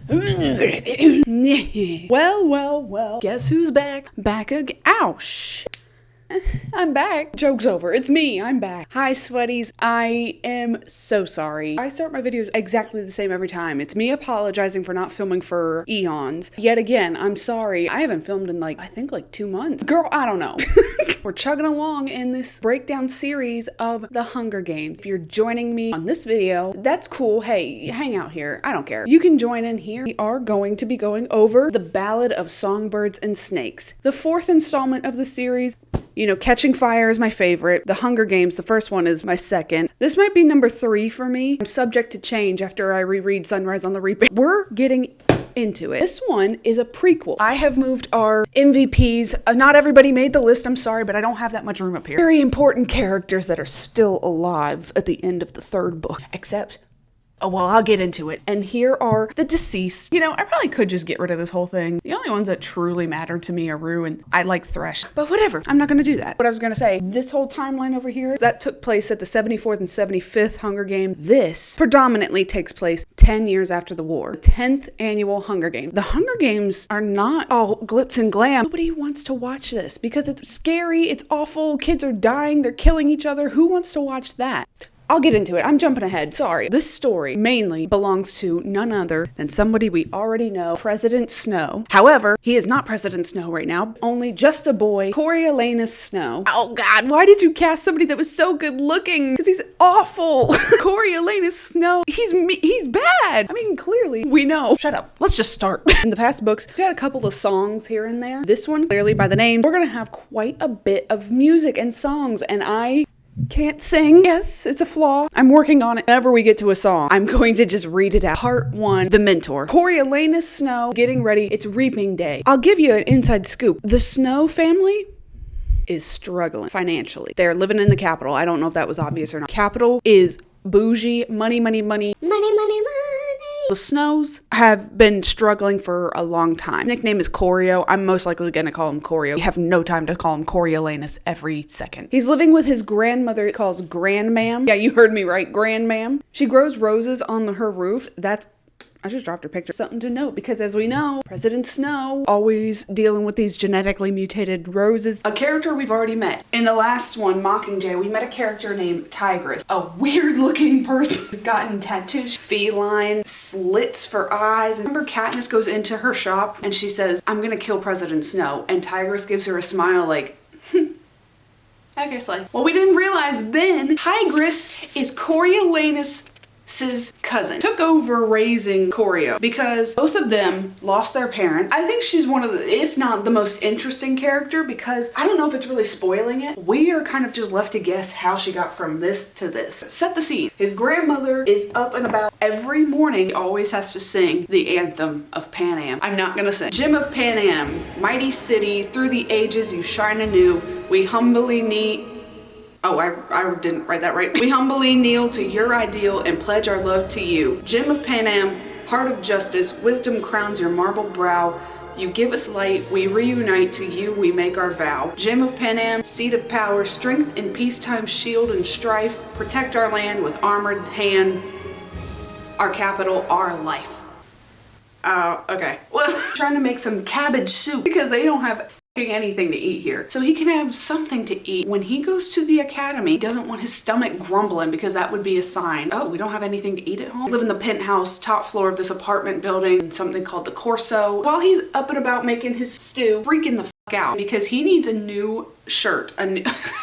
Well, guess who's back? Back again. Ouch. I'm back. Joke's over. It's me. I'm back. Hi, Sweaties. I am so sorry. I start my videos exactly the same every time. It's me apologizing for not filming for eons. Yet again, I'm sorry. I haven't filmed in I think 2 months. Girl, I don't know. We're chugging along in this breakdown series of The Hunger Games. If you're joining me on this video, that's cool. Hey, hang out here. I don't care. You can join in here. We are going to be going over The Ballad of Songbirds and Snakes, the 4th installment of the series. You know, Catching Fire is my favorite. The Hunger Games, the first one, is my second. This might be number 3 for me. I'm subject to change after I reread Sunrise on the Reaping. We're getting into it. This one is a prequel. I have moved our MVPs. Not everybody made the list, I'm sorry, but I don't have that much room up here. Very important characters that are still alive at the end of the 3rd book, except... oh, well, I'll get into it. And here are the deceased. You know, I probably could just get rid of this whole thing. The only ones that truly matter to me are Rue, and I like Thresh. But whatever, I'm not going to do that. What I was going to say, this whole timeline over here, that took place at the 74th and 75th Hunger Game. This predominantly takes place 10 years after the war. The 10th annual Hunger Games. The Hunger Games are not all glitz and glam. Nobody wants to watch this because it's scary, it's awful, kids are dying, they're killing each other. Who wants to watch that? I'll get into it. I'm jumping ahead. Sorry. This story mainly belongs to none other than somebody we already know, President Snow. However, he is not President Snow right now, only just a boy, Coriolanus Snow. Oh God, why did you cast somebody that was so good looking? Because he's awful. Coriolanus Snow, he's bad. I mean, clearly, we know. Shut up. Let's just start. In the past books, we've had a couple of songs here and there. This one, clearly by the name, we're gonna have quite a bit of music and songs, and I can't sing. Yes, it's a flaw. I'm working on it. Whenever we get to a song, I'm going to just read it out. Part 1, The Mentor. Coriolanus Snow, getting ready. It's reaping day. I'll give you an inside scoop. The Snow family is struggling financially. They're living in the capital. I don't know if that was obvious or not. Capital is bougie, money. The Snows have been struggling for a long time. His nickname is Corio. I'm most likely going to call him Corio. We have no time to call him Coriolanus every second. He's living with his grandmother, calls Grandmam. Yeah, you heard me right, Grandmam. She grows roses on her roof. I just dropped her picture. Something to note, because as we know, President Snow always dealing with these genetically mutated roses. A character we've already met. In the last one, Mockingjay, we met a character named Tigress. A weird looking person who's gotten tattoos, feline, slits for eyes. And remember Katniss goes into her shop and she says, I'm gonna kill President Snow. And Tigress gives her a smile like, I guess well, we didn't realize then Tigress is Coriolanus' cousin. Took over raising Corio because both of them lost their parents. I think she's one of the, if not the most interesting character, because I don't know if it's really spoiling it. We are kind of just left to guess how she got from this to this. Set the scene. His grandmother is up and about every morning. He always has to sing the anthem of Pan Am. I'm not gonna sing. Gem of Pan Am, mighty city, through the ages you shine anew. We humbly need... oh, I didn't write that right. We humbly kneel to your ideal and pledge our love to you. Gem of Pan Am, heart of justice, wisdom crowns your marble brow. You give us light, we reunite, to you we make our vow. Gem of Pan Am, seat of power, strength in peacetime, shield and strife. Protect our land with armored hand, our capital, our life. Okay. Well, trying to make some cabbage soup because they don't have anything to eat here. So he can have something to eat. When he goes to the academy, he doesn't want his stomach grumbling because that would be a sign. Oh, we don't have anything to eat at home? I live in the penthouse, top floor of this apartment building, something called the Corso. While he's up and about making his stew, freaking the fuck out because he needs a new shirt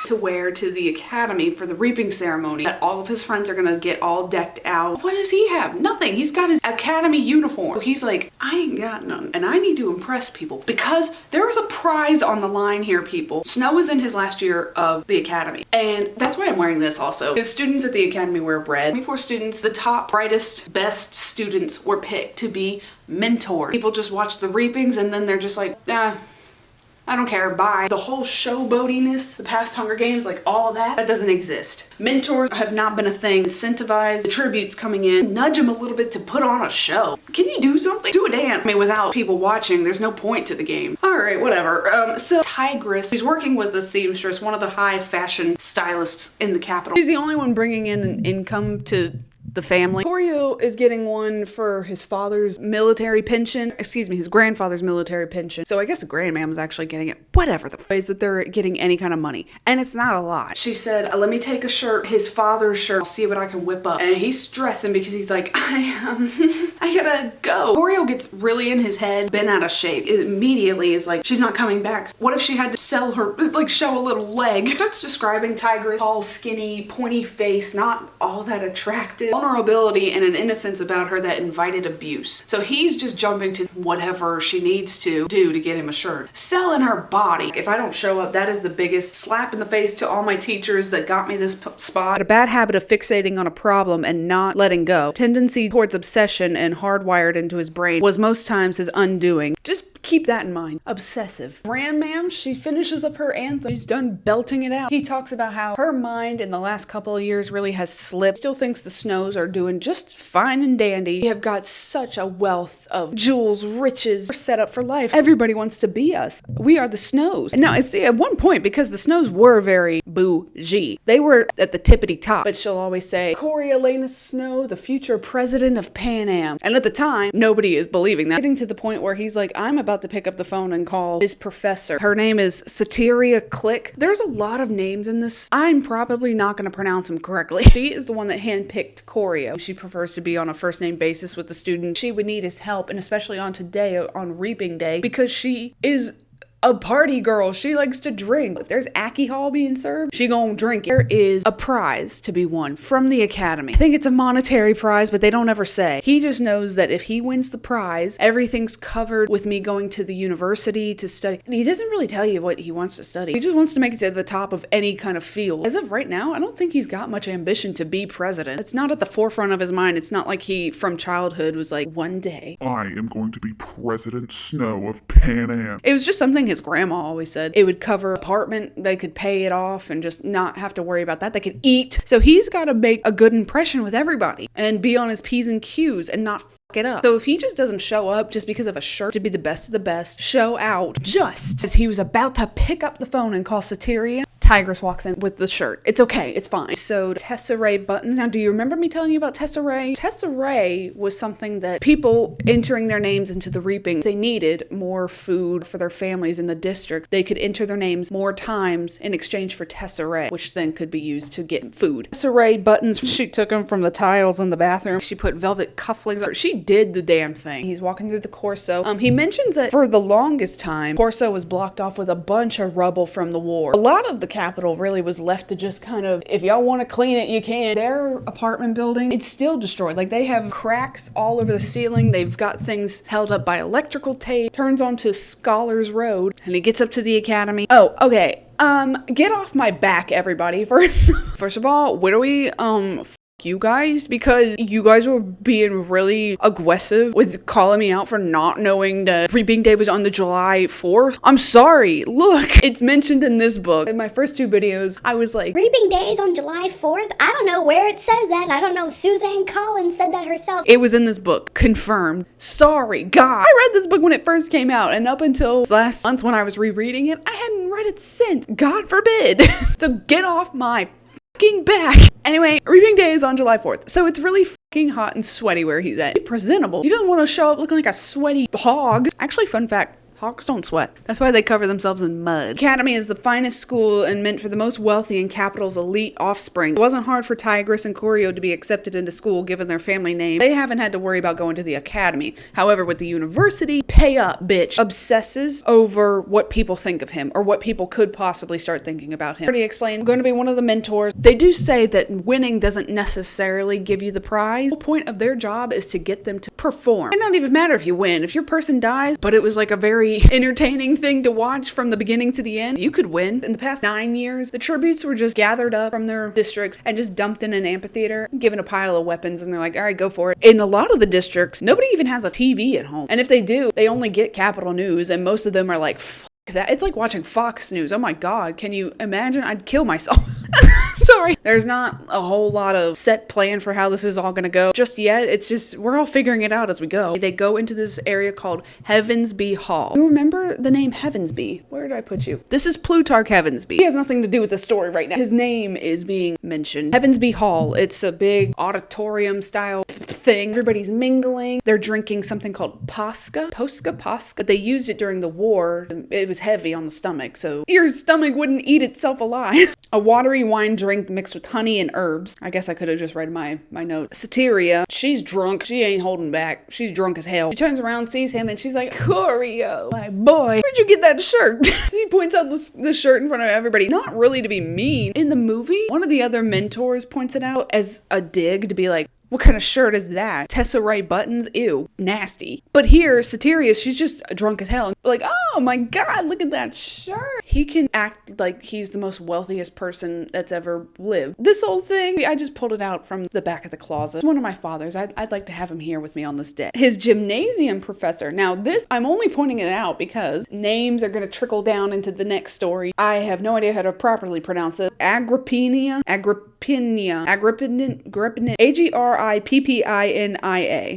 to wear to the academy for the reaping ceremony that all of his friends are gonna get all decked out. What does he have? Nothing. He's got his academy uniform. So he's like, I ain't got none and I need to impress people because there is a prize on the line here, people. Snow is in his last year of the academy and that's why I'm wearing this also. The students at the academy wear red. 24 students, the top, brightest, best students were picked to be mentors. People just watch the reapings and then they're just like, I don't care, bye. The whole showboatiness, the past Hunger Games, like all of that doesn't exist. Mentors have not been a thing. Incentivize the tributes coming in, nudge them a little bit to put on a show. Can you do something? Do a dance. I mean, without people watching, there's no point to the game. All right, whatever. So Tigress, she's working with a seamstress, one of the high fashion stylists in the capital. She's the only one bringing in an income to the family. Choreo is getting one for his father's military pension. Excuse me, his grandfather's military pension. So I guess the grandmam was actually getting it. Whatever the ways that they're getting any kind of money. And it's not a lot. She said, let me take a shirt, his father's shirt. I'll see what I can whip up. And he's stressing because he's like, I gotta go. Choreo gets really in his head, bent out of shape. It immediately is like, she's not coming back. What if she had to sell her, like show a little leg? Starts describing Tigress, tall, skinny, pointy face, not all that attractive. Vulnerability and an innocence about her that invited abuse. So he's just jumping to whatever she needs to do to get him a shirt. Selling her body. If I don't show up, that is the biggest slap in the face to all my teachers that got me this spot. A bad habit of fixating on a problem and not letting go. Tendency towards obsession and hardwired into his brain was most times his undoing. Just keep that in mind. Obsessive. Grandmam, she finishes up her anthem. She's done belting it out. He talks about how her mind in the last couple of years really has slipped. Still thinks the Snows are doing just fine and dandy. We have got such a wealth of jewels, riches. We're set up for life. Everybody wants to be us. We are the Snows. And now, I see at one point, because the Snows were very bougie, they were at the tippity top. But she'll always say, Coriolanus Snow, the future president of Pan Am. And at the time, nobody is believing that. Getting to the point where he's like, I'm about to pick up the phone and call his professor. Her name is Sateria Click. There's a lot of names in this. I'm probably not going to pronounce them correctly. She is the one that handpicked Choreo. She prefers to be on a first name basis with the student. She would need his help, and especially on today, on Reaping Day, because she is a party girl. She likes to drink. If there's alcohol being served, she gonna drink it. There is a prize to be won from the academy. I think it's a monetary prize, but they don't ever say. He just knows that if he wins the prize, everything's covered with me going to the university to study. And he doesn't really tell you what he wants to study. He just wants to make it to the top of any kind of field. As of right now, I don't think he's got much ambition to be president. It's not at the forefront of his mind. It's not like he, from childhood, was like, one day, I am going to be President Snow of Pan Am. It was just something his grandma always said. It would cover apartment, they could pay it off and just not have to worry about that. They could eat. So he's got to make a good impression with everybody and be on his P's and Q's and not fuck it up. So if he just doesn't show up just because of a shirt to be the best of the best, show out just as he was about to pick up the phone and call Sateria, Tigress walks in with the shirt. It's okay. It's fine. So Tesserae buttons. Now, do you remember me telling you about Tesserae? Tesserae was something that people entering their names into the reaping, they needed more food for their families in the district. They could enter their names more times in exchange for Tesserae, which then could be used to get food. Tesserae buttons, she took them from the tiles in the bathroom. She put velvet cufflinks. She did the damn thing. He's walking through the Corso. He mentions that for the longest time, Corso was blocked off with a bunch of rubble from the war. A lot of the capital really was left to just kind of, if y'all want to clean it, you can. Their apartment building, it's still destroyed. Like, they have cracks all over the ceiling. They've got things held up by electrical tape. Turns onto Scholars Road, and he gets up to the academy. Oh, okay. Get off my back, everybody. First of all, where do we, you guys, because you guys were being really aggressive with calling me out for not knowing that Reaping Day was on the July 4th. I'm sorry. Look, it's mentioned in this book. In my first two videos, I was like, Reaping Day is on July 4th? I don't know where it says that. I don't know. Suzanne Collins said that herself. It was in this book. Confirmed. Sorry, God. I read this book when it first came out, and up until last month when I was rereading it, I hadn't read it since. God forbid. So get off my back. Anyway, Reaping Day is on July 4th, so it's really fucking hot and sweaty where he's at. He's presentable. He doesn't want to show up looking like a sweaty hog. Actually, fun fact, hogs don't sweat. That's why they cover themselves in mud. Academy is the finest school and meant for the most wealthy and capital's elite offspring. It wasn't hard for Tigress and Choreo to be accepted into school given their family name. They haven't had to worry about going to the academy. However, with the university, pay up, bitch. Obsesses over what people think of him or what people could possibly start thinking about him. Already explained, I'm going to be one of the mentors. They do say that winning doesn't necessarily give you the prize. The whole point of their job is to get them to perform. It doesn't even matter if you win. If your person dies, but it was like a very entertaining thing to watch from the beginning to the end, you could win. In the past 9 years, the tributes were just gathered up from their districts and just dumped in an amphitheater, given a pile of weapons, and they're like, all right, go for it. In a lot of the districts, nobody even has a TV at home. And if they do, they only get Capital News, and most of them are like, that. It's like watching Fox News. Oh my God, can you imagine? I'd kill myself. So Sorry. There's not a whole lot of set plan for how this is all gonna go just yet. It's just, we're all figuring it out as we go. They go into this area called Heavensby Hall. You remember the name Heavensby? Where did I put you? This is Plutarch Heavensby. He has nothing to do with the story right now. His name is being mentioned. Heavensby Hall. It's a big auditorium style thing. Everybody's mingling. They're drinking something called Posca. But they used it during the war. It was heavy on the stomach, so your stomach wouldn't eat itself alive. A watery wine drink mixed with honey and herbs. I guess I could have just read my note. Soteria, she's drunk. She ain't holding back. She's drunk as hell. She turns around, sees him, and she's like, Corio, my boy, where'd you get that shirt? He points out the shirt in front of everybody. Not really to be mean. In the movie, one of the other mentors points it out as a dig to be like, what kind of shirt is that? Tesseract buttons? Ew, nasty. But here, Soteria, she's just drunk as hell. Like, oh my god, look at that shirt. He can act like he's the most wealthiest person that's ever lived. This whole thing, I just pulled it out from the back of the closet. It's one of my father's. I'd like to have him here with me on this day. His gymnasium professor. Now this, I'm only pointing it out because names are going to trickle down into the next story. I have no idea how to properly pronounce it. Agrippina, Agrippina.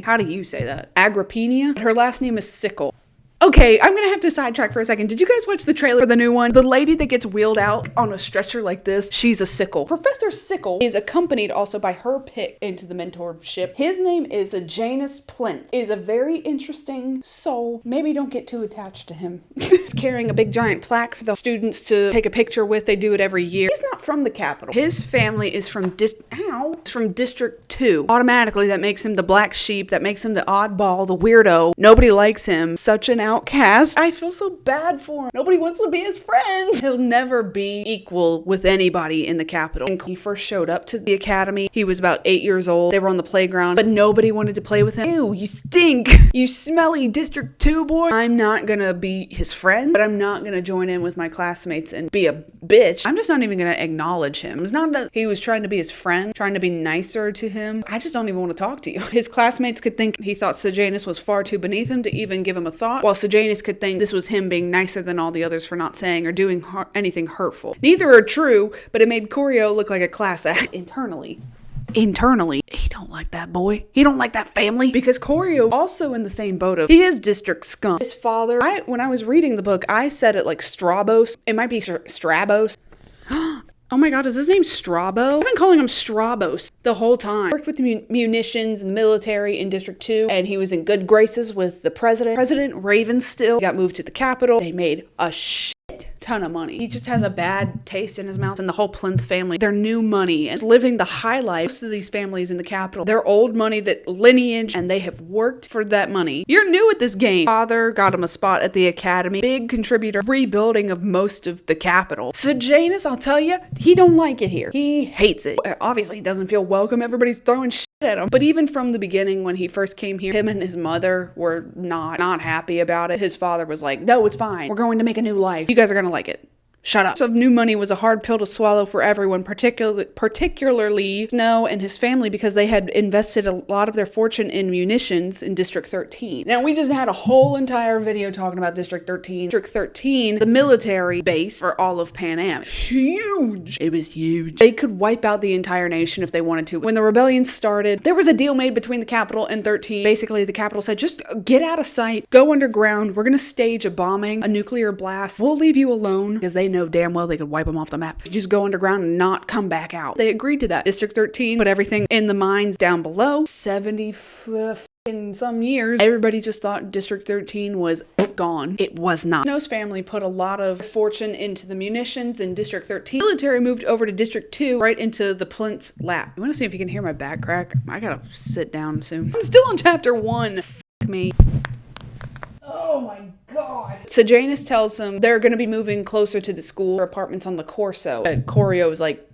How do you say that? Agrippina? Her last name is Sickle. Okay, I'm gonna have to sidetrack for a second. Did you guys watch the trailer for the new one? The lady that gets wheeled out on a stretcher like this, she's a Sickle. Professor Sickle is accompanied also by her pick into the mentorship. His name is Sejanus Plinth. Is a very interesting soul. Maybe don't get too attached to him. He's carrying a big giant plaque for the students to take a picture with. They do it every year. He's not from the capital. His family is from District 2. Automatically, that makes him the black sheep. That makes him the oddball, the weirdo. Nobody likes him. Such an outcast. I feel so bad for him. Nobody wants to be his friend. He'll never be equal with anybody in the capital. When he first showed up to the academy, he was about 8 years old. They were on the playground, but nobody wanted to play with him. Ew, you stink. You smelly District 2 boy. I'm not gonna be his friend, but I'm not gonna join in with my classmates and be a bitch. I'm just not even gonna acknowledge him. It's not that he was trying to be his friend, trying to be nicer to him. I just don't even want to talk to you. His classmates could think he thought Sejanus was far too beneath him to even give him a thought, while Sejanus could think this was him being nicer than all the others for not saying or doing anything hurtful. Neither are true, but it made Corio look like a class act. Internally, he don't like that boy. He don't like that family. Because Corio also in the same boat of, he is district scum. His father, when I was reading the book, I said it like Strabos. It might be Strabos. Oh my god, is his name Strabo? I've been calling him Strabos the whole time. Worked with munitions and the military in District 2, and he was in good graces with the president. President Ravenstill got moved to the capital. They made a ton of money. He just has a bad taste in his mouth, and the whole Plinth family, their new money and living the high life. Most of these families in the capital, their old money, that lineage, and they have worked for that money. You're new at this game. Father got him a spot at the academy. Big contributor, rebuilding of most of the capital. Sejanus, I'll tell you, he don't like it here. He hates it. Obviously, he doesn't feel welcome. Everybody's throwing shit at him. But even from the beginning, when he first came here, him and his mother were not happy about it. His father was like, no, it's fine. We're going to make a new life. You guys are going to like it. Shut up. So new money was a hard pill to swallow for everyone, particularly Snow and his family, because they had invested a lot of their fortune in munitions in District 13. Now, we just had a whole entire video talking about District 13. District 13, the military base for all of Pan Am. Huge. It was huge. They could wipe out the entire nation if they wanted to. When the rebellion started, there was a deal made between the capital and 13. Basically, the capital said, just get out of sight, go underground. We're going to stage a bombing, a nuclear blast. We'll leave you alone, because they know damn well they could wipe them off the map. Just go underground and not come back out. They agreed to that. District 13 put everything in the mines down below. 75 in some years, everybody just thought District 13 was gone. It was not. Snow's family put a lot of fortune into the munitions in District 13. The military moved over to District 2, right into the Plinth's lap. You want to see if you can hear my back crack? I gotta sit down soon. I'm still on chapter 1. F*** me. Oh my god. Sejanus tells them they're going to be moving closer to the school, apartments on the Corso. And Corio is like,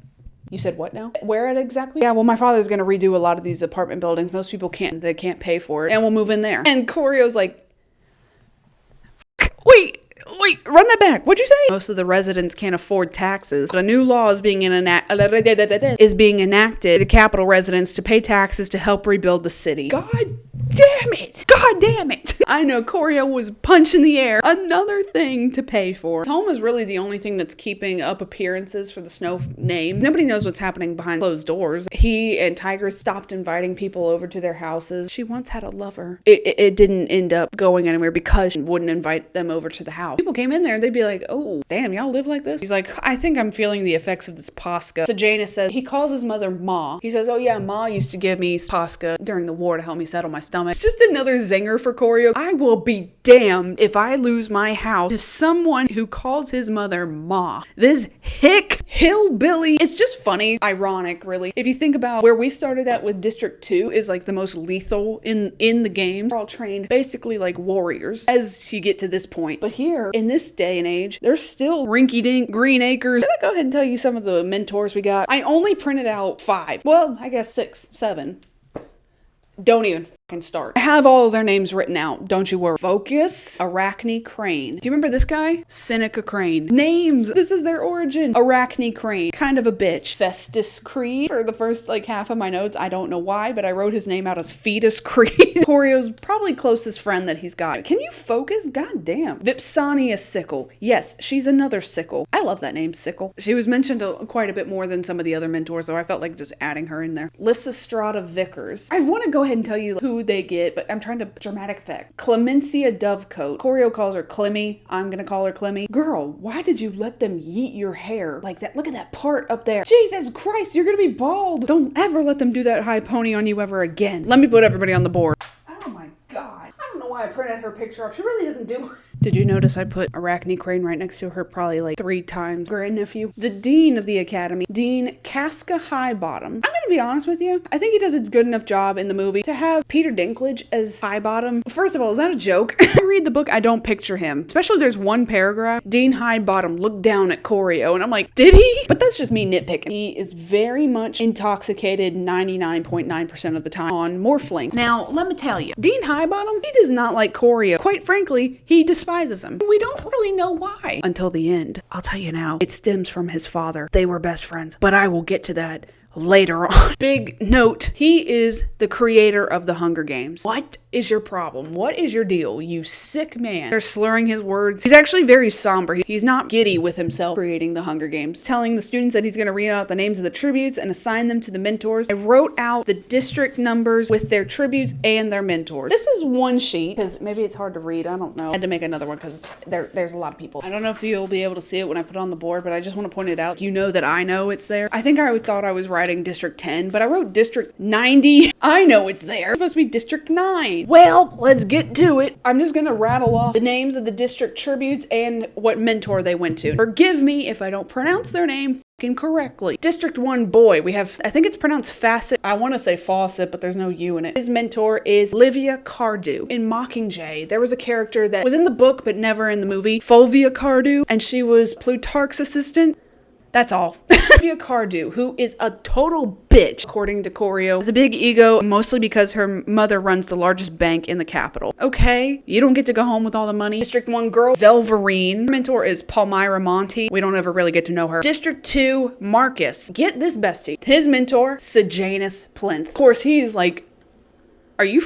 you said what now? Where at exactly? Yeah, well, my father's going to redo a lot of these apartment buildings. Most people can't pay for it. And we'll move in there. And Corio's like, wait, run that back. What'd you say? Most of the residents can't afford taxes. But a new law is being enacted. The capital residents to pay taxes to help rebuild the city. God damn it. I know, Choreo was punching the air. Another thing to pay for. Home is really the only thing that's keeping up appearances for the Snow name. Nobody knows what's happening behind closed doors. He and Tigress stopped inviting people over to their houses. She once had a lover. It didn't end up going anywhere because she wouldn't invite them over to the house. People came in there and they'd be like, oh, damn, y'all live like this? He's like, I think I'm feeling the effects of this Posca. So Janus says, he calls his mother Ma. He says, oh yeah, Ma used to give me Posca during the war to help me settle my stomach. It's just another zinger for Choreo. I will be damned if I lose my house to someone who calls his mother Ma. This hick hillbilly. It's just funny, ironic, really. If you think about where we started at with District 2 is like the most lethal in the game. They're all trained basically like warriors as you get to this point. But here, in this day and age, there's still rinky-dink green acres. Should I go ahead and tell you some of the mentors we got? I only printed out 5. Well, I guess 6, 7. Don't even fucking start. I have all of their names written out. Don't you worry. Focus, Arachne Crane. Do you remember this guy? Seneca Crane. Names. This is their origin. Arachne Crane. Kind of a bitch. Festus Creed. For the first like half of my notes, I don't know why, but I wrote his name out as Fetus Creed. Choreo's probably closest friend that he's got. Can you focus? God damn. Vipsania Sickle. Yes, she's another Sickle. I love that name, Sickle. She was mentioned quite a bit more than some of the other mentors, so I felt like just adding her in there. Lysistrata Vickers. I want to go ahead and tell you who they get, but I'm trying to dramatic effect. Clemencia Dovecote. Choreo calls her Clemmy. I'm gonna call her Clemmy. Girl, why did you let them yeet your hair like that? Look at that part up there. Jesus Christ, you're gonna be bald. Don't ever let them do that high pony on you ever again. Let me put everybody on the board. Oh my God. I don't know why I printed her picture off. She really doesn't do. Did you notice I put Arachne Crane right next to her probably like 3 times? Grandnephew. The dean of the academy, Dean Casca Highbottom. I'm gonna be honest with you. I think he does a good enough job in the movie to have Peter Dinklage as Highbottom. First of all, is that a joke? I read the book, I don't picture him. Especially there's one paragraph. Dean Highbottom looked down at Choreo and I'm like, did he? But that's just me nitpicking. He is very much intoxicated 99.9% of the time on Morphling. Now, let me tell you, Dean Highbottom, he does not like Choreo. Quite frankly, he despises him. We don't really know why until the end. I'll tell you now, it stems from his father. They were best friends, but I will get to that later on. Big note, he is the creator of the Hunger Games. What is your problem? What is your deal, you sick man? They're slurring his words. He's actually very somber. He's not giddy with himself creating the Hunger Games. Telling the students that he's going to read out the names of the tributes and assign them to the mentors. I wrote out the district numbers with their tributes and their mentors. This is one sheet, because maybe it's hard to read. I don't know. I had to make another one because there's a lot of people. I don't know if you'll be able to see it when I put it on the board, but I just want to point it out. You know that I know it's there. I think I thought I was writing District 10, but I wrote District 90. I know it's there. It's supposed to be District 9. Well, let's get to it. I'm just gonna rattle off the names of the district tributes and what mentor they went to. Forgive me if I don't pronounce their name correctly. District 1 boy, we have, I think it's pronounced Facet. I want to say Fawcett, but there's no U in it. His mentor is Livia Cardew. In Mockingjay, there was a character that was in the book but never in the movie, Fulvia Cardew, and she was Plutarch's assistant. That's all. Livia Cardew, who is a total bitch, according to Choreo, has a big ego, mostly because her mother runs the largest bank in the capital. Okay, you don't get to go home with all the money. District 1 girl, Velverine. Her mentor is Palmyra Monty. We don't ever really get to know her. District 2, Marcus. Get this bestie. His mentor, Sejanus Plinth. Of course, he's like, are you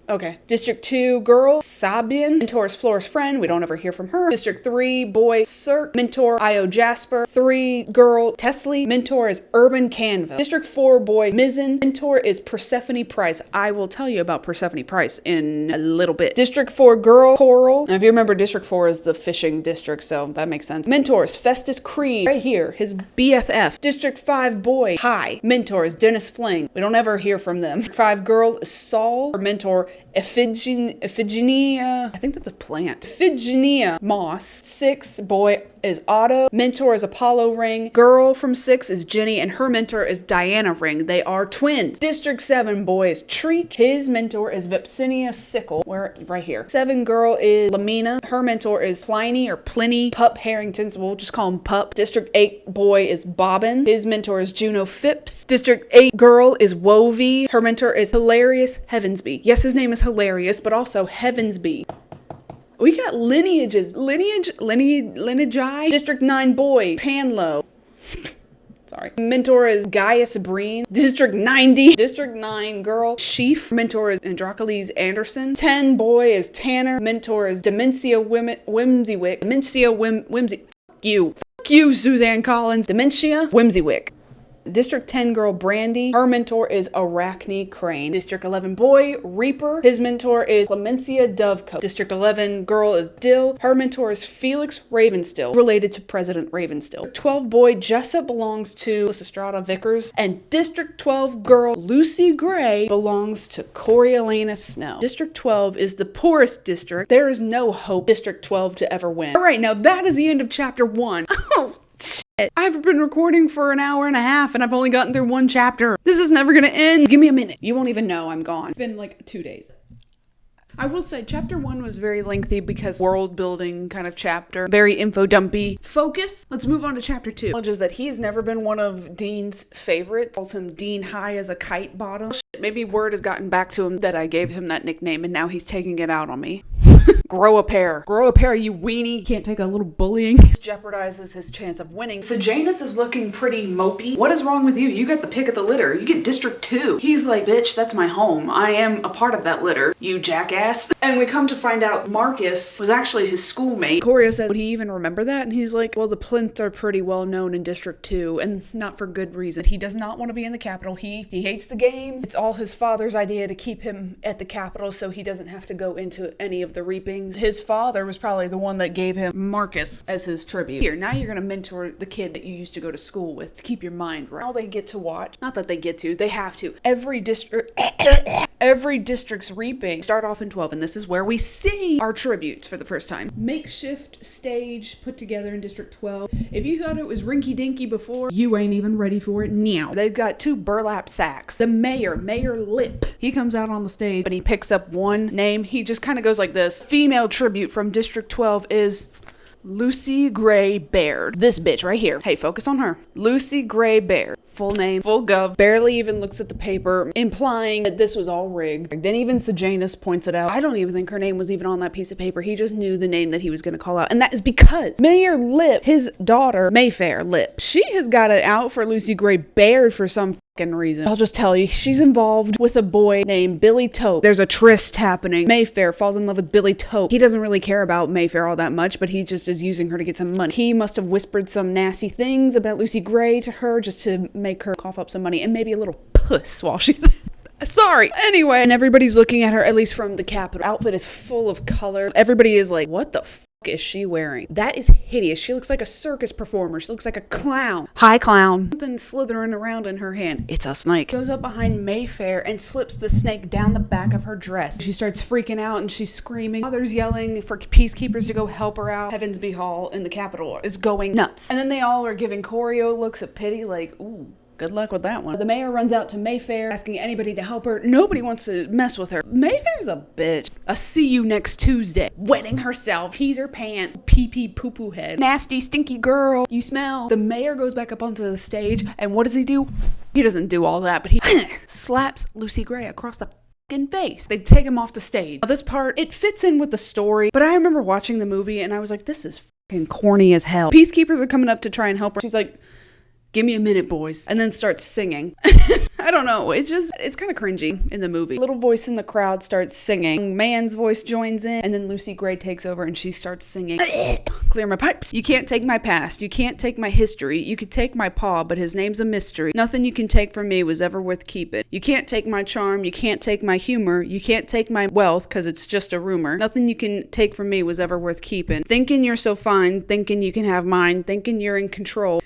okay. District 2 girl, Sabian. Mentor is Flora's friend. We don't ever hear from her. District 3 boy, Cirque. Mentor, Io Jasper. 3 girl, Tesley. Mentor is Urban Canva. District 4 boy, Mizzen. Mentor is Persephone Price. I will tell you about Persephone Price in a little bit. District 4 girl, Coral. Now, if you remember, District 4 is the fishing district, so that makes sense. Mentor is Festus Creed. Right here, his BFF. District 5 boy, Hi. Mentor is Dennis Fling. We don't ever hear from them. 5 girl is Saul. Her mentor, Iphigenia, I think that's a plant. Iphigenia Moss. 6 boy is Otto. Mentor is Apollo Ring. Girl from 6 is Jenny, and her mentor is Diana Ring. They are twins. District 7 boy is Treat. His mentor is Vipsinia Sickle. Where right here. 7 girl is Lamina. Her mentor is Pliny or Pliny. Pup Harrington, so we'll just call him Pup. District 8 boy is Bobbin. His mentor is Juno Phipps. District 8 girl is Wovie. Her mentor is Hilarious Heavensby. Yes, his name is Hilarious, but also Heavensby. We got lineages. Lineage. District 9 boy, Panlo. Sorry. Mentor is Gaius Breen. District 90. District 9 girl, Sheaf. Mentor is Androcles Anderson. 10 boy is Tanner. Mentor is Dementia Whimsywick. Fuck you, Suzanne Collins. Dementia Whimsywick. District 10 girl, Brandy. Her mentor is Arachne Crane. District 11 boy, Reaper. His mentor is Clemencia Dovecote. District 11 girl is Dill. Her mentor is Felix Ravenstill, related to President Ravenstill. 12 boy, Jessup, belongs to Lysistrata Vickers. And District 12 girl, Lucy Gray, belongs to Coriolanus Snow. District 12 is the poorest district. There is no hope District 12 to ever win. Alright, now that is the end of chapter 1. Oh, I've been recording for an hour and a half and I've only gotten through one chapter. This is never gonna end. Give me a minute. You won't even know I'm gone. It's been like 2 days. I will say chapter 1 was very lengthy because world building kind of chapter. Very info dumpy. Focus. Let's move on to chapter 2. Acknowledges that he has never been one of Dean's favorites. Calls him Dean High as a kite bottom. Maybe word has gotten back to him that I gave him that nickname and now he's taking it out on me. Grow a pair. Grow a pair, you weenie. Can't take a little bullying. This jeopardizes his chance of winning. Sejanus is looking pretty mopey. What is wrong with you? You got the pick of the litter. You get District 2. He's like, bitch, that's my home. I am a part of that litter, you jackass. And we come to find out Marcus was actually his schoolmate. Corio says, would he even remember that? And he's like, well, the Plinths are pretty well known in District 2, and not for good reason. He does not want to be in the Capitol. He hates the games. It's all his father's idea to keep him at the Capitol so he doesn't have to go into any of the reapings. His father was probably the one that gave him Marcus as his tribute. Here, now you're going to mentor the kid that you used to go to school with to keep your mind right. Now they get to watch. Not that they get to, they have to. Every district's reaping start off in 12, and this is where we see our tributes for the first time. Makeshift stage put together in District 12. If you thought it was rinky-dinky before, you ain't even ready for it now. They've got 2 burlap sacks. The Mayor Lip, he comes out on the stage, but he picks up one name. He just kind of goes like this. Female tribute from District 12 is Lucy Gray Baird. This bitch right here. Hey, focus on her. Lucy Gray Baird. Full name, full gov. Barely even looks at the paper, implying that this was all rigged. And even Sejanus points it out. I don't even think her name was even on that piece of paper. He just knew the name that he was going to call out. And that is because Mayor Lip, his daughter, Mayfair Lip, she has got it out for Lucy Gray Baird for some reason. I'll just tell you, she's involved with a boy named Billy Tope. There's a tryst happening. Mayfair falls in love with Billy Tope. He doesn't really care about Mayfair all that much, but he just is using her to get some money. He must have whispered some nasty things about Lucy Gray to her just to make her cough up some money and maybe a little puss while she's sorry. Anyway, and everybody's looking at her, at least from the Capitol. Outfit is full of color. Everybody is like, what the is she wearing? That is hideous. She looks like a circus performer. She looks like a clown. Hi, clown. Something slithering around in her hand. It's a snake. Goes up behind Mayfair and slips the snake down the back of her dress. She starts freaking out and she's screaming. Others yelling for peacekeepers to go help her out. Heavensby Hall in the Capitol is going nuts. And then they all are giving Corio looks of pity like, ooh. Good luck with that one. The mayor runs out to Mayfair, asking anybody to help her. Nobody wants to mess with her. Mayfair's a bitch. A see you next Tuesday. Wetting herself. Pees her pants. Pee-pee poo-poo head. Nasty, stinky girl. You smell. The mayor goes back up onto the stage, and what does he do? He doesn't do all that, but he slaps Lucy Gray across the face. They take him off the stage. Now, this part, it fits in with the story, but I remember watching the movie, and I was like, this is fucking corny as hell. Peacekeepers are coming up to try and help her. She's like, give me a minute, boys. And then starts singing. I don't know. It's kind of cringy in the movie. Little voice in the crowd starts singing. Man's voice joins in. And then Lucy Gray takes over and she starts singing. Clear my pipes. You can't take my past. You can't take my history. You could take my paw, but his name's a mystery. Nothing you can take from me was ever worth keeping. You can't take my charm. You can't take my humor. You can't take my wealth, because it's just a rumor. Nothing you can take from me was ever worth keeping. Thinking you're so fine. Thinking you can have mine. Thinking you're in control.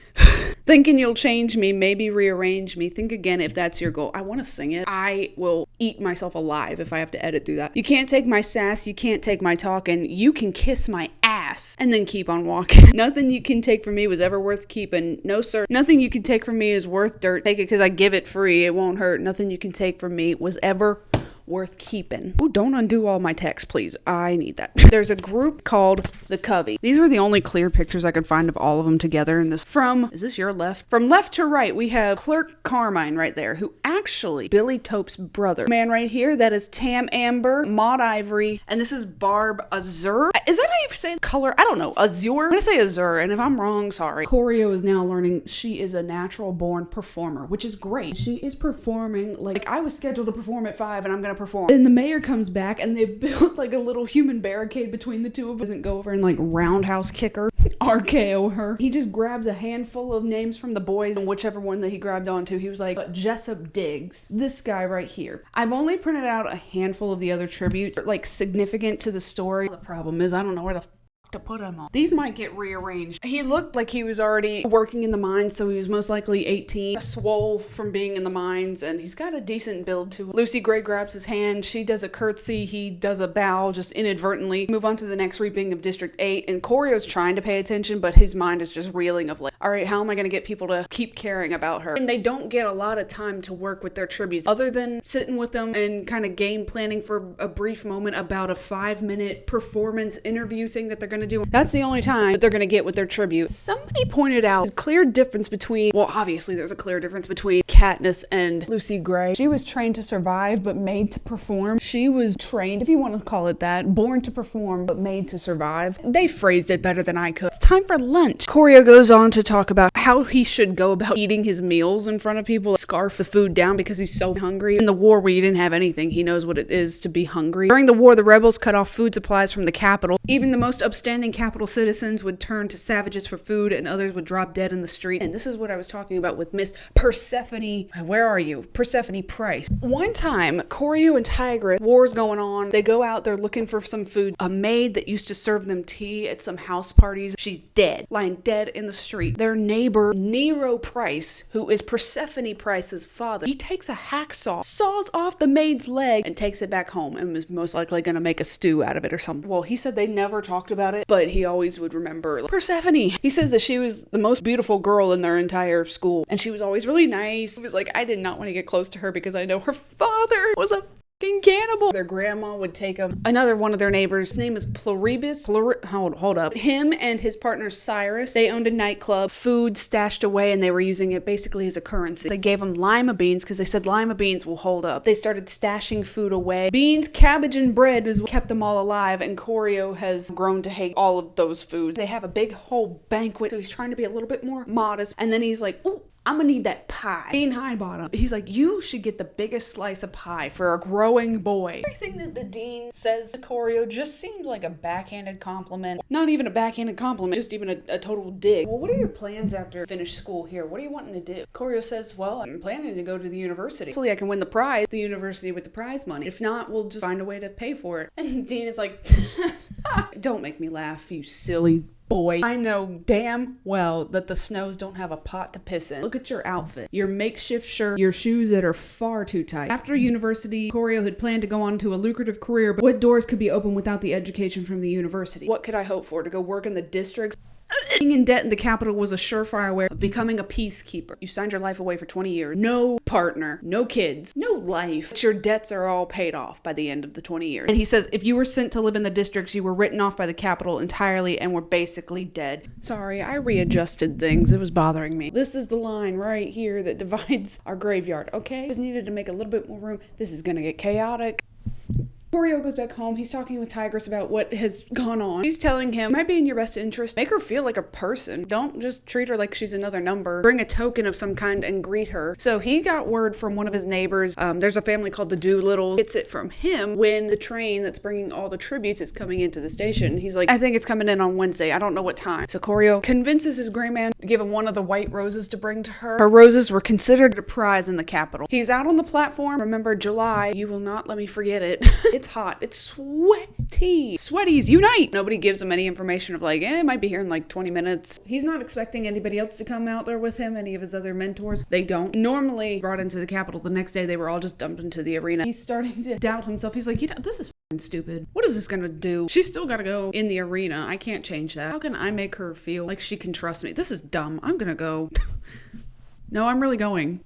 Thinking you'll change me, maybe rearrange me. Think again if that's your goal. I want to sing it. I will eat myself alive if I have to edit through that. You can't take my sass. You can't take my talking. You can kiss my ass and then keep on walking. Nothing you can take from me was ever worth keeping. No, sir. Nothing you can take from me is worth dirt. Take it because I give it free. It won't hurt. Nothing you can take from me was ever worth keeping. Ooh, don't undo all my text, please. I need that. There's a group called the Covey. These were the only clear pictures I could find of all of them together in this. Is this your left? From left to right, we have Clerk Carmine right there, who actually Billy Tope's brother. Man right here, that is Tam Amber, Maud Ivory, and this is Barb Azure. Is that how you say color? I don't know. Azure? I'm gonna say Azure, and if I'm wrong, sorry. Choreo is now learning she is a natural born performer, which is great. She is performing like I was scheduled to perform at 5 and I'm gonna perform. Then the mayor comes back and they built like a little human barricade between the two of us. Doesn't go over and like roundhouse kick her, RKO her. He just grabs a handful of names from the boys, and whichever one that he grabbed onto, he was like, Jessup Diggs. This guy right here. I've only printed out a handful of the other tributes, like significant to the story. The problem is I don't know where the to put him on. These might get rearranged. He looked like he was already working in the mines, so he was most likely 18, swole from being in the mines, and he's got a decent build to him. Lucy Gray grabs his hand. She does a curtsy. He does a bow just inadvertently. Move on to the next reaping of District 8, and Choreo's trying to pay attention, but his mind is just reeling of like, all right, how am I going to get people to keep caring about her? And they don't get a lot of time to work with their tributes other than sitting with them and kind of game planning for a brief moment about a 5-minute performance interview thing that they're going to do. That's the only time that they're going to get with their tribute. Somebody pointed out a clear difference between, well, obviously there's a clear difference between Katniss and Lucy Gray. She was trained to survive, but made to perform. She was trained, if you want to call it that, born to perform, but made to survive. They phrased it better than I could. It's time for lunch. Choreo goes on to talk about how he should go about eating his meals in front of people, scarf the food down because he's so hungry. In the war where you didn't have anything, he knows what it is to be hungry. During the war, the rebels cut off food supplies from the capital. Even the most upstanding capital citizens would turn to savages for food, and others would drop dead in the street. And this is what I was talking about with Miss Persephone. Where are you? Persephone Price. One time, Choreo and Tigress, war's going on. They go out, they're looking for some food. A maid that used to serve them tea at some house parties, she's dead, lying dead in the street. Their neighbor, Nero Price, who is Persephone Price's father, he takes a hacksaw, saws off the maid's leg, and takes it back home, and was most likely going to make a stew out of it or something. Well, he said they never talked about it, but he always would remember Persephone. He says that she was the most beautiful girl in their entire school, and she was always really nice. He was like, I did not want to get close to her because I know her father was a cannibal. Their grandma would take him. Another one of their neighbors, his name is Pluribus. Hold up. Him and his partner Cyrus, they owned a nightclub, food stashed away, and they were using it basically as a currency. They gave him lima beans because they said lima beans will hold up. They started stashing food away. Beans, cabbage, and bread is what kept them all alive, and Choreo has grown to hate all of those foods. They have a big whole banquet, so he's trying to be a little bit more modest, and then he's like, ooh, I'm gonna need that pie. Dean Highbottom. He's like, you should get the biggest slice of pie for a growing boy. Everything that the dean says to Choreo just seems like a backhanded compliment. Not even a backhanded compliment, just even a total dig. Well, what are your plans after you finish school here? What are you wanting to do? Choreo says, well, I'm planning to go to the university. Hopefully I can win the prize, the university with the prize money. If not, we'll just find a way to pay for it. And Dean is like, don't make me laugh, you silly boy. I know damn well that the Snows don't have a pot to piss in. Look at your outfit, your makeshift shirt, your shoes that are far too tight. After university, Choreo had planned to go on to a lucrative career, but what doors could be open without the education from the university? What could I hope for? To go work in the districts? Being in debt in the capital was a surefire way of becoming a peacekeeper. You signed your life away for 20 years. No partner, no kids, no life. But your debts are all paid off by the end of the 20 years. And he says, if you were sent to live in the districts, you were written off by the capital entirely and were basically dead. Sorry, I readjusted things. It was bothering me. This is the line right here that divides our graveyard, okay? Just needed to make a little bit more room. This is gonna get chaotic. Choreo goes back home. He's talking with Tigress about what has gone on. He's telling him, it might be in your best interest. Make her feel like a person. Don't just treat her like she's another number. Bring a token of some kind and greet her. So he got word from one of his neighbors. There's a family called the Doolittles. Gets it from him when the train that's bringing all the tributes is coming into the station. He's like, I think it's coming in on Wednesday. I don't know what time. So Choreo convinces his gray man to give him one of the white roses to bring to her. Her roses were considered a prize in the capital. He's out on the platform. Remember, July. You will not let me forget it. It's hot. It's sweaty. Sweaties, unite! Nobody gives him any information of like, it might be here in like 20 minutes. He's not expecting anybody else to come out there with him, any of his other mentors. They don't. Normally, brought into the capital the next day, they were all just dumped into the arena. He's starting to doubt himself. He's like, this is f***ing stupid. What is this gonna do? She's still gotta go in the arena. I can't change that. How can I make her feel like she can trust me? This is dumb. I'm gonna go. No, I'm really going.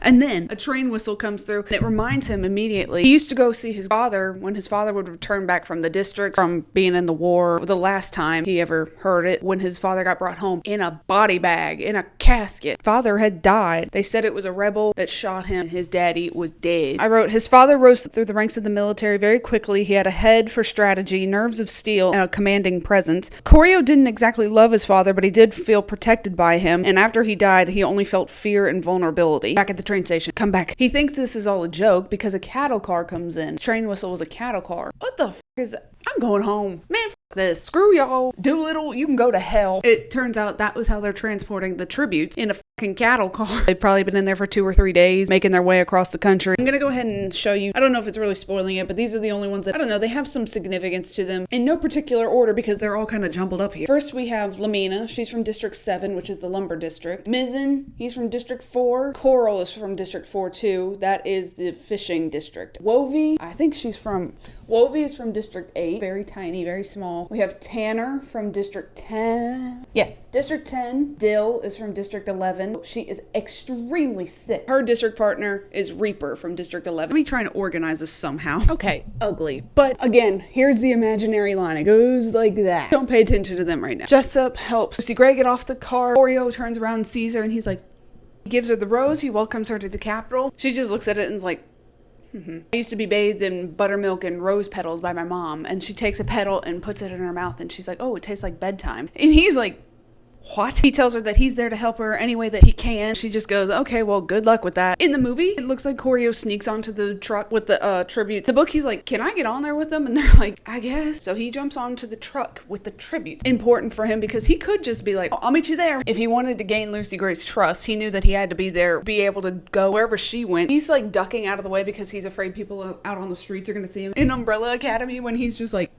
And then a train whistle comes through and it reminds him immediately. He used to go see his father when his father would return back from the district from being in the war. The last time he ever heard it, when his father got brought home in a body bag, in a casket. Father had died. They said it was a rebel that shot him. His daddy was dead. I wrote, his father rose through the ranks of the military very quickly. He had a head for strategy, nerves of steel, and a commanding presence. Koryo didn't exactly love his father, but he did feel protected by him. And after he died, he only felt fear and vulnerability. Back at the train station. Come back. He thinks this is all a joke because a cattle car comes in. The train whistle was a cattle car. What the f*** is that? I'm going home. Man, f*** this. Screw y'all. Doolittle, you can go to hell. It turns out that was how they're transporting the tributes in a fucking cattle car. They've probably been in there for 2 or 3 days, making their way across the country. I'm gonna go ahead and show you. I don't know if it's really spoiling it, but these are the only ones that, I don't know, they have some significance to them. In no particular order because they're all kind of jumbled up here. First we have Lamina. She's from District 7, which is the lumber district. Mizzen, he's from District 4. Coral is from District 4 too. That is the fishing district. Wovi, I think Wovi is from District 8. Very tiny, very small. We have Tanner from District 10. Yes, District 10. Dill is from District 11. She is extremely sick. Her district partner is Reaper from District 11. Let me try and organize this somehow. Okay, ugly. But again, here's the imaginary line. It goes like that. Don't pay attention to them right now. Jessup helps Lucy Gray get off the car. Oreo turns around and sees her and he's like, he gives her the rose. He welcomes her to the Capitol. She just looks at it and is like, I used to be bathed in buttermilk and rose petals by my mom, and she takes a petal and puts it in her mouth, and she's like, oh, it tastes like bedtime. And he's like, what? He tells her that he's there to help her any way that he can. She just goes, okay, well, good luck with that. In the movie, it looks like Koryo sneaks onto the truck with the tributes. The book, he's like, can I get on there with them? And they're like, I guess. So he jumps onto the truck with the tributes. Important for him because he could just be like, I'll meet you there. If he wanted to gain Lucy Gray's trust, he knew that he had to be there, be able to go wherever she went. He's like ducking out of the way because he's afraid people out on the streets are going to see him. In Umbrella Academy, when he's just like,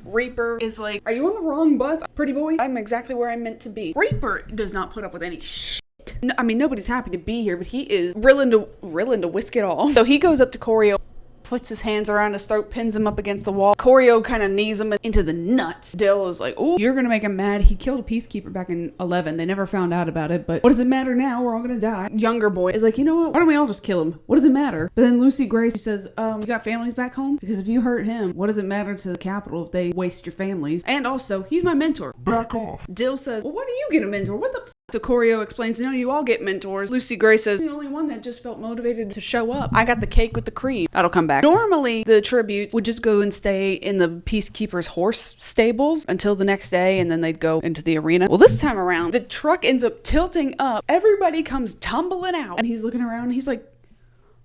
Reaper is like, are you on the wrong bus, pretty boy? I'm exactly where I'm meant to be. Reaper does not put up with any shit. No, I mean, nobody's happy to be here, but he is willing to whisk it all. So he goes up to Koryo, puts his hands around his throat, pins him up against the wall. Koryo kind of knees him into the nuts. Dill is like, oh, you're gonna make him mad. He killed a peacekeeper back in 11. They never found out about it, but what does it matter now? We're all gonna die. Younger boy is like, you know what? Why don't we all just kill him? What does it matter? But then Lucy Gray says, you got families back home? Because if you hurt him, what does it matter to the Capitol if they waste your families? And also, he's my mentor. Back off. Dill says, well, why do you get a mentor? What the f? So Koryo explains, no, you all get mentors. Lucy Gray says, the only one that just felt motivated to show up. I got the cake with the cream. That'll come back. Normally, the tributes would just go and stay in the Peacekeeper's horse stables until the next day, and then they'd go into the arena. Well, this time around, the truck ends up tilting up. Everybody comes tumbling out, and he's looking around, and he's like,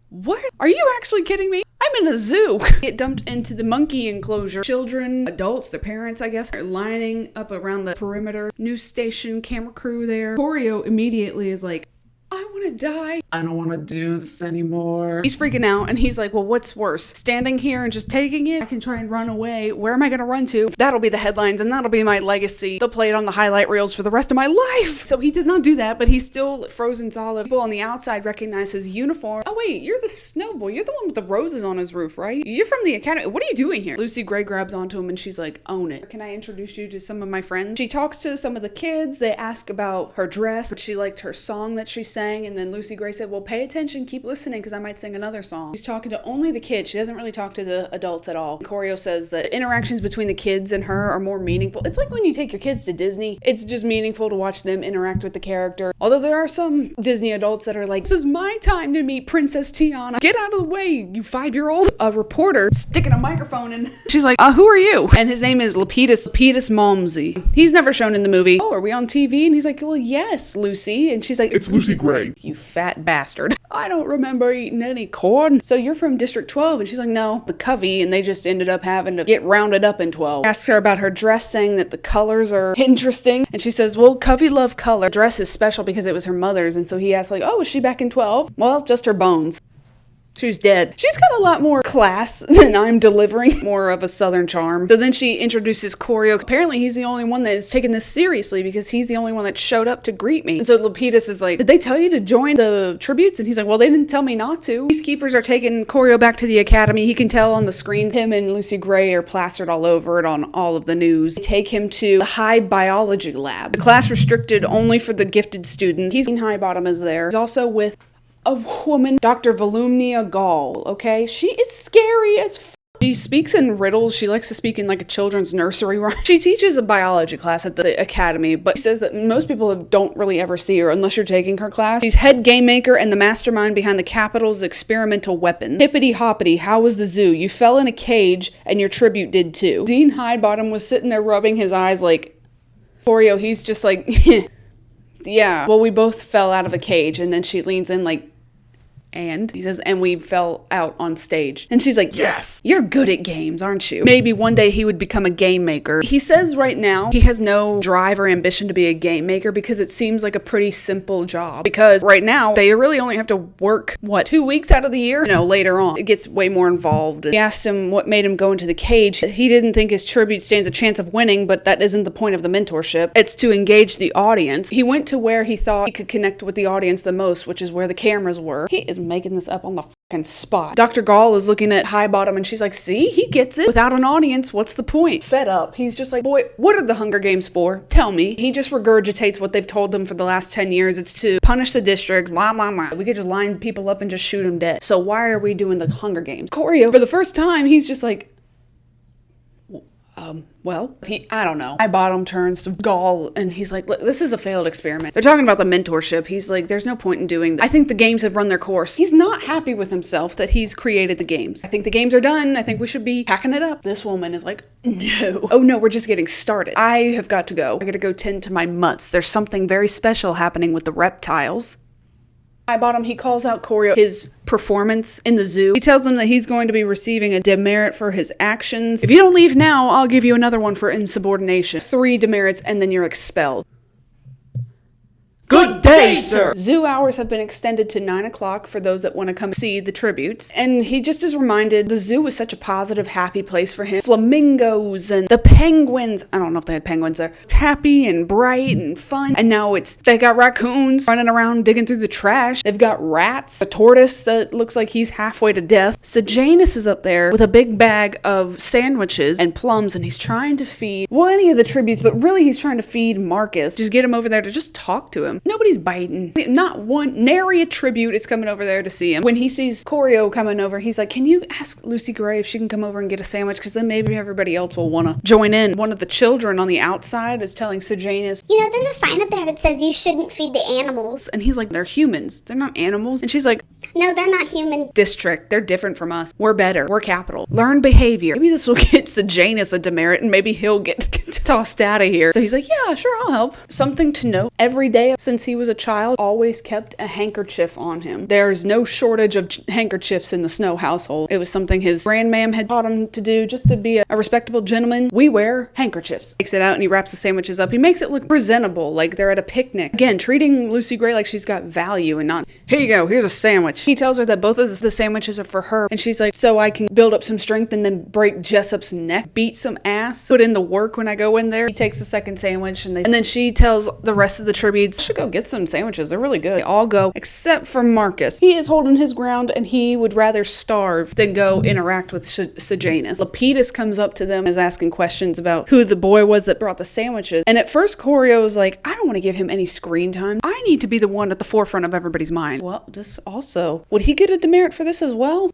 what? Are you actually kidding me? I'm in a zoo. Get dumped into the monkey enclosure. Children, adults, their parents, I guess, are lining up around the perimeter. News station, camera crew there. Koryo immediately is like, I want to die. I don't want to do this anymore. He's freaking out and he's like, well, what's worse? Standing here and just taking it? I can try and run away. Where am I going to run to? That'll be the headlines and that'll be my legacy. They'll play it on the highlight reels for the rest of my life. So he does not do that, but he's still frozen solid. People on the outside recognize his uniform. Oh wait, you're the snow boy. You're the one with the roses on his roof, right? You're from the academy. What are you doing here? Lucy Gray grabs onto him and she's like, own it. Can I introduce you to some of my friends? She talks to some of the kids. They ask about her dress, but she liked her song that she sang. And then Lucy Gray said, well, pay attention, keep listening, because I might sing another song. She's talking to only the kids. She doesn't really talk to the adults at all. Koryo says that interactions between the kids and her are more meaningful. It's like when you take your kids to Disney. It's just meaningful to watch them interact with the character. Although there are some Disney adults that are like, this is my time to meet Princess Tiana. Get out of the way, you 5-year-old. A reporter sticking a microphone in. She's like, who are you? And his name is Lapidus Malmsey. He's never shown in the movie. Oh, are we on TV? And he's like, well, yes, Lucy. And she's like, It's Lucy Gray. You fat bastard. I don't remember eating any corn. So you're from District 12? And she's like, no, the Covey, and they just ended up having to get rounded up in 12. Asks her about her dress, saying that the colors are interesting. And she says, well, Covey love color. Dress is special because it was her mother's. And so he asks like, oh, is she back in 12? Well, just her bones. She's dead. She's got a lot more class than I'm delivering. More of a southern charm. So then she introduces Koryo. Apparently he's the only one that is taking this seriously because he's the only one that showed up to greet me. And so Lapidus is like, did they tell you to join the tributes? And he's like, well, they didn't tell me not to. Peacekeepers are taking Koryo back to the academy. He can tell on the screens him and Lucy Gray are plastered all over it on all of the news. They take him to the high biology lab. The class restricted only for the gifted student. High Bottom is there. He's also with a woman, Dr. Volumnia Gall, okay? She is scary as She speaks in riddles. She likes to speak in like a children's nursery rhyme. She teaches a biology class at the academy, but she says that most people don't really ever see her unless you're taking her class. She's head game maker and the mastermind behind the Capitol's experimental weapon. Hippity hoppity, how was the zoo? You fell in a cage and your tribute did too. Dean Hidebottom was sitting there rubbing his eyes like, Oreo, he's just like, yeah. Well, we both fell out of a cage, and then she leans in like, and he says, and we fell out on stage. And she's like, yes, you're good at games, aren't you? Maybe one day he would become a game maker. He says right now he has no drive or ambition to be a game maker because it seems like a pretty simple job. Because right now they really only have to work, 2 weeks out of the year? Later on it gets way more involved. He asked him what made him go into the cage. He didn't think his tribute stands a chance of winning, but that isn't the point of the mentorship. It's to engage the audience. He went to where he thought he could connect with the audience the most, which is where the cameras were. He is making this up on the fucking spot. Dr. Gall is looking at Hidebottom and she's like, see, he gets it. Without an audience, what's the point? Fed up. He's just like, boy, what are the Hunger Games for? Tell me. He just regurgitates what they've told them for the last 10 years. It's to punish the district, blah, blah, blah. We could just line people up and just shoot them dead. So why are we doing the Hunger Games? Choreo, for the first time, he's just like, I don't know. Hidebottom turns to Gall and he's like, look, this is a failed experiment. They're talking about the mentorship. He's like, there's no point in doing that. I think the games have run their course. He's not happy with himself that he's created the games. I think the games are done. I think we should be packing it up. This woman is like, no. Oh no, we're just getting started. I have got to go. I gotta go tend to my mutts. There's something very special happening with the reptiles. Hidebottom, he calls out Choreo his performance in the zoo. He tells him that he's going to be receiving a demerit for his actions. If you don't leave now, I'll give you another one for insubordination. 3 demerits and then you're expelled. Good day, sir! Zoo hours have been extended to 9 o'clock for those that want to come see the tributes. And he just is reminded the zoo was such a positive, happy place for him. Flamingos and the penguins. I don't know if they had penguins there. It's happy and bright and fun. And now they got raccoons running around digging through the trash. They've got rats. A tortoise that looks like he's halfway to death. Sejanus is up there with a big bag of sandwiches and plums and he's trying to feed, any of the tributes, but really he's trying to feed Marcus. Just get him over there to just talk to him. Nobody's biting. Not one, nary a tribute is coming over there to see him. When he sees Choreo coming over, he's like, can you ask Lucy Gray if she can come over and get a sandwich? Because then maybe everybody else will want to join in. One of the children on the outside is telling Sejanus, there's a sign up there that says you shouldn't feed the animals. And he's like, they're humans. They're not animals. And she's like, no, they're not human. District. They're different from us. We're better. We're capital. Learn behavior. Maybe this will get Sejanus a demerit and maybe he'll get tossed out of here. So he's like, yeah, sure, I'll help. Something to note. Every day since he was a child, always kept a handkerchief on him. There's no shortage of handkerchiefs in the Snow household. It was something his grandmam had taught him to do just to be a respectable gentleman. We wear handkerchiefs. Takes it out and he wraps the sandwiches up. He makes it look presentable, like they're at a picnic. Again, treating Lucy Gray like she's got value and not, here you go, here's a sandwich. He tells her that both of the sandwiches are for her. And she's like, so I can build up some strength and then break Jessup's neck, beat some ass, put in the work when I go in there. He takes the second sandwich and then she tells the rest of the tributes, I should go get some sandwiches. They're really good. They all go except for Marcus. He is holding his ground and he would rather starve than go interact with Sejanus. Lepidus comes up to them and is asking questions about who the boy was that brought the sandwiches. And at first Choreo is like, I don't want to give him any screen time. I need to be the one at the forefront of everybody's mind. Well, this also, would he get a demerit for this as well?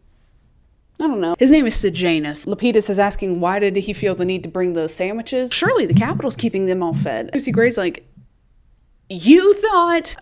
I don't know. His name is Sejanus. Lepidus is asking why did he feel the need to bring the sandwiches? Surely the Capitol's keeping them all fed. Lucy Gray's like, You thought.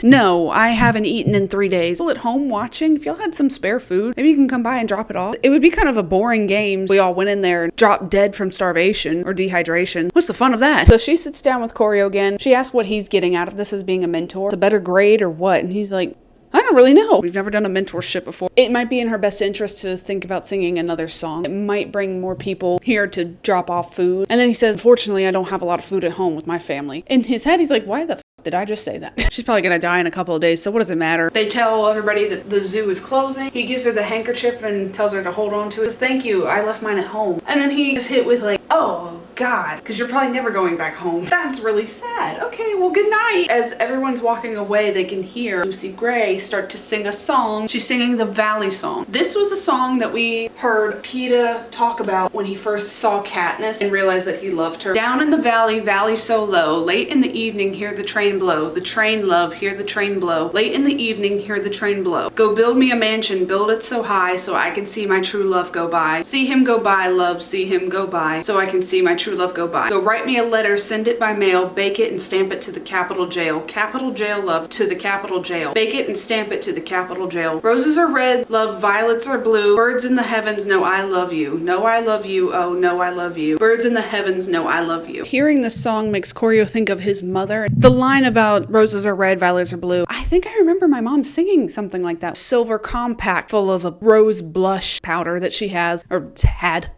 No, I haven't eaten in 3 days. People at home watching, if y'all had some spare food, maybe you can come by and drop it off. It would be kind of a boring game. We all went in there and dropped dead from starvation or dehydration. What's the fun of that? So she sits down with Choreo again. She asks what he's getting out of this as being a mentor. It's a better grade or what? And he's like, I don't really know. We've never done a mentorship before. It might be in her best interest to think about singing another song. It might bring more people here to drop off food. And then he says, unfortunately, I don't have a lot of food at home with my family. In his head, he's like, why the did I just say that? She's probably gonna die in a couple of days, so what does it matter? They tell everybody that the zoo is closing. He gives her the handkerchief and tells her to hold on to it. He says, thank you, I left mine at home. And then he is hit with like, Oh, God. Because you're probably never going back home. That's really sad. Okay, well, good night. As everyone's walking away, they can hear Lucy Gray start to sing a song. She's singing the Valley Song. This was a song that we heard Peeta talk about when he first saw Katniss and realized that he loved her. Down in the valley, valley so low, late in the evening, hear the train blow. The train, love, hear the train blow. Late in the evening, hear the train blow. Go build me a mansion, build it so high, so I can see my true love go by. See him go by, love, see him go by, so I can see my true love go by. Go write me a letter, send it by mail, bake it and stamp it to the capital jail. Capital jail, love, to the capital jail. Bake it and stamp it to the capital jail. Roses are red, love, violets are blue. Birds in the heavens know I love you. Know I love you, oh, know I love you. Birds in the heavens know I love you. Hearing this song makes Corio think of his mother. The line about roses are red, violets are blue. I think I remember my mom singing something like that. Silver compact full of a rose blush powder that she has, or had.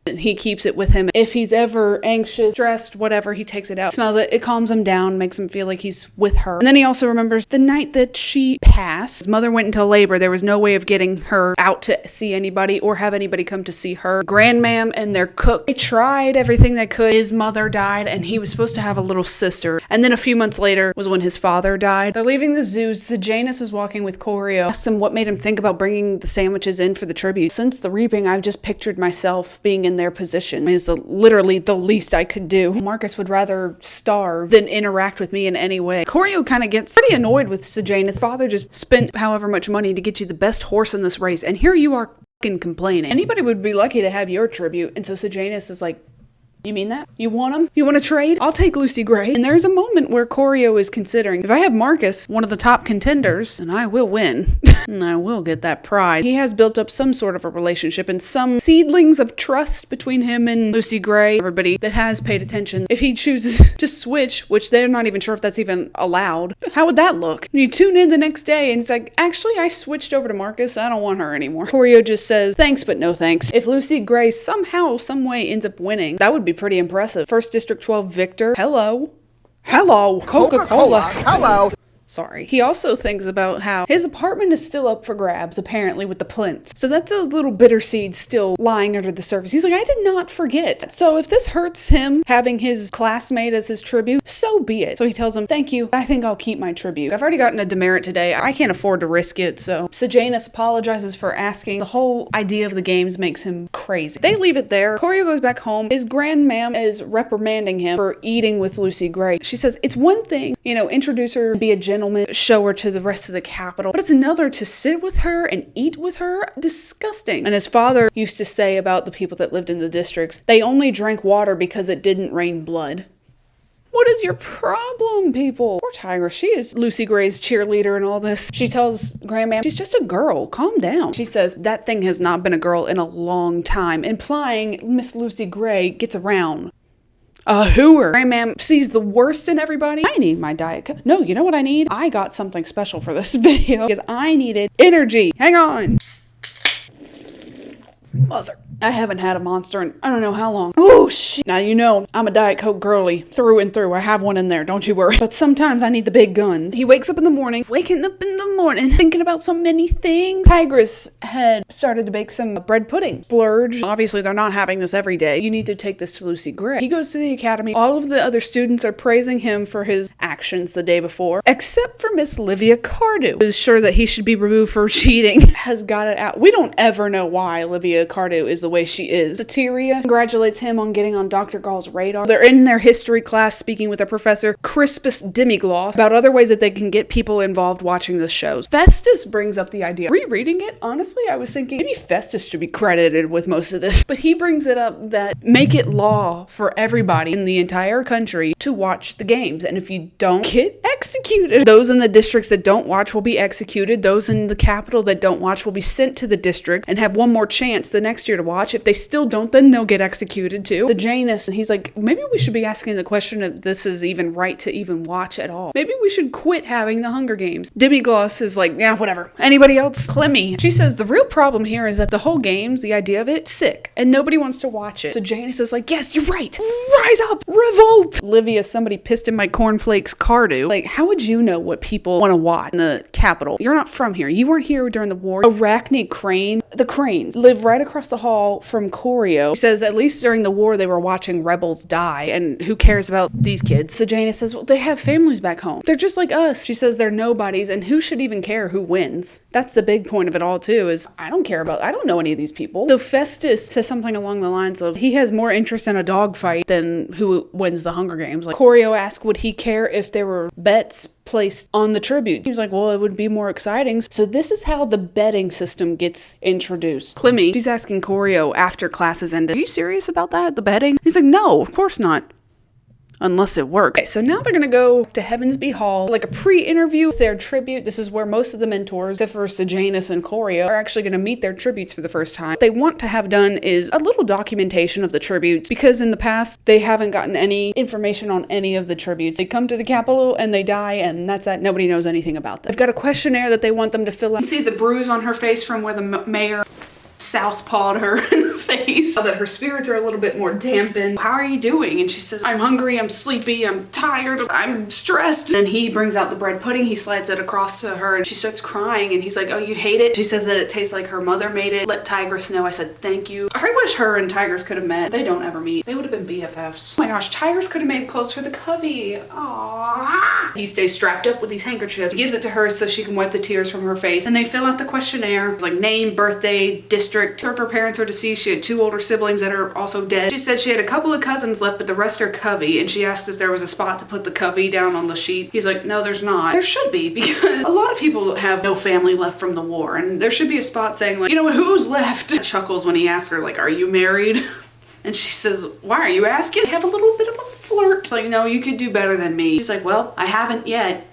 He keeps it with him. If he's ever anxious, stressed, whatever, he takes it out, smells it, it calms him down, makes him feel like he's with her. And then he also remembers the night that she passed. His mother went into labor. There was no way of getting her out to see anybody or have anybody come to see her. Grandmam and their cook, they tried everything they could. His mother died and he was supposed to have a little sister. And then a few months later was when his father died. They're leaving the zoo. Sejanus is walking with Corio. Asked him what made him think about bringing the sandwiches in for the tribute. Since the reaping, I've just pictured myself being in their position. It's literally the least I could do. Marcus would rather starve than interact with me in any way. Corio kind of gets pretty annoyed with Sejanus. Father just spent however much money to get you the best horse in this race, and here you are fucking complaining. Anybody would be lucky to have your tribute. And so Sejanus is like, you mean that? You want him? You want to trade? I'll take Lucy Gray. And there's a moment where Corio is considering, if I have Marcus, one of the top contenders, then I will win. And I will get that prize. He has built up some sort of a relationship and some seedlings of trust between him and Lucy Gray. Everybody that has paid attention. If he chooses to switch, which they're not even sure if that's even allowed, how would that look? You tune in the next day and it's like, actually, I switched over to Marcus. I don't want her anymore. Corio just says, thanks, but no thanks. If Lucy Gray somehow, some way ends up winning, that would be pretty impressive. First District 12 victor. Hello. Coca-Cola. Hello. Sorry. He also thinks about how his apartment is still up for grabs, apparently, with the plinths. So that's a little bitter seed still lying under the surface. He's like, I did not forget. So if this hurts him, having his classmate as his tribute, so be it. So he tells him, thank you. I think I'll keep my tribute. I've already gotten a demerit today. I can't afford to risk it. So Sejanus apologizes for asking. The whole idea of the games makes him crazy. They leave it there. Corio goes back home. His grandmam is reprimanding him for eating with Lucy Gray. She says, it's one thing, introduce her, be a gentleman, show her to the rest of the capital, but it's another to sit with her and eat with her. Disgusting. And his father used to say about the people that lived in the districts, they only drank water because it didn't rain blood. What is your problem, people? Poor Tigra. She is Lucy Gray's cheerleader and all this. She tells Grandmam, she's just a girl. Calm down. She says, that thing has not been a girl in a long time, implying Miss Lucy Gray gets around. A hooer. Grandmam sees the worst in everybody. I need my Diet Coke. No, you know what I need? I got something special for this video because I needed energy. Hang on. Mother. I haven't had a Monster in I don't know how long. Oh, shit. Now, I'm a Diet Coke girly through and through. I have one in there, don't you worry. But sometimes I need the big guns. He wakes up in the morning, thinking about so many things. Tigress had started to bake some bread pudding. Splurge. Obviously, they're not having this every day. You need to take this to Lucy Gray. He goes to the academy. All of the other students are praising him for his actions the day before, except for Miss Livia Cardew, who is sure that he should be removed for cheating. Has got it out. We don't ever know why Livia Cardew is the way she is. Soteria congratulates him on getting on Dr. Gall's radar. They're in their history class speaking with their professor, Crispus Demigloss, about other ways that they can get people involved watching the shows. Festus brings up the idea. Rereading it, honestly, I was thinking maybe Festus should be credited with most of this. But he brings it up that make it law for everybody in the entire country to watch the games. And if you don't, get executed. Those in the districts that don't watch will be executed. Those in the capital that don't watch will be sent to the district and have one more chance the next year to watch. If they still don't, then they'll get executed too. The Janus, and he's like, maybe we should be asking the question if this is even right to even watch at all. Maybe we should quit having the Hunger Games. Demigloss is like, yeah, whatever. Anybody else? Clemmy. She says the real problem here is that the whole games, the idea of it, sick, and nobody wants to watch it. So Janus is like, yes, you're right. Rise up. Revolt. Livia, somebody pissed in my cornflakes Cardew. Like, how would you know what people want to watch in the capital? You're not from here. You weren't here during the war. Arachne Crane. The Cranes live right right across the hall from Choreo. She says at least during the war they were watching rebels die, and who cares about these kids? So Jana says, well, they have families back home. They're just like us. She says they're nobodies, and who should even care who wins? That's the big point of it all too, is I don't know any of these people. So Festus says something along the lines of he has more interest in a dogfight than who wins the Hunger Games. Like Choreo asked, would he care if there were bets placed on the tribute? He was like, well, it would be more exciting. So this is how the betting system gets introduced. Clemmy, she's asking Choreo after classes ended, are you serious about that? The betting? He's like, no, of course not. Unless it works. Okay, so now they're gonna go to Heavensby Hall, like a pre-interview with their tribute. This is where most of the mentors, except for Sejanus and Choreo, are actually gonna meet their tributes for the first time. What they want to have done is a little documentation of the tributes, because in the past, they haven't gotten any information on any of the tributes. They come to the Capitol and they die, and that's that. Nobody knows anything about them. They've got a questionnaire that they want them to fill out. You can see the bruise on her face from where the mayor southpawed her in the face, so that her spirits are a little bit more dampened. How are you doing? And she says, I'm hungry, I'm sleepy, I'm tired, I'm stressed. And he brings out the bread pudding, he slides it across to her, and she starts crying, and he's like, oh, you hate it? She says that it tastes like her mother made it. Let Tigress know I said thank you. I wish her and Tigress could have met. They don't ever meet. They would have been BFFs. Oh my gosh, Tigress could have made clothes for the Covey. Aww. He stays strapped up with these handkerchiefs. He gives it to her so she can wipe the tears from her face. And they fill out the questionnaire. It's like name, birthday, district. If her parents are deceased, she had 2 older siblings that are also dead. She said she had a couple of cousins left, but the rest are Covey. And she asked if there was a spot to put the Covey down on the sheet. He's like, no, there's not. There should be, because a lot of people have no family left from the war. And there should be a spot saying, like, you know what, who's left? Chuckles when he asks her, like, are you married? And she says, why are you asking? Have a little bit of a flirt. Like, no, you could do better than me. She's like, well, I haven't yet.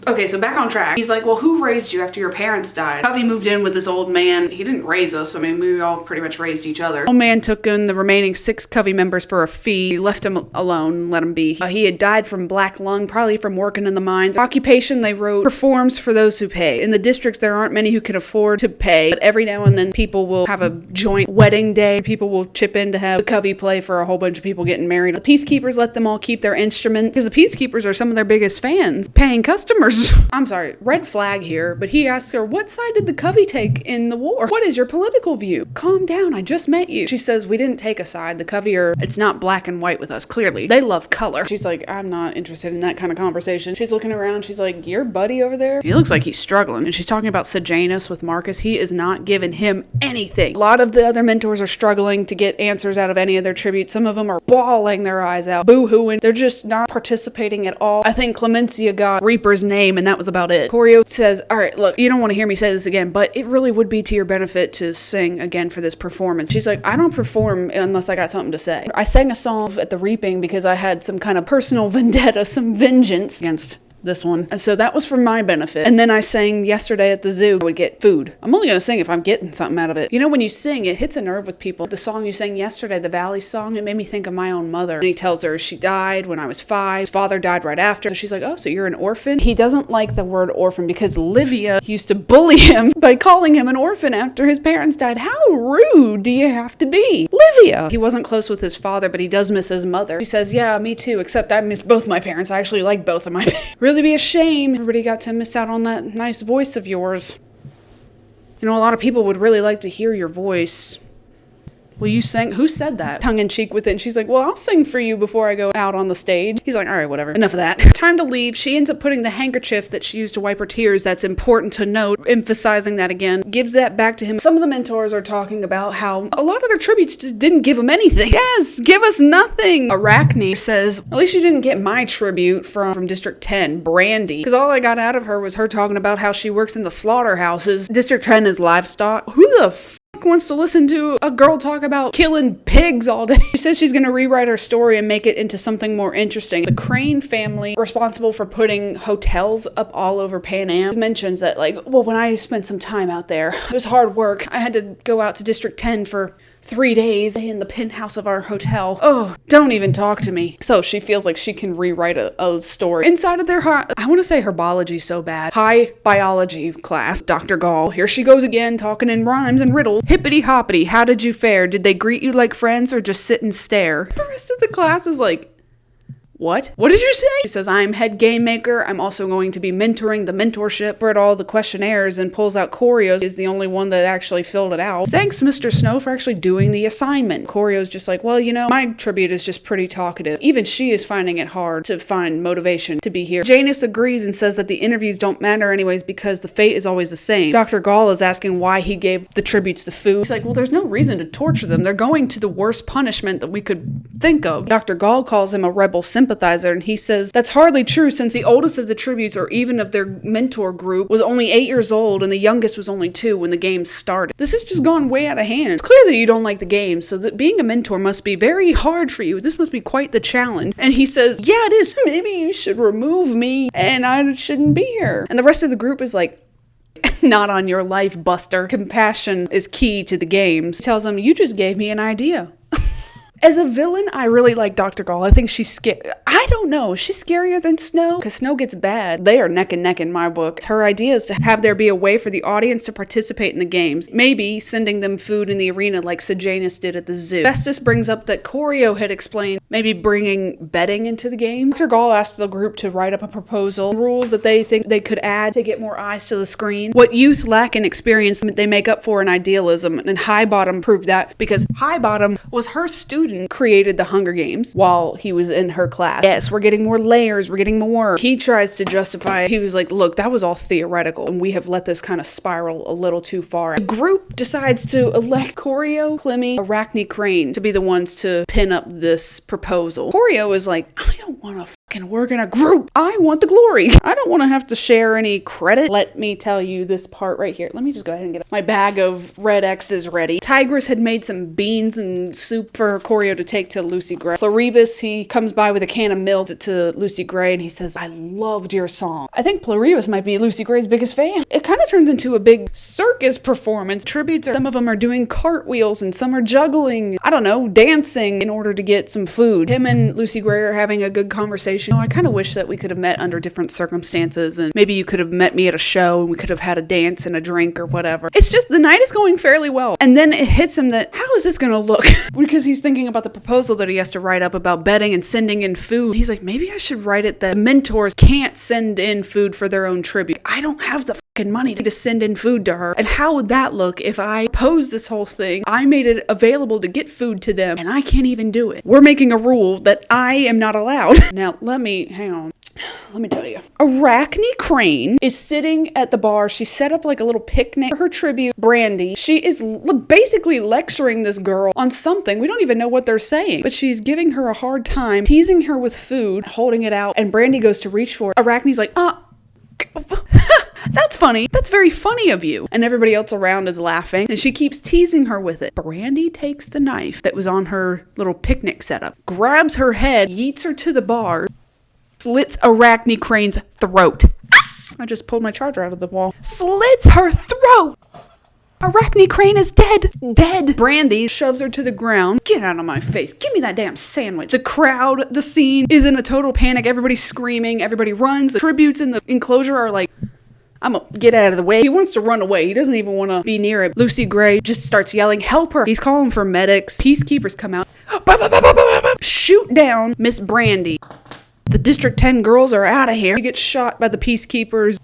Okay, so back on track. He's like, well, who raised you after your parents died? Covey moved in with this old man. He didn't raise us. I mean, we all pretty much raised each other. Old man took in the remaining 6 Covey members for a fee. He left him alone, let him be. He had died from black lung, probably from working in the mines. Occupation, they wrote, performs for those who pay. In the districts, there aren't many who can afford to pay, but every now and then people will have a joint wedding day. People will chip in to have the Covey play for a whole bunch of people getting married. The peacekeepers let them all keep their instruments, because the peacekeepers are some of their biggest fans, paying customers. I'm sorry, red flag here, but he asks her, what side did the Covey take in the war? What is your political view? Calm down, I just met you. She says, we didn't take a side. The Covey it's not black and white with us, clearly. They love color. She's like, I'm not interested in that kind of conversation. She's looking around, she's like, your buddy over there? He looks like he's struggling. And she's talking about Sejanus with Marcus. He is not giving him anything. A lot of the other mentors are struggling to get answers out of any of their tributes. Some of them are bawling their eyes out, boo-hooing. They're just not participating at all. I think Clemencia got Reaper's name, and that was about it. Choreo says, all right, look, you don't want to hear me say this again, but it really would be to your benefit to sing again for this performance. She's like, I don't perform unless I got something to say. I sang a song at the reaping because I had some kind of personal vendetta, some vengeance against this one. And so that was for my benefit. And then I sang yesterday at the zoo, I would get food. I'm only gonna sing if I'm getting something out of it. You know, when you sing, it hits a nerve with people. The song you sang yesterday, the Valley song, it made me think of my own mother. And he tells her she died when I was 5. His father died right after. So she's like, oh, so you're an orphan? He doesn't like the word orphan because Livia used to bully him by calling him an orphan after his parents died. How rude do you have to be? Livia! He wasn't close with his father, but he does miss his mother. She says, yeah, me too, except I miss both my parents. I actually like both of my parents. Really be a shame everybody got to miss out on that nice voice of yours. You know, a lot of people would really like to hear your voice. Will you sing? Who said that? Tongue in cheek with it. And she's like, well, I'll sing for you before I go out on the stage. He's like, all right, whatever. Enough of that. Time to leave. She ends up putting the handkerchief that she used to wipe her tears. That's important to note. Emphasizing that again. Gives that back to him. Some of the mentors are talking about how a lot of their tributes just didn't give him anything. Yes, give us nothing. Arachne says, at least you didn't get my tribute from District 10, Brandy. Because all I got out of her was her talking about how she works in the slaughterhouses. District 10 is livestock. Who the wants to listen to a girl talk about killing pigs all day? She says she's going to rewrite her story and make it into something more interesting. The Crane family, responsible for putting hotels up all over Pan Am, mentions that, like, well, when I spent some time out there, it was hard work. I had to go out to District 10 for 3 days in the penthouse of our hotel. Oh, don't even talk to me. So she feels like she can rewrite a story. Inside of their I want to say herbology so bad. High biology class. Dr. Gall. Here she goes again, talking in rhymes and riddles. Hippity hoppity, how did you fare? Did they greet you like friends or just sit and stare? The rest of the class is like, What? What did you say? She says, I'm head game maker. I'm also going to be mentoring the mentorship. Read all the questionnaires and pulls out Corio's. Is the only one that actually filled it out. Thanks, Mr. Snow, for actually doing the assignment. Corio's just like, well, my tribute is just pretty talkative. Even she is finding it hard to find motivation to be here. Janus agrees and says that the interviews don't matter anyways because the fate is always the same. Dr. Gall is asking why he gave the tributes the food. He's like, well, there's no reason to torture them. They're going to the worst punishment that we could think of. Dr. Gall calls him a rebel sympathizer, and he says that's hardly true since the oldest of the tributes, or even of their mentor group, was only 8 years old and the youngest was only 2 when the game started. This has just gone way out of hand. It's clear that you don't like the game, so that being a mentor must be very hard for you. This must be quite the challenge. And he says, yeah, it is. Maybe you should remove me and I shouldn't be here. And the rest of the group is like, not on your life, Buster. Compassion is key to the games. He tells him, you just gave me an idea. As a villain, I really like Dr. Gall. I think she's scary. I don't know. Is she scarier than Snow? Because Snow gets bad. They are neck and neck in my book. Her idea is to have there be a way for the audience to participate in the games. Maybe sending them food in the arena like Sejanus did at the zoo. Festus brings up that Corio had explained maybe bringing betting into the game. Dr. Gall asked the group to write up a proposal, rules that they think they could add to get more eyes to the screen. What youth lack in experience, they make up for in idealism. And Highbottom proved that because Highbottom was her student created the Hunger Games while he was in her class. Yes, we're getting more layers, we're getting more. He tries to justify, he was like, look, that was all theoretical, and we have let this kind of spiral a little too far. The group decides to elect Corio, Clemmy, Arachne Crane to be the ones to pin up this proposal. Corio is like, I don't want to fucking work in a group. I want the glory. I don't want to have to share any credit. Let me tell you this part right here. Let me just go ahead and get my bag of red X's ready. Tigress had made some beans and soup for Corio to take to Lucy Gray. Pluribus, he comes by with a can of milk to Lucy Gray and he says, I loved your song. I think Pluribus might be Lucy Gray's biggest fan. It kind of turns into a big circus performance. Tributes, some of them are doing cartwheels and some are juggling, I don't know, dancing in order to get some food. Him and Lucy Gray are having a good conversation. I kind of wish that we could have met under different circumstances and maybe you could have met me at a show and we could have had a dance and a drink or whatever. It's just the night is going fairly well. And then it hits him that, how is this going to look? Because he's thinking about the proposal that he has to write up about betting and sending in food. He's like, maybe I should write it that mentors can't send in food for their own tribute. I don't have the fucking money to send in food to her. And how would that look if I posed this whole thing? I made it available to get food to them and I can't even do it. We're making a rule that I am not allowed. Now, hang on. Let me tell you. Arachne Crane is sitting at the bar. She set up like a little picnic for her tribute, Brandy. She is basically lecturing this girl on something. We don't even know what they're saying, but she's giving her a hard time, teasing her with food, holding it out, and Brandy goes to reach for it. Arachne's like, that's funny. That's very funny of you. And everybody else around is laughing, and she keeps teasing her with it. Brandy takes the knife that was on her little picnic setup, grabs her head, yeets her to the bar, slits Arachne Crane's throat. I just pulled my charger out of the wall. Slits her throat! Arachne Crane is dead! Dead! Brandy shoves her to the ground. Get out of my face. Give me that damn sandwich. The crowd, the scene, is in a total panic. Everybody's screaming. Everybody runs. The tributes in the enclosure are like, I'm gonna get out of the way. He wants to run away. He doesn't even want to be near it. Lucy Gray just starts yelling, help her. He's calling for medics. Peacekeepers come out. Shoot down Miss Brandy. The District 10 girls are out of here. She gets shot by the peacekeepers.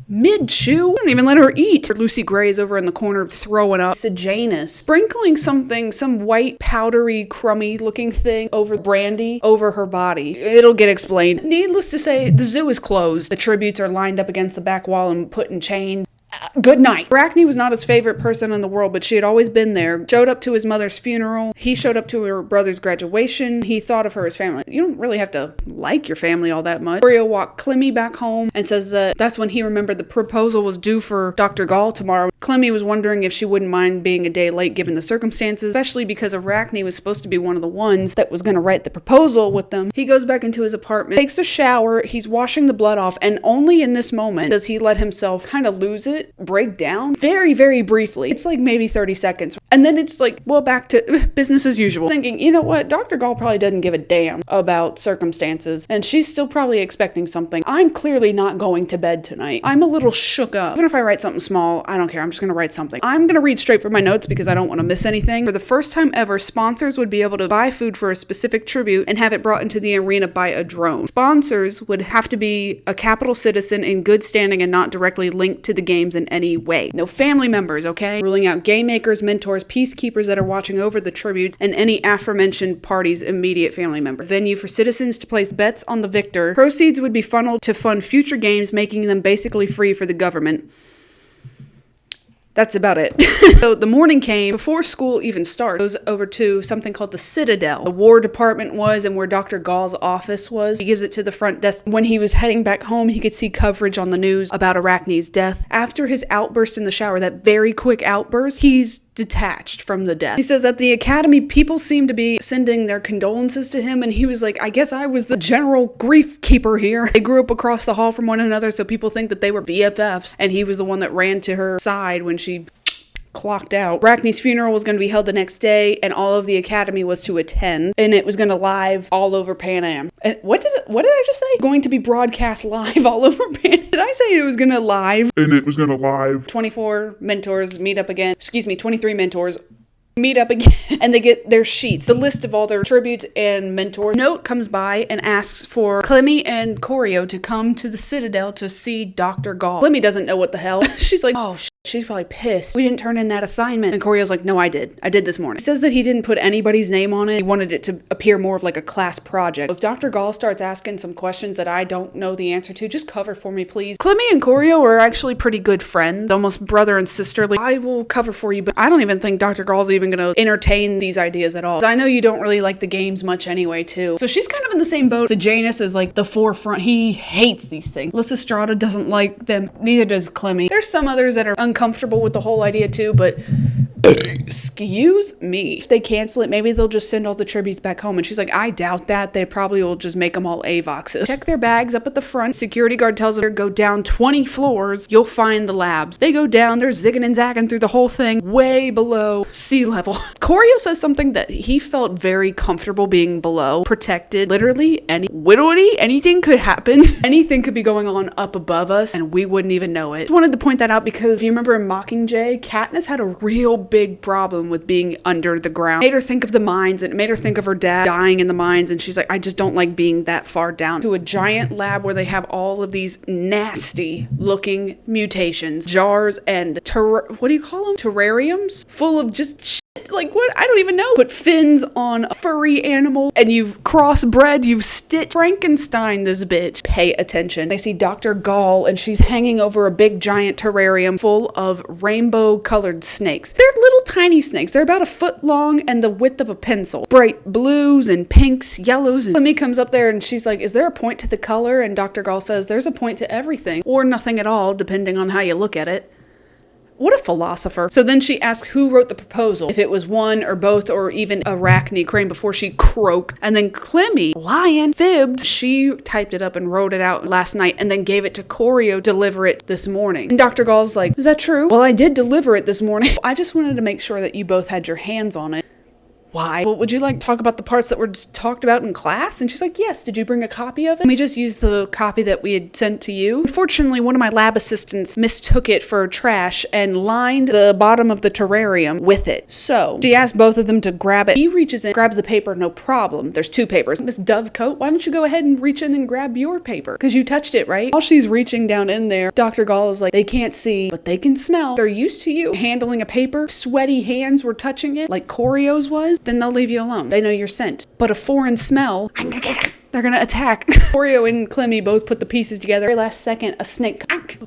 Mid-chew? Don't even let her eat. Lucy Gray is over in the corner throwing up. Sejanus sprinkling something, some white, powdery, crummy looking thing over Brandy, over her body. It'll get explained. Needless to say, the zoo is closed. The tributes are lined up against the back wall and put in chains. Good night. Arachne was not his favorite person in the world, but she had always been there. Showed up to his mother's funeral. He showed up to her brother's graduation. He thought of her as family. You don't really have to like your family all that much. Corio walked Clemmy back home and says that that's when he remembered the proposal was due for Dr. Gall tomorrow. Clemmy was wondering if she wouldn't mind being a day late given the circumstances, especially because Arachne was supposed to be one of the ones that was going to write the proposal with them. He goes back into his apartment, takes a shower, he's washing the blood off, and only in this moment does he let himself kind of lose it, break down, very, very briefly. It's like maybe 30 seconds. And then it's like, well, back to business as usual. Thinking, you know what? Dr. Gall probably doesn't give a damn about circumstances, and she's still probably expecting something. I'm clearly not going to bed tonight. I'm a little shook up. Even if I write something small, I don't care. I'm just going to write something. I'm going to read straight from my notes because I don't want to miss anything. For the first time ever, sponsors would be able to buy food for a specific tribute and have it brought into the arena by a drone. Sponsors would have to be a capital citizen in good standing and not directly linked to the games in any way. No family members, okay? Ruling out game makers, mentors, peacekeepers that are watching over the tributes, and any aforementioned party's immediate family member. Venue for citizens to place bets on the victor. Proceeds would be funneled to fund future games, making them basically free for the government. That's about it. So the morning came before school even started. Goes over to something called the Citadel. The War Department was and where Dr. Gall's office was. He gives it to the front desk. When he was heading back home, he could see coverage on the news about Arachne's death. After his outburst in the shower, that very quick outburst, he's detached from the death. He says at the academy, people seem to be sending their condolences to him, and he was like, I guess I was the general grief keeper here. They grew up across the hall from one another, so people think that they were BFFs, and he was the one that ran to her side when she clocked out. Arachne's funeral was going to be held the next day, and all of the academy was to attend, and it was going to live all over Pan Am. And what did I just say? Going to be broadcast live all over Pan Am. Did I say it was going to live? And it was gonna live. 24 mentors meet up again. 23 mentors meet up again, and they get their sheets, the list of all their tributes and mentors. Note comes by and asks for Clemmy and Choreo to come to the Citadel to see Dr. Gall. Clemmy doesn't know what the hell. She's like, oh, she's probably pissed. We didn't turn in that assignment. And Choreo's like, no, I did. I did this morning. He says that he didn't put anybody's name on it. He wanted it to appear more of like a class project. If Dr. Gall starts asking some questions that I don't know the answer to, just cover for me, please. Clemmy and Choreo are actually pretty good friends, almost brother and sister. Like, I will cover for you, but I don't even think Dr. Gall's even going to entertain these ideas at all. I know you don't really like the games much anyway, too. So she's kind of in the same boat. So Janus is like the forefront. He hates these things. Lysistrata doesn't like them. Neither does Clemmy. There's some others that are uncomfortable with the whole idea too, but excuse me. If they cancel it, maybe they'll just send all the tributes back home. And she's like, I doubt that. They probably will just make them all AVOXs. Check their bags up at the front. Security guard tells them, go down 20 floors. You'll find the labs. They go down. They're zigging and zagging through the whole thing way below sea level. Choreo says something that he felt very comfortable being below. Protected. Literally, anything could happen. Anything could be going on up above us and we wouldn't even know it. Just wanted to point that out because if you remember in Mockingjay, Katniss had a real big problem with being under the ground. It made her think of the mines, and it made her think of her dad dying in the mines, and she's like, I just don't like being that far down. To a giant lab where they have all of these nasty looking mutations, jars and what do you call them? Terrariums? Full of just shit. Like what? I don't even know. Put fins on a furry animal and you've crossbred, you've stitched Frankenstein this bitch. Pay attention. They see Dr. Gall and she's hanging over a big giant terrarium full of rainbow colored snakes. They're little tiny snakes. They're about a foot long and the width of a pencil. Bright blues and pinks, yellows. And Clemmy comes up there and she's like, is there a point to the color? And Dr. Gall says, there's a point to everything or nothing at all, depending on how you look at it. What a philosopher. So then she asks who wrote the proposal, if it was one or both or even Arachne Crane before she croaked. And then Clemmy, lying, fibbed. She typed it up and wrote it out last night and then gave it to Choreo to deliver it this morning. And Dr. Gall's like, is that true? Well, I did deliver it this morning. I just wanted to make sure that you both had your hands on it. Why? Well, would you like to talk about the parts that were just talked about in class? And she's like, yes. Did you bring a copy of it? And we just used the copy that we had sent to you. Unfortunately, one of my lab assistants mistook it for trash and lined the bottom of the terrarium with it. So she asked both of them to grab it. He reaches in, grabs the paper, no problem. There's two papers. Miss Dovecote, why don't you go ahead and reach in and grab your paper? Because you touched it, right? While she's reaching down in there, Dr. Gall is like, they can't see, but they can smell. They're used to you handling a paper. Sweaty hands were touching it like Choreo's was. Then they'll leave you alone. They know you're sent. But a foreign smell, they're gonna attack. Choreo and Clemmy both put the pieces together. Very last second, a snake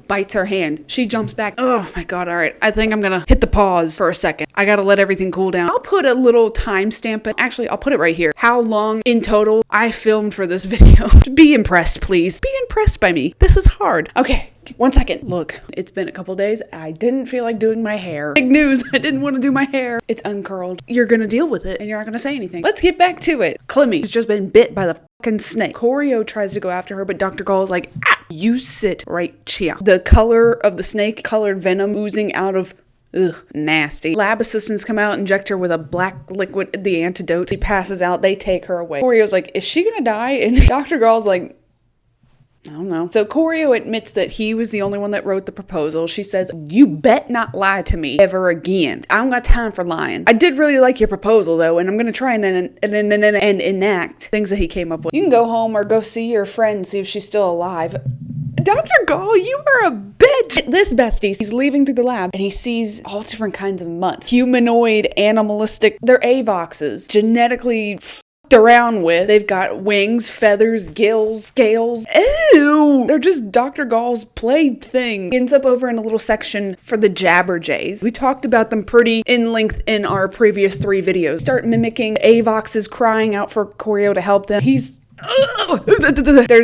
bites her hand. She jumps back. Oh my god, alright. I think I'm gonna hit the pause for a second. I gotta let everything cool down. I'll put a little timestamp. Actually, I'll put it right here. How long in total I filmed for this video. Be impressed, please. Be impressed by me. This is hard. Okay. 1 second. Look, it's been a couple days. I didn't feel like doing my hair. Big news. I didn't want to do my hair. It's uncurled. You're gonna deal with it and you're not gonna say anything. Let's get back to it. Clemmy has just been bit by the fucking snake. Choreo tries to go after her, but Dr. Gall is like, you sit right here. The color of the snake, colored venom oozing out of Ugh, nasty. Lab assistants come out, inject her with a black liquid, the antidote. She passes out. They take her away. Corio's like, is she gonna die? And Dr. Gall's like, I don't know. So Corio admits that he was the only one that wrote the proposal. She says, you bet not lie to me ever again. I don't got time for lying. I did really like your proposal, though, and I'm going to try and enact things that he came up with. You can go home or go see your friend and see if she's still alive. Dr. Gall, you are a bitch. This bestie, he's leaving through the lab and he sees all different kinds of mutts. Humanoid, animalistic, they're Avoxes. Genetically around with. They've got wings, feathers, gills, scales. Ew! They're just Dr. Gall's plaything. Ends up over in a little section for the Jabberjays. We talked about them pretty in length in our previous 3 videos. Start mimicking Avoxes crying out for Corio to help them. There's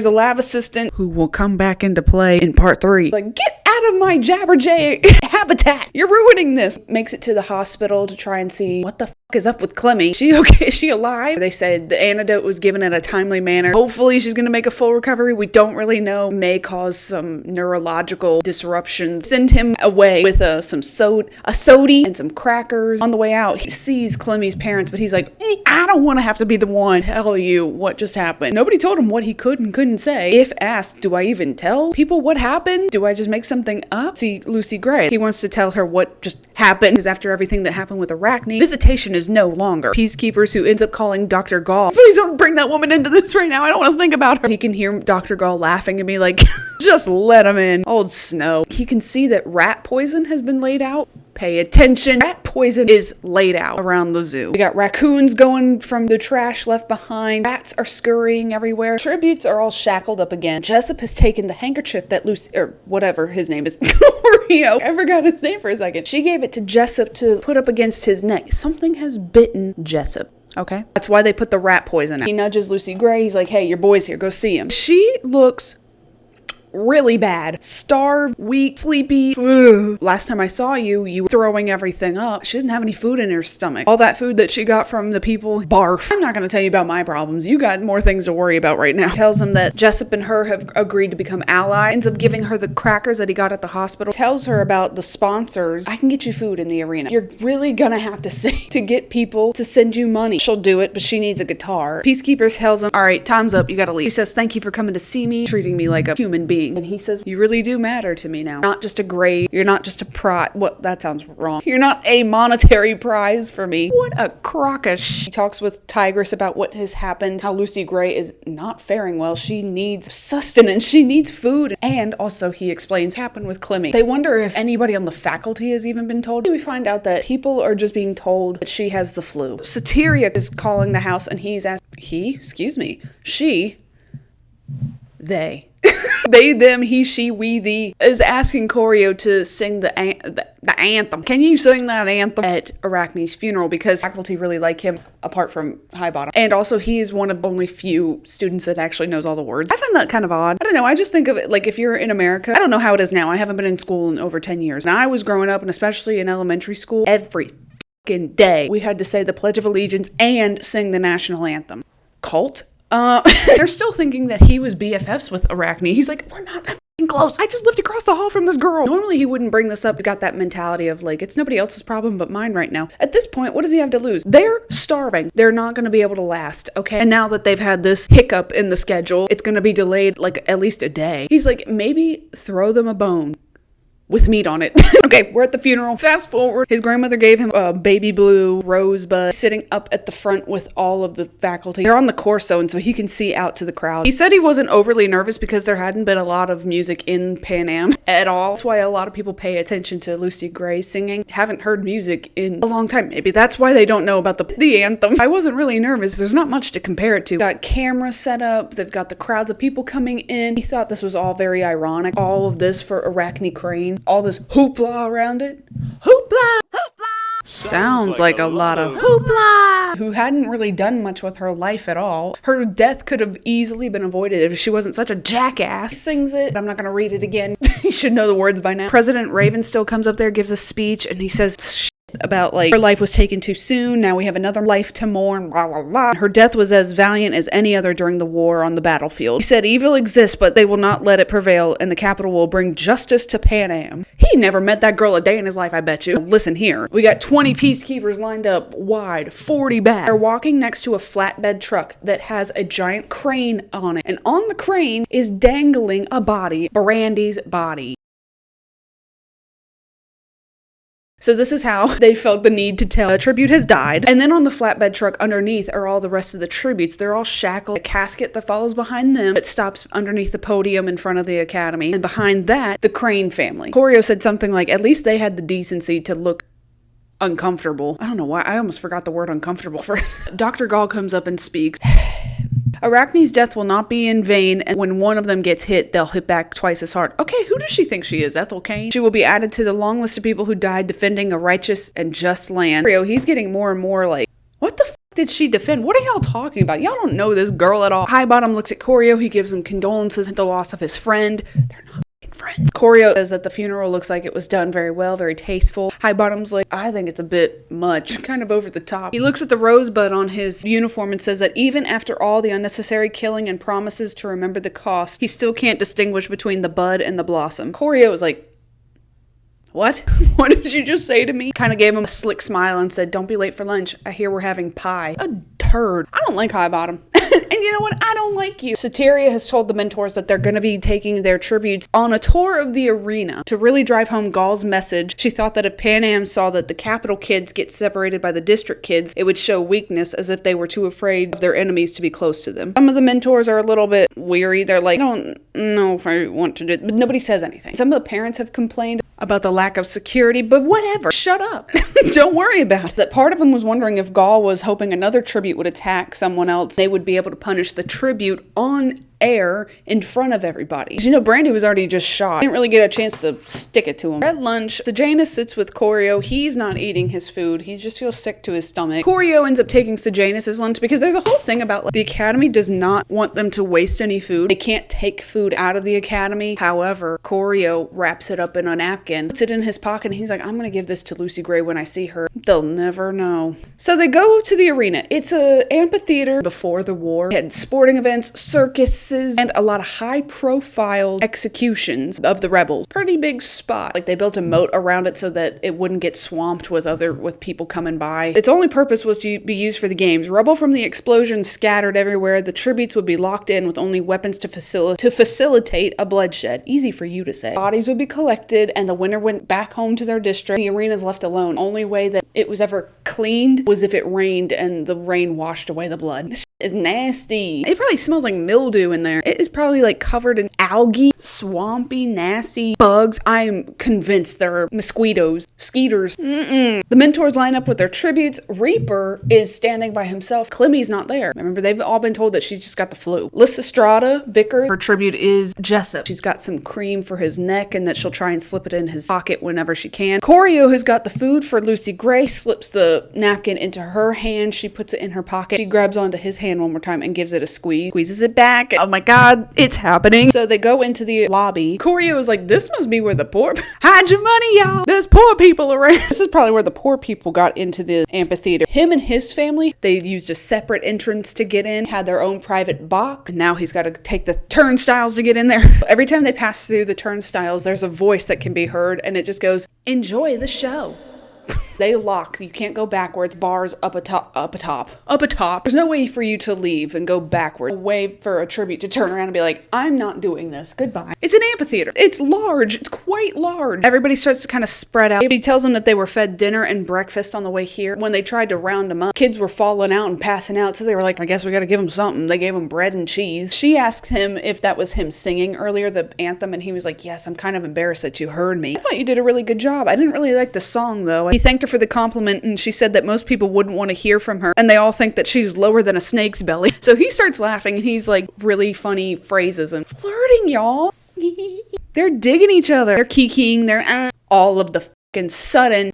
a lab assistant who will come back into play in part 3. Like, get out of my Jabberjay habitat! You're ruining this! Makes it to the hospital to try and see what the is up with Clemmy. Is she okay? Is she alive? They said the antidote was given in a timely manner. Hopefully she's gonna make a full recovery. We don't really know. May cause some neurological disruptions. Send him away with a sody and some crackers. On the way out, he sees Clemmy's parents, but he's like, I don't want to have to be the one to tell you what just happened. Nobody told him what he could and couldn't say. If asked, do I even tell people what happened? Do I just make something up? See Lucy Gray. He wants to tell her what just happened, because after everything that happened with Arachne, visitation is no longer. Peacekeepers who ends up calling Dr. Gall. Please don't bring that woman into this right now. I don't want to think about her. He can hear Dr. Gall laughing and be like, just let him in. Old Snow. He can see that rat poison has been laid out. Pay attention. Rat poison is laid out around the zoo. We got raccoons going from the trash left behind. Rats are scurrying everywhere. Tributes are all shackled up again. Jessup has taken the handkerchief that Lucy, or whatever his name is, Corio. I forgot his name for a second. She gave it to Jessup to put up against his neck. Something has bitten Jessup. Okay? That's why they put the rat poison out. He nudges Lucy Gray. He's like, hey, your boy's here. Go see him. She looks really bad. Starved, weak, sleepy. Ugh. Last time I saw you, you were throwing everything up. She doesn't have any food in her stomach. All that food that she got from the people, barf. I'm not going to tell you about my problems. You got more things to worry about right now. Tells him that Jessup and her have agreed to become allies. Ends up giving her the crackers that he got at the hospital. Tells her about the sponsors. I can get you food in the arena. You're really gonna have to say to get people to send you money. She'll do it, but she needs a guitar. Peacekeepers tells him, all right, time's up. You gotta leave. She says, thank you for coming to see me, treating me like a human being. And he says, you really do matter to me now. Not just a grade. You're not just a prize. What? That sounds wrong. You're not a monetary prize for me. What a crock of sh. He talks with Tigress about what has happened, how Lucy Gray is not faring well. She needs sustenance. She needs food. And also he explains what happened with Clemmy. They wonder if anybody on the faculty has even been told. We find out that people are just being told that she has the flu. Satyria is calling the house and he's asking, they. They, them, he, she, we, thee, is asking Corio to sing the anthem. Can you sing that anthem at Arachne's funeral? Because faculty really like him, apart from Highbottom. And also, he is one of only few students that actually knows all the words. I find that kind of odd. I don't know, I just think of it, like, if you're in America, I don't know how it is now. I haven't been in school in over 10 years. When I was growing up, and especially in elementary school, every fucking day, we had to say the Pledge of Allegiance and sing the national anthem. Cult? They're still thinking that he was BFFs with Arachne. He's like, we're not that fucking close. I just lived across the hall from this girl. Normally he wouldn't bring this up. He's got that mentality of like, it's nobody else's problem but mine right now. At this point, what does he have to lose? They're starving. They're not going to be able to last, okay? And now that they've had this hiccup in the schedule, it's going to be delayed like at least a day. He's like, maybe throw them a bone with meat on it. Okay, we're at the funeral. Fast forward. His grandmother gave him a baby blue rosebud, sitting up at the front with all of the faculty. They're on the corso, and so he can see out to the crowd. He said he wasn't overly nervous because there hadn't been a lot of music in Pan Am at all. That's why a lot of people pay attention to Lucy Gray singing. Haven't heard music in a long time. Maybe that's why they don't know about the anthem. I wasn't really nervous. There's not much to compare it to. Got cameras set up. They've got the crowds of people coming in. He thought this was all very ironic. All of this for Arachne Crane. All this hoopla around it. Hoopla! Hoopla! Sounds like a lot of hoopla! Who hadn't really done much with her life at all. Her death could have easily been avoided if she wasn't such a jackass. He sings it. I'm not gonna read it again. You should know the words by now. President Raven still comes up there, gives a speech, and he says, about like her life was taken too soon, now we have another life to mourn, blah blah blah. Her death was as valiant as any other during the war on the battlefield. He said evil exists, but they will not let it prevail, and the capital will bring justice to Pan Am. He never met that girl a day in his life, I bet you. Listen here, we got 20 peacekeepers lined up wide, 40 back. They're walking next to a flatbed truck that has a giant crane on it, and on the crane is dangling a body, Brandy's body. So this is how they felt the need to tell a tribute has died. And then on the flatbed truck underneath are all the rest of the tributes. They're all shackled. A casket that follows behind them that stops underneath the podium in front of the academy. And behind that, the Crane family. Choreo said something like, at least they had the decency to look uncomfortable. I don't know why. I almost forgot the word uncomfortable first. Dr. Gall comes up and speaks. Arachne's death will not be in vain, and when one of them gets hit, they'll hit back twice as hard. Okay, who does she think she is? Ethel Cain? She will be added to the long list of people who died defending a righteous and just land. He's getting more and more like, what the f*** did she defend? What are y'all talking about? Y'all don't know this girl at all. Highbottom looks at Choreo. He gives him condolences at the loss of his friend. They're not friends. Choreo says that the funeral looks like it was done very well, very tasteful. Highbottom's like, I think it's a bit much, kind of over the top. He looks at the rosebud on his uniform and says that even after all the unnecessary killing and promises to remember the cost, he still can't distinguish between the bud and the blossom. Choreo is like, what? What did you just say to me? Kind of gave him a slick smile and said, don't be late for lunch. I hear we're having pie. A turd. I don't like Highbottom. And you know what? I don't like you. Soteria has told the mentors that they're going to be taking their tributes on a tour of the arena to really drive home Gall's message. She thought that if Pan Am saw that the capital kids get separated by the district kids, it would show weakness, as if they were too afraid of their enemies to be close to them. Some of the mentors are a little bit weary. They're like, I don't know if I want to do it, but nobody says anything. Some of the parents have complained about the lack of security, but whatever. Shut up. Don't worry about it. That part of them was wondering if Gall was hoping another tribute would attack someone else. They would be able to punish the tribute on air in front of everybody. You know, Brandy was already just shot. Didn't really get a chance to stick it to him. At lunch, Sejanus sits with Choreo. He's not eating his food. He just feels sick to his stomach. Choreo ends up taking Sejanus' lunch because there's a whole thing about like, the academy does not want them to waste any food. They can't take food out of the academy. However, Choreo wraps it up in a napkin, puts it in his pocket, and he's like, I'm gonna give this to Lucy Gray when I see her. They'll never know. So they go to the arena. It's an amphitheater before the war. They had sporting events, circuses, and a lot of high-profile executions of the rebels. Pretty big spot. Like they built a moat around it so that it wouldn't get swamped with people coming by. Its only purpose was to be used for the games. Rubble from the explosions scattered everywhere. The tributes would be locked in with only weapons to facilitate a bloodshed. Easy for you to say. Bodies would be collected, and the winner went back home to their district. The arena's left alone. Only way that it was ever cleaned was if it rained and the rain washed away the blood. This is nasty. It probably smells like mildew in there. It is probably like covered in algae, swampy, nasty bugs. I'm convinced there are mosquitoes, skeeters. The mentors line up with their tributes. Reaper is standing by himself. Climmy's not there. Remember, they've all been told that she just got the flu. Lysistrata, vicar, her tribute is Jessup. She's got some cream for his neck and that she'll try and slip it in his pocket whenever she can. Choreo has got the food for Lucy Gray, slips the napkin into her hand. She puts it in her pocket. She grabs onto his hand one more time and gives it a squeeze. Squeezes it back. Oh my God, it's happening. So they go into the lobby. Choreo is like, this must be where the poor... Hide your money, y'all. There's poor people around. This is probably where the poor people got into the amphitheater. Him and his family, they used a separate entrance to get in, had their own private box. And now he's got to take the turnstiles to get in there. Every time they pass through the turnstiles, there's a voice that can be heard, and it just goes, enjoy the show. They lock. You can't go backwards. Bars up atop. There's no way for you to leave and go backwards. A way for a tribute to turn around and be like, I'm not doing this. Goodbye. It's an amphitheater. It's large. It's quite large. Everybody starts to kind of spread out. He tells them that they were fed dinner and breakfast on the way here. When they tried to round them up, kids were falling out and passing out. So they were like, I guess we got to give them something. They gave him bread and cheese. She asked him if that was him singing earlier, the anthem. And he was like, yes, I'm kind of embarrassed that you heard me. I thought you did a really good job. I didn't really like the song though. He thanked her for the compliment, and she said that most people wouldn't want to hear from her, and they all think that she's lower than a snake's belly. So he starts laughing, and he's like really funny phrases and flirting, y'all. They're digging each other. They're kikiing. They're all of the fucking sudden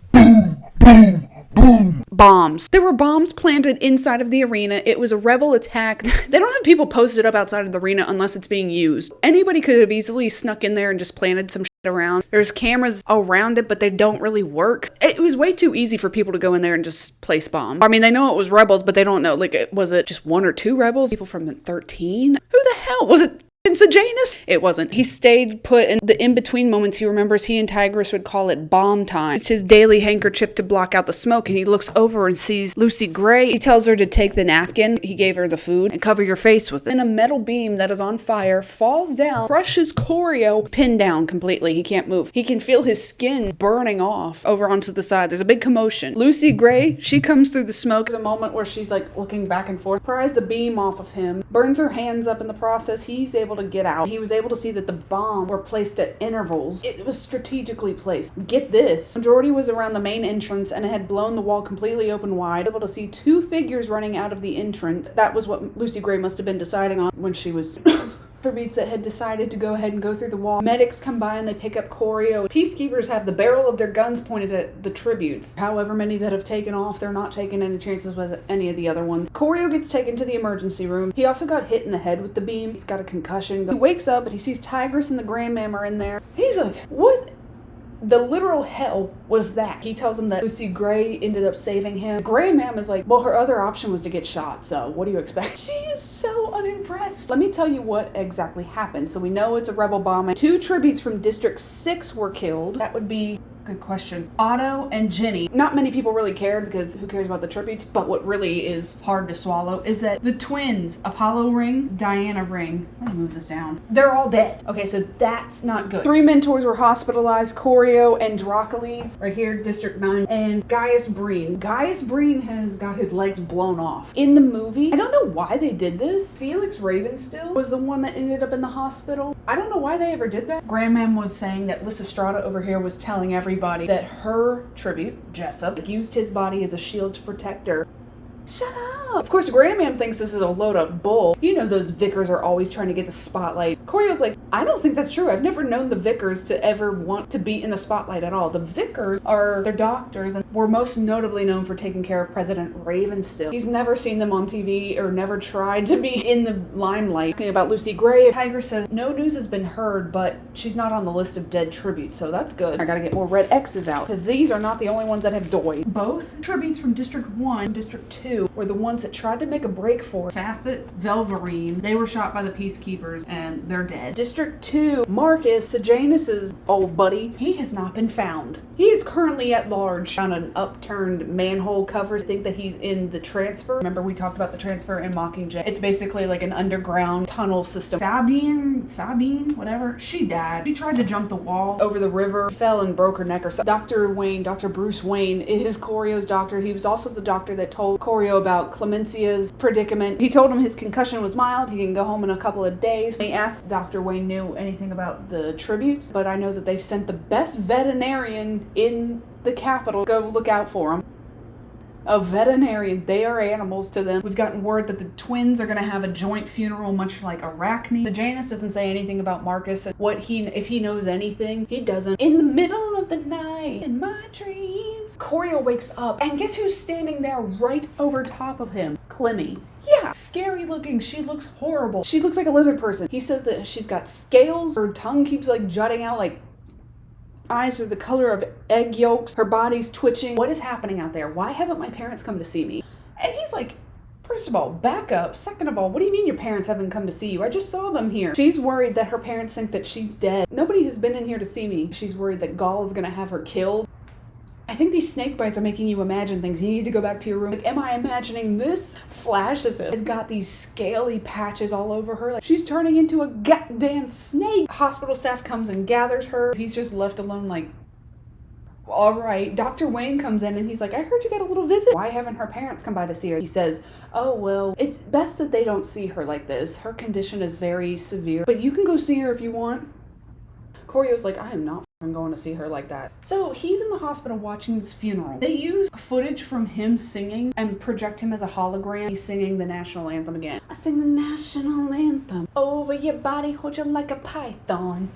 bombs. There were bombs planted inside of the arena. It was a rebel attack. They don't have people posted up outside of the arena unless it's being used. Anybody could have easily snuck in there and just planted some around. There's cameras around it, but they don't really work. It was way too easy for people to go in there and just place bombs. I mean, they know it was rebels, but they don't know, like, was it just 1 or 2 rebels? People from the 13? Who the hell? Was it Janus? It wasn't. He stayed put in the in-between moments. He remembers he and Tigris would call it bomb time. It's his daily handkerchief to block out the smoke, and he looks over and sees Lucy Gray. He tells her to take the napkin he gave her the food and cover your face with it. And a metal beam that is on fire falls down, crushes Choreo, pinned down completely. He can't move. He can feel his skin burning off over onto the side. There's a big commotion. Lucy Gray, she comes through the smoke. There's a moment where she's like looking back and forth, pries the beam off of him, burns her hands up in the process. He's able to get out. He was able to see that the bomb were placed at intervals. It was strategically placed. Get this. Majority was around the main entrance and it had blown the wall completely open wide. Able to see 2 figures running out of the entrance. That was what Lucy Gray must have been deciding on when she was tributes that had decided to go ahead and go through the wall. Medics come by and they pick up Choreo. Peacekeepers have the barrel of their guns pointed at the tributes. However many that have taken off, they're not taking any chances with any of the other ones. Choreo gets taken to the emergency room. He also got hit in the head with the beam. He's got a concussion. He wakes up and he sees Tigris and the Grandmam are in there. He's like, what the literal hell was that? He tells him that Lucy Gray ended up saving him. Grandmam is like, well, her other option was to get shot, so what do you expect? She is so unimpressed. Let me tell you what exactly happened. So we know it's a rebel bombing. 2 tributes from District 6 were killed. That would be... good question. Otto and Jenny. Not many people really cared because who cares about the tributes, but what really is hard to swallow is that the twins, Apollo Ring, Diana Ring, let me move this down, they're all dead. Okay, so that's not good. 3 mentors were hospitalized, Choreo and Drocles, right here, District 9, and Gaius Breen. Gaius Breen has got his legs blown off. In the movie, I don't know why they did this. Felix Ravenstill was the one that ended up in the hospital. I don't know why they ever did that. Grandmam was saying that Lysistrata over here was telling everybody that her tribute, Jessup, used his body as a shield to protect her. Shut up. Of course, Grandmam thinks this is a load of bull. You know those vicars are always trying to get the spotlight. Choreo's like, I don't think that's true. I've never known the vicars to ever want to be in the spotlight at all. The vicars are their doctors and were most notably known for taking care of President Ravenstill. He's never seen them on TV or never tried to be in the limelight. Asking about Lucy Gray, Tiger says, no news has been heard, but she's not on the list of dead tributes, so that's good. I gotta get more red X's out, because these are not the only ones that have died. Both tributes from District 1 and District 2 were the ones that tried to make a break for Facet, Velverine. They were shot by the Peacekeepers, and they're dead. District 2, Marcus, Sejanus's old buddy, he has not been found. He is currently at large on an upturned manhole cover. I think that he's in the transfer. Remember we talked about the transfer in Mockingjay. It's basically like an underground tunnel system. Sabine, whatever, she died. She tried to jump the wall over the river, fell and broke her neck or something. Dr. Bruce Wayne is Choreo's doctor. He was also the doctor that told Choreo about Clemencia's predicament. He told him his concussion was mild. He can go home in a couple of days. He asked Dr. Wayne knew anything about the tributes, but I know that they've sent the best veterinarian in the capital. Go look out for him. A veterinarian, they are animals to them. We've gotten word that the twins are going to have a joint funeral, much like Arachne. Sejanus doesn't say anything about Marcus and if he knows anything, he doesn't. In the middle of the night, in my dreams, Choreo wakes up, and guess who's standing there right over top of him? Clemmy. Yeah, scary looking. She looks horrible. She looks like a lizard person. He says that she's got scales. Her tongue keeps like jutting out, like eyes are the color of egg yolks. Her body's twitching. What is happening out there? Why haven't my parents come to see me? And he's like, first of all, back up. Second of all, what do you mean your parents haven't come to see you? I just saw them here. She's worried that her parents think that she's dead. Nobody has been in here to see me. She's worried that Gaul is going to have her killed. I think these snake bites are making you imagine things. You need to go back to your room. Like, am I imagining this? Flashes has got these scaly patches all over her. Like, she's turning into a goddamn snake. Hospital staff comes and gathers her. He's just left alone like, all right. Dr. Wayne comes in and he's like, I heard you got a little visit. Why haven't her parents come by to see her? He says, oh, well, it's best that they don't see her like this. Her condition is very severe, but you can go see her if you want. Choreo's like, I am not going to see her like that. So he's in the hospital watching this funeral. They use footage from him singing and project him as a hologram. He's singing the national anthem again. I sing the national anthem over your body, hold you like a python.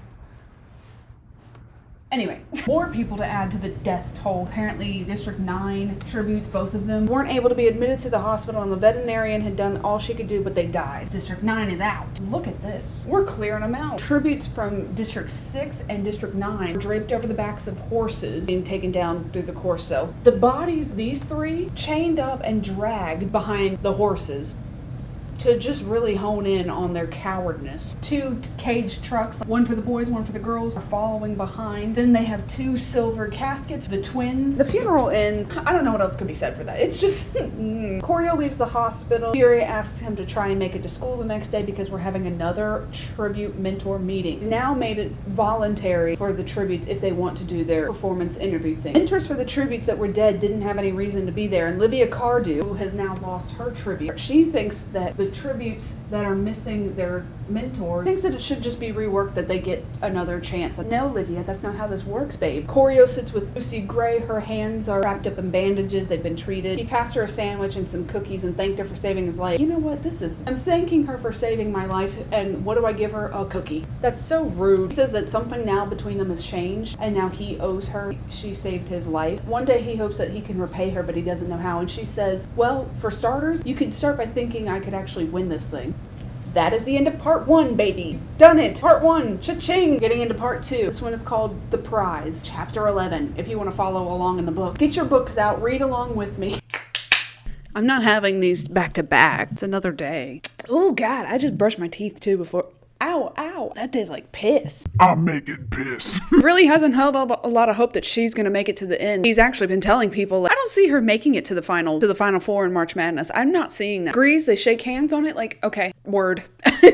Anyway, more people to add to the death toll. Apparently, District 9 tributes, both of them, weren't able to be admitted to the hospital, and the veterinarian had done all she could do, but they died. District 9 is out. Look at this. We're clearing them out. Tributes from District 6 and District 9 draped over the backs of horses being taken down through the Corso. The bodies, these three, chained up and dragged behind the horses to just really hone in on their cowardness. 2 cage trucks, one for the boys, one for the girls, are following behind. Then they have 2 silver caskets, the twins. The funeral ends. I don't know what else could be said for that. It's just, Corio leaves the hospital. Fury asks him to try and make it to school the next day because we're having another tribute mentor meeting. Now made it voluntary for the tributes if they want to do their performance interview thing. Mentors for the tributes that were dead didn't have any reason to be there, and Livia Cardew, who has now lost her tribute, she thinks that the tributes that are missing their mentor thinks that it should just be reworked, that they get another chance. No, Livia, that's not how this works, babe. Corio sits with Lucy Gray. Her hands are wrapped up in bandages. They've been treated. He passed her a sandwich and some cookies and thanked her for saving his life. You know what this is? I'm thanking her for saving my life, and what do I give her? A cookie. That's so rude. He says that something now between them has changed, and now he owes her. She saved his life. One day he hopes that he can repay her, but he doesn't know how, and she says, well, for starters, you could start by thinking I could actually win this thing. That is the end of part 1, baby. Done it. Part 1. Cha-ching. Getting into part 2. This one is called The Prize, chapter 11. If you want to follow along in the book, get your books out. Read along with me. I'm not having these back to back. It's another day. Oh, God. I just brushed my teeth, too, before. Ow, ow. That tastes like piss. I'm making piss. Really hasn't held up a lot of hope that she's going to make it to the end. He's actually been telling people, I don't see her making it to the final 4 in March Madness. I'm not seeing that. Agrees, they shake hands on it, like, okay, word.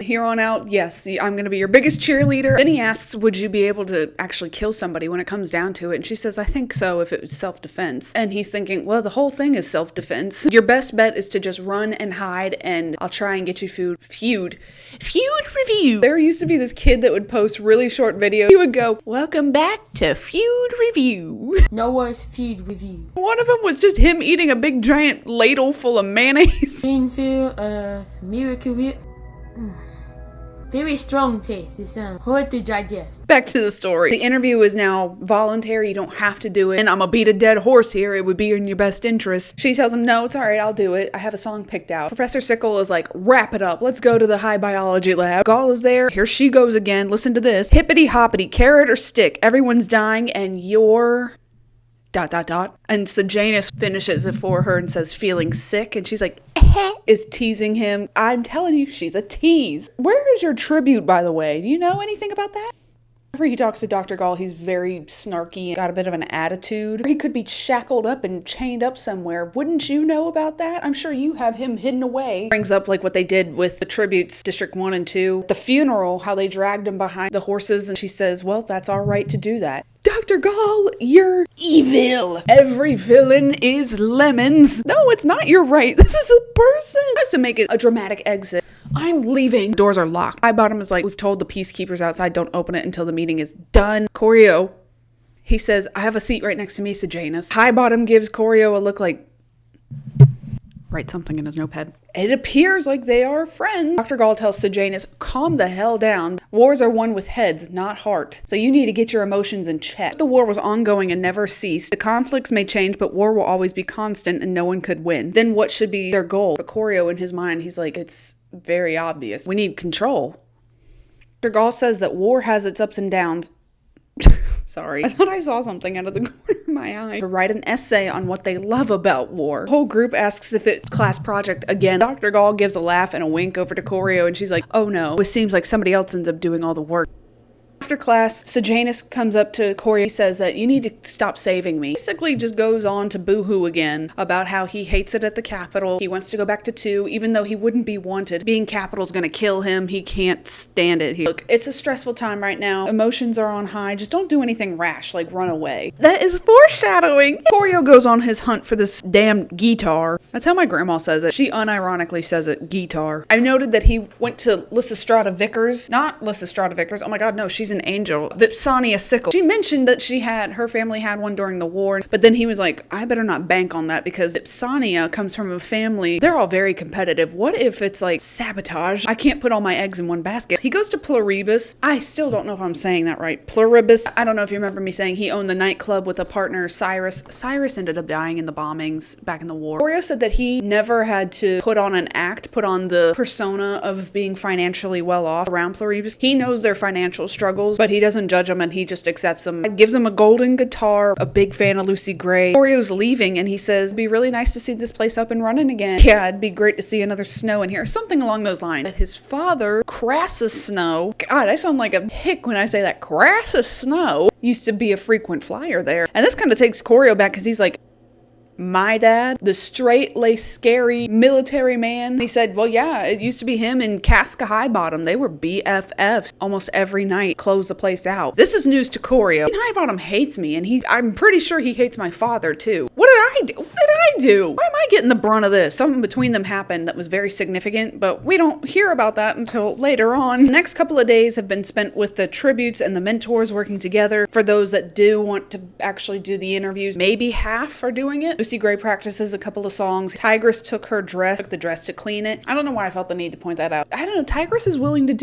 Here on out, yes, I'm going to be your biggest cheerleader. Then he asks, would you be able to actually kill somebody when it comes down to it? And she says, I think so, if it was self-defense. And he's thinking, well, the whole thing is self-defense. Your best bet is to just run and hide, and I'll try and get you feud review. There used to be this kid that would post really short videos. He would go, welcome back to Feud Review. No worse feud review. One of them was just him eating a big giant ladle full of mayonnaise. Painful, miracle whip. Very strong taste. It's hard to digest. Back to the story. The interview is now voluntary. You don't have to do it. And I'm gonna beat a dead horse here. It would be in your best interest. She tells him, no, it's all right. I'll do it. I have a song picked out. Professor Sickle is like, wrap it up. Let's go to the high biology lab. Gall is there. Here she goes again. Listen to this. Hippity hoppity, carrot or stick. Everyone's dying and you're... ... And Sejanus finishes it for her and says, feeling sick. And she's like, is teasing him. I'm telling you, she's a tease. Where is your tribute, by the way? Do you know anything about that? Whenever he talks to Dr. Gall, he's very snarky and got a bit of an attitude. He could be shackled up and chained up somewhere. Wouldn't you know about that? I'm sure you have him hidden away. Brings up like what they did with the tributes, District 1 and 2. The funeral, how they dragged him behind the horses. And she says, well, that's all right to do that. Dr. Gall, you're evil. Every villain is lemons. No, it's not. You're right. This is a person. Has to make it a dramatic exit. I'm leaving. Doors are locked. Highbottom is like, we've told the peacekeepers outside, don't open it until the meeting is done. Corio, he says, I have a seat right next to me, Sejanus. Highbottom gives Corio a look like, write something in his notepad. It appears like they are friends. Dr. Gall tells Sejanus, calm the hell down. Wars are won with heads, not heart. So you need to get your emotions in check. The war was ongoing and never ceased. The conflicts may change, but war will always be constant and no one could win. Then what should be their goal? But Corio, in his mind, he's like, it's very obvious. We need control. Dr. Gall says that war has its ups and downs. Sorry. I thought I saw something out of the corner of my eye. To write an essay on what they love about war. The whole group asks if it's class project again. Dr. Gall gives a laugh and a wink over to Corio, and she's like, oh no, it seems like somebody else ends up doing all the work. After class, Sejanus comes up to Corio. He says that you need to stop saving me. Basically just goes on to boo-hoo again about how he hates it at the Capitol. He wants to go back to 2, even though he wouldn't be wanted. Being Capitol's gonna kill him. He can't stand it. Look, it's a stressful time right now. Emotions are on high. Just don't do anything rash, like run away. That is foreshadowing. Corio goes on his hunt for this damn guitar. That's how my grandma says it. She unironically says it, guitar. I noted that he went to Lysistrata Vickers. Not Lysistrata Vickers. Oh my god, no, she's she's an angel. Vipsania sickle. She mentioned that her family had one during the war, but then he was like, I better not bank on that because Vipsania comes from a family. They're all very competitive. What if it's like sabotage? I can't put all my eggs in one basket. He goes to Pluribus. I still don't know if I'm saying that right. Pluribus. I don't know if you remember me saying he owned the nightclub with a partner, Cyrus. Cyrus ended up dying in the bombings back in the war. Corio said that he never had to put on the persona of being financially well off around Pluribus. He knows their financial struggles, but he doesn't judge them and he just accepts them. Gives them a golden guitar, a big fan of Lucy Gray. Corio's leaving and he says, it'd be really nice to see this place up and running again. Yeah, it'd be great to see another Snow in here. Something along those lines. That his father, Crassus Snow, God, I sound like a hick when I say that. Crassus Snow used to be a frequent flyer there. And this kind of takes Corio back because he's like, my dad, the straight-laced, scary military man. He said, well, yeah, it used to be him and Casca Highbottom. They were BFFs almost every night, close the place out. This is news to Corio. Highbottom hates me, and I'm pretty sure he hates my father, too. What did I do? What did I do? Why am I getting the brunt of this? Something between them happened that was very significant, but we don't hear about that until later on. The next couple of days have been spent with the tributes and the mentors working together. For those that do want to actually do the interviews, maybe half are doing it. Lucy Gray practices a couple of songs. Tigress took the dress to clean it. I don't know why I felt the need to point that out. I don't know, Tigress is willing to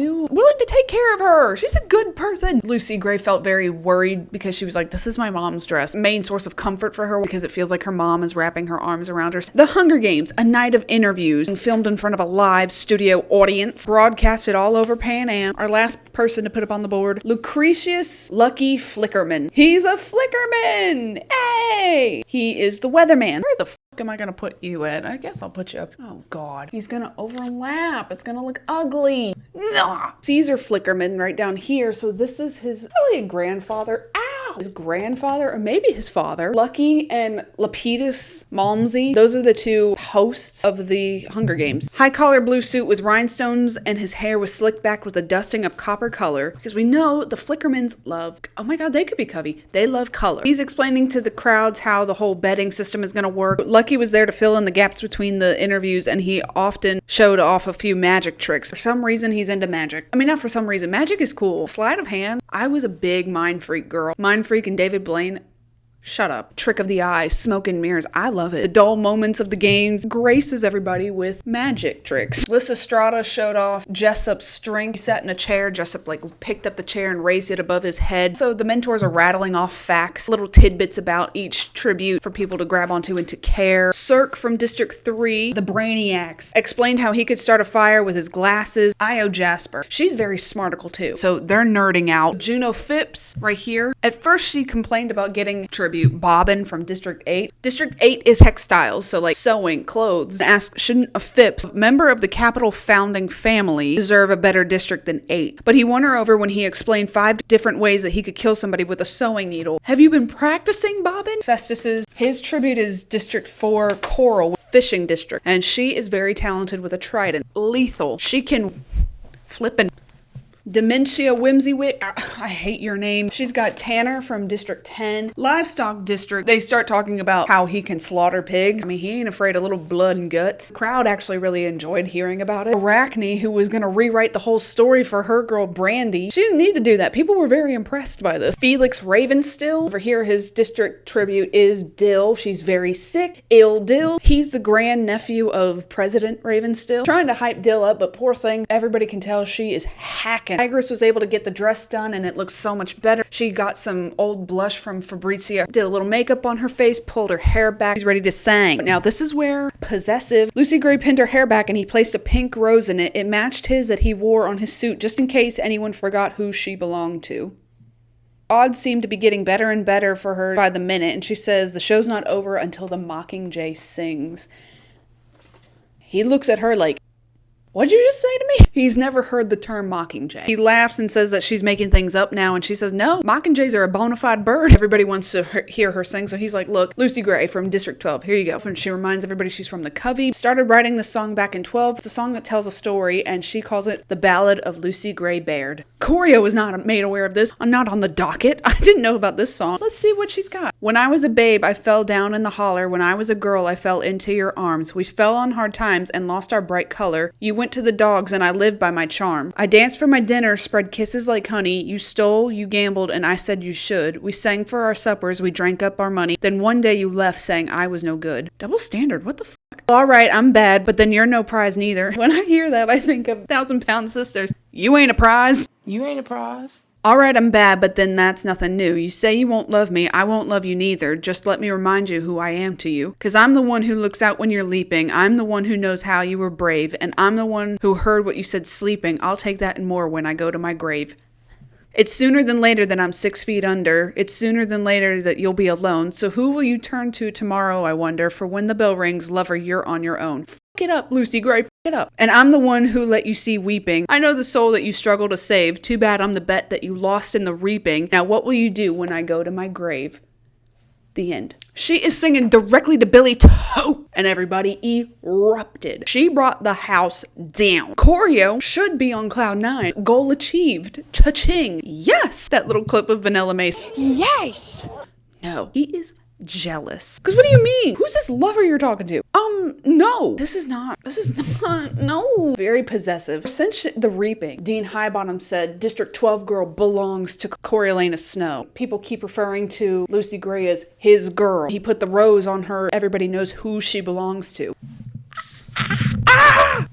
take care of her. She's a good person. Lucy Gray felt very worried because she was like, this is my mom's dress. Main source of comfort for her because it feels like her mom is wrapping her arms around her. The Hunger Games, a night of interviews and filmed in front of a live studio audience, broadcasted all over Pan Am. Our last person to put up on the board, Lucretius Lucky Flickerman. He's a Flickerman! Hey! He is the weatherman. Where the fuck am I gonna put you at? I guess I'll put you up. Oh god. He's gonna overlap. It's gonna look ugly. Nah. Caesar Flickerman right down here. So this is his probably grandfather. Ow! His grandfather, or maybe his father. Lucky and Lepidus Malmsey. Those are the two hosts of the Hunger Games. High collar blue suit with rhinestones, and his hair was slicked back with a dusting of copper color. Because we know the Flickermans love, oh my god, they could be Covey. They love color. He's explaining to the crowds how the whole betting system is going to work. Lucky was there to fill in the gaps between the interviews, and he often showed off a few magic tricks. For some reason, he's into magic. I mean, not for some reason. Magic is cool. Sleight of hand. I was a big Mind Freak girl. Mind Freak and David Blaine. Shut up. Trick of the eye, smoke and mirrors. I love it. The dull moments of the games graces everybody with magic tricks. Lysistrata showed off Jessup's strength. He sat in a chair. Jessup picked up the chair and raised it above his head. So the mentors are rattling off facts, little tidbits about each tribute for people to grab onto and to care. Cirque from District 3, the Brainiacs, explained how he could start a fire with his glasses. Io Jasper. She's very smarticle too. So they're nerding out. Juno Phipps right here. At first she complained about getting tribute. Bobbin from District 8. District 8 is textiles, so like sewing, clothes. Asked, shouldn't a Phipps, member of the Capitol founding family, deserve a better district than 8? But he won her over when he explained 5 different ways that he could kill somebody with a sewing needle. Have you been practicing, Bobbin? Festus's, his tribute is District 4, Coral, fishing district, and she is very talented with a trident. Lethal. She can flip and Dementia Whimsywick, I hate your name. She's got Tanner from District 10. Livestock District, they start talking about how he can slaughter pigs. I mean, he ain't afraid of little blood and guts. The crowd actually really enjoyed hearing about it. Arachne, who was gonna rewrite the whole story for her girl Brandy, she didn't need to do that. People were very impressed by this. Felix Ravenstill, over here his district tribute is Dill. She's very sick. Ill Dill, he's the grandnephew of President Ravenstill. Trying to hype Dill up, but poor thing, everybody can tell she is hacking. Tigress was able to get the dress done and it looks so much better. She got some old blush from Fabrizia, did a little makeup on her face, pulled her hair back. She's ready to sing. Now this is where possessive. Lucy Gray pinned her hair back and he placed a pink rose in it. It matched his that he wore on his suit just in case anyone forgot who she belonged to. Odds seem to be getting better and better for her by the minute, and she says the show's not over until the Mockingjay sings. He looks at her like, what'd you just say to me? He's never heard the term mockingjay. He laughs and says that she's making things up now, and she says, no, mockingjays are a bona fide bird. Everybody wants to hear her sing, so he's like, look, Lucy Gray from District 12, here you go. And she reminds everybody she's from the Covey. Started writing the song back in 12. It's a song that tells a story, and she calls it The Ballad of Lucy Gray Baird. Corio was not made aware of this. I'm not on the docket. I didn't know about this song. Let's see what she's got. When I was a babe, I fell down in the holler. When I was a girl, I fell into your arms. We fell on hard times and lost our bright color. You went went to the dogs, and I lived by my charm. I danced for my dinner, spread kisses like honey. You stole, you gambled, and I said you should. We sang for our suppers, we drank up our money. Then one day you left saying I was no good. Double standard, what the fuck? Alright, I'm bad, but then you're no prize neither. When I hear that, I think of 1,000-Pound Sisters. You ain't a prize. You ain't a prize. Alright, I'm bad, but then that's nothing new. You say you won't love me, I won't love you neither. Just let me remind you who I am to you. 'Cause I'm the one who looks out when you're leaping. I'm the one who knows how you were brave. And I'm the one who heard what you said sleeping. I'll take that and more when I go to my grave. It's sooner than later that I'm 6 feet under. It's sooner than later that you'll be alone. So who will you turn to tomorrow, I wonder? For when the bell rings, lover, you're on your own. Fuck it up, Lucy Gray. Fuck it up. And I'm the one who let you see weeping. I know the soul that you struggle to save. Too bad I'm the bet that you lost in the reaping. Now what will you do when I go to my grave? The end. She is singing directly to Billy Toe, and everybody erupted. She brought the house down. Choreo should be on cloud 9. Goal achieved. Cha-ching. Yes! That little clip of Vanilla Mace. Yes! No, he is jealous. Because what do you mean? Who's this lover you're talking to? No. This is not, no. Very possessive. Since the reaping, Dean Highbottom said District 12 girl belongs to Coriolanus Snow. People keep referring to Lucy Gray as his girl. He put the rose on her. Everybody knows who she belongs to.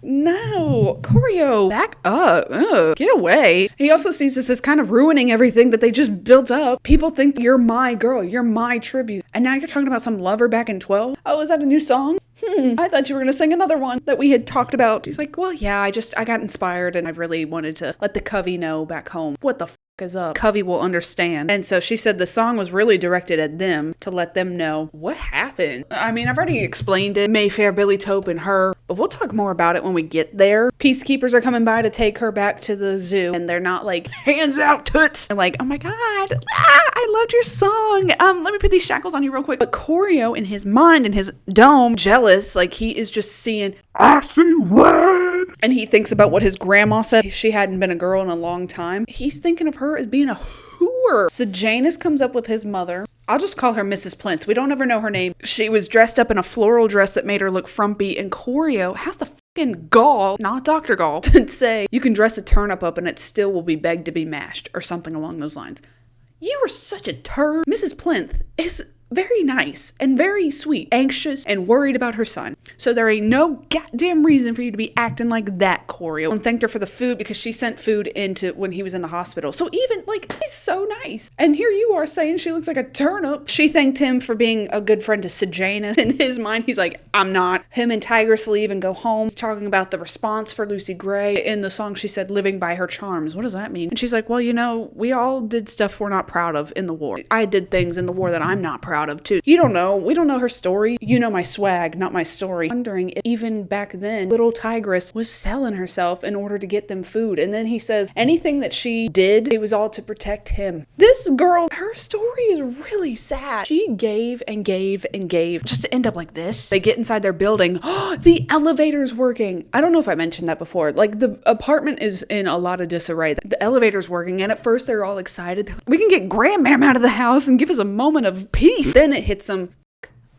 No, Choreo, back up. Ugh, get away. He also sees this as kind of ruining everything that they just built up. People think you're my girl, you're my tribute. And now you're talking about some lover back in 12? Oh, is that a new song? I thought you were going to sing another one that we had talked about. He's like, well, yeah, I got inspired and I really wanted to let the Covey know back home. What the is up. Covey will understand. And so she said the song was really directed at them to let them know what happened. I mean, I've already explained it. Mayfair, Billy Tope, and her, but we'll talk more about it when we get there. Peacekeepers are coming by to take her back to the zoo, and they're not like, hands out, toots. They're like, oh my god, I loved your song. Let me put these shackles on you real quick. But Choreo, in his mind, in his dome, jealous, like he is just seeing, I see red. and he thinks about what his grandma said. She hadn't been a girl in a long time. He's thinking of her as being a hooer. So Janus comes up with his mother. I'll just call her Mrs. Plinth. We don't ever know her name. She was dressed up in a floral dress that made her look frumpy, and Choreo has the fucking gall, not Dr. Gall, to say you can dress a turnip up and it still will be begged to be mashed, or something along those lines. You are such a turd. Mrs. Plinth is very nice and very sweet, anxious and worried about her son. So there ain't no goddamn reason for you to be acting like that, Choreo. And thanked her for the food because she sent food into when he was in the hospital. So even, like, he's so nice. And here you are saying she looks like a turnip. She thanked him for being a good friend to Sejanus. In his mind, he's like, I'm not. Him and Tigress leave and go home. He's talking about the response for Lucy Gray. In the song, she said, living by her charms. What does that mean? And she's like, well, you know, we all did stuff we're not proud of in the war. I did things in the war that I'm not proud of too. You don't know. We don't know her story. You know my swag, not my story. Wondering if even back then, little Tigress was selling herself in order to get them food. And then he says anything that she did, it was all to protect him. This girl, her story is really sad. She gave and gave and gave just to end up like this. They get inside their building. Oh, the elevator's working. I don't know if I mentioned that before. Like, the apartment is in a lot of disarray. The elevator's working, and at first they're all excited. They're like, we can get Grandmam out of the house and give us a moment of peace. Then it hits them.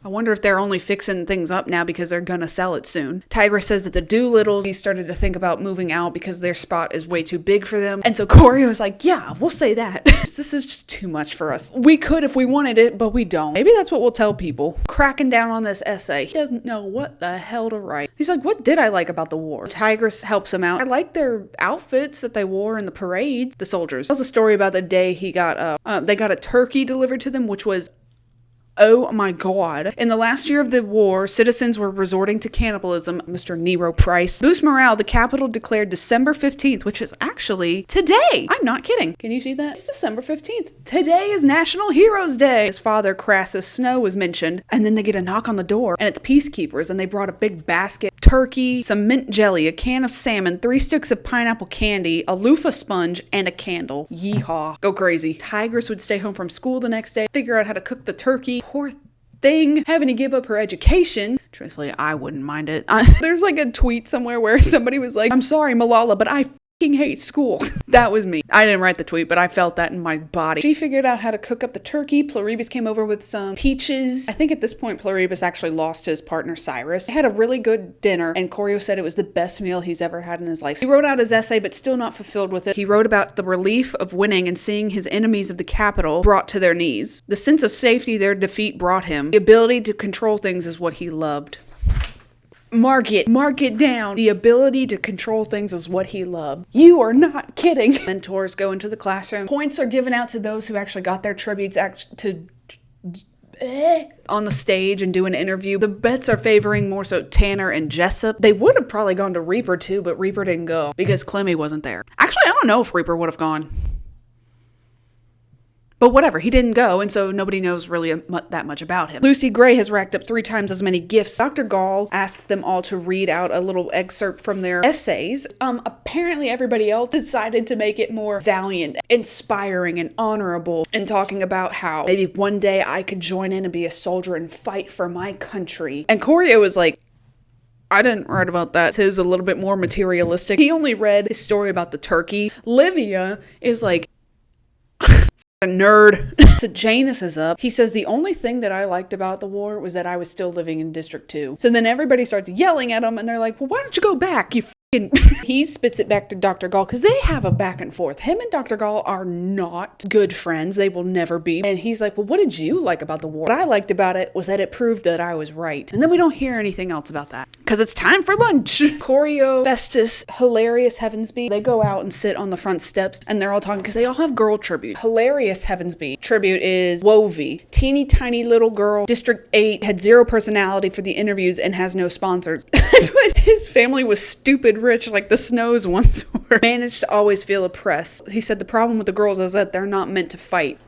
I wonder if they're only fixing things up now because they're gonna sell it soon. Tigress says that the Doolittles, he started to think about moving out because their spot is way too big for them. And so Choreo's like, yeah, we'll say that. This is just too much for us. We could if we wanted it, but we don't. Maybe that's what we'll tell people. Cracking down on this essay. He doesn't know what the hell to write. He's like, what did I like about the war? Tigress helps him out. I like their outfits that they wore in the parades. The soldiers. Tells a story about the day he got, they got a turkey delivered to them, which was, oh my god. In the last year of the war, citizens were resorting to cannibalism. Mr. Nero Price. Boost morale, the capital declared December 15th, which is actually today. I'm not kidding. Can you see that? It's December 15th. Today is National Heroes Day. His father, Crassus Snow, was mentioned. And then they get a knock on the door, and it's peacekeepers, and they brought a big basket, turkey, some mint jelly, a can of salmon, 3 sticks of pineapple candy, a loofah sponge, and a candle. Yeehaw. Go crazy. Tigress would stay home from school the next day, figure out how to cook the turkey. Poor thing, having to give up her education. Truthfully, I wouldn't mind it. There's like a tweet somewhere where somebody was like, I'm sorry, Malala, but I hate school. That was me. I didn't write the tweet, but I felt that in my body. She figured out how to cook up the turkey. Pluribus came over with some peaches. I think at this point, Pluribus actually lost his partner, Cyrus. They had a really good dinner, and Corio said it was the best meal he's ever had in his life. He wrote out his essay, but still not fulfilled with it. He wrote about the relief of winning and seeing his enemies of the capital brought to their knees. The sense of safety their defeat brought him. The ability to control things is what he loved. Mark it down. The ability to control things is what he loved. You are not kidding. Mentors go into the classroom. Points are given out to those who actually got their tributes on the stage and do an interview. The bets are favoring more so Tanner and Jessup. They would have probably gone to Reaper too, but Reaper didn't go because Clemmy wasn't there. Actually, I don't know if Reaper would have gone. But whatever, he didn't go, and so nobody knows really that much about him. Lucy Gray has racked up 3 times as many gifts. Dr. Gall asked them all to read out a little excerpt from their essays. Apparently everybody else decided to make it more valiant, inspiring, and honorable, and talking about how maybe one day I could join in and be a soldier and fight for my country. And Corio was like, I didn't write about that. His a little bit more materialistic. He only read his story about the turkey. Livia is like, a nerd. So Janus is up. He says the only thing that I liked about the war was that I was still living in District 2. So then everybody starts yelling at him and they're like, well, why don't you go back, you fucking... He spits it back to Dr. Gall because they have a back and forth. Him and Dr. Gall are not good friends. They will never be. And he's like, well, what did you like about the war? What I liked about it was that it proved that I was right. And then we don't hear anything else about that because it's time for lunch. Corio, Festus, Hilarious Heavensby, they go out and sit on the front steps and they're all talking because they all have girl tribute. Hilarious Heavensby tribute is Wovey, teeny tiny little girl, District 8, had 0 personality for the interviews and has no sponsors. But his family was stupid rich like the Snows once were. Managed to always feel oppressed. He said the problem with the girls is that they're not meant to fight.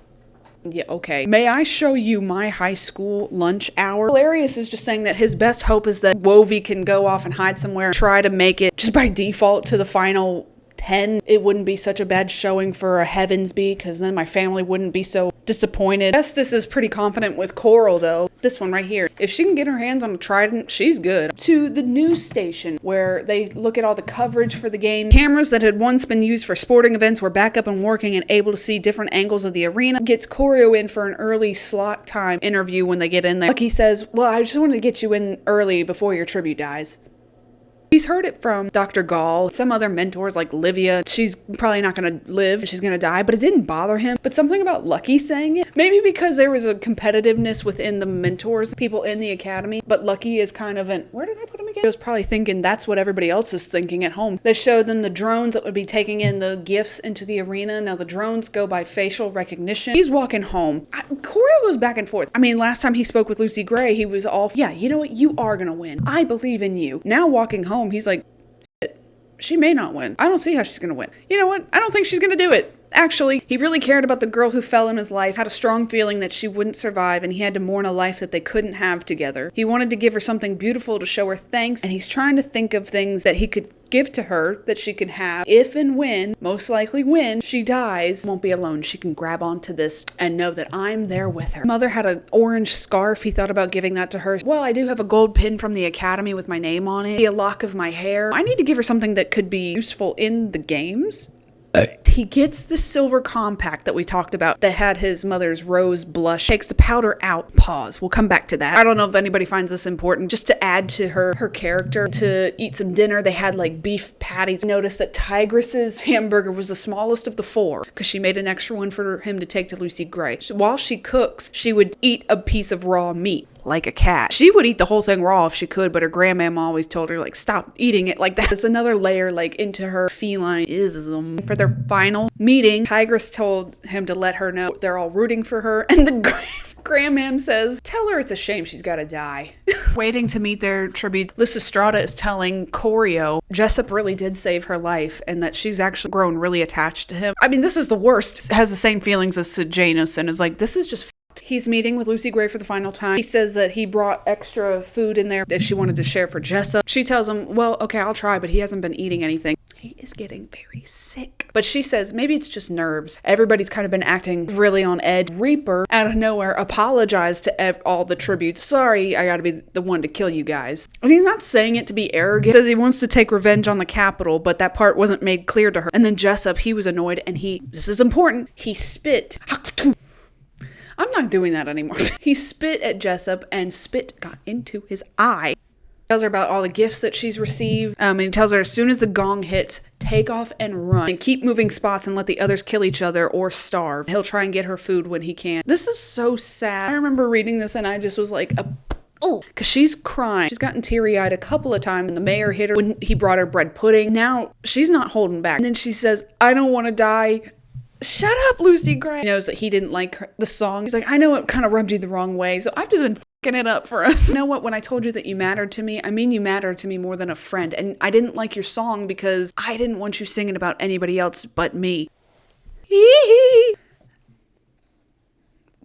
Yeah, okay. May I show you my high school lunch hour? Hilarious is just saying that his best hope is that Wovey can go off and hide somewhere and try to make it just by default to the final 10. It wouldn't be such a bad showing for a Heavensby because then my family wouldn't be so disappointed. Festus is pretty confident with Coral though. This one right here. If she can get her hands on a trident, she's good. To the news station where they look at all the coverage for the game. Cameras that had once been used for sporting events were back up and working and able to see different angles of the arena. Gets Corio in for an early slot time interview when they get in there. Lucky says, well, I just wanted to get you in early before your tribute dies. He's heard it from Dr. Gall, some other mentors like Livia. She's probably not going to live, she's going to die, but it didn't bother him. But something about Lucky saying it, maybe because there was a competitiveness within the mentors, people in the academy, but Lucky is kind of where did I put him again? He was probably thinking that's what everybody else is thinking at home. They showed them the drones that would be taking in the gifts into the arena. Now the drones go by facial recognition. He's walking home. Corio goes back and forth. I mean, last time he spoke with Lucy Gray, he was all, yeah, you know what? You are going to win. I believe in you. Now walking home, he's like, she may not win. I don't see how she's going to win. You know what? I don't think she's going to do it. Actually, he really cared about the girl who fell in his life, had a strong feeling that she wouldn't survive, and he had to mourn a life that they couldn't have together. He wanted to give her something beautiful to show her thanks, and he's trying to think of things that he could give to her that she can have if and when, most likely when, she dies. Won't be alone. She can grab onto this and know that I'm there with her. Mother had an orange scarf. He thought about giving that to her. Well, I do have a gold pin from the academy with my name on it. A lock of my hair. I need to give her something that could be useful in the games. He gets the silver compact that we talked about that had his mother's rose blush. Takes the powder out. Pause. We'll come back to that. I don't know if anybody finds this important. Just to add to her character, to eat some dinner, they had like beef patties. Notice that Tigress's hamburger was the smallest of the 4 because she made an extra one for him to take to Lucy Gray. While she cooks, she would eat a piece of raw meat. Like a cat. She would eat the whole thing raw if she could, but her grandmama always told her, like, stop eating it like that. It's another layer, like, into her feline-ism. For their final meeting, Tigress told him to let her know they're all rooting for her, and the grandmam says, tell her it's a shame she's gotta die. Waiting to meet their tribute, Lysistrata is telling Corio Jessup really did save her life, and that she's actually grown really attached to him. I mean, this is the worst. Has the same feelings as Sejanus, and is like, this is just He's meeting with Lucy Gray for the final time. He says that he brought extra food in there if she wanted to share for Jessup. She tells him, well, okay, I'll try, but he hasn't been eating anything. He is getting very sick. But she says maybe it's just nerves. Everybody's kind of been acting really on edge. Reaper, out of nowhere, apologized to all the tributes. Sorry, I gotta be the one to kill you guys. And he's not saying it to be arrogant. He says he wants to take revenge on the Capitol, but that part wasn't made clear to her. And then Jessup, he was annoyed, and this is important, he spit. I'm not doing that anymore. He spit at Jessup, and spit got into his eye. Tells her about all the gifts that she's received, and he tells her as soon as the gong hits, take off and run and keep moving spots and let the others kill each other or starve. He'll try and get her food when he can. This is so sad. I remember reading this and I just was like, oh, because she's crying. She's gotten teary-eyed a couple of times, and the mayor hit her when he brought her bread pudding. Now she's not holding back. And then she says, I don't want to die. Shut up, Lucy Gray. He knows that he didn't like the song. He's like, I know it kind of rubbed you the wrong way, so I've just been it up for us. You know what? When I told you that you mattered to me, I mean you mattered to me more than a friend. And I didn't like your song because I didn't want you singing about anybody else but me.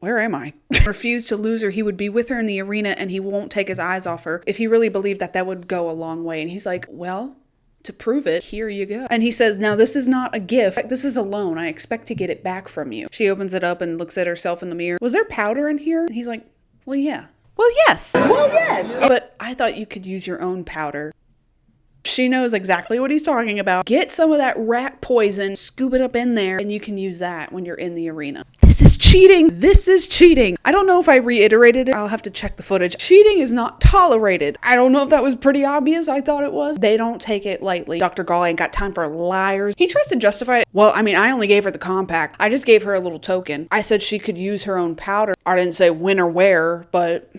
Where am I? Refused to lose her. He would be with her in the arena and he won't take his eyes off her. If he really believed that would go a long way. And he's like, well, to prove it, here you go. And he says, now this is not a gift. This is a loan. I expect to get it back from you. She opens it up and looks at herself in the mirror. Was there powder in here? And he's like, well, yeah. Well, yes. Well, yes. But I thought you could use your own powder. She knows exactly what he's talking about. Get some of that rat poison, scoop it up in there, and you can use that when you're in the arena. This is cheating. This is cheating. I don't know if I reiterated it. I'll have to check the footage. Cheating is not tolerated. I don't know if that was pretty obvious. I thought it was. They don't take it lightly. Dr. Gall ain't got time for liars. He tries to justify it. Well, I mean, I only gave her the compact. I just gave her a little token. I said she could use her own powder. I didn't say when or where, but...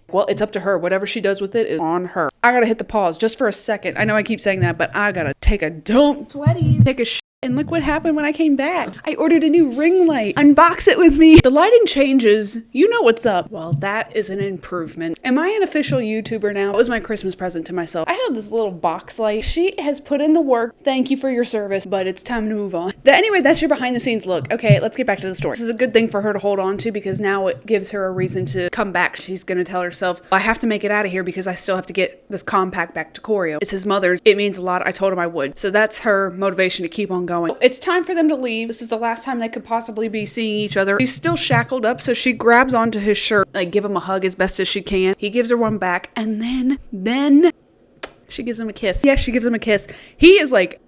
well, it's up to her. Whatever she does with it is on her. I gotta hit the pause just for a second. I know I keep saying that, but I gotta take a dump. Sweaties. Take a shit. And look what happened when I came back. I ordered a new ring light. Unbox it with me. The lighting changes. You know what's up. Well, that is an improvement. Am I an official YouTuber now? It was my Christmas present to myself. I have this little box light. She has put in the work. Thank you for your service, but it's time to move on. Anyway, that's your behind the scenes look. Okay, let's get back to the story. This is a good thing for her to hold on to because now it gives her a reason to come back. She's gonna tell herself, I have to make it out of here because I still have to get this compact back to Corio. It's his mother's. It means a lot. I told him I would. So that's her motivation to keep on going. It's time for them to leave. This is the last time they could possibly be seeing each other. He's still shackled up, so she grabs onto his shirt, like give him a hug as best as she can. He gives her one back, and then she gives him a kiss. Yes, she gives him a kiss. He is like,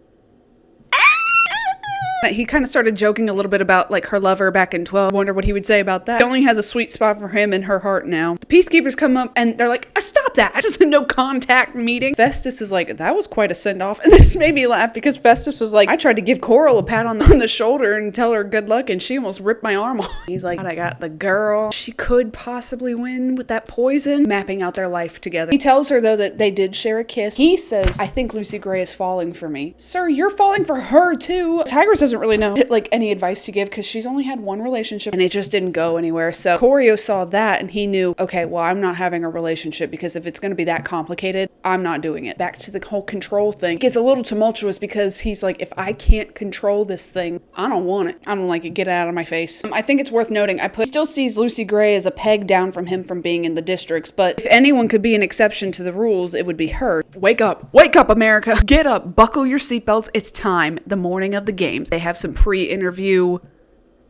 he kind of started joking a little bit about like her lover back in 12. I wonder what he would say about that. She only has a sweet spot for him in her heart now. The peacekeepers come up and they're like, stop that. This is a no contact meeting. Festus is like, that was quite a send off. And this made me laugh because Festus was like, I tried to give Coral a pat on the shoulder and tell her good luck and she almost ripped my arm off. He's like, I got the girl. She could possibly win with that poison. Mapping out their life together. He tells her though that they did share a kiss. He says, I think Lucy Gray is falling for me. Sir, you're falling for her too. Tigress doesn't really know like any advice to give because she's only had one relationship and it just didn't go anywhere. So Corio saw that and he knew, okay, well, I'm not having a relationship because if it's going to be that complicated, I'm not doing it. Back to the whole control thing. It gets a little tumultuous because he's like, if I can't control this thing, I don't want it. I don't like it. Get it out of my face. I think it's worth noting. Still sees Lucy Gray as a peg down from him from being in the districts, but if anyone could be an exception to the rules, it would be her. Wake up, America. Get up, buckle your seatbelts. It's time. The morning of the games. They have some pre-interview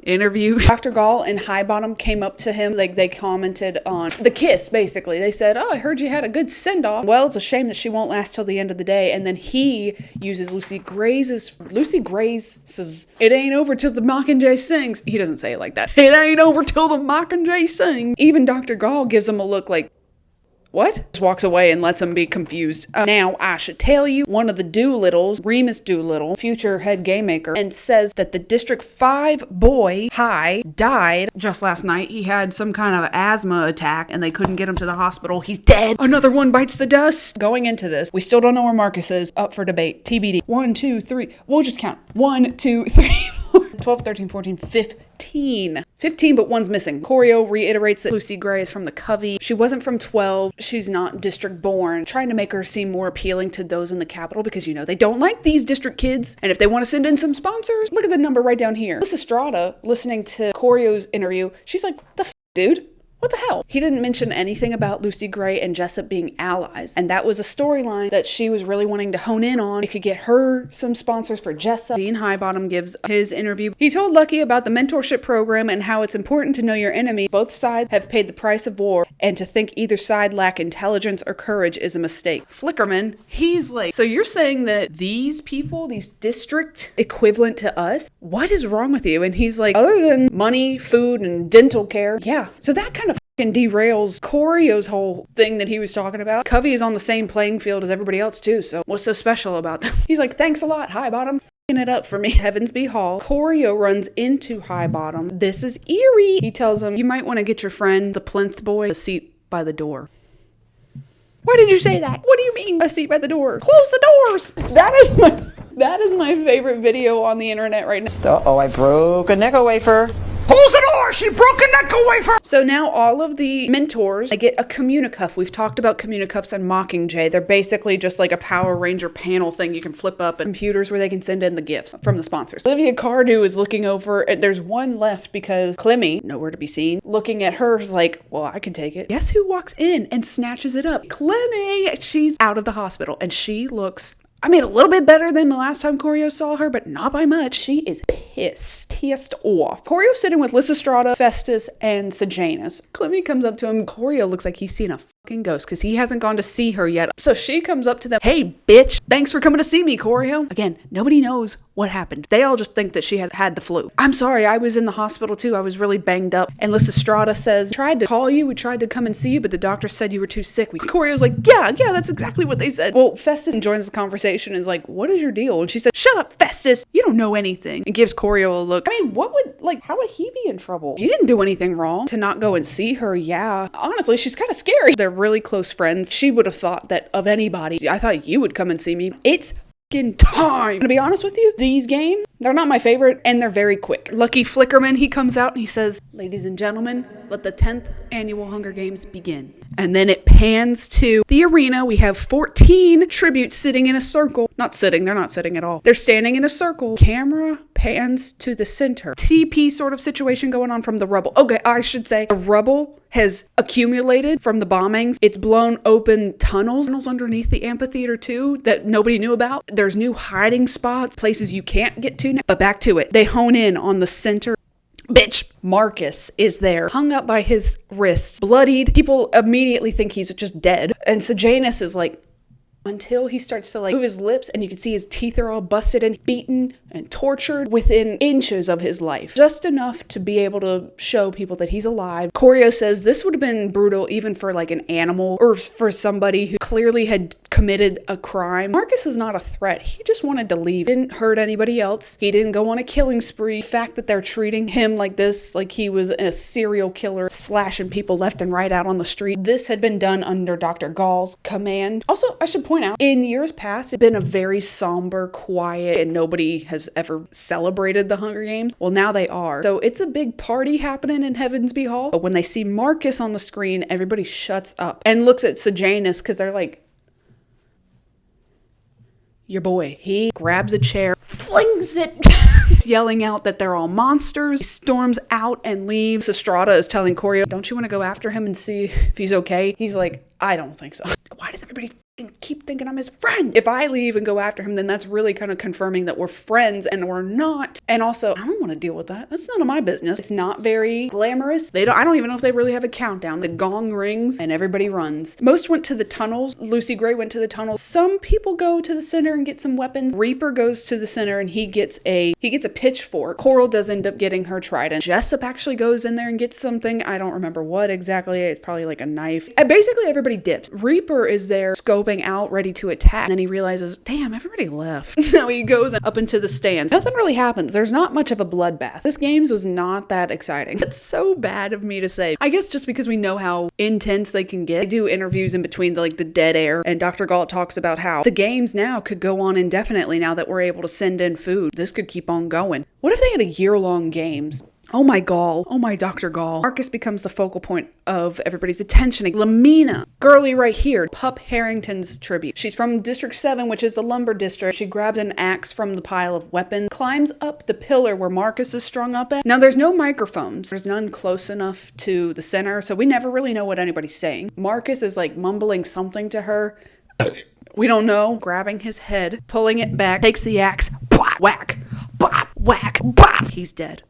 interviews. Dr. Gall and Highbottom came up to him, like they commented on the kiss, basically. They said, oh, I heard you had a good send-off. Well, it's a shame that she won't last till the end of the day. And then he uses Lucy Gray's says, it ain't over till the Mockingjay sings. He doesn't say it like that. It ain't over till the Mockingjay sings. Even Dr. Gall gives him a look like, what? Just walks away and lets him be confused. Now, I should tell you, one of the Doolittles, Remus Doolittle, future head game maker, and says that the District 5 boy, High, died just last night. He had some kind of asthma attack and they couldn't get him to the hospital. He's dead. Another one bites the dust. Going into this, we still don't know where Marcus is. Up for debate. TBD. 1, 2, 3. We'll just count. 1, 2, 3, 4, 12, 13, 14, 15. 15, but one's missing. Corio reiterates that Lucy Gray is from the Covey. She wasn't from 12. She's not district born. Trying to make her seem more appealing to those in the Capitol because, you know, they don't like these district kids. And if they want to send in some sponsors, look at the number right down here. Miss Estrada, listening to Corio's interview, she's like, the dude? What the hell? He didn't mention anything about Lucy Gray and Jessup being allies. And that was a storyline that she was really wanting to hone in on. It could get her some sponsors for Jessup. Dean Highbottom gives his interview. He told Lucky about the mentorship program and how it's important to know your enemy. Both sides have paid the price of war, and to think either side lack intelligence or courage is a mistake. Flickerman, he's like, so you're saying that these people, these district equivalent to us, what is wrong with you? And he's like, other than money, food, and dental care, yeah. So that kind of derails Corio's whole thing that he was talking about. Covey is on the same playing field as everybody else too, so what's so special about them? He's like, thanks a lot, Highbottom, f***ing it up for me. Heavensby Hall. Corio runs into Highbottom. This is eerie. He tells him, you might want to get your friend, the plinth boy, a seat by the door. Why did you say that? What do you mean, a seat by the door? Close the doors! That is my favorite video on the internet right now. Uh-oh, I broke a Necco wafer. Close the door! She broke a Necco wafer! So now all of the mentors, they get a Communicuff. We've talked about Communicuffs and Mockingjay. They're basically just like a Power Ranger panel thing you can flip up and computers where they can send in the gifts from the sponsors. Olivia Cardew is looking over, and there's one left because Clemmy, nowhere to be seen, looking at hers like, well, I can take it. Guess who walks in and snatches it up? Clemmy! She's out of the hospital, and she looks, I mean, a little bit better than the last time Corio saw her, but not by much. She is pissed off. Corio's sitting with Lysistrata, Festus, and Sejanus. Clemmy comes up to him. Corio looks like he's seen a fucking ghost because he hasn't gone to see her yet. So she comes up to them. Hey, bitch, thanks for coming to see me, Corio. Again, nobody knows what happened. They all just think that she had the flu. I'm sorry, I was in the hospital too. I was really banged up. And Lysistrata says, tried to call you. We tried to come and see you, but the doctor said you were too sick. Corio's like, yeah, that's exactly what they said. Well, Festus joins the conversation and is like, what is your deal? And she said, shut up, Festus. You don't know anything. And gives Corio a look. I mean, how would he be in trouble? He didn't do anything wrong to not go and see her. Yeah. Honestly, she's kind of scary. They're really close friends. She would have thought that of anybody. I thought you would come and see me. It's time. To be honest with you, these games, they're not my favorite, and they're very quick. Lucky Flickerman, he comes out and he says, ladies and gentlemen, let the 10th annual Hunger Games begin. And then it pans to the arena. We have 14 tributes sitting in a circle. Not sitting, they're not sitting at all. They're standing in a circle. Camera pans to the center. TP sort of situation going on from the rubble. Okay, I should say the rubble has accumulated from the bombings. It's blown open tunnels underneath the amphitheater too that nobody knew about. There's new hiding spots, places you can't get to now. But back to it. They hone in on the center. Bitch, Marcus is there, hung up by his wrists, bloodied. People immediately think he's just dead. And Sejanus is like, until he starts to move his lips and you can see his teeth are all busted and beaten and tortured within inches of his life. Just enough to be able to show people that he's alive. Corio says this would have been brutal even for an animal or for somebody who clearly had committed a crime. Marcus is not a threat. He just wanted to leave. He didn't hurt anybody else. He didn't go on a killing spree. The fact that they're treating him like this, like he was a serial killer, slashing people left and right out on the street. This had been done under Dr. Gall's command. Also, I should point out, in years past, it's been a very somber, quiet, and nobody has ever celebrated the Hunger Games. Well, now they are. So it's a big party happening in Heavensby Hall. But when they see Marcus on the screen, everybody shuts up and looks at Sejanus because they're like, your boy. He grabs a chair, flings it, yelling out that they're all monsters. He storms out and leaves. Estrada is telling Corio, don't you want to go after him and see if he's okay? He's like, I don't think so. Why does everybody keep thinking I'm his friend? If I leave and go after him, then that's really kind of confirming that we're friends and we're not. And also, I don't want to deal with that. That's none of my business. It's not very glamorous. I don't even know if they really have a countdown. The gong rings and everybody runs. Most went to the tunnels. Lucy Gray went to the tunnels. Some people go to the center and get some weapons. Reaper goes to the center and he gets a pitchfork. Coral does end up getting her trident. Jessup actually goes in there and gets something. I don't remember what exactly. It's probably like a knife. Basically, everybody dips. Reaper is there scoping out, ready to attack. And then he realizes, damn, everybody left. So he goes up into the stands. Nothing really happens. There's not much of a bloodbath. This games was not that exciting. It's so bad of me to say. I guess just because we know how intense they can get. They do interviews in between the dead air, and Dr. Galt talks about how the games now could go on indefinitely now that we're able to send in food. This could keep on going. What if they had a year-long games? Oh my Gall. Oh my Dr. Gall. Marcus becomes the focal point of everybody's attention. Lamina, girly right here, Pup Harrington's tribute. She's from District 7, which is the lumber district. She grabs an axe from the pile of weapons, climbs up the pillar where Marcus is strung up at. Now there's no microphones. There's none close enough to the center, so we never really know what anybody's saying. Marcus is like mumbling something to her. We don't know. Grabbing his head, pulling it back, takes the axe, blah, whack, blah, whack, blah. He's dead.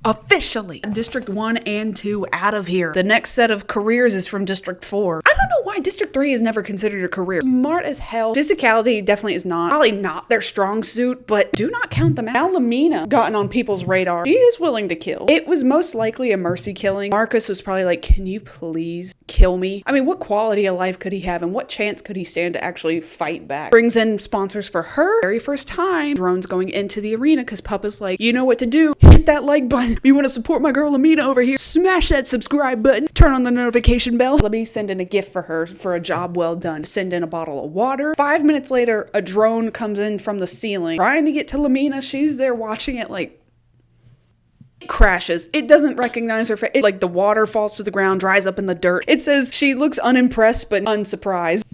Officially. District 1 and 2 out of here. The next set of careers is from District 4. I don't know why District 3 is never considered a career. Smart as hell. Physicality definitely is not. Probably not their strong suit, but do not count them out. Now Lamina gotten on people's radar. She is willing to kill. It was most likely a mercy killing. Marcus was probably like, can you please kill me? I mean, what quality of life could he have and what chance could he stand to actually fight back? Brings in sponsors for her. Very first time. Drone's going into the arena because Papa's like, you know what to do. Hit that like button. You want to support my girl Lamina over here? Smash that subscribe button. Turn on the notification bell. Let me send in a gift for her for a job well done. Send in a bottle of water. 5 minutes later, a drone comes in from the ceiling trying to get to Lamina. She's there watching it like crashes. It doesn't recognize her face. Like the water falls to the ground, dries up in the dirt. It says she looks unimpressed but unsurprised.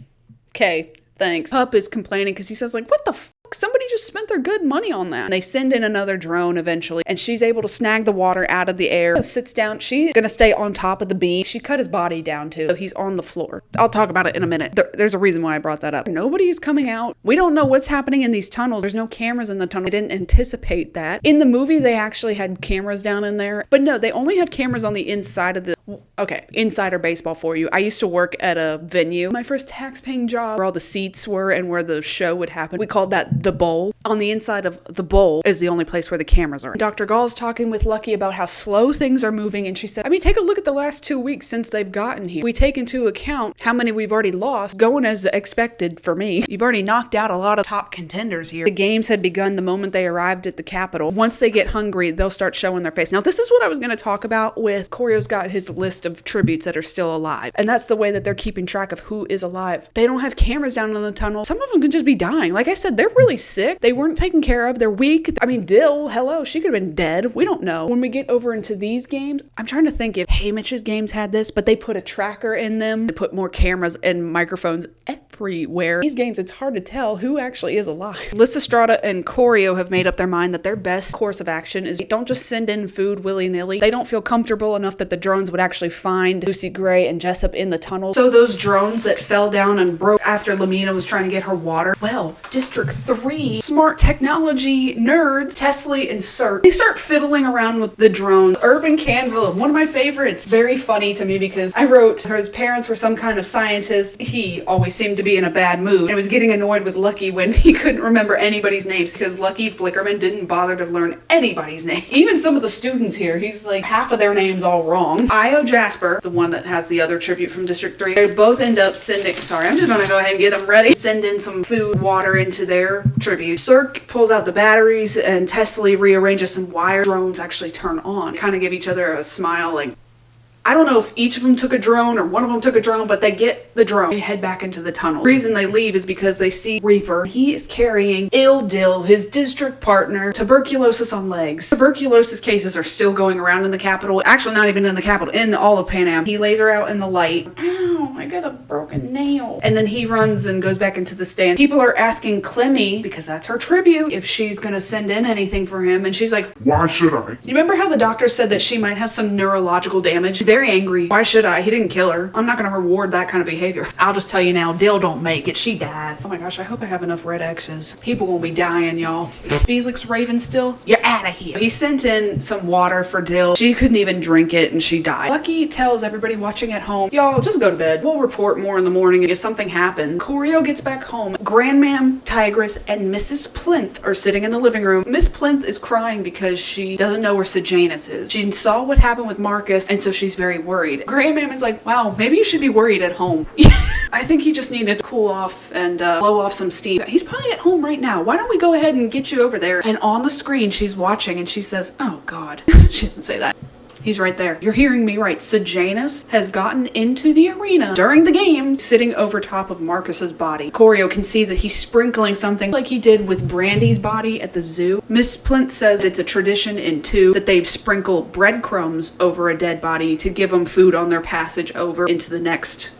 Okay, thanks. Pup is complaining because he says like, what the f***? Somebody just spent their good money on that. And they send in another drone eventually, and she's able to snag the water out of the air. Sits down. She's gonna stay on top of the beam. She cut his body down too, so he's on the floor. I'll talk about it in a minute. There's a reason why I brought that up. Nobody's coming out. We don't know what's happening in these tunnels. There's no cameras in the tunnel. They didn't anticipate that. In the movie, they actually had cameras down in there, but no, they only have cameras on the inside of the. Okay, insider baseball for you. I used to work at a venue. My first tax-paying job, where all the seats were and where the show would happen. We called that the bowl. On the inside of the bowl is the only place where the cameras are. Dr. Gall's talking with Lucky about how slow things are moving, and she said, I mean, take a look at the last 2 weeks since they've gotten here. We take into account how many we've already lost, going as expected for me. You've already knocked out a lot of top contenders here. The games had begun the moment they arrived at the Capitol. Once they get hungry, they'll start showing their face. Now, this is what I was going to talk about with Corio's got his list of tributes that are still alive, and that's the way that they're keeping track of who is alive. They don't have cameras down in the tunnel. Some of them can just be dying. Like I said, they're really sick. They weren't taken care of. They're weak. I mean, Dill, hello, she could have been dead. We don't know. When we get over into these games, I'm trying to think if Haymitch's games had this, but they put a tracker in them. They put more cameras and microphones everywhere. These games, it's hard to tell who actually is alive. Lysistrata and Corio have made up their mind that their best course of action is don't just send in food willy-nilly. They don't feel comfortable enough that the drones would actually find Lucy Gray and Jessup in the tunnel. So those drones that fell down and broke after Lamina was trying to get her water, well, District 3, smart technology nerds, Tesley and Cirque, they start fiddling around with the drones. Urban Canville, one of my favorites. Very funny to me because I wrote his parents were some kind of scientist. He always seemed to be in a bad mood. I was getting annoyed with Lucky when he couldn't remember anybody's names because Lucky Flickerman didn't bother to learn anybody's name. Even some of the students here, he's like half of their names all wrong. Io Jasper, the one that has the other tribute from District 3, they both end up sending, sorry, I'm just gonna go ahead and get them ready. Send in some food, water into their tribute. Cirque pulls out the batteries and Tesley rearranges some wire. Drones actually turn on. Kind of give each other a smile like, I don't know if each of them took a drone or one of them took a drone, but they get the drone. They head back into the tunnel. The reason they leave is because they see Reaper. He is carrying Ill Dill, his district partner, tuberculosis on legs. Tuberculosis cases are still going around in the Capitol. Actually, not even in the Capitol, in all of Pan Am. He lays her out in the light. Ow, I got a broken nail. And then he runs and goes back into the stand. People are asking Clemmy, because that's her tribute, if she's gonna send in anything for him. And she's like, Why should I? you remember how the doctor said that she might have some neurological damage? Very angry. Why should I? He didn't kill her. I'm not gonna reward that kind of behavior. I'll just tell you now, Dill don't make it. She dies. Oh my gosh, I hope I have enough red X's. People will be dying, y'all. Felix Ravenstill, you're out of here. He sent in some water for Dill. She couldn't even drink it and she died. Lucky tells everybody watching at home, y'all just go to bed. We'll report more in the morning if something happened. Corio gets back home. Grandmam, Tigress, and Mrs. Plinth are sitting in the living room. Miss Plinth is crying because she doesn't know where Sejanus is. She saw what happened with Marcus, and so she's very worried. Grandmam is like, wow, maybe you should be worried at home. I think he just needed to cool off and blow off some steam. He's probably at home right now. Why don't we go ahead and get you over there? And on the screen, she's watching and she says, oh God. She doesn't say that. He's right there. You're hearing me right. Sejanus has gotten into the arena during the game, sitting over top of Marcus's body. Corio can see that he's sprinkling something like he did with Brandy's body at the zoo. Miss Plinth says it's a tradition in 2 that they sprinkle breadcrumbs over a dead body to give them food on their passage over into the next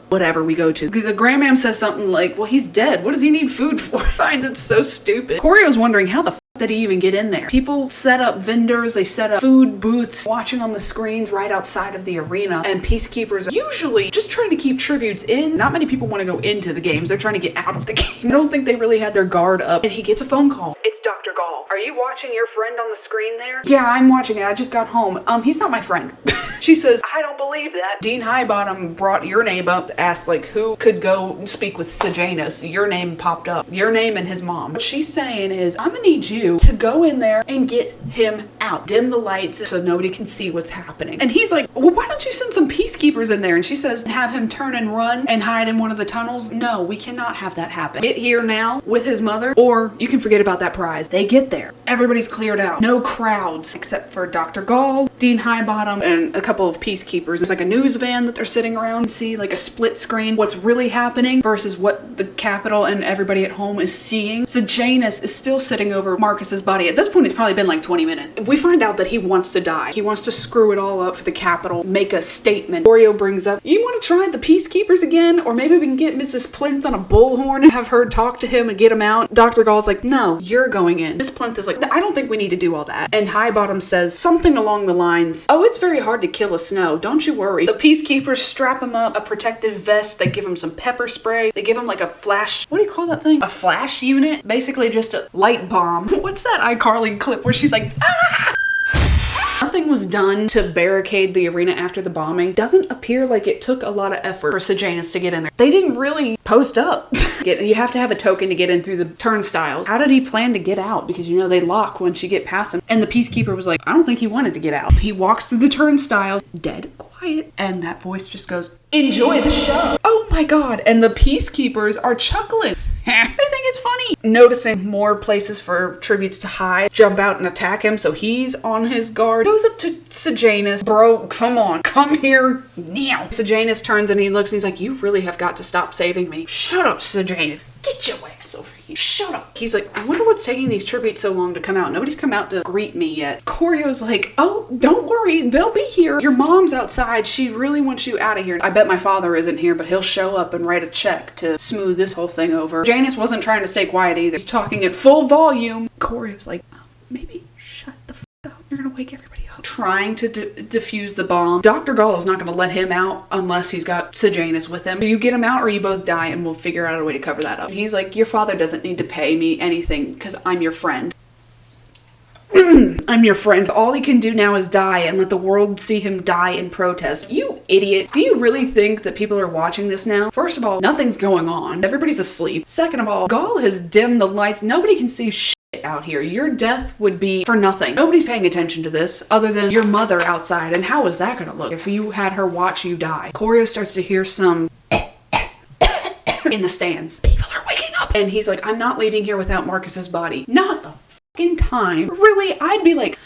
whatever we go to. The grandmam says something like, well, he's dead. What does he need food for? I find it so stupid. Corio's wondering how the did he even get in there? People set up vendors, they set up food booths, watching on the screens right outside of the arena, and peacekeepers are usually just trying to keep tributes in. Not many people want to go into the games, they're trying to get out of the game. I don't think they really had their guard up. And he gets a phone call. It's Dr. Gall. Are you watching your friend on the screen there? Yeah, I'm watching it. I just got home. He's not my friend. She says, I don't believe that. Dean Highbottom brought your name up to ask, like, who could go speak with Sejanus. Your name popped up. Your name and his mom. What she's saying is, I'm gonna need you to go in there and get him out. Dim the lights so nobody can see what's happening. And he's like, well, why don't you send some peacekeepers in there? And she says, have him turn and run and hide in one of the tunnels. No, we cannot have that happen. Get here now with his mother, or you can forget about that prize. They get there. Everybody's cleared out. No crowds except for Dr. Gall, Dean Highbottom, and a couple of peacekeepers. There's like a news van that they're sitting around. See like a split screen, what's really happening versus what the Capitol and everybody at home is seeing. Sejanus is still sitting over Marcus's body. At this point, it's probably been like 20 minutes. We find out that he wants to die. He wants to screw it all up for the Capitol, make a statement. Corio brings up, you want to try the peacekeepers again? Or maybe we can get Mrs. Plinth on a bullhorn and have her talk to him and get him out. Dr. Gall's like, no, you're going in. Miss Plinth is like, I don't think we need to do all that. And Highbottom says something along the lines, oh, it's very hard to kill a Snow. Don't you worry. The peacekeepers strap him up, a protective vest. They give him some pepper spray. They give him like a flash, what do you call that thing? A flash unit? Basically just a light bomb. What's that iCarly clip where she's like, ah! Nothing was done to barricade the arena after the bombing. Doesn't appear like it took a lot of effort for Sejanus to get in there. They didn't really post up. You have to have a token to get in through the turnstiles. How did he plan to get out? Because you know they lock once you get past them. And the peacekeeper was like, I don't think he wanted to get out. He walks through the turnstiles, dead quiet, and that voice just goes, enjoy the show. Oh my god. And the peacekeepers are chuckling. They think it's funny. Noticing more places for tributes to hide, jump out and attack him, so he's on his guard. Goes up to Sejanus. Bro, come on, come here now. Sejanus turns and he looks and he's like, you really have got to stop saving me. Shut up, Sejanus. Get your ass over here. Shut up. He's like, I wonder what's taking these tributes so long to come out. Nobody's come out to greet me yet. Corio's like, oh, don't worry. They'll be here. Your mom's outside. She really wants you out of here. I bet my father isn't here, but he'll show up and write a check to smooth this whole thing over. Janus wasn't trying to stay quiet either. He's talking at full volume. Corio's like, oh, maybe shut the f up. You're gonna wake everybody up. Trying to defuse the bomb. Dr. Gall is not going to let him out unless he's got Sejanus with him. You get him out or you both die and we'll figure out a way to cover that up. He's like, your father doesn't need to pay me anything because I'm your friend. I'm your friend. All he can do now is die and let the world see him die in protest. You idiot. Do you really think that people are watching this now? First of all, nothing's going on. Everybody's asleep. Second of all, Gall has dimmed the lights. Nobody can see shit out here. Your death would be for nothing. Nobody's paying attention to this other than your mother outside. And how is that gonna look if you had her watch you die? Corio starts to hear some in the stands. People are waking up. And he's like, I'm not leaving here without Marcus's body. Not the fucking time. Really, I'd be like,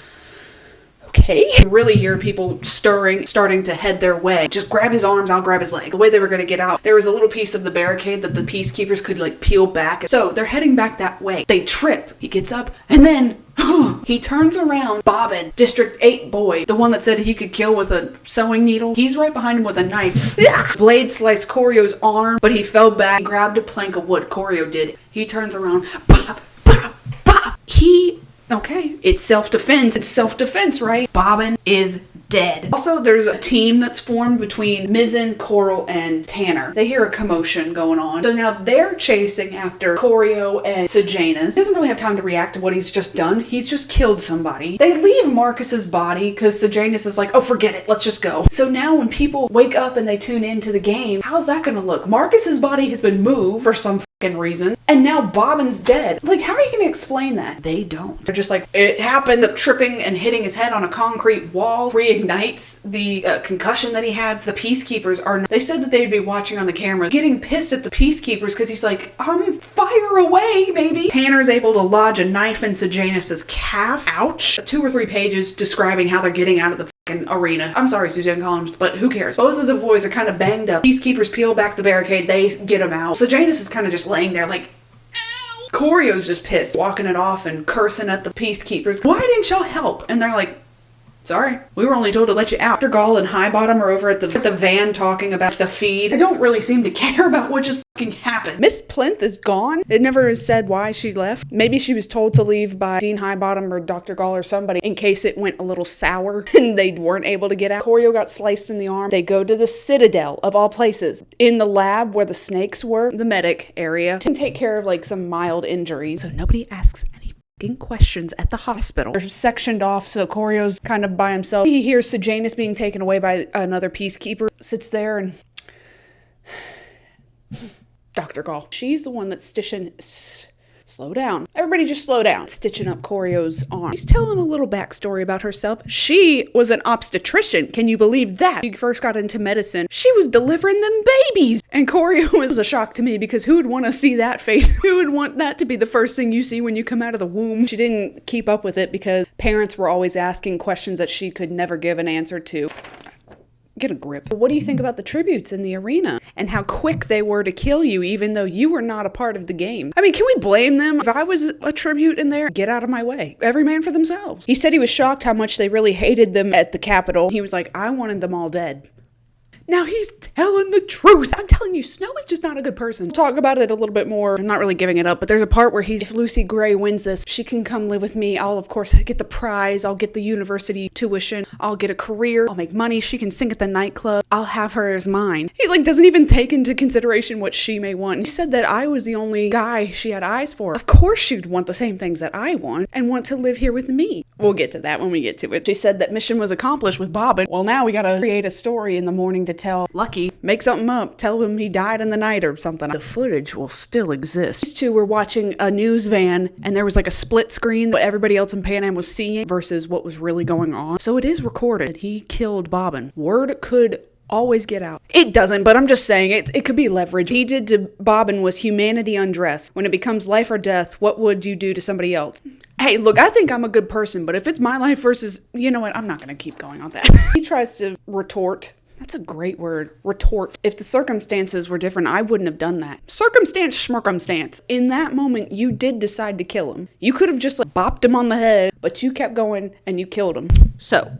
okay. You really hear people stirring, starting to head their way. Just grab his arms, I'll grab his legs. The way they were going to get out, there was a little piece of the barricade that the peacekeepers could like peel back. So they're heading back that way. They trip. He gets up and then he turns around. Bobbin, District 8 boy, the one that said he could kill with a sewing needle. He's right behind him with a knife. Blade sliced Corio's arm, but he fell back, grabbed a plank of wood. Corio did. He turns around. Pop, pop, pop. Okay, it's self-defense. It's self-defense, right? Bobbin is dead. Also, there's a team that's formed between Mizzen, Coral, and Tanner. They hear a commotion going on. So now they're chasing after Corio and Sejanus. He doesn't really have time to react to what he's just done. He's just killed somebody. They leave Marcus's body because Sejanus is like, oh, forget it. Let's just go. So now when people wake up and they tune into the game, how's that gonna look? Marcus's body has been moved for some reason, and now Bobbin's dead. Like, how are you gonna explain that? They don't. They're just like, it happened. The tripping and hitting his head on a concrete wall reignites the concussion that he had. The peacekeepers are, they said that they'd be watching on the camera, getting pissed at the peacekeepers because he's like, fire away, baby. Tanner's able to lodge a knife in Sejanus's calf. Ouch. 2 or 3 pages describing how they're getting out of the arena. I'm sorry, Suzanne Collins, but who cares? Both of the boys are kind of banged up. Peacekeepers peel back the barricade. They get them out. So Janus is kind of just laying there like, ow. Corio's just pissed, walking it off and cursing at the peacekeepers. Why didn't y'all help? And they're like, sorry, we were only told to let you out. Dr. Gall and Highbottom are over at the van talking about the feed. They don't really seem to care about what just fucking happened. Miss Plinth is gone. It never is said why she left. Maybe she was told to leave by Dean Highbottom or Dr. Gall or somebody in case it went a little sour and they weren't able to get out. Corio got sliced in the arm. They go to the Citadel, of all places, in the lab where the snakes were, the medic area, to take care of like some mild injuries. So nobody asks any questions at the hospital. They're sectioned off, so Corio's kind of by himself. He hears Sejanus being taken away by another peacekeeper, sits there and Dr. Gall. She's the one that's stitching. Slow down. Everybody just slow down. Stitching up Corio's arm. She's telling a little backstory about herself. She was an obstetrician. Can you believe that? She first got into medicine. She was delivering them babies. And Corio was a shock to me because who would want to see that face? Who would want that to be the first thing you see when you come out of the womb? She didn't keep up with it because parents were always asking questions that she could never give an answer to. Get a grip. What do you think about the tributes in the arena and how quick they were to kill you even though you were not a part of the game? I mean, can we blame them? If I was a tribute in there, get out of my way. Every man for themselves. He said he was shocked how much they really hated them at the Capitol. He was like, I wanted them all dead. Now he's telling the truth. I'm telling you, Snow is just not a good person. Talk about it a little bit more. I'm not really giving it up, but there's a part where if Lucy Gray wins this, she can come live with me. I'll, of course, get the prize. I'll get the university tuition. I'll get a career. I'll make money. She can sing at the nightclub. I'll have her as mine. He, doesn't even take into consideration what she may want. He said that I was the only guy she had eyes for. Of course she'd want the same things that I want and want to live here with me. We'll get to that when we get to it. She said that mission was accomplished with Bobbin. Well, now we gotta create a story in the morning to tell Lucky. Make something up. Tell him he died in the night or something. The footage will still exist. These two were watching a news van and there was like a split screen that everybody else in Pan Am was seeing versus what was really going on. So it is recorded. He killed Bobbin. Word could always get out. It doesn't, but I'm just saying it could be leverage. He did to Bobbin was humanity undressed. When it becomes life or death, what would you do to somebody else? Hey, look, I think I'm a good person, but if it's my life versus, you know what, I'm not going to keep going on that. He tries to retort. That's a great word. Retort. If the circumstances were different, I wouldn't have done that. Circumstance. In that moment, you did decide to kill him. You could have just bopped him on the head, but you kept going and you killed him. So,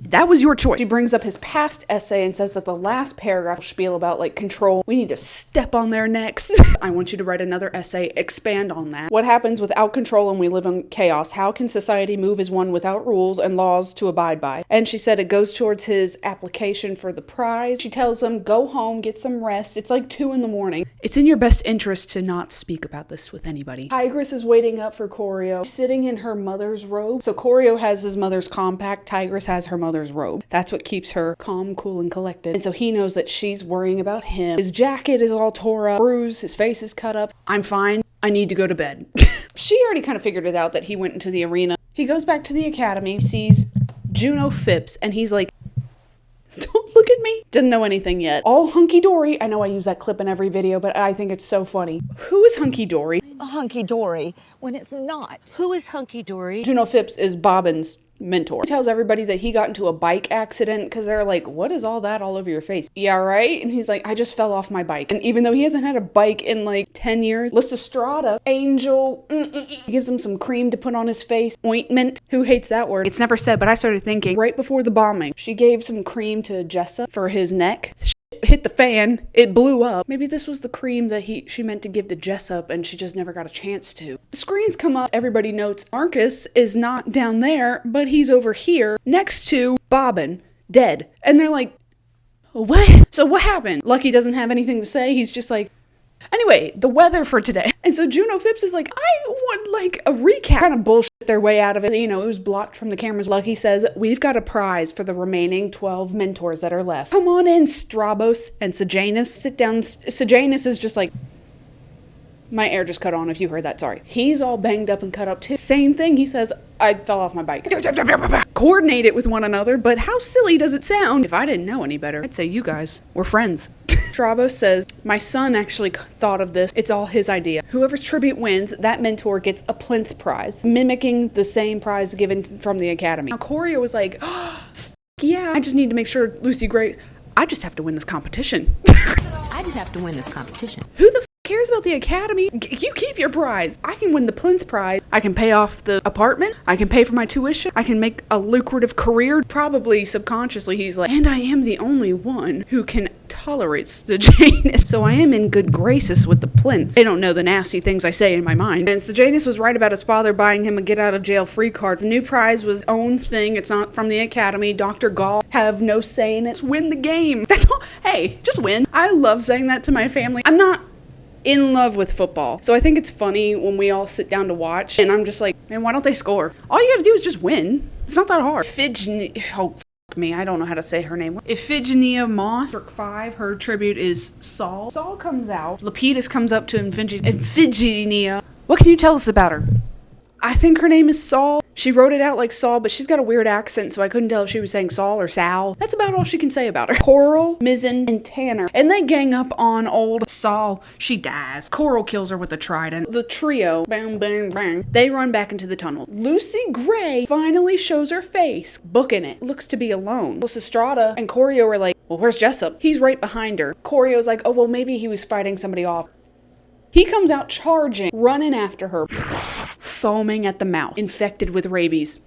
that was your choice. She brings up his past essay and says that the last paragraph spiel about control, we need to step on their necks. I want you to write another essay, expand on that. What happens without control when we live in chaos? How can society move as one without rules and laws to abide by? And she said it goes towards his application for the prize. She tells him, go home, get some rest. It's 2 a.m. It's in your best interest to not speak about this with anybody. Tigress is waiting up for Corio, sitting in her mother's robe. So Corio has his mother's compact, Tigress has her mother's robe. That's what keeps her calm, cool, and collected. And so he knows that she's worrying about him. His jacket is all tore up, bruised, his face is cut up. I'm fine. I need to go to bed. She already kind of figured it out that he went into the arena. He goes back to the academy, sees Juno Phipps, and he's like, don't look at me. Didn't know anything yet. All hunky-dory. I know I use that clip in every video, but I think it's so funny. Who is hunky-dory? Hunky-dory when it's not. Who is hunky-dory? Juno Phipps is Bobbin's mentor. He tells everybody that he got into a bike accident because they're like, what is all that all over your face? Yeah, right? And he's like, I just fell off my bike. And even though he hasn't had a bike in 10 years, Lysistrata, Angel, gives him some cream to put on his face. Ointment. Who hates that word? It's never said, but I started thinking right before the bombing, she gave some cream to Jessa for his neck. Hit the fan, it blew up. Maybe this was the cream that she meant to give to Jessup and she just never got a chance to. Screens come up, everybody notes Marcus is not down there, but he's over here next to Bobbin, dead. And they're like, what? So what happened? Lucky doesn't have anything to say, he's just like, anyway, the weather for today. And so Juno Phipps is like, I want a recap. Kind of bullshit their way out of it. It was blocked from the cameras. Lucky says, we've got a prize for the remaining 12 mentors that are left. Come on in, Strabos and Sejanus. Sit down. Sejanus is just like, my air just cut on if you heard that, sorry. He's all banged up and cut up too. Same thing, he says, I fell off my bike. Coordinate it with one another, but how silly does it sound? If I didn't know any better, I'd say you guys were friends. Strabo says, my son actually thought of this. It's all his idea. Whoever's tribute wins, that mentor gets a plinth prize, mimicking the same prize given from the academy. Now, Corio was like, yeah, I just need to make sure Lucy Gray, I just have to win this competition. I just have to win this competition. Who the cares about the academy? You keep your prize. I can win the plinth prize. I can pay off the apartment. I can pay for my tuition. I can make a lucrative career. Probably subconsciously he's like, and I am the only one who can tolerate Sejanus. So I am in good graces with the plinths. They don't know the nasty things I say in my mind. And Sejanus was right about his father buying him a get out of jail free card. The new prize was his own thing. It's not from the academy. Dr. Gall have no say in it. Win the game. That's all. Hey, just win. I love saying that to my family. I'm not in love with football. So I think it's funny when we all sit down to watch and I'm just like, man, why don't they score? All you gotta do is just win. It's not that hard. Me, I don't know how to say her name. Iphigenia Moss, Book 5, her tribute is Saul. Saul comes out. Lepidus comes up to Iphigenia. What can you tell us about her? I think her name is Saul. She wrote it out like Saul, but she's got a weird accent, so I couldn't tell if she was saying Saul or Sal. That's about all she can say about her. Coral, Mizzen, and Tanner. And they gang up on old Saul. She dies. Coral kills her with a trident. The trio, bang, bang, bang, they run back into the tunnel. Lucy Gray finally shows her face, booking it. Looks to be alone. Lysistrata and Corio are like, well, where's Jessup? He's right behind her. Corio's like, oh, well, maybe he was fighting somebody off. He comes out charging, running after her, foaming at the mouth, infected with rabies.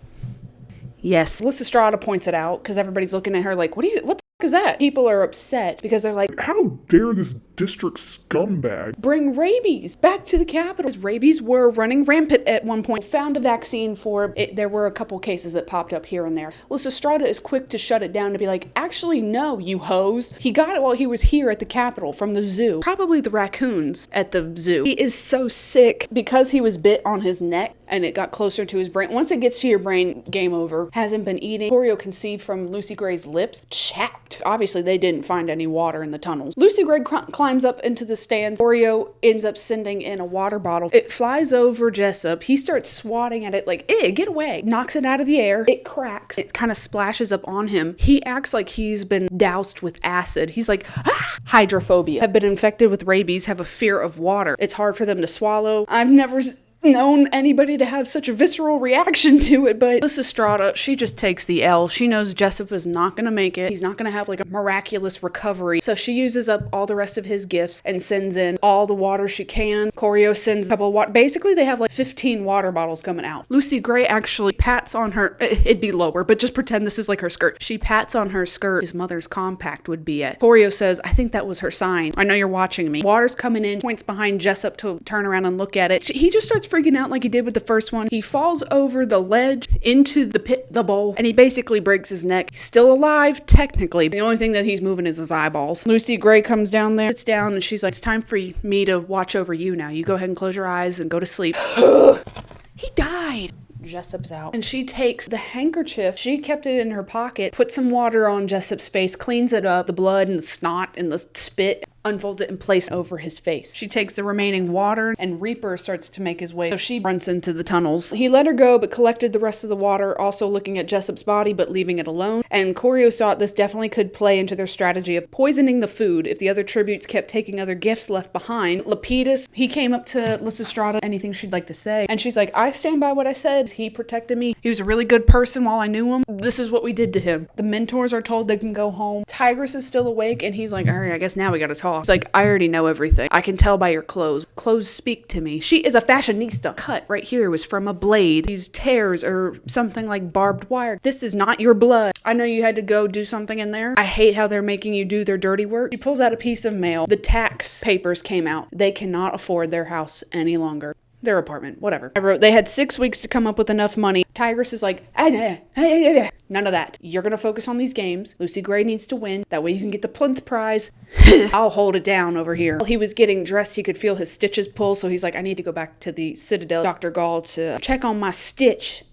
Yes, Lysistrata points it out because everybody's looking at her like, what the f is that? People are upset because they're like, How dare this district scumbag bring rabies back to the capital. Because rabies were running rampant at one point. Found a vaccine for it. There were a couple cases that popped up here and there. Lysistrata is quick to shut it down to be like, actually, no, you hoes. He got it while he was here at the capital from the zoo. Probably the raccoons at the zoo. He is so sick because he was bit on his neck and it got closer to his brain. Once it gets to your brain, game over. Hasn't been eating. Corio can see from Lucy Gray's lips, chapped. Obviously, they didn't find any water in the tunnels. Lucy Gray climbs up into the stands. Corio ends up sending in a water bottle. It flies over Jessup. He starts swatting at it like, get away. Knocks it out of the air. It cracks. It kind of splashes up on him. He acts like he's been doused with acid. He's like, ah! Hydrophobia. Have been infected with rabies, have a fear of water. It's hard for them to swallow. I've never known anybody to have such a visceral reaction to it, but Lysistrata, she just takes the L. She knows Jessup is not going to make it. He's not going to have like a miraculous recovery. So she uses up all the rest of his gifts and sends in all the water she can. Corio sends a couple of water. Basically, they have like 15 water bottles coming out. Lucy Gray actually pats on her, it'd be lower, but just pretend this is like her skirt. She pats on her skirt his mother's compact would be at. Corio says, I think that was her sign. I know you're watching me. Water's coming in, points behind Jessup to turn around and look at it. He just starts freaking out like he did with the first one. He falls over the ledge into the pit, the bowl, and he basically breaks his neck. He's still alive, technically. The only thing that he's moving is his eyeballs. Lucy Gray comes down there, sits down, and she's like, it's time for me to watch over you now. You go ahead and close your eyes and go to sleep. He died. Jessup's out. And she takes the handkerchief. She kept it in her pocket, put some water on Jessup's face, cleans it up, the blood and the snot and the spit, unfolds it and places it over his face. She takes the remaining water and Reaper starts to make his way. So she runs into the tunnels. He let her go but collected the rest of the water, also looking at Jessup's body but leaving it alone. And Corio thought this definitely could play into their strategy of poisoning the food if the other tributes kept taking other gifts left behind. Lepidus, he came up to Lysistrata, anything she'd like to say. And she's like, I stand by what I said. He protected me. He was a really good person while I knew him. This is what we did to him. The mentors are told they can go home. Tigress is still awake and he's like, all right, I guess now we gotta talk. It's like, I already know everything. I can tell by your clothes. Clothes speak to me. She is a fashionista. Cut right here was from a blade. These tears are something like barbed wire. This is not your blood. I know you had to go do something in there. I hate how they're making you do their dirty work. She pulls out a piece of mail. The tax papers came out. They cannot afford their house any longer. Their apartment, whatever. I wrote, they had 6 weeks to come up with enough money. Tigress is like, none of that. You're gonna focus on these games. Lucy Gray needs to win. That way you can get the plinth prize. I'll hold it down over here. While he was getting dressed, he could feel his stitches pull, so he's like, I need to go back to the Citadel, Dr. Gall, to check on my stitch.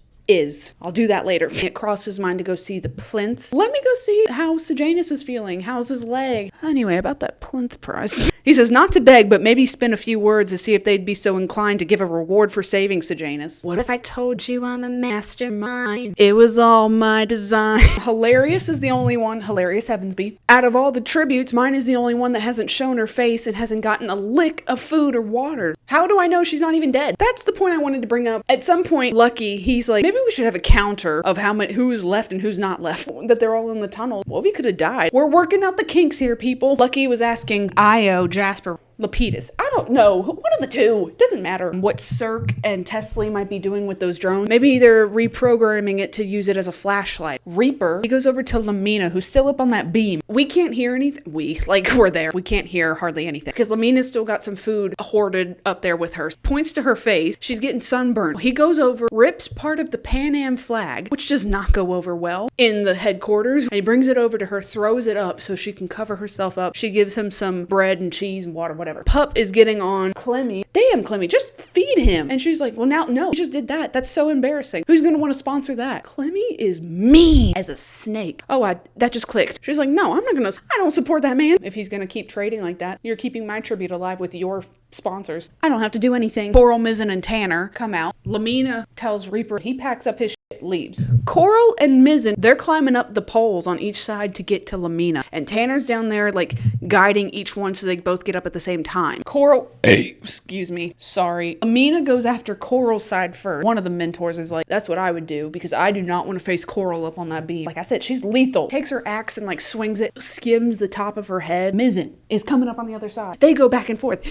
I'll do that later. It crossed his mind to go see the plinths. Let me go see how Sejanus is feeling. How's his leg? Anyway, about that plinth prize. He says not to beg, but maybe spin a few words to see if they'd be so inclined to give a reward for saving Sejanus. What if I told you I'm a mastermind? It was all my design. Hilarious is the only one, Hilarious Heavensby. Out of all the tributes, mine is the only one that hasn't shown her face and hasn't gotten a lick of food or water. How do I know she's not even dead? That's the point I wanted to bring up. At some point, Lucky, he's like, maybe we should have a counter of who's left and who's not left. That they're all in the tunnel. Well, we could have died. We're working out the kinks here, people. Lucky was asking Io, Jasper, Lapidus. I don't know. One of the two. It doesn't matter what Cirque and Tesla might be doing with those drones. Maybe they're reprogramming it to use it as a flashlight. Reaper, he goes over to Lamina, who's still up on that beam. We can't hear anything. We're there. We can't hear hardly anything. Because Lamina's still got some food hoarded up there with her. Points to her face. She's getting sunburned. He goes over, rips part of the Pan Am flag, which does not go over well in the headquarters. And he brings it over to her, throws it up so she can cover herself up. She gives him some bread and cheese and water, whatever. Pup is getting on Clemmy. Damn, Clemmy, just feed him. And she's like, well, now, no, you just did that. That's so embarrassing. Who's going to want to sponsor that? Clemmy is mean as a snake. Oh, that just clicked. She's like, no, I don't support that man. If he's going to keep trading like that, you're keeping my tribute alive with your sponsors. I don't have to do anything. Coral, Mizzen, and Tanner come out. Lamina tells Reaper he packs up his shit, leaves. Coral and Mizzen, they're climbing up the poles on each side to get to Lamina. And Tanner's down there, like, guiding each one so they both get up at the same time. Coral, excuse me, sorry. Lamina goes after Coral's side first. One of the mentors is like, that's what I would do because I do not want to face Coral up on that beam. Like I said, she's lethal. Takes her axe and like swings it, skims the top of her head. Mizzen is coming up on the other side. They go back and forth.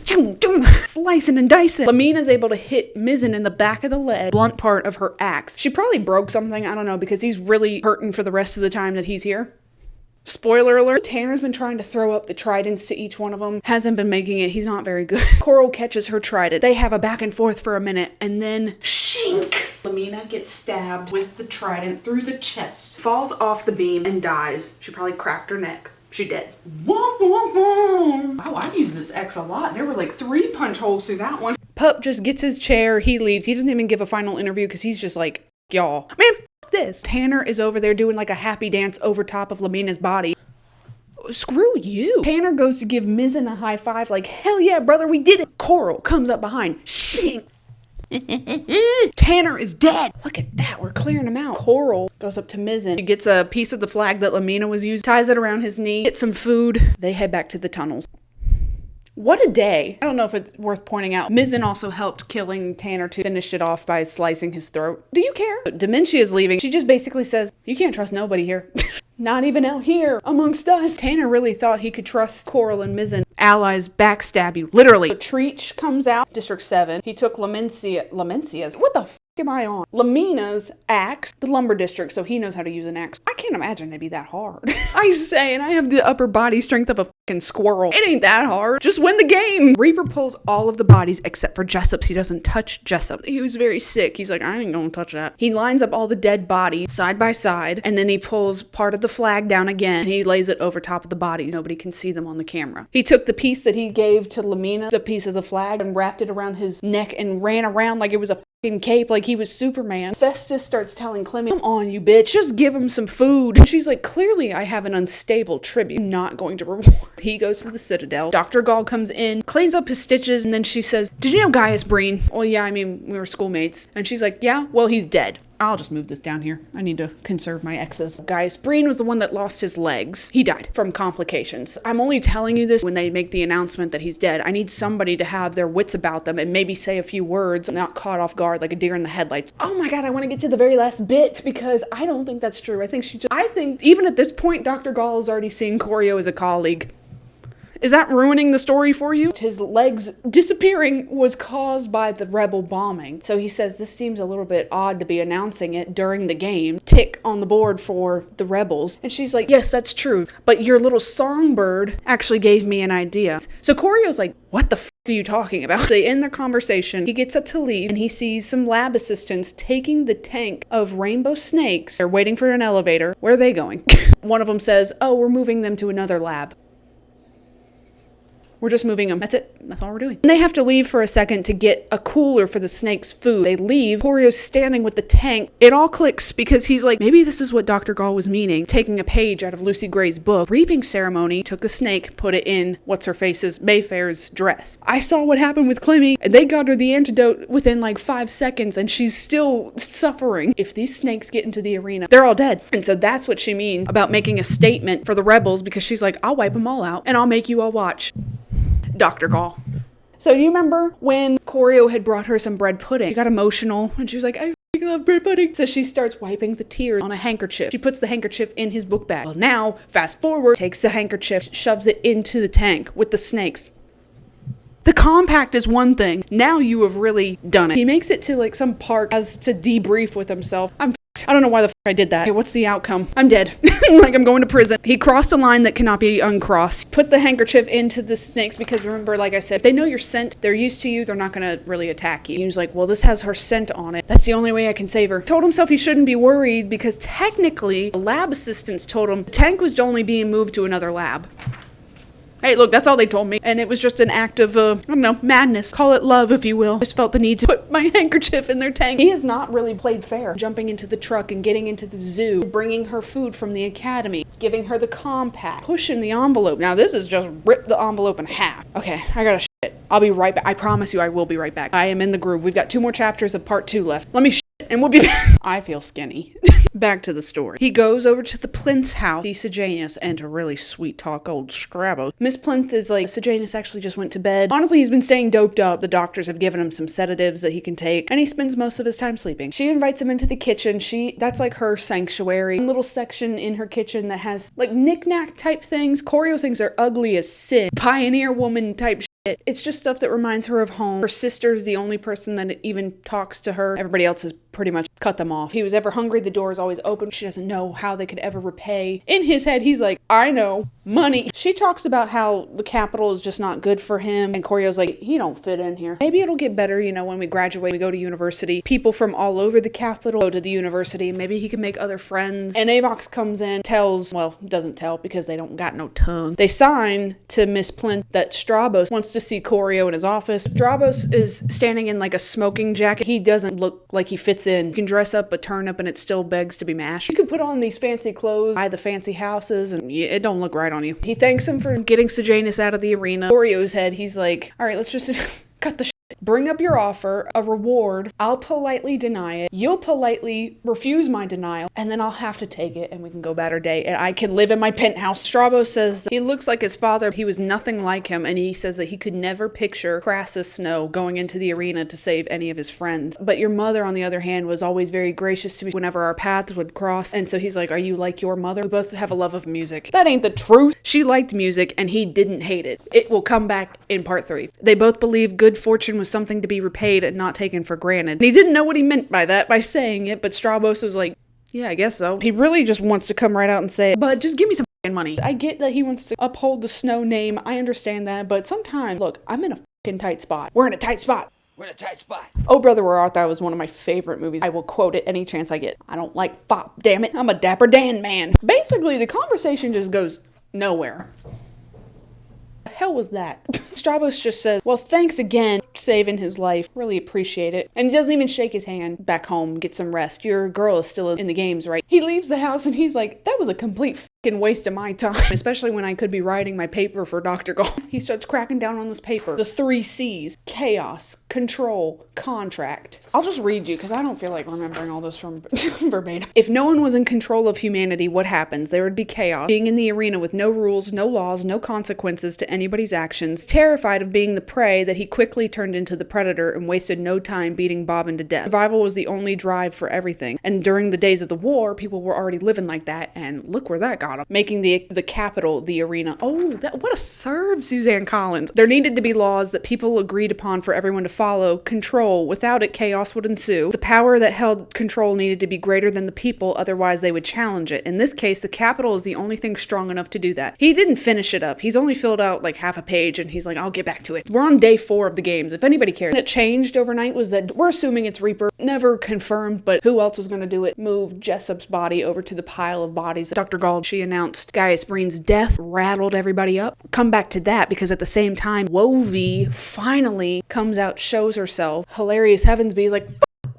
Slicing and dicing. Lamina's able to hit Mizzen in the back of the leg, blunt part of her axe. She probably broke something, I don't know, because he's really hurting for the rest of the time that he's here. Spoiler alert, Tanner's been trying to throw up the tridents to each one of them. Hasn't been making it. He's not very good. Coral catches her trident. They have a back and forth for a minute, and then shink! Lamina gets stabbed with the trident through the chest, falls off the beam, and dies. She probably cracked her neck. She dead. Womp, womp, womp. Oh, I've used this X a lot. There were like 3 punch holes through that one. Pup just gets his chair. He leaves. He doesn't even give a final interview because he's just like, y'all. Man, f this. Tanner is over there doing like a happy dance over top of Lamina's body. Screw you. Tanner goes to give Mizzen a high five like, hell yeah, brother, we did it. Coral comes up behind. Shink. Tanner is dead. Look at that. We're clearing him out. Coral goes up to Mizzen. She gets a piece of the flag that Lamina was using, ties it around his knee, gets some food. They head back to the tunnels. What a day. I don't know if it's worth pointing out. Mizzen also helped killing Tanner to finish it off by slicing his throat. Do you care? Dementia is leaving. She just basically says, you can't trust nobody here. Not even out here amongst us. Tanner really thought he could trust Coral and Mizzen. Allies backstab you. Literally. Treach comes out. District 7. He took Lamencia's. What the f*** am I on? Lamina's axe. The lumber district, so he knows how to use an axe. I can't imagine it'd be that hard. I say, and I have the upper body strength of a fucking squirrel. It ain't that hard. Just win the game. Reaper pulls all of the bodies except for Jessup's. He doesn't touch Jessup. He was very sick. He's like, I ain't gonna touch that. He lines up all the dead bodies side by side, and then he pulls part of the flag down again. He lays it over top of the bodies. Nobody can see them on the camera. He took the piece that he gave to Lamina, the piece of the flag, and wrapped it around his neck and ran around like it was a fucking cape, like he was Superman. Festus starts telling Clemmy, come on, you bitch, just give him some food. And she's like, clearly I have an unstable tribute. I'm not going to reward. He goes to the Citadel. Dr. Gall comes in, cleans up his stitches, and then she says, did you know Gaius Breen? Well, yeah, I mean, we were schoolmates. And she's like, yeah, well, he's dead. I'll just move this down here. I need to conserve my X's. Gaius Breen was the one that lost his legs. He died from complications. I'm only telling you this when they make the announcement that he's dead. I need somebody to have their wits about them and maybe say a few words, not caught off guard like a deer in the headlights. Oh my god, I want to get to the very last bit because I don't think that's true. I think even at this point, Dr. Gall is already seeing Corio as a colleague. Is that ruining the story for you? His legs disappearing was caused by the rebel bombing. So he says this seems a little bit odd to be announcing it during the game. Tick on the board for the rebels. And she's like, yes, that's true. But your little songbird actually gave me an idea. So Corio's like, what the f*** are you talking about? They end their conversation. He gets up to leave and he sees some lab assistants taking the tank of rainbow snakes. They're waiting for an elevator. Where are they going? One of them says, oh, we're moving them to another lab. We're just moving them. That's it. That's all we're doing. And they have to leave for a second to get a cooler for the snake's food. They leave. Corio's standing with the tank. It all clicks because he's like, maybe this is what Dr. Gall was meaning. Taking a page out of Lucy Gray's book. Reaping ceremony. Took the snake, put it in what's-her-face's Mayfair's dress. I saw what happened with Clemmy. And they got her the antidote within like 5 seconds and she's still suffering. If these snakes get into the arena, they're all dead. And so that's what she means about making a statement for the rebels because she's like, I'll wipe them all out and I'll make you all watch. Dr. Gall. So do you remember when Choreo had brought her some bread pudding. She got emotional and she was like, I love bread pudding. So she starts wiping the tears on a handkerchief. She puts the handkerchief in his book bag. Well, now, fast forward, takes the handkerchief, shoves it into the tank with the snakes. The compact is one thing. Now you have really done it. He makes it to like some park as to debrief with himself. I don't know why the I did that. Okay, what's the outcome? I'm dead. Like I'm going to prison. He crossed a line that cannot be uncrossed. Put the handkerchief into the snakes because remember, like I said, if they know your scent, they're used to you, they're not going to really attack you. He was like, well, this has her scent on it. That's the only way I can save her. Told himself he shouldn't be worried because technically the lab assistants told him the tank was only being moved to another lab. Hey, look, that's all they told me. And it was just an act of, I don't know, madness. Call it love, if you will. Just felt the need to put my handkerchief in their tank. He has not really played fair. Jumping into the truck and getting into the zoo, bringing her food from the academy, giving her the compact, pushing the envelope. Now, this is just rip the envelope in half. Okay, I gotta shit. I'll be right back. I promise you I will be right back. I am in the groove. We've got 2 more chapters of part 2 left. Let me shit and we'll be back. I feel skinny. Back to the story. He goes over to the Plinth's house, sees Sejanus, and a really sweet talk old Strabo. Miss Plinth is like, Sejanus actually just went to bed. Honestly, he's been staying doped up. The doctors have given him some sedatives that he can take, and he spends most of his time sleeping. She invites him into the kitchen. That's like her sanctuary. A little section in her kitchen that has like knick-knack type things. Choreo thinks are ugly as sin. Pioneer woman type shit. It's just stuff that reminds her of home. Her sister is the only person that even talks to her. Everybody else has pretty much cut them off. If he was ever hungry, the door is always open. She doesn't know how they could ever repay. In his head, he's like, I know, money. She talks about how the capital is just not good for him. And Choreo's like, he don't fit in here. Maybe it'll get better, when we graduate, we go to university. People from all over the capital go to the university. Maybe he can make other friends. And Avox comes in, doesn't tell because they don't got no tongue. They sign to Miss Plinth that Strabos wants to see Choreo in his office. Strabos is standing in like a smoking jacket. He doesn't look like he fits in. You can dress up a turnip and it still begs to be mashed. You can put on these fancy clothes, buy the fancy houses, and it don't look right on you. He thanks him for getting Sejanus out of the arena. Choreo's head, he's like, all right, let's just cut the shit. Bring up your offer, a reward. I'll politely deny it. You'll politely refuse my denial, and then I'll have to take it, and we can go about our day, and I can live in my penthouse. Strabo says he looks like his father. He was nothing like him, and he says that he could never picture Crassus Snow going into the arena to save any of his friends. But your mother, on the other hand, was always very gracious to me whenever our paths would cross, and so he's like, are you like your mother? We both have a love of music. That ain't the truth. She liked music, and he didn't hate it. It will come back in part 3. They both believe good fortune was something to be repaid and not taken for granted. And he didn't know what he meant by that, by saying it, but Strabos was like, yeah, I guess so. He really just wants to come right out and say, but just give me some money. I get that he wants to uphold the Snow name. I understand that, but sometimes, look, I'm in a fucking tight spot. We're in a tight spot. We're in a tight spot. Oh, Brother, Where Art Thou was one of my favorite movies. I will quote it any chance I get. I don't like fop, damn it. I'm a Dapper Dan man. Basically, the conversation just goes nowhere. The hell was that? Strabos just says, well, thanks again for saving his life. Really appreciate it. And he doesn't even shake his hand. Back home, get some rest. Your girl is still in the games, right? He leaves the house and he's like, that was a complete fucking waste of my time. Especially when I could be writing my paper for Dr. Gall. He starts cracking down on this paper. The 3 C's. Chaos, control, contract. I'll just read you because I don't feel like remembering all this from verbatim. If no one was in control of humanity, what happens? There would be chaos. Being in the arena with no rules, no laws, no consequences to anybody's actions. Terrified of being the prey, that he quickly turned into the predator and wasted no time beating Bobbin to death. Survival was the only drive for everything. And during the days of the war, people were already living like that, and look where that got them. Making the capital the arena. Oh, what a serve, Suzanne Collins. There needed to be laws that people agreed upon for everyone to follow. Control. Without it, chaos would ensue. The power that held control needed to be greater than the people, otherwise they would challenge it. In this case, the capital is the only thing strong enough to do that. He didn't finish it up. He's only filled out like half a page, and he's like, I'll get back to it. We're on day 4 of the games, if anybody cares. What changed overnight was that we're assuming it's Reaper. Never confirmed, but who else was going to do it? Move Jessup's body over to the pile of bodies. Dr. Gall, she announced Gaius Breen's death, rattled everybody up. Come back to that, because at the same time, Wovie finally comes out, shows herself. Hilarious Heavensby is like,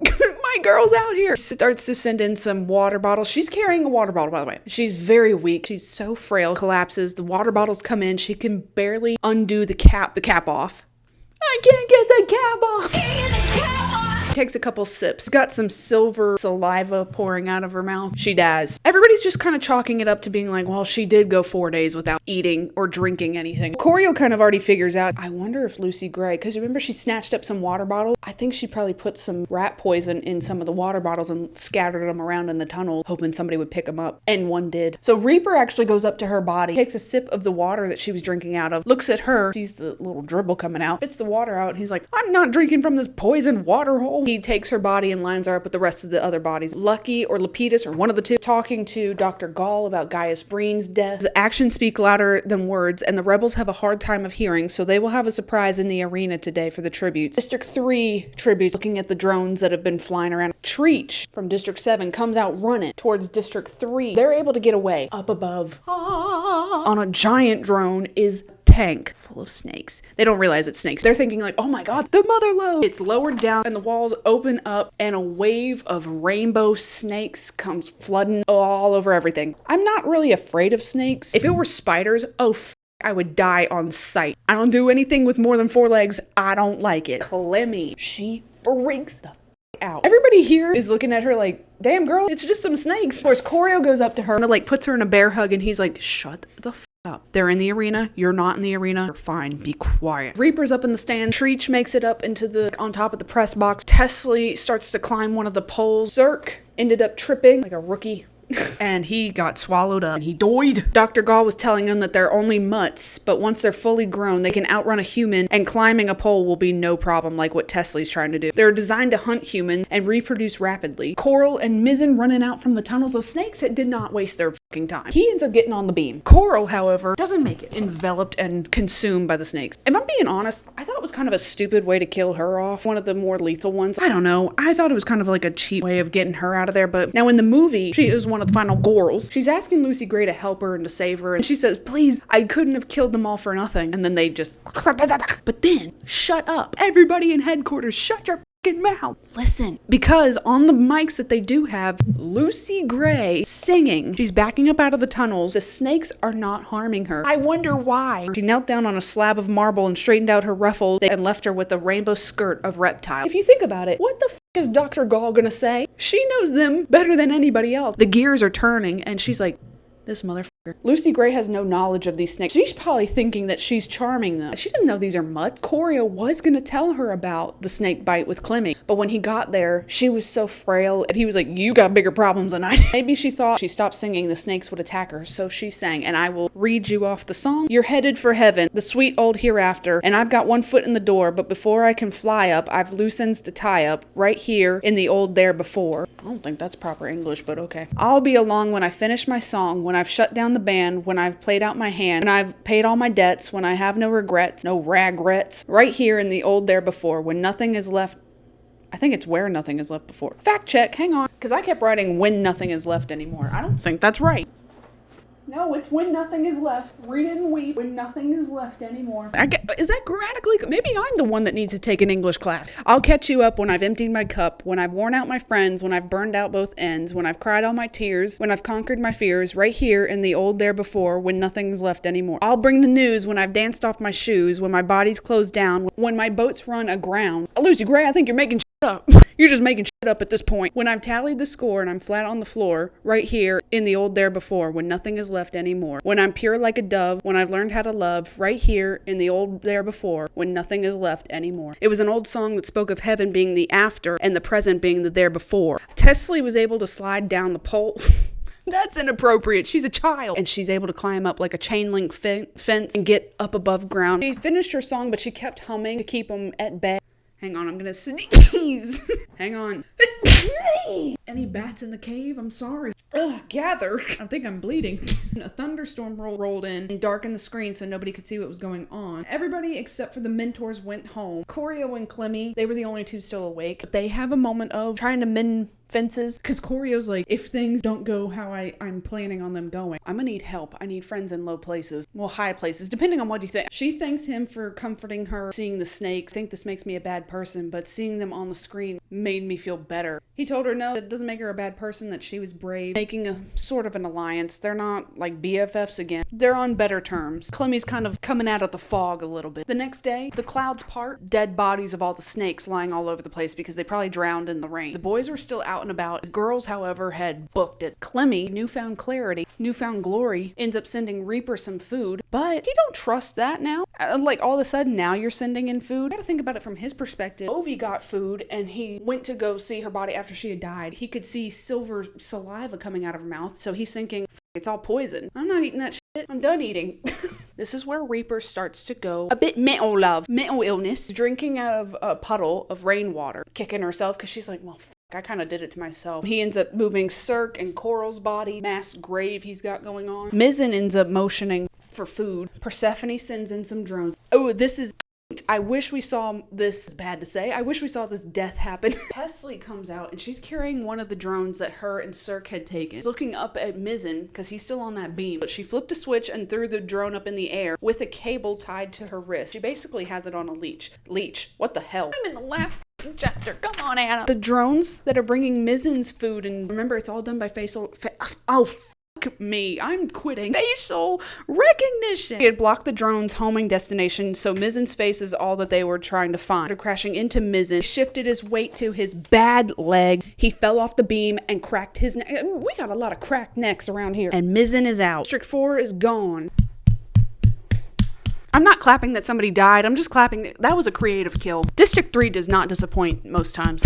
my girl's out here. Starts to send in some water bottles. She's carrying a water bottle, by the way. She's very weak. She's so frail. Collapses. The water bottles come in. She can barely undo the cap off. I can't get the cap off. takes a couple sips, got some silver saliva pouring out of her mouth. She dies. Everybody's just kind of chalking it up to being like, well, she did go 4 days without eating or drinking anything. Corio kind of already figures out, I wonder if Lucy Gray, because remember she snatched up some water bottles? I think she probably put some rat poison in some of the water bottles and scattered them around in the tunnel, hoping somebody would pick them up. And one did. So Reaper actually goes up to her body, takes a sip of the water that she was drinking out of, looks at her, sees the little dribble coming out, spits the water out, and he's like, I'm not drinking from this poisoned water hole. He takes her body and lines her up with the rest of the other bodies. Lucky or Lapidus, or one of the two, talking to Dr. Gall about Gaius Breen's death. The actions speak louder than words, and the rebels have a hard time of hearing, so they will have a surprise in the arena today for the tributes. District 3 tributes, looking at the drones that have been flying around. Treach from District 7 comes out running towards District 3. They're able to get away. Up above, on a giant drone, is tank full of snakes. They don't realize it's snakes. They're thinking like, oh my god, the mother lode. It's lowered down and the walls open up and a wave of rainbow snakes comes flooding all over everything. I'm not really afraid of snakes. If it were spiders, I would die on sight. I don't do anything with more than 4 legs. I don't like it. Clemmy, she freaks the out. Everybody here is looking at her like, damn girl, it's just some snakes. Of course, Corio goes up to her and like puts her in a bear hug and he's like, shut the up. They're in the arena. You're not in the arena. You're fine. Be quiet. Reaper's up in the stand. Treach makes it up into on top of the press box. Tesley starts to climb one of the poles. Zerk ended up tripping like a rookie. And he got swallowed up and he died. Dr. Gall was telling him that they're only mutts, but once they're fully grown, they can outrun a human and climbing a pole will be no problem like what Tesley's trying to do. They're designed to hunt humans and reproduce rapidly. Coral and Mizzen running out from the tunnels. The snakes did not waste their fucking time. He ends up getting on the beam. Coral, however, doesn't make it. Enveloped and consumed by the snakes. If I'm being honest, I thought it was kind of a stupid way to kill her off. One of the more lethal ones. I don't know. I thought it was kind of like a cheap way of getting her out of there, but now in the movie, she is one of the final girls. She's asking Lucy Gray to help her and to save her, and she says, please, I couldn't have killed them all for nothing. And then they just, but then, shut up. Everybody in headquarters, shut your fucking mouth. Listen, because on the mics that they do have, Lucy Gray singing. She's backing up out of the tunnels. The snakes are not harming her. I wonder why. She knelt down on a slab of marble and straightened out her ruffles and left her with a rainbow skirt of reptile. If you think about it, what the is Dr. Gall gonna say? She knows them better than anybody else. The gears are turning and she's like, this motherfucker. Lucy Gray has no knowledge of these snakes. She's probably thinking that she's charming them. She doesn't know these are mutts. Corio was going to tell her about the snake bite with Clemmy, but when he got there, she was so frail and he was like, you got bigger problems than I do. Maybe she thought she stopped singing, the snakes would attack her, so she sang, and I will read you off the song. You're headed for heaven, the sweet old hereafter, and I've got one foot in the door, but before I can fly up, I've loose ends to tie up, right here in the old there before. I don't think that's proper English, but okay. I'll be along when I finish my song, when I've shut down the band, when I've played out my hand, when I've paid all my debts, when I have no regrets, no ragrets, right here in the old there before, when nothing is left. I think it's where nothing is left before. Fact check, hang on, because I kept writing when nothing is left anymore. I don't think that's right. No, it's when nothing is left. Read it and weep. When nothing is left anymore. Is that grammatically? Maybe I'm the one that needs to take an English class. I'll catch you up when I've emptied my cup, when I've worn out my friends, when I've burned out both ends, when I've cried all my tears, when I've conquered my fears, right here in the old there before, when nothing's left anymore. I'll bring the news when I've danced off my shoes, when my body's closed down, when my boats run aground. Lucy Gray, I think you're making up. You're just making shit up at this point. When I've tallied the score and I'm flat on the floor, right here in the old there before, when nothing is left anymore. When I'm pure like a dove, when I've learned how to love, right here in the old there before, when nothing is left anymore. It was an old song that spoke of heaven being the after and the present being the there before. Tesley was able to slide down the pole. That's inappropriate. She's a child. And she's able to climb up like a chain link fence and get up above ground. She finished her song, but she kept humming to keep them at bay. Hang on, I'm gonna sneeze. Hang on. Any bats in the cave? I'm sorry. Ugh, gather. I think I'm bleeding. A thunderstorm rolled in and darkened the screen so nobody could see what was going on. Everybody except for the mentors went home. Corio and Clemmy, they were the only two still awake. But they have a moment of trying to mend fences. Because Corio's like, if things don't go how I'm planning on them going, I'm gonna need help. I need friends in low places. Well, high places, depending on what you think. She thanks him for comforting her, seeing the snakes. I think this makes me a bad person, but seeing them on the screen made me feel better. He told her no, it doesn't make her a bad person, that she was brave, making a sort of an alliance. They're not like BFFs again. They're on better terms. Clemmy's kind of coming out of the fog a little bit. The next day, the clouds part, dead bodies of all the snakes lying all over the place because they probably drowned in the rain. The boys were still out and about. The girls, however, had booked it. Clemmy, newfound clarity, newfound glory, ends up sending Reaper some food, but he don't trust that now. Like, all of a sudden, now you're sending in food? I gotta think about it from his perspective. Ovi got food, and he went to go see her body after she had died. He could see silver saliva coming out of her mouth, so he's thinking, it's all poison. I'm not eating that shit. I'm done eating. This is where Reaper starts to go a bit mental illness, drinking out of a puddle of rainwater, kicking herself because she's like, well, I kind of did it to myself. He ends up moving Cirque and Coral's body, mass grave he's got going on. Mizzen ends up motioning for food. Persephone sends in some drones. Oh, this is... I wish we saw this, it's bad to say, I wish we saw this death happen. Pesley comes out and she's carrying one of the drones that her and Cirque had taken. She's looking up at Mizzen because he's still on that beam, but she flipped a switch and threw the drone up in the air with a cable tied to her wrist. She basically has it on a leash. Leash? What the hell? I'm in the last chapter. Come on, Anna. The drones that are bringing Mizzen's food, and remember, it's all done by facial... me, I'm quitting. Facial recognition. He had blocked the drone's homing destination, so Mizzen's face is all that they were trying to find. After crashing into Mizzen, shifted his weight to his bad leg. He fell off the beam and cracked his neck. We got a lot of cracked necks around here. And Mizzen is out. District 4 is gone. I'm not clapping that somebody died. I'm just clapping that was a creative kill. District 3 does not disappoint most times.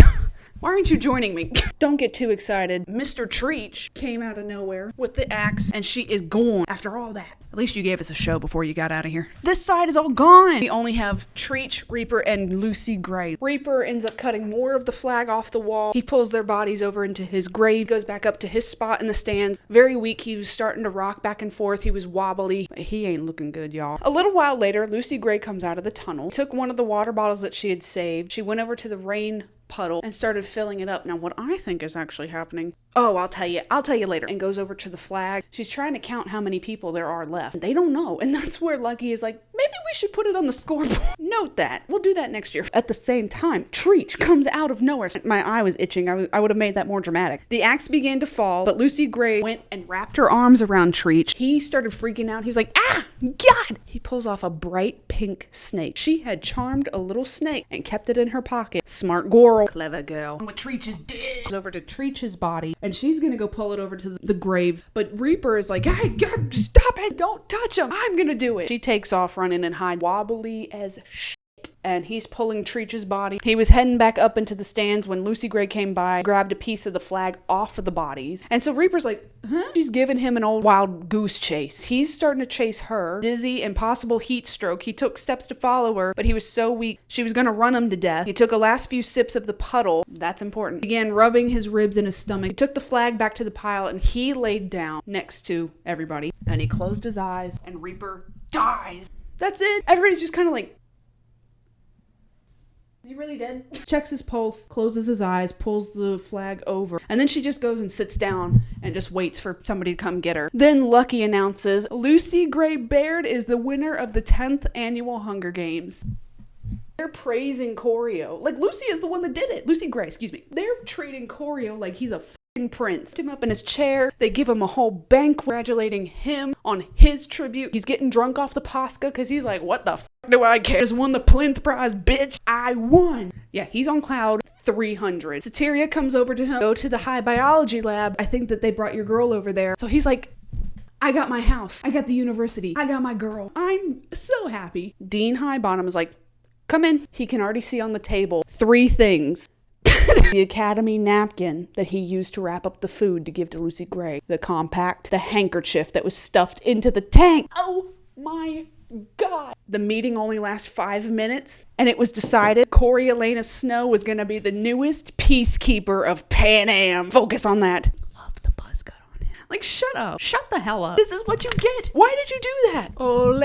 Why aren't you joining me? Don't get too excited. Mr. Treach came out of nowhere with the axe, and she is gone after all that. At least you gave us a show before you got out of here. This side is all gone. We only have Treach, Reaper, and Lucy Gray. Reaper ends up cutting more of the flag off the wall. He pulls their bodies over into his grave, goes back up to his spot in the stands. Very weak. He was starting to rock back and forth. He was wobbly. He ain't looking good, y'all. A little while later, Lucy Gray comes out of the tunnel, took one of the water bottles that she had saved. She went over to the rain puddle and started filling it up. Now, what I think is actually happening, I'll tell you later, and goes over to the flag. She's trying to count how many people there are left. They don't know, and that's where Lucky is like, maybe we should put it on the scoreboard. Note that. We'll do that next year. At the same time, Treach comes out of nowhere. My eye was itching. I would have made that more dramatic. The axe began to fall, but Lucy Gray went and wrapped her arms around Treach. He started freaking out. He was like, ah, God! He pulls off a bright pink snake. She had charmed a little snake and kept it in her pocket. Smart girl. Clever girl. And when Treach is dead, goes over to Treach's body, and she's gonna go pull it over to the grave. But Reaper is like, hey, God, stop it! Don't touch him! I'm gonna do it! She takes off running and hide, wobbly as shit. And he's pulling Treach's body. He was heading back up into the stands when Lucy Gray came by, grabbed a piece of the flag off of the bodies. And so Reaper's like, huh? She's giving him an old wild goose chase. He's starting to chase her. Dizzy and possible heat stroke. He took steps to follow her, but he was so weak, she was gonna run him to death. He took a last few sips of the puddle. That's important. Began rubbing his ribs in his stomach. He took the flag back to the pile, and he laid down next to everybody. And he closed his eyes, and Reaper died. That's it. Everybody's just kind of like, is he really dead? Checks his pulse, closes his eyes, pulls the flag over, and then she just goes and sits down and just waits for somebody to come get her. Then Lucky announces, Lucy Gray Baird is the winner of the 10th annual Hunger Games. They're praising Corio. Like, Lucy is the one that did it. Lucy Gray, excuse me. They're treating Corio like he's a prince. Put him up in his chair. They give him a whole bank congratulating him on his tribute. He's getting drunk off the Posca because he's like, what the do I care? Just won the plinth prize, bitch. I won. Yeah, he's on cloud 300. Sateria comes over to him. Go to the high biology lab. I think that they brought your girl over there. So he's like, I got my house. I got the university. I got my girl. I'm so happy. Dean Highbottom is like, come in. He can already see on the table 3 things. The academy napkin that he used to wrap up the food to give to Lucy Gray. The compact, the handkerchief that was stuffed into the tank. Oh my God. The meeting only lasts 5 minutes, and it was decided Coriolanus Snow was going to be the newest peacekeeper of Pan Am. Focus on that. Love the buzz cut on him. Like, shut up. Shut the hell up. This is what you get. Why did you do that? Ole,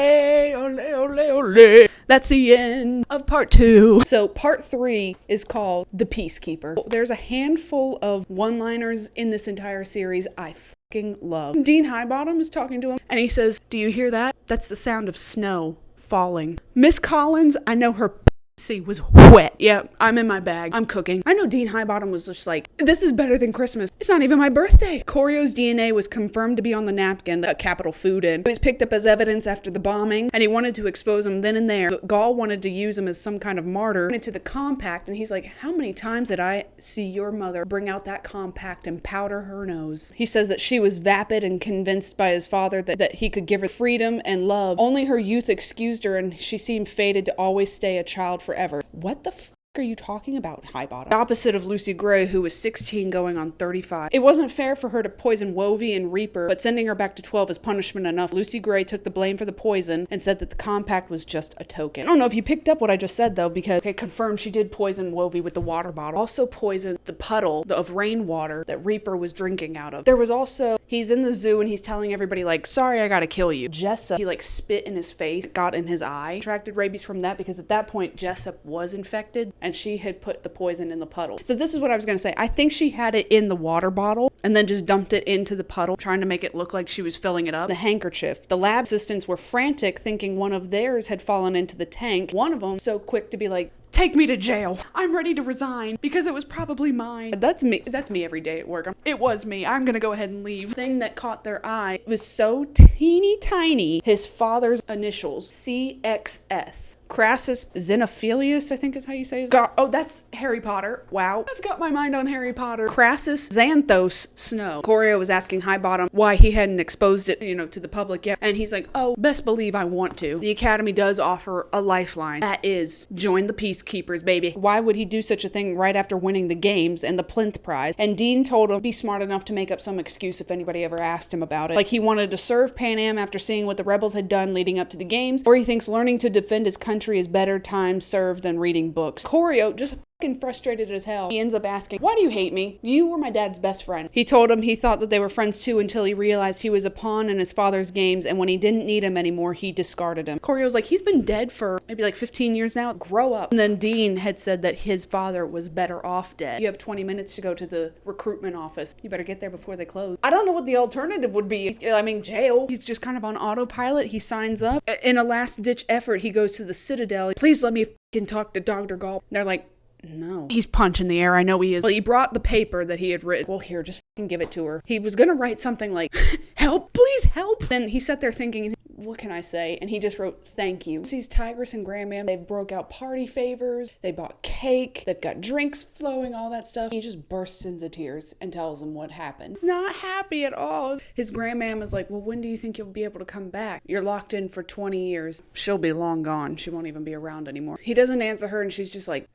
ole, ole, ole. That's the end of part 2. So part 3 is called The Peacekeeper. There's a handful of one-liners in this entire series I fucking love. Dean Highbottom is talking to him, and he says, "Do you hear that? That's the sound of snow falling. Miss Collins, I know her pussy was wet. Yeah, I'm in my bag. I'm cooking." I know Dean Highbottom was just like, this is better than Christmas. It's not even my birthday. Corio's DNA was confirmed to be on the napkin that Capital Food in. It was picked up as evidence after the bombing, and he wanted to expose him then and there. But Gall wanted to use him as some kind of martyr into the compact, and he's like, how many times did I see your mother bring out that compact and powder her nose? He says that she was vapid and convinced by his father that he could give her freedom and love. Only her youth excused her, and she seemed fated to always stay a child forever. What the are you talking about, Highbottom? The opposite of Lucy Gray, who was 16 going on 35. It wasn't fair for her to poison Wovey and Reaper, but sending her back to 12 is punishment enough. Lucy Gray took the blame for the poison and said that the compact was just a token. I don't know if you picked up what I just said, though, because it confirmed she did poison Wovey with the water bottle. Also poisoned the puddle of rainwater that Reaper was drinking out of. There was also, he's in the zoo and he's telling everybody, like, sorry, I gotta kill you. Jessup, he, like, spit in his face, got in his eye, contracted rabies from that because at that point, Jessup was infected, and she had put the poison in the puddle. So this is what I was going to say. I think she had it in the water bottle and then just dumped it into the puddle, trying to make it look like she was filling it up. The handkerchief. The lab assistants were frantic, thinking one of theirs had fallen into the tank. One of them so quick to be like, take me to jail. I'm ready to resign because it was probably mine. That's me. That's me every day at work. It was me. I'm going to go ahead and leave. The thing that caught their eye was so teeny tiny. His father's initials, CXS. Crassus Xenophilius, I think is how you say his name. Oh, that's Harry Potter. Wow. I've got my mind on Harry Potter. Crassus Xanthos Snow. Corio was asking Highbottom why he hadn't exposed it, to the public yet. And he's like, oh, best believe I want to. The Academy does offer a lifeline. That is, join the Peacekeepers, baby. Why would he do such a thing right after winning the games and the Plinth Prize? And Dean told him be smart enough to make up some excuse if anybody ever asked him about it. Like he wanted to serve Pan Am after seeing what the rebels had done leading up to the games, or he thinks learning to defend his country is better time served than reading books. Corio just fucking frustrated as hell. He ends up asking, why do you hate me? You were my dad's best friend. He told him he thought that they were friends too until he realized he was a pawn in his father's games, and when he didn't need him anymore, he discarded him. Corio's like, he's been dead for maybe like 15 years now. Grow up. And then Dean had said that his father was better off dead. You have 20 minutes to go to the recruitment office. You better get there before they close. I don't know what the alternative would be. Jail. He's just kind of on autopilot. He signs up. In a last-ditch effort, he goes to the Citadel. Please let me fucking talk to Dr. Gall. They're like, no. He's punching the air. I know he is. Well, he brought the paper that he had written. Well, here, just fucking give it to her. He was gonna write something like, help, please help. Then he sat there thinking, what can I say? And he just wrote, thank you. Sees Tigress and Grandmam. They broke out party favors. They bought cake. They've got drinks flowing, all that stuff. He just bursts into tears and tells them what happened. He's not happy at all. His Grandmam is like, well, when do you think you'll be able to come back? You're locked in for 20 years. She'll be long gone. She won't even be around anymore. He doesn't answer her, and she's just like,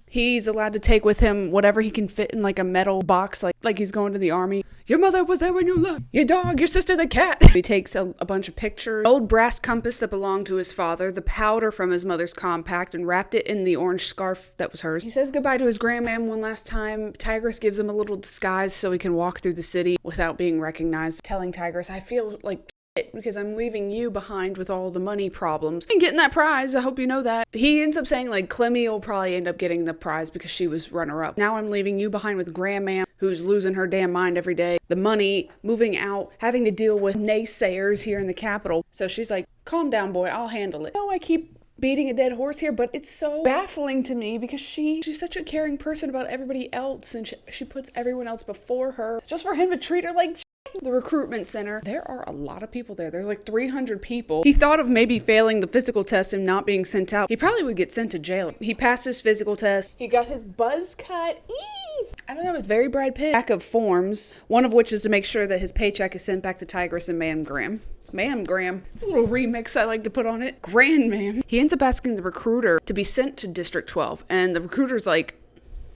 he's allowed to take with him whatever he can fit in like a metal box, like he's going to the army. Your mother was there when you left. Your dog, your sister, the cat. He takes a bunch of pictures. Old brass compass that belonged to his father, the powder from his mother's compact, and wrapped it in the orange scarf that was hers. He says goodbye to his Grandmam one last time. Tigress gives him a little disguise so he can walk through the city without being recognized, telling Tigress, I feel like because I'm leaving you behind with all the money problems and getting that prize. I hope you know that. He ends up saying like Clemmy will probably end up getting the prize because she was runner-up. Now I'm leaving you behind with Grandmam, who's losing her damn mind every day. The money, moving out, having to deal with naysayers here in the capital. So she's like, calm down, boy, I'll handle it. I keep beating a dead horse here, but it's so baffling to me because she's such a caring person about everybody else, and she puts everyone else before her just for him to treat her like the recruitment center. There are a lot of people there. There's like 300 people. He thought of maybe failing the physical test and not being sent out. He probably would get sent to jail. He passed his physical test. He got his buzz cut. I don't know, it's very Brad Pitt. Stack of forms, one of which is to make sure that his paycheck is sent back to Tigress and Ma'am Graham. Ma'am Graham. It's a little remix I like to put on it. Grandmam. He ends up asking the recruiter to be sent to District 12, and the recruiter's like,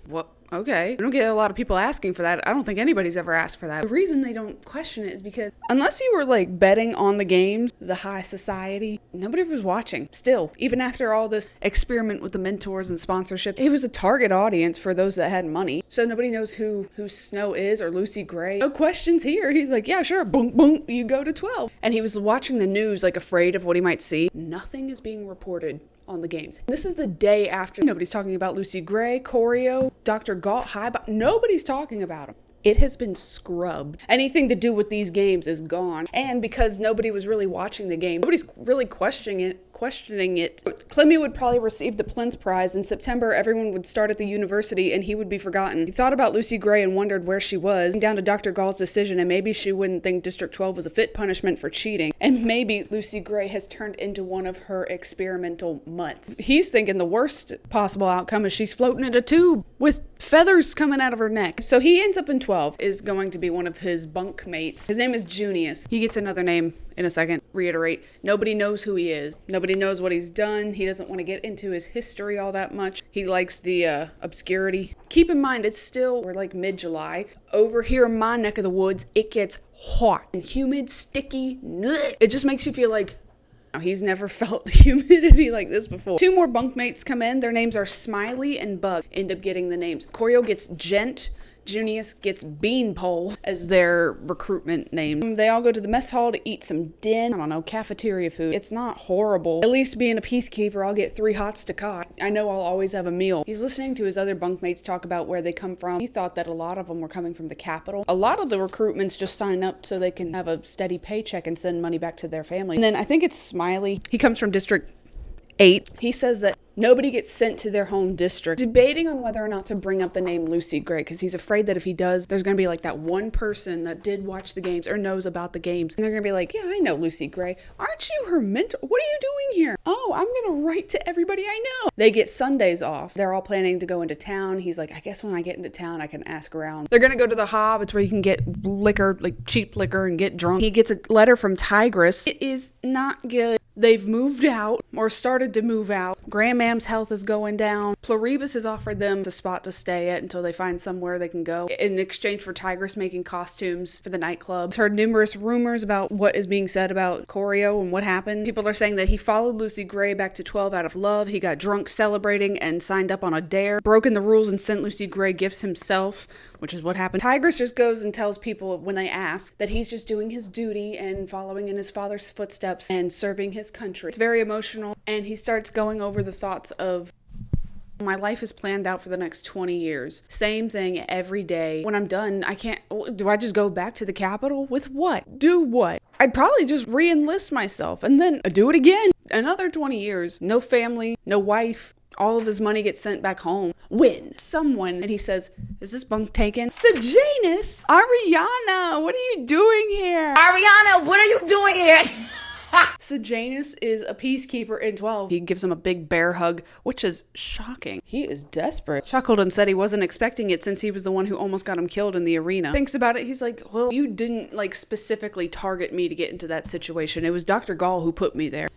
what? okay. I don't get a lot of people asking for that. I don't think anybody's ever asked for that. The reason they don't question it is because unless you were like betting on the games, the high society, nobody was watching. Still, even after all this experiment with the mentors and sponsorship, it was a target audience for those that had money. So nobody knows who Snow is or Lucy Gray. No questions here. He's like, yeah, sure. Boom, boom. You go to 12. And he was watching the news, like afraid of what he might see. Nothing is being reported on the games. This is the day after. Nobody's talking about Lucy Gray, Corio, Dr. Galt, nobody's talking about him. It has been scrubbed. Anything to do with these games is gone. And because nobody was really watching the game, nobody's really questioning it. Clemmy would probably receive the Plinth Prize. In September, everyone would start at the university and he would be forgotten. He thought about Lucy Gray and wondered where she was, down to Dr. Gall's decision, and maybe she wouldn't think District 12 was a fit punishment for cheating. And maybe Lucy Gray has turned into one of her experimental mutts. He's thinking the worst possible outcome is she's floating in a tube with feathers coming out of her neck. So he ends up in 12, is going to be one of his bunk mates. His name is Junius. He gets another name in a second. Reiterate, nobody knows who he is. Nobody knows what he's done. He doesn't want to get into his history all that much. He likes the obscurity. Keep in mind, we're like mid-July. Over here in my neck of the woods, it gets hot and humid, sticky. It just makes you feel like he's never felt humidity like this before. 2 more bunkmates come in. Their names are Smiley and Bug. End up getting the names. Corio gets Gent. Junius gets Beanpole as their recruitment name. They all go to the mess hall to eat some cafeteria food. It's not horrible. At least being a peacekeeper, I'll get 3 hots to cot. I know I'll always have a meal. He's listening to his other bunkmates talk about where they come from. He thought that a lot of them were coming from the capital. A lot of the recruitments just sign up so they can have a steady paycheck and send money back to their family. And then I think it's Smiley. He comes from District 8. He says that nobody gets sent to their home district. Debating on whether or not to bring up the name Lucy Gray, because he's afraid that if he does, there's going to be like that one person that did watch the games or knows about the games. And they're going to be like, yeah, I know Lucy Gray. Aren't you her mentor? What are you doing here? Oh, I'm going to write to everybody I know. They get Sundays off. They're all planning to go into town. He's like, I guess when I get into town, I can ask around. They're going to go to the Hob. It's where you can get liquor, like cheap liquor, and get drunk. He gets a letter from Tigress. It is not good. They've moved out or started to move out. Grandmam's health is going down. Pluribus has offered them a spot to stay at until they find somewhere they can go in exchange for Tigress making costumes for the nightclub. Heard numerous rumors about what is being said about Corio and what happened. People are saying that he followed Lucy Gray back to 12 out of love. He got drunk celebrating and signed up on a dare, broken the rules and sent Lucy Gray gifts himself, which is what happened. Tigress just goes and tells people when they ask that he's just doing his duty and following in his father's footsteps and serving his country. It's very emotional, and he starts going over the thoughts of, my life is planned out for the next 20 years. Same thing every day. When I'm done, do I just go back to the capital? With what? Do what? I'd probably just re-enlist myself and then do it again. Another 20 years. No family, no wife. All of his money gets sent back home. When someone, and he says, is this bunk taken? Sejanus! Ariana, what are you doing here? Ariana, what are you doing here? Sejanus is a peacekeeper in 12. He gives him a big bear hug, which is shocking. He is desperate. Chuckled and said he wasn't expecting it since he was the one who almost got him killed in the arena. Thinks about it, he's like, well, you didn't specifically target me to get into that situation. It was Dr. Gall who put me there.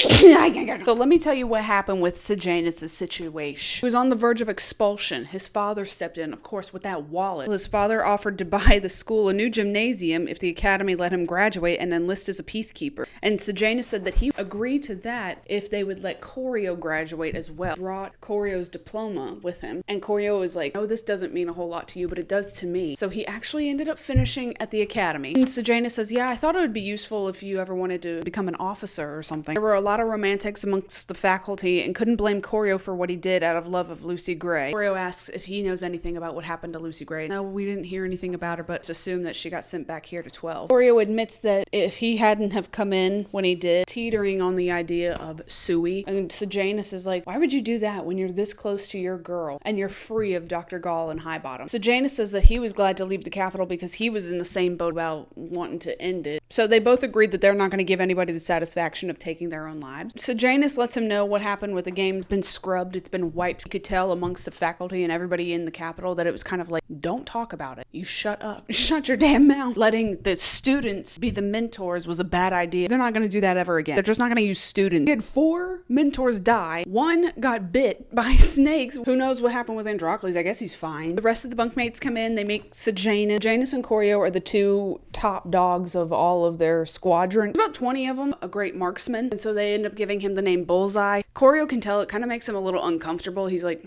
So let me tell you what happened with Sejanus' situation. He was on the verge of expulsion. His father stepped in, of course, with that wallet. His father offered to buy the school a new gymnasium if the academy let him graduate and enlist as a peacekeeper. And Sejanus said that he agreed to that if they would let Corio graduate as well. Brought Corio's diploma with him. And Corio was like, oh, this doesn't mean a whole lot to you, but it does to me. So he actually ended up finishing at the academy. And Sejanus says, yeah, I thought it would be useful if you ever wanted to become an officer or something. There were a lot of romantics amongst the faculty and couldn't blame Corio for what he did out of love of Lucy Gray. Corio asks if he knows anything about what happened to Lucy Gray. No, we didn't hear anything about her, but assume that she got sent back here to 12. Corio admits that if he hadn't have come in when he did, teetering on the idea of Suey. And Sejanus is like, why would you do that when you're this close to your girl and you're free of Dr. Gall and Highbottom? Sejanus says that he was glad to leave the capital because he was in the same boat about wanting to end it. So they both agreed that they're not going to give anybody the satisfaction of taking their own own lives. So Janus lets him know what happened with the game. It's been scrubbed. It's been wiped. You could tell amongst the faculty and everybody in the Capitol that it was kind of like, don't talk about it. You shut up. Shut your damn mouth. Letting the students be the mentors was a bad idea. They're not going to do that ever again. They're just not going to use students. We had 4 mentors die. 1 got bit by snakes. Who knows what happened with Androcles? I guess he's fine. The rest of the bunkmates come in. They make Sejanus. Janus and Corio are the 2 top dogs of all of their squadron. About 20 of them, a great marksman. And so they end up giving him the name Bullseye. Corio can tell it kind of makes him a little uncomfortable. He's like,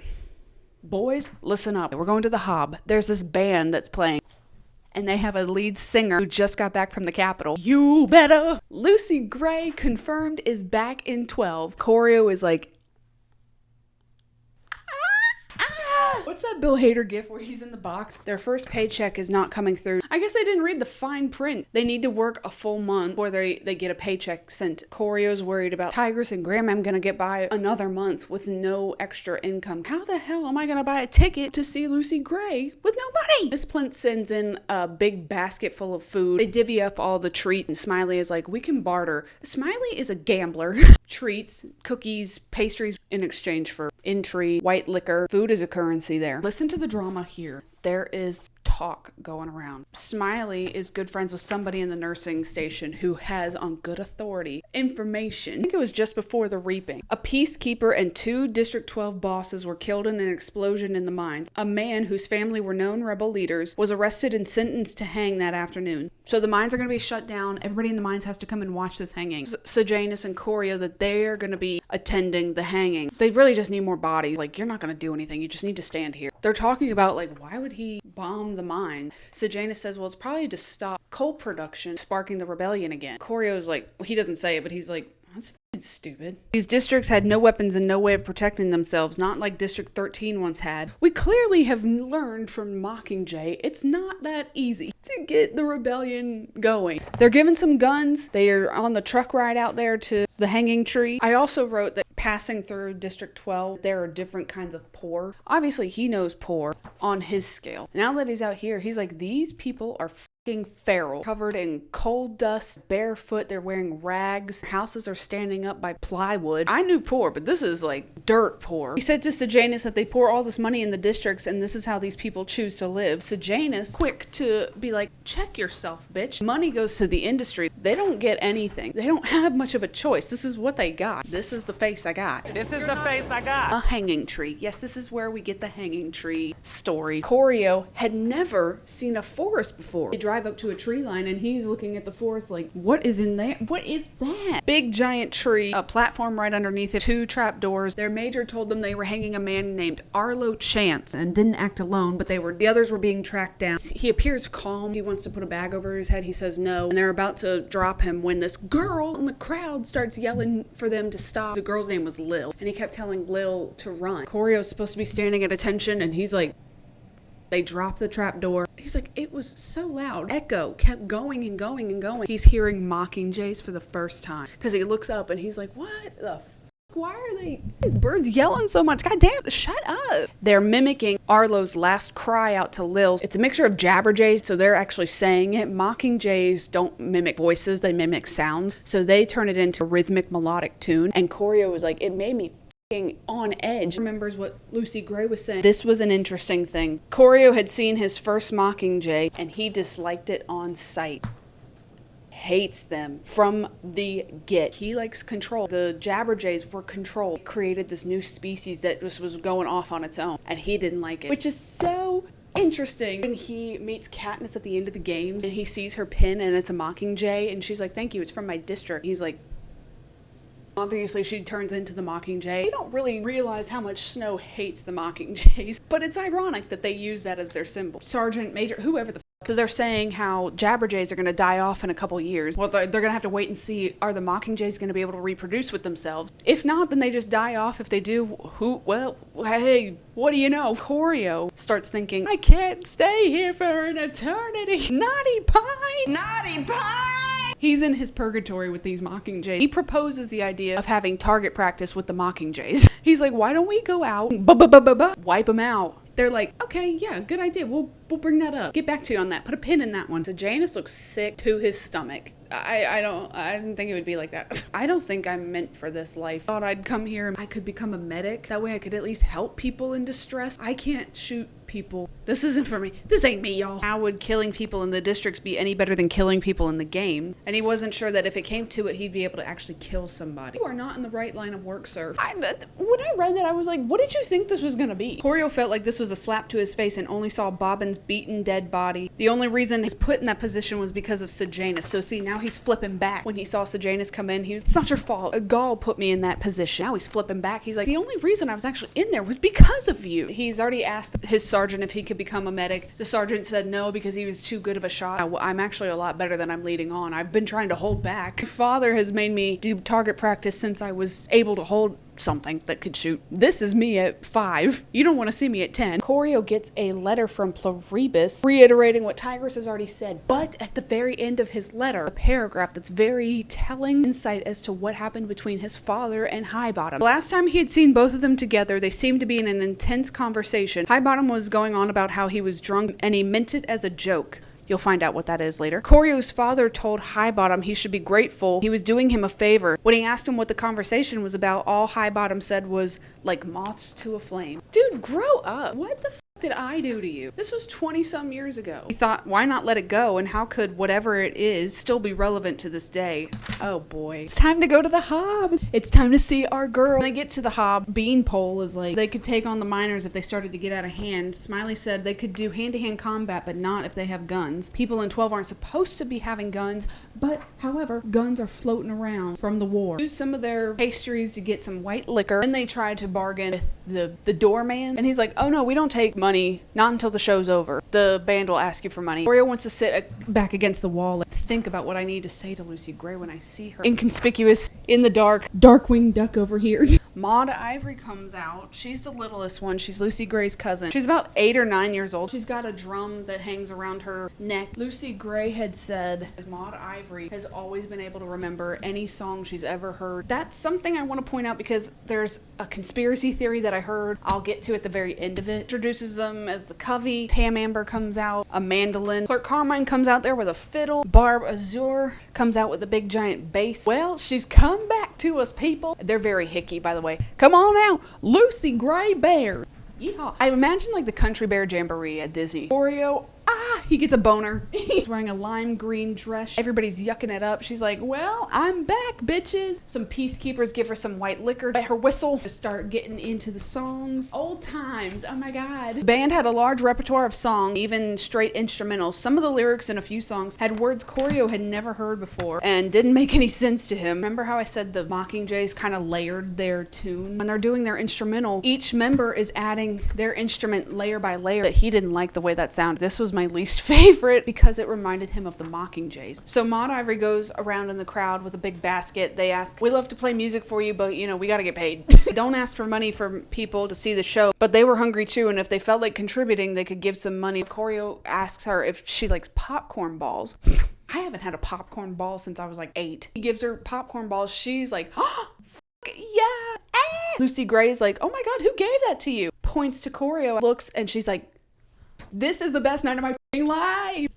boys, listen up. We're going to the Hob. There's this band that's playing. And they have a lead singer who just got back from the Capitol. You better. Lucy Gray, confirmed, is back in 12. Corio is like, what's that Bill Hader gif where he's in the box? Their first paycheck is not coming through. I guess they didn't read the fine print. They need to work a full month before they get a paycheck sent. Corio's worried about Tigress and Grandma gonna get by another month with no extra income. How the hell am I gonna buy a ticket to see Lucy Gray with no money? Miss Plint sends in a big basket full of food. They divvy up all the treats and Smiley is like, we can barter. Smiley is a gambler. Treats, cookies, pastries in exchange for entry, white liquor. Food is a currency there. Listen to the drama here. There is talk going around. Smiley is good friends with somebody in the nursing station who has, on good authority, information. I think it was just before the reaping. A peacekeeper and 2 District 12 bosses were killed in an explosion in the mines. A man whose family were known rebel leaders was arrested and sentenced to hang that afternoon. So the mines are going to be shut down. Everybody in the mines has to come and watch this hanging. Sejanus and Corio that they're going to be attending the hanging. They really just need more bodies. Like, you're not going to do anything. You just need to stand here. They're talking about, like, why would he bomb the mine? Sejanus says, well, it's probably to stop coal production, sparking the rebellion again. Corio's like, well, he doesn't say it, but he's like, that's f***ing stupid. These districts had no weapons and no way of protecting themselves, not like District 13 once had. We clearly have learned from Mockingjay, it's not that easy to get the rebellion going. They're given some guns. They are on the truck ride out there to the hanging tree. I also wrote that passing through District 12, there are different kinds of poor. Obviously, he knows poor on his scale. Now that he's out here, he's like, these people are fucking feral, covered in coal dust, barefoot, they're wearing rags, houses are standing up by plywood. I knew poor, but this is like dirt poor. He said to Sejanus that they pour all this money in the districts and this is how these people choose to live. Sejanus, quick to be like, check yourself, bitch. Money goes to the industry. They don't get anything. They don't have much of a choice. This is what they got. This is the face I got. This is the face I got. A hanging tree. Yes, this is where we get the hanging tree story. Corio had never seen a forest before. They drive up to a tree line and he's looking at the forest like, what is in there? What is that? Big giant tree, a platform right underneath it, 2 trap doors. Their major told them they were hanging a man named Arlo Chance and didn't act alone, but the others were being tracked down. He appears calm. He wants to put a bag over his head. He says no, and they're about to drop him when this girl in the crowd starts yelling for them to stop. The girl's name was Lil, and he kept telling Lil to run. Corio's supposed to be standing at attention, and he's like, they drop the trap door. He's like, it was so loud. Echo kept going and going and going. He's hearing Mockingjays for the first time because he looks up and he's like, what the f***? Why are these birds yelling so much? God damn, shut up. They're mimicking Arlo's last cry out to Lil. It's a mixture of jabberjays, so they're actually saying it. Mockingjays don't mimic voices, they mimic sound. So they turn it into a rhythmic melodic tune. And Corio was like, it made me on edge. Remembers what Lucy Gray was saying. This was an interesting thing. Corio had seen his first Mockingjay and he disliked it on sight. Hates them from the get. He likes control. The Jabberjays were controlled. It created this new species that just was going off on its own and he didn't like it, which is so interesting. When he meets Katniss at the end of the games and he sees her pin and it's a Mockingjay and she's like, thank you, it's from my district. He's like, obviously, she turns into the Mockingjay. They don't really realize how much Snow hates the Mockingjays, but it's ironic that they use that as their symbol. Sergeant, Major, whoever the because they're saying how Jabberjays are going to die off in a couple years. Well, they're going to have to wait and see, are the Mockingjays going to be able to reproduce with themselves? If not, then they just die off. If they do, well, hey, what do you know? Corio starts thinking, I can't stay here for an eternity. Naughty pie! Naughty pie! He's in his purgatory with these Mockingjays. He proposes the idea of having target practice with the Mockingjays. He's like, why don't we go out, wipe them out? They're like, okay, yeah, good idea. We'll bring that up. Get back to you on that. Put a pin in that one. So Janus looks sick to his stomach. I didn't think it would be like that. I don't think I'm meant for this life. Thought I'd come here and I could become a medic. That way I could at least help people in distress. I can't shoot people. This isn't for me. This ain't me, y'all. How would killing people in the districts be any better than killing people in the game? And he wasn't sure that if it came to it, he'd be able to actually kill somebody. You are not in the right line of work, sir. When I read that, I was like, what did you think this was gonna be? Corio felt like this was a slap to his face and only saw Bobbin's beaten, dead body. The only reason he's put in that position was because of Sejanus. So see, now he's flipping back. When he saw Sejanus come in, it's not your fault. A Gaul put me in that position. Now he's flipping back. He's like, the only reason I was actually in there was because of you. He's already asked his sergeant if he could become a medic. The sergeant said no because he was too good of a shot. I'm actually a lot better than I'm leading on. I've been trying to hold back. My father has made me do target practice since I was able to hold something that could shoot. This is me at 5. You don't want to see me at 10. Corio gets a letter from Pluribus reiterating what Tigris has already said, but at the very end of his letter, a paragraph that's very telling insight as to what happened between his father and Highbottom. The last time he had seen both of them together, they seemed to be in an intense conversation. Highbottom was going on about how he was drunk and he meant it as a joke. You'll find out what that is later. Corio's father told Highbottom he should be grateful. He was doing him a favor. When he asked him what the conversation was about, all Highbottom said was, like moths to a flame. Dude, grow up. What the did I do to you? This was 20-some years ago. He thought, why not let it go? And how could whatever it is still be relevant to this day? Oh boy. It's time to go to the Hob. It's time to see our girl. When they get to the Hob, Beanpole is like, they could take on the miners if they started to get out of hand. Smiley said they could do hand-to-hand combat, but not if they have guns. People in 12 aren't supposed to be having guns, but however, guns are floating around from the war. Use some of their pastries to get some white liquor. Then they tried to bargain with the doorman, and he's like, oh no, we don't take money. Not until the show's over. The band will ask you for money. Corio wants to sit back against the wall and think about what I need to say to Lucy Gray when I see her. Inconspicuous, in the dark, Darkwing Duck over here. Maud Ivory comes out. She's the littlest one. She's Lucy Gray's cousin. She's about 8 or 9 years old. She's got a drum that hangs around her neck. Lucy Gray had said Maud Ivory has always been able to remember any song she's ever heard. That's something I want to point out because there's a conspiracy theory that I heard I'll get to at the very end of it. Introduces them as the Covey. Tam Amber comes out, a mandolin. Clerk Carmine comes out there with a fiddle. Barb Azure comes out with a big giant bass. Well, she's come back to us, people. They're very hicky, by the way. Come on out, Lucy Gray Bear. Yeehaw. I imagine like the Country Bear Jamboree at Disney. Oreo, he gets a boner. He's wearing a lime green dress. Everybody's yucking it up. She's like, well, I'm back, bitches. Some peacekeepers give her some white liquor at her whistle to start getting into the songs. Old times, oh my god. The band had a large repertoire of songs, even straight instrumentals. Some of the lyrics in a few songs had words Corio had never heard before and didn't make any sense to him. Remember how I said the Mockingjays kind of layered their tune? When they're doing their instrumental, each member is adding their instrument layer by layer. That he didn't like the way that sounded. This was my least favorite because it reminded him of the Mockingjays. So Maud Ivory goes around in the crowd with a big basket. They ask, we love to play music for you, but we gotta get paid. Don't ask for money for people to see the show, but they were hungry too, and if they felt like contributing, they could give some money. Corio asks her if she likes popcorn balls. I haven't had a popcorn ball since I was like 8. He gives her popcorn balls. She's like, oh, yeah. Lucy Gray's like, oh my god, who gave that to you? Points to Corio, looks, and she's like, this is the best night of my life.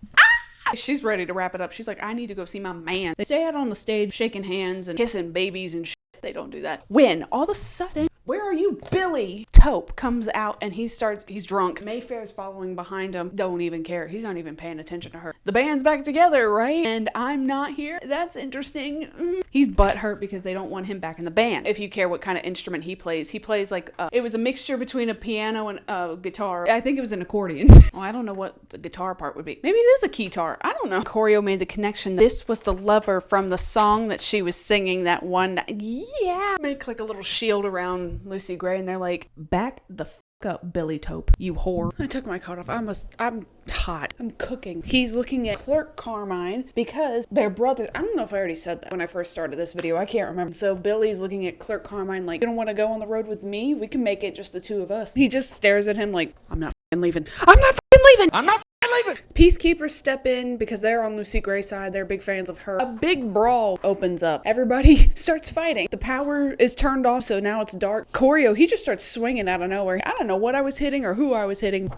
She's ready to wrap it up. She's like, I need to go see my man. They stay out on the stage shaking hands and kissing babies and shit. They don't do that. When all of a sudden, where are you, Billy? Taupe comes out and he's drunk. Mayfair's following behind him. Don't even care. He's not even paying attention to her. The band's back together, right? And I'm not here. That's interesting. He's butthurt because they don't want him back in the band. If you care what kind of instrument he plays like, it was a mixture between a piano and a guitar. I think it was an accordion. Well, I don't know what the guitar part would be. Maybe it is a keytar. I don't know. Corio made the connection. This was the lover from the song that she was singing that one night. Yeah. Make like a little shield around Lucy Gray, and they're like, back the up, Billy Taupe, you whore. I took my coat off. I'm hot. I'm cooking. He's looking at Clerk Carmine because they're brothers. I don't know if I already said that when I first started this video. I can't remember. So Billy's looking at Clerk Carmine like, you don't want to go on the road with me? We can make it just the two of us. He just stares at him like, I'm not leaving. I'm not leaving. I'm not leaving. Peacekeepers step in because they're on Lucy Gray's side. They're big fans of her. A big brawl opens up. Everybody starts fighting. The power is turned off, so now it's dark. Corio, he just starts swinging out of nowhere. I don't know what I was hitting or who I was hitting.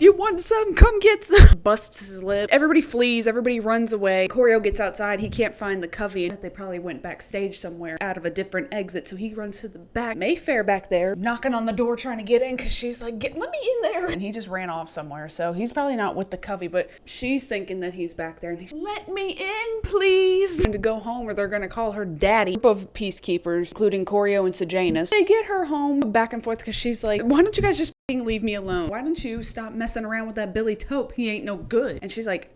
You want some? Come get some. Busts his lip. Everybody flees. Everybody runs away. Corio gets outside. He can't find the covey. They probably went backstage somewhere out of a different exit. So he runs to the back. Mayfair back there, knocking on the door trying to get in because she's like, let me in there. And he just ran off somewhere. So he's probably not with the covey, but she's thinking that he's back there. And he's, let me in, please. And to go home or they're going to call her daddy. A group of peacekeepers, including Corio and Sejanus, they get her home back and forth because she's like, why don't you guys just leave me alone? Why don't you stop messing around with that Billy Tope? He ain't no good. And she's like,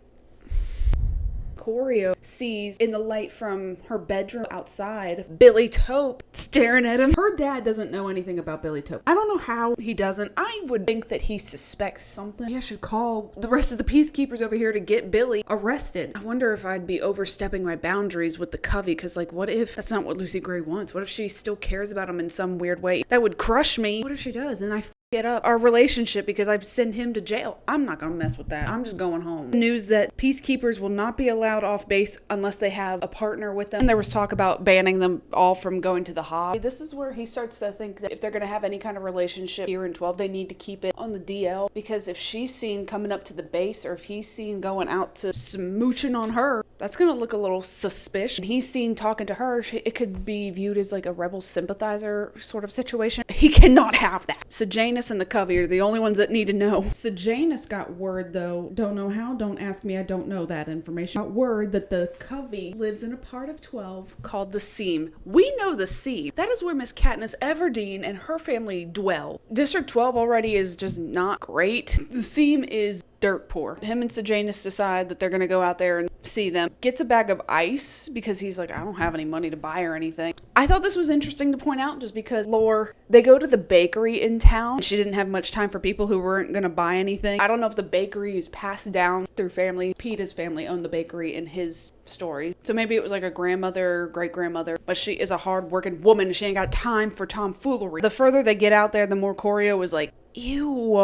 Corio sees in the light from her bedroom outside Billy Tope staring at him. Her dad doesn't know anything about Billy Tope. I don't know how he doesn't. I would think that he suspects something. Maybe I should call the rest of the peacekeepers over here to get Billy arrested. I wonder if I'd be overstepping my boundaries with the covey, because like, what if that's not what Lucy Gray wants? What if she still cares about him in some weird way? That would crush me. What if she does and I get up our relationship because I've sent him to jail? I'm not gonna mess with that. I'm just going home. News that peacekeepers will not be allowed off base unless they have a partner with them. And there was talk about banning them all from going to the Hob. This is where he starts to think that if they're gonna have any kind of relationship here in 12, they need to keep it on the DL, because if she's seen coming up to the base or if he's seen going out to smooching on her, that's gonna look a little suspicious. And he's seen talking to her, it could be viewed as like a rebel sympathizer sort of situation. He cannot have that. So Janus and the covey are the only ones that need to know. So Janus got word, though, don't know how, don't ask me, I don't know that information, got word that the covey lives in a part of 12 called the Seam. We know the Seam. That is where Miss Katniss Everdeen and her family dwell. District 12 already is just not great. The Seam is dirt poor. Him and Sejanus decide that they're gonna go out there and see them. Gets a bag of ice because he's like, I don't have any money to buy or anything. I thought this was interesting to point out just because lore, they go to the bakery in town. She didn't have much time for people who weren't gonna buy anything. I don't know if the bakery is passed down through family. Peeta's family owned the bakery in his story. So maybe it was like a grandmother, great-grandmother, but she is a hard-working woman and she ain't got time for tomfoolery. The further they get out there, the more Corio was like, ew,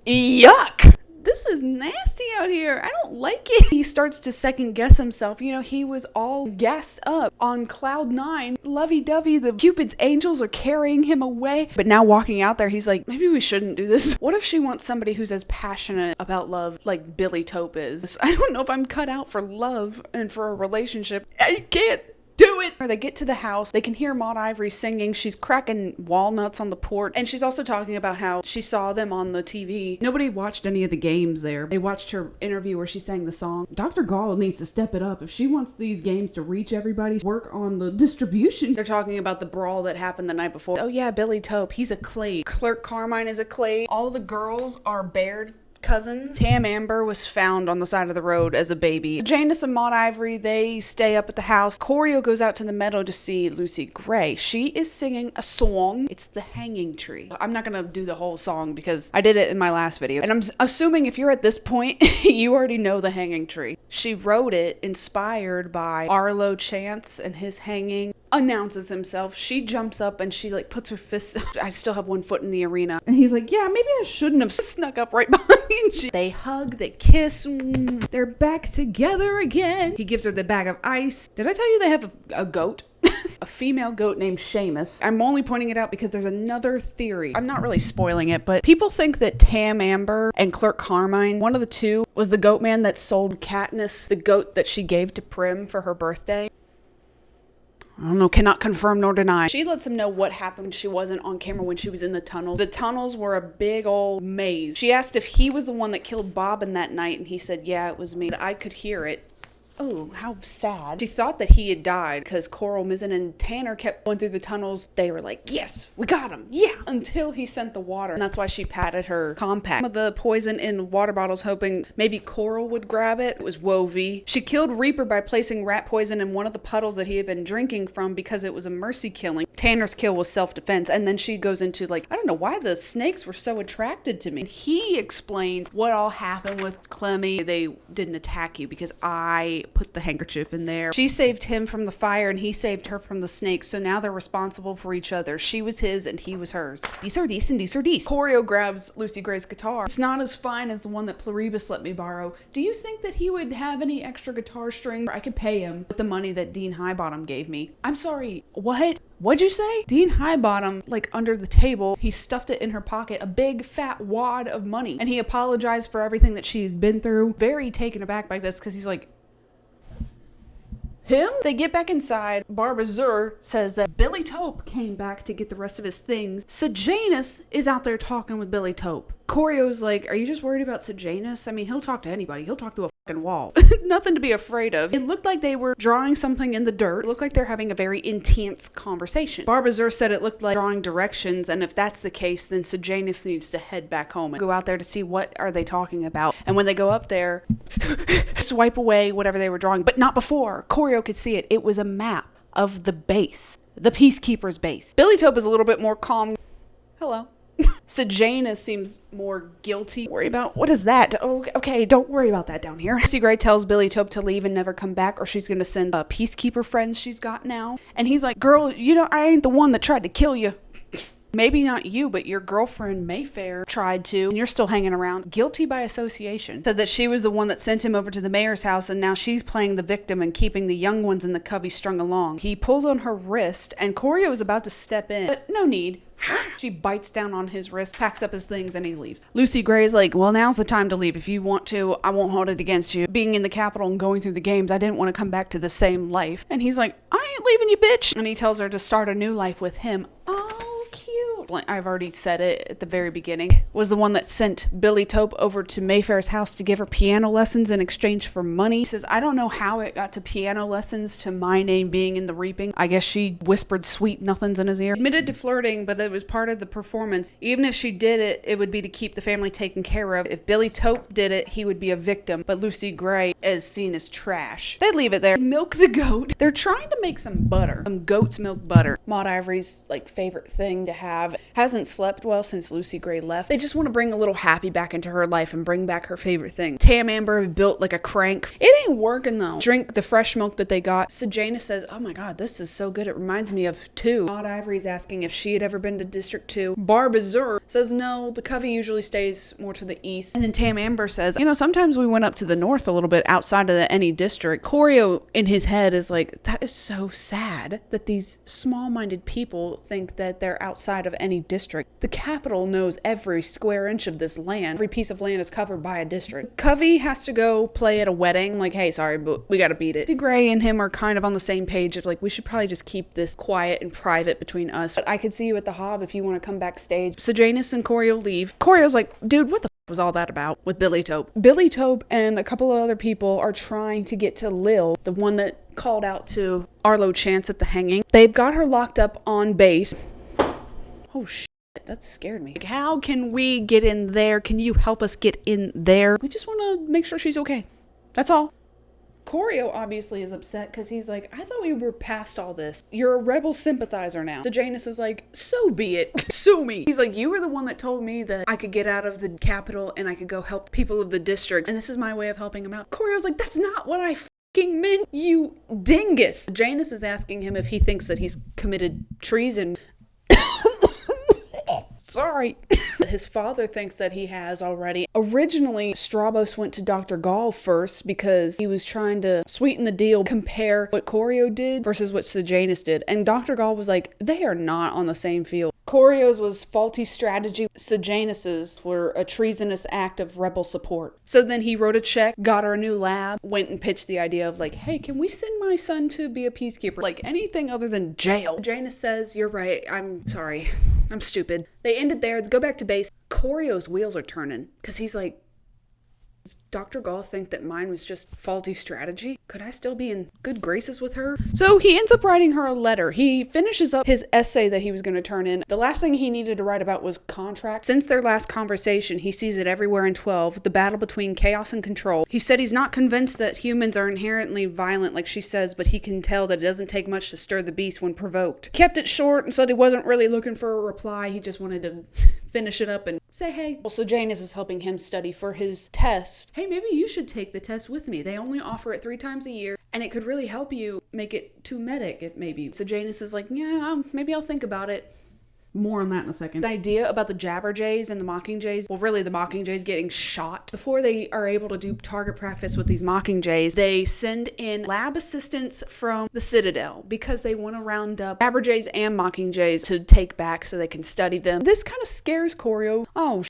yuck. This is nasty out here. I don't like it. He starts to second guess himself. You know, he was all gassed up on cloud 9. Lovey-dovey, the Cupid's angels are carrying him away. But now walking out there, he's like, maybe we shouldn't do this. What if she wants somebody who's as passionate about love like Billy Tope is? I don't know if I'm cut out for love and for a relationship. I can't do it. Or they get to the house, they can hear Maud Ivory singing, she's cracking walnuts on the porch, and she's also talking about how she saw them on the TV. Nobody watched any of the games there. They watched her interview where she sang the song. Dr. Gall needs to step it up. If she wants these games to reach everybody, work on the distribution. They're talking about the brawl that happened the night before. Oh yeah, Billy Tope, he's a Clade. Clerk Carmine is a Clade. All the girls are Baird cousins. Tam Amber was found on the side of the road as a baby. Janus and Maud Ivory, they stay up at the house. Corio goes out to the meadow to see Lucy Gray. She is singing a song. It's The Hanging Tree. I'm not gonna do the whole song because I did it in my last video. And I'm assuming if you're at this point, you already know The Hanging Tree. She wrote it inspired by Arlo Chance and his hanging. Announces himself. She jumps up and she like puts her fist. I still have one foot in the arena. And he's like, yeah, maybe I shouldn't have snuck up right behind you. They hug, they kiss. They're back together again. He gives her the bag of ice. Did I tell you they have a goat? A female goat named Seamus. I'm only pointing it out because there's another theory. I'm not really spoiling it, but people think that Tam Amber and Clerk Carmine, one of the two, was the goat man that sold Katniss the goat that she gave to Prim for her birthday. I don't know, cannot confirm nor deny. She lets him know what happened. She wasn't on camera when she was in the tunnels. The tunnels were a big old maze. She asked if he was the one that killed Bobbin that night, and he said, yeah, it was me. But I could hear it. Oh, how sad. She thought that he had died because Coral, Mizzen, and Tanner kept going through the tunnels. They were like, yes, we got him. Yeah. Until he sent the water. And that's why she patted her compact. Some of the poison in water bottles, hoping maybe Coral would grab it. It was Wovie. She killed Reaper by placing rat poison in one of the puddles that he had been drinking from because it was a mercy killing. Tanner's kill was self-defense. And then she goes into like, I don't know why the snakes were so attracted to me. And he explains what all happened with Clemmy. They didn't attack you because I They put the handkerchief in there. She saved him from the fire and he saved her from the snake. So now they're responsible for each other. She was his and he was hers. These are these and these are these. Corio grabs Lucy Gray's guitar. It's not as fine as the one that Pluribus let me borrow. Do you think that he would have any extra guitar string? I could pay him with the money that Dean Highbottom gave me. I'm sorry, what? What'd you say? Dean Highbottom, like under the table, he stuffed it in her pocket, a big fat wad of money. And he apologized for everything that she's been through. Very taken aback by this because he's like, him? They get back inside. Barbara Zur says that Billy Tope came back to get the rest of his things. Sejanus is out there talking with Billy Tope. Corio's like, are you just worried about Sejanus? I mean, he'll talk to anybody. He'll talk to a fucking wall. Nothing to be afraid of. It looked like they were drawing something in the dirt. It looked like they're having a very intense conversation. Barbara Zur said it looked like drawing directions, and if that's the case, then Sejanus needs to head back home and go out there to see what are they talking about. And when they go up there, swipe away whatever they were drawing, but not before. Corio could see it. It was a map of the base. The Peacekeeper's base. Billy Tope is a little bit more calm. Hello. Sejanus seems more guilty. Worry about, what is that? Oh, okay, don't worry about that down here. Lucy Gray tells Billy Tope to leave and never come back or she's gonna send peacekeeper friends she's got now. And he's like, girl, you know, I ain't the one that tried to kill you. Maybe not you, but your girlfriend Mayfair tried to, and you're still hanging around. Guilty by association. Said that she was the one that sent him over to the mayor's house, and now she's playing the victim and keeping the young ones in the covey strung along. He pulls on her wrist, and Corio is about to step in, but no need. She bites down on his wrist, packs up his things, and he leaves. Lucy Gray is like, well, now's the time to leave. If you want to, I won't hold it against you. Being in the Capitol and going through the games, I didn't want to come back to the same life. And he's like, I ain't leaving you, bitch. And he tells her to start a new life with him. Oh, cute. I've already said it at the very beginning. Was the one that sent Billy Tope over to Mayfair's house to give her piano lessons in exchange for money. He says, I don't know how it got to piano lessons to my name being in the reaping. I guess she whispered sweet nothings in his ear. Admitted to flirting, but it was part of the performance. Even if she did it, it would be to keep the family taken care of. If Billy Tope did it, he would be a victim. But Lucy Gray is seen as trash. They leave it there. Milk the goat. They're trying to make some butter. Some goat's milk butter. Maude Ivory's favorite thing to have. Hasn't slept well since Lucy Gray left. They just want to bring a little happy back into her life and bring back her favorite thing. Tam Amber built like a crank. It ain't working though. Drink the fresh milk that they got. Sejanus says, oh my god, this is so good. It reminds me of 2. Maude Ivory's asking if she had ever been to District 2. Barbara Zur says no, the covey usually stays more to the east. And then Tam Amber says, you know, sometimes we went up to the north a little bit outside of any district. Corio in his head is like, that is so sad that these small-minded people think that they're outside of any district. The Capitol knows every square inch of this land. Every piece of land is covered by a district. Covey has to go play at a wedding. Like, hey, sorry, but we gotta beat it. Lucy Gray and him are kind of on the same page of like, we should probably just keep this quiet and private between us. But I could see you at the Hob if you want to come backstage. Sejanus and Corio leave. Corio's like, dude, what the was all that about with Billy Tope? Billy Tope and a couple of other people are trying to get to Lil, the one that called out to Arlo Chance at the hanging. They've got her locked up on base. Oh, shit. That scared me. Like, how can we get in there? Can you help us get in there? We just want to make sure she's okay. That's all. Corio obviously is upset because he's like, I thought we were past all this. You're a rebel sympathizer now. Sejanus is like, so be it. Sue me. He's like, you were the one that told me that I could get out of the Capitol and I could go help people of the district. And this is my way of helping him out. Corio's like, that's not what I fucking meant, you dingus. Sejanus is asking him if he thinks that he's committed treason. Sorry. His father thinks that he has already. Originally, Strabos went to Dr. Gall first because he was trying to sweeten the deal, compare what Corio did versus what Sejanus did. And Dr. Gall was like, they are not on the same field. Corio's was faulty strategy. Sejanus's were a treasonous act of rebel support. So then he wrote a check, got her a new lab, went and pitched the idea of like, hey, can we send my son to be a peacekeeper? Like anything other than jail. Sejanus says, you're right. I'm sorry. I'm stupid. They ended there. Go back to base. Corio's wheels are turning because he's like, does Dr. Gall think that mine was just faulty strategy? Could I still be in good graces with her? So he ends up writing her a letter. He finishes up his essay that he was going to turn in. The last thing he needed to write about was contract. Since their last conversation, he sees it everywhere in 12, the battle between chaos and control. He said he's not convinced that humans are inherently violent like she says, but he can tell that it doesn't take much to stir the beast when provoked. Kept it short and said he wasn't really looking for a reply. He just wanted to finish it up and say hey. Well, so Janus is helping him study for his test. Hey, maybe you should take the test with me. They only offer it 3 times a year, and it could really help you make it to medic if maybe. So Janus is like, yeah, maybe I'll think about it. More on that in a second. The idea about the Jabberjays and the Mockingjays, well, really the Mockingjays getting shot. Before they are able to do target practice with these Mockingjays, they send in lab assistants from the Citadel because they want to round up Jabberjays and Mockingjays to take back so they can study them. This kind of scares Corio. Oh,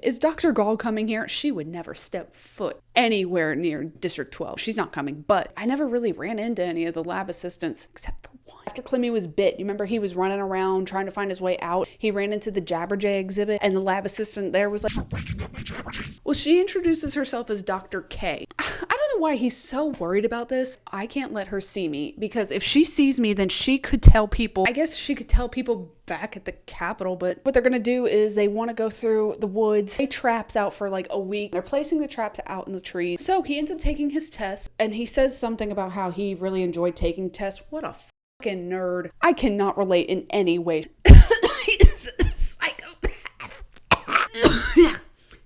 is Dr. Gall coming here? She would never step foot anywhere near District 12. She's not coming, but I never really ran into any of the lab assistants except for one. After Clemmy was bit, you remember he was running around trying to find his way out. He ran into the Jabberjay exhibit and the lab assistant there was like, "You're waking up my Jabberjays." Well, she introduces herself as Dr. K. I don't know why he's so worried about this. I can't let her see me because if she sees me, then she could tell people. I guess she could tell people back at the Capitol, but what they're gonna do is they want to go through the woods, lay traps out for like a week. They're placing the traps out in the trees. So he ends up taking his test and he says something about how he really enjoyed taking tests. What a fucking nerd. I cannot relate in any way. He's a psychopath.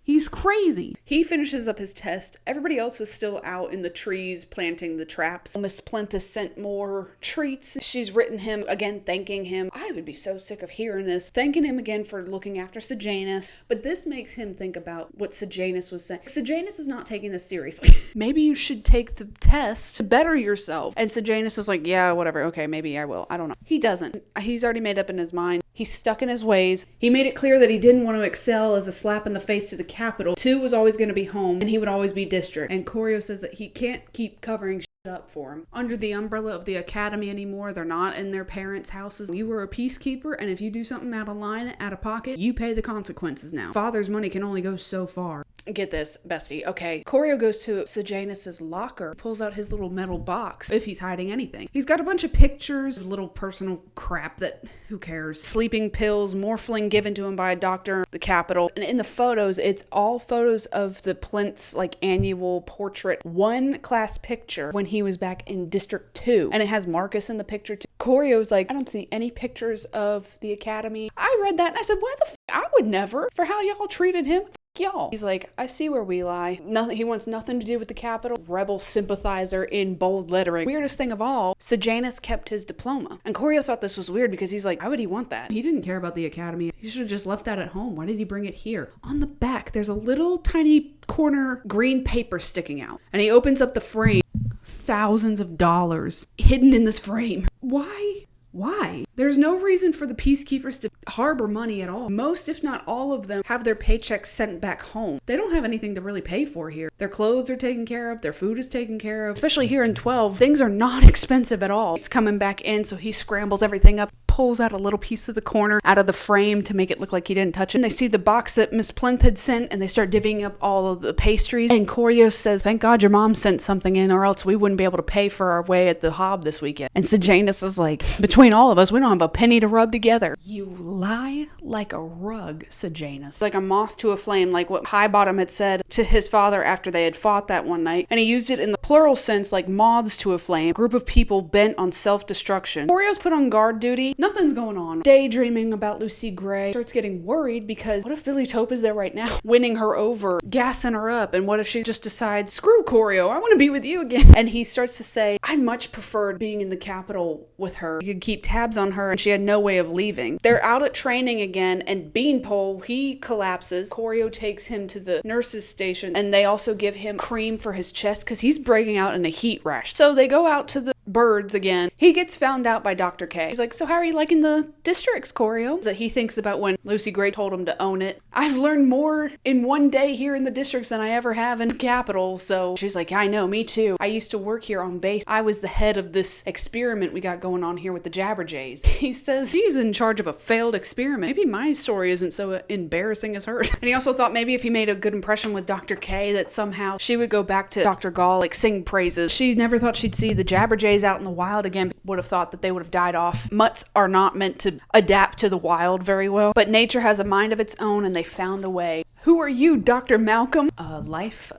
He's crazy. He finishes up his test. Everybody else is still out in the trees planting the traps. Miss Plinth has sent more treats. She's written him again, thanking him. I would be so sick of hearing this. Thanking him again for looking after Sejanus. But this makes him think about what Sejanus was saying. Sejanus is not taking this seriously. Maybe you should take the test to better yourself. And Sejanus was like, yeah, whatever. Okay, maybe I will. I don't know. He doesn't. He's already made up in his mind. He's stuck in his ways. He made it clear that he didn't want to excel as a slap in the face to the Capitol. 2 was always going to be home, and he would always be district. And Corio says that he can't keep covering shit up for him. Under the umbrella of the academy anymore, they're not in their parents' houses. You were a peacekeeper, and if you do something out of line, out of pocket, you pay the consequences now. Father's money can only go so far. Get this, bestie. Okay, Corio goes to Sejanus's locker, pulls out his little metal box, if he's hiding anything. He's got a bunch of pictures of little personal crap that, who cares? Sleeping pills, morphling given to him by a doctor, the Capitol. And in the photos, it's all photos of the Plinth's, like, annual portrait. One class picture when he was back in District 2. And it has Marcus in the picture, too. Corio's like, I don't see any pictures of the academy. I read that and I said, why the f***? I would never. For how y'all treated him. Y'all. He's like, I see where we lie. Nothing. He wants nothing to do with the Capitol. Rebel sympathizer in bold lettering. Weirdest thing of all, Sejanus kept his diploma. And Corio thought this was weird because he's like, why would he want that? He didn't care about the academy. He should have just left that at home. Why did he bring it here? On the back, there's a little tiny corner green paper sticking out. And he opens up the frame. Thousands of dollars hidden in this frame. Why? Why? There's no reason for the peacekeepers to harbor money at all. Most, if not all of them, have their paychecks sent back home. They don't have anything to really pay for here. Their clothes are taken care of, their food is taken care of. Especially here in 12, things are not expensive at all. It's coming back in, so he scrambles everything up, pulls out a little piece of the corner out of the frame to make it look like he didn't touch it. And they see the box that Miss Plinth had sent, and they start divvying up all of the pastries. And Corio says, thank God your mom sent something in, or else we wouldn't be able to pay for our way at the Hob this weekend. And Sejanus is like, between all of us, we don't have a penny to rub together. You lie like a rug, Sejanus. Like a moth to a flame, like what Highbottom had said to his father after they had fought that one night. And he used it in the plural sense, like moths to a flame, a group of people bent on self-destruction. Corio's put on guard duty. Nothing's going on. Daydreaming about Lucy Gray. Starts getting worried because what if Billy Tope is there right now, winning her over, gassing her up, and what if she just decides, screw Corio, I want to be with you again. And he starts to say, I much preferred being in the Capitol with her. He could keep tabs on her and she had no way of leaving. They're out at training again and Beanpole, he collapses. Corio takes him to the nurse's station and they also give him cream for his chest because he's breaking out in a heat rash. So they go out to the birds again. He gets found out by Dr. K. He's like, so how are you liking the districts, Corio? That he thinks about when Lucy Gray told him to own it. I've learned more in one day here in the districts than I ever have in the Capitol. So she's like, yeah, I know, me too. I used to work here on base. I was the head of this experiment we got going on here with the Jabberjays. He says he's in charge of a failed experiment. Maybe my story isn't so embarrassing as hers. And he also thought maybe if he made a good impression with Dr. K that somehow she would go back to Dr. Gall, like sing praises. She never thought she'd see the Jabberjays out in the wild again. Would have thought that they would have died off. Mutts are not meant to adapt to the wild very well, but nature has a mind of its own and they found a way. Who are you, Dr. Malcolm? Life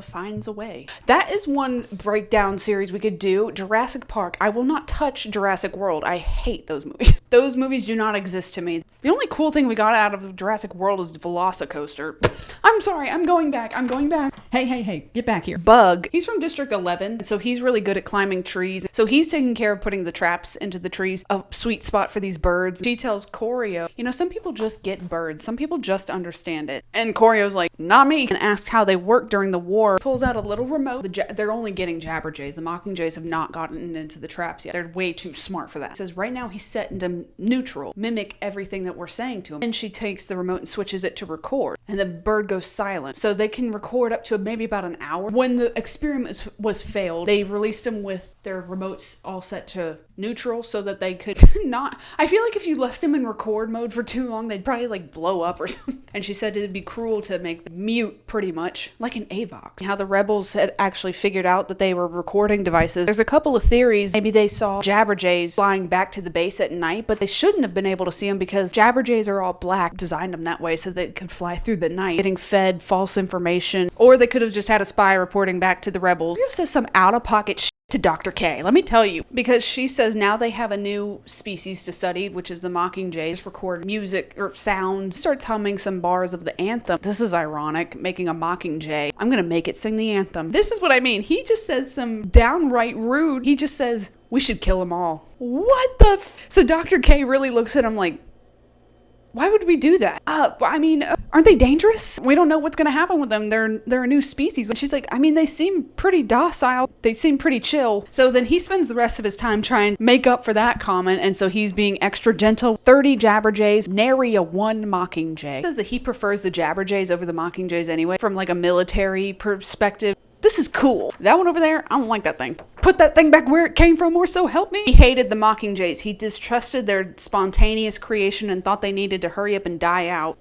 finds a way. That is one breakdown series we could do. Jurassic Park. I will not touch Jurassic World. I hate those movies. Those movies do not exist to me. The only cool thing we got out of Jurassic World is the Velocicoaster. I'm sorry, I'm going back. Hey, get back here. Bug. He's from District 11, so he's really good at climbing trees. So he's taking care of putting the traps into the trees. A sweet spot for these birds. She tells Choreo, some people just get birds. Some people just understand it. And Choreo's like, not me. And asks how they work during the war. Pulls out a little remote. They're only getting jabberjays. The mockingjays have not gotten into the traps yet. They're way too smart for that. He says right now he's set into neutral. Mimic everything that we're saying to him. And she takes the remote and switches it to record. And the bird goes silent. So they can record up to maybe about an hour. When the experiment was failed, they released them with their remotes all set to neutral so that they could not. I feel like if you left them in record mode for too long, they'd probably blow up or something. And she said it'd be cruel to make them mute pretty much, like an AVOX. How the rebels had actually figured out that they were recording devices. There's a couple of theories. Maybe they saw jabberjays flying back to the base at night, but they shouldn't have been able to see them because jabberjays are all black, designed them that way so they could fly through the night, getting fed false information. Or they could have just had a spy reporting back to the rebels. Rio says some out-of-pocket shit to Dr. K. Let me tell you, because she says now they have a new species to study, which is the mockingjays. Record music or sounds, starts humming some bars of the anthem. This is ironic, making a mockingjay. I'm gonna make it sing the anthem. This is what I mean. He just says some downright rude. He just says, we should kill them all. What the So Dr. K really looks at him like, why would we do that? Aren't they dangerous? We don't know what's going to happen with them. They're a new species. And she's like, they seem pretty docile. They seem pretty chill. So then he spends the rest of his time trying to make up for that comment. And so he's being extra gentle. 30 jabberjays, nary a one mockingjay. He says that he prefers the jabberjays over the mockingjays anyway, from a military perspective. This is cool. That one over there, I don't like that thing. Put that thing back where it came from, or so help me. He hated the mockingjays. He distrusted their spontaneous creation and thought they needed to hurry up and die out.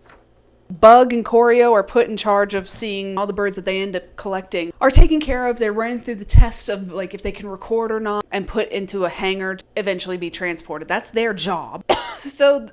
Bug and Choreo are put in charge of seeing all the birds that they end up collecting are taken care of. They're running through the test of if they can record or not and put into a hangar to eventually be transported. That's their job. So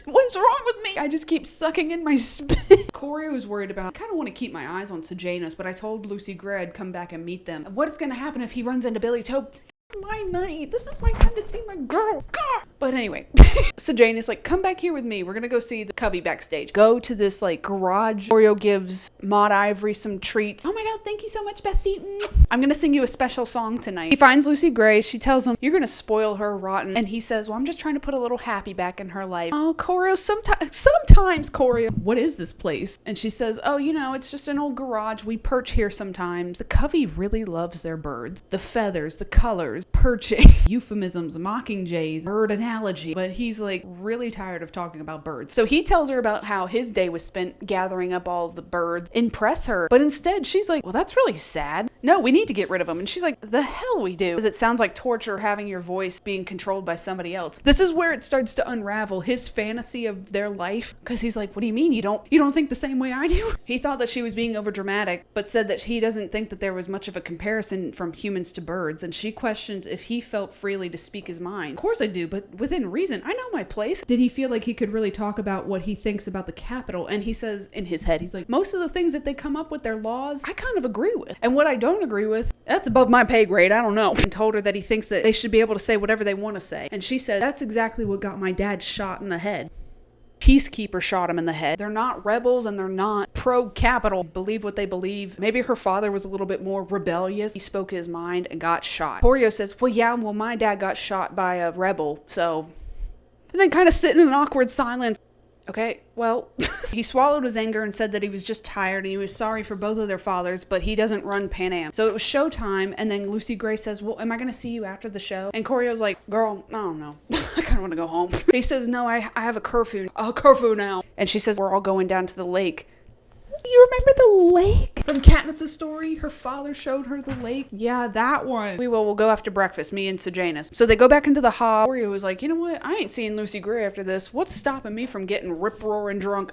what is wrong with me? I just keep sucking in my spit. Choreo is worried about, I kind of want to keep my eyes on Sejanus, but I told Lucy Gray I'd come back and meet them. What is going to happen if he runs into Billy Tope? My night. This is my time to see my girl. God. But anyway, Sejanus come back here with me. We're gonna go see the cubby backstage. Go to this garage. Choreo gives Maud Ivory some treats. Oh my god, thank you so much, bestie. I'm gonna sing you a special song tonight. He finds Lucy Gray. She tells him, you're gonna spoil her rotten. And he says, well, I'm just trying to put a little happy back in her life. Oh, Choreo, sometimes Choreo. What is this place? And she says, oh, it's just an old garage. We perch here sometimes. The covey really loves their birds. The feathers, the colors, perching, euphemisms, mockingjays, bird analogy, but he's really tired of talking about birds. So he tells her about how his day was spent gathering up all of the birds, impress her, but instead she's like, well, that's really sad. No, we need to get rid of them. And she's like, the hell we do. Because it sounds like torture having your voice being controlled by somebody else. This is where it starts to unravel his fantasy of their life, because he's like, what do you mean you don't think the same way I do? He thought that she was being overdramatic, but said that he doesn't think that there was much of a comparison from humans to birds, and she questioned if he felt freely to speak his mind. Of course I do, but within reason. I know my place. Did he feel like he could really talk about what he thinks about the Capitol? And he says in his head, he's like, most of the things that they come up with, their laws, I kind of agree with. And what I don't agree with, that's above my pay grade. I don't know. And told her that he thinks that they should be able to say whatever they want to say. And she said, that's exactly what got my dad shot in the head. Peacekeeper shot him in the head. They're not rebels and they're not pro-capital. Believe what they believe. Maybe her father was a little bit more rebellious. He spoke his mind and got shot. Choreo says, well, my dad got shot by a rebel, so... And then kind of sit in an awkward silence. Okay, well, he swallowed his anger and said that he was just tired and he was sorry for both of their fathers, but he doesn't run Pan Am. So it was showtime, and then Lucy Gray says, well, am I going to see you after the show? And Choreo's like, girl, I don't know. I kind of want to go home. He says, no, I have a curfew now. And she says, we're all going down to the lake. You remember the lake? From Katniss's story, her father showed her the lake. Yeah, that one. We'll go after breakfast, me and Sejanus. So they go back into the hall. Choreo was like, you know what? I ain't seeing Lucy Gray after this. What's stopping me from getting rip-roaring drunk?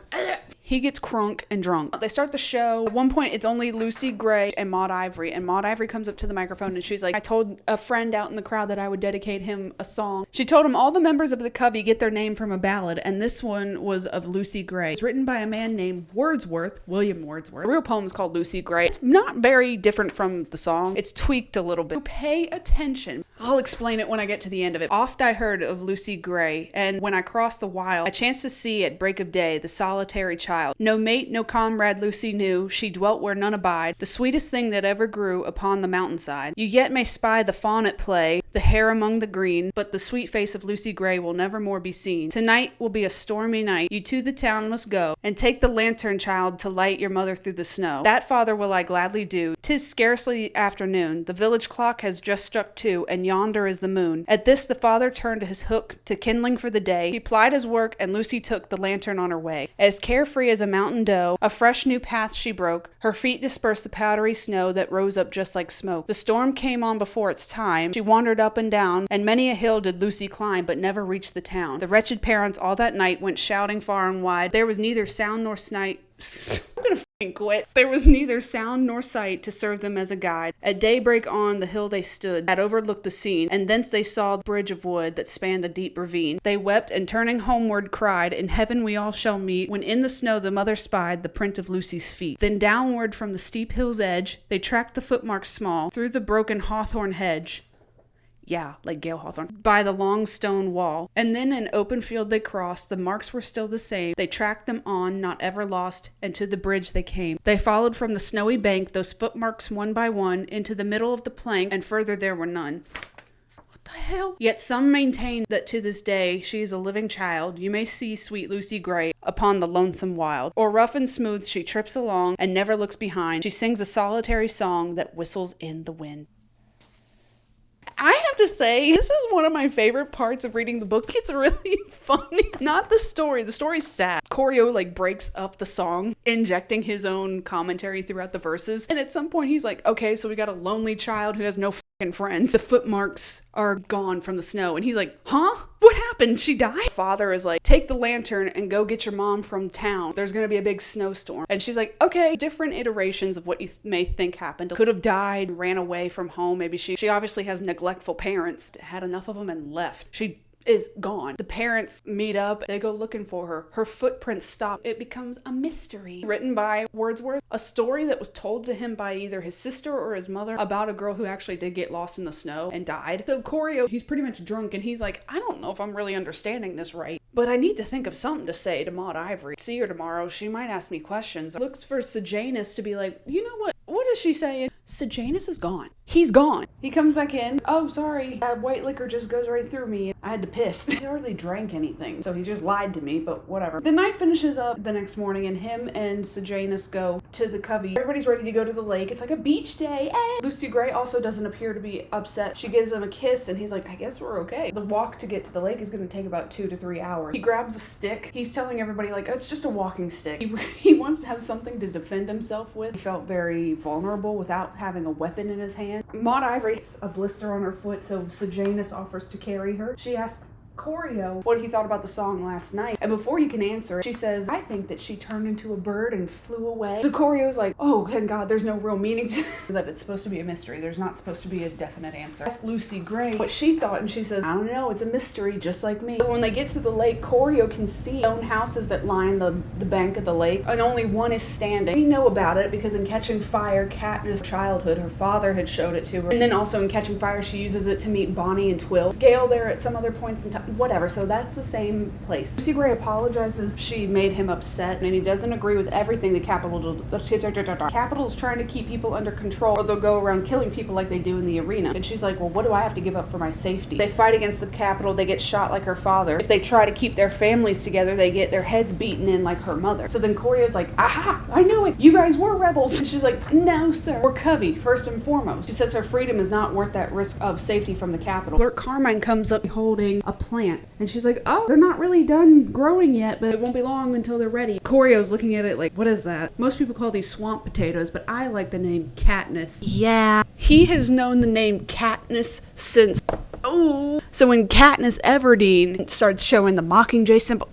He gets crunk and drunk. They start the show. At one point, it's only Lucy Gray and Maude Ivory. And Maude Ivory comes up to the microphone and she's like, I told a friend out in the crowd that I would dedicate him a song. She told him all the members of the Covey get their name from a ballad. And this one was of Lucy Gray. It's written by a man named Wordsworth, William Wordsworth. The real poem is called Lucy Gray. It's not very different from the song. It's tweaked a little bit. Pay attention. I'll explain it when I get to the end of it. Oft I heard of Lucy Gray, and when I crossed the wild, I chanced to see at break of day the solitary child. No mate, no comrade Lucy knew, she dwelt where none abide, the sweetest thing that ever grew upon the mountainside. You yet may spy the fawn at play, the hare among the green, but the sweet face of Lucy Gray will never more be seen. Tonight will be a stormy night, you to the town must go, and take the lantern, child, to light your mother through the snow. That, father, will I gladly do. 'Tis scarcely afternoon, the village clock has just struck 2, and yonder is the moon. At this the father turned his hook to kindling for the day. He plied his work, and Lucy took the lantern on her way. As carefree as a mountain doe, a fresh new path she broke. Her feet dispersed the powdery snow that rose up just like smoke. The storm came on before its time. She wandered up and down, and many a hill did Lucy climb, but never reached the town. The wretched parents all that night went shouting far and wide. There was neither sound nor sight. I'm gonna fucking quit. There was neither sound nor sight to serve them as a guide. At daybreak on the hill they stood, that overlooked the scene, and thence they saw the bridge of wood that spanned a deep ravine. They wept, and turning homeward cried, in heaven we all shall meet, when in the snow the mother spied the print of Lucy's feet. Then downward from the steep hill's edge, they tracked the footmarks small, through the broken hawthorn hedge. Yeah, like Gail Hawthorne. By the long stone wall. And then an open field they crossed. The marks were still the same. They tracked them on, not ever lost, and to the bridge they came. They followed from the snowy bank those footmarks one by one into the middle of the plank, and further there were none. What the hell? Yet some maintain that to this day she is a living child. You may see sweet Lucy Gray upon the lonesome wild. Or rough and smooth she trips along and never looks behind. She sings a solitary song that whistles in the wind. I have to say, this is one of my favorite parts of reading the book. It's really funny. Not the story. The story's sad. Choreo breaks up the song, injecting his own commentary throughout the verses. And at some point he's like, okay, so we got a lonely child who has no fucking friends. The footmarks are gone from the snow. And he's like, huh? What happened? She died? Father is like, take the lantern and go get your mom from town. There's gonna be a big snowstorm. And she's like, okay. Different iterations of what you may think happened. Could have died, ran away from home. Maybe she obviously has neglectful parents, had enough of them and left. She is gone. The parents meet up. They go looking for her. Her footprints stop. It becomes a mystery. Written by Wordsworth. A story that was told to him by either his sister or his mother about a girl who actually did get lost in the snow and died. So Choreo, he's pretty much drunk and he's like, I don't know if I'm really understanding this right, but I need to think of something to say to Maude Ivory. See her tomorrow. She might ask me questions. Looks for Sejanus to be like, you know what? What is she saying? Sejanus is gone. He's gone. He comes back in. Oh, sorry. That white liquor just goes right through me. I had to piss. He hardly drank anything, so he just lied to me, but whatever. The night finishes up the next morning, and him and Sejanus go to the Covey. Everybody's ready to go to the lake. It's like a beach day. Lucy Gray also doesn't appear to be upset. She gives him a kiss, and he's like, I guess we're okay. The walk to get to the lake is going to take about 2 to 3 hours. He grabs a stick. He's telling everybody, like, oh, it's just a walking stick. He wants to have something to defend himself with. He felt very vulnerable without having a weapon in his hand. Maude Ivory gets a blister on her foot, so Sejanus offers to carry her. She asks Choreo what he thought about the song last night, and before he can answer, she says, I think that she turned into a bird and flew away. So Choreo's like, oh, thank God, there's no real meaning to that. It's supposed to be a mystery. There's not supposed to be a definite answer. Ask Lucy Gray what she thought, and she says, I don't know, it's a mystery, just like me. So when they get to the lake, Choreo can see stone houses that line the bank of the lake, and only one is standing. We know about it because in Catching Fire, Katniss' childhood, her father had showed it to her, and then also in Catching Fire, she uses it to meet Bonnie and Twill. Gale there at some other points in time. Whatever, so that's the same place. Lucy Gray apologizes. She made him upset, and he doesn't agree with everything the Capitol is trying to keep people under control, or they'll go around killing people like they do in the arena. And she's like, well, what do I have to give up for my safety? They fight against the Capitol, they get shot like her father. If they try to keep their families together, they get their heads beaten in like her mother. So then Choreo's like, aha, I knew it. You guys were rebels. And she's like, no, sir. We're Covey, first and foremost. She says her freedom is not worth that risk of safety from the Capitol. Clerk Carmine comes up holding a plant. And she's like, oh, they're not really done growing yet, but it won't be long until they're ready. Choreo's looking at it like, what is that? Most people call these swamp potatoes, but I like the name Katniss. Yeah. He has known the name Katniss since... Oh. So when Katniss Everdeen starts showing the Mockingjay symbol...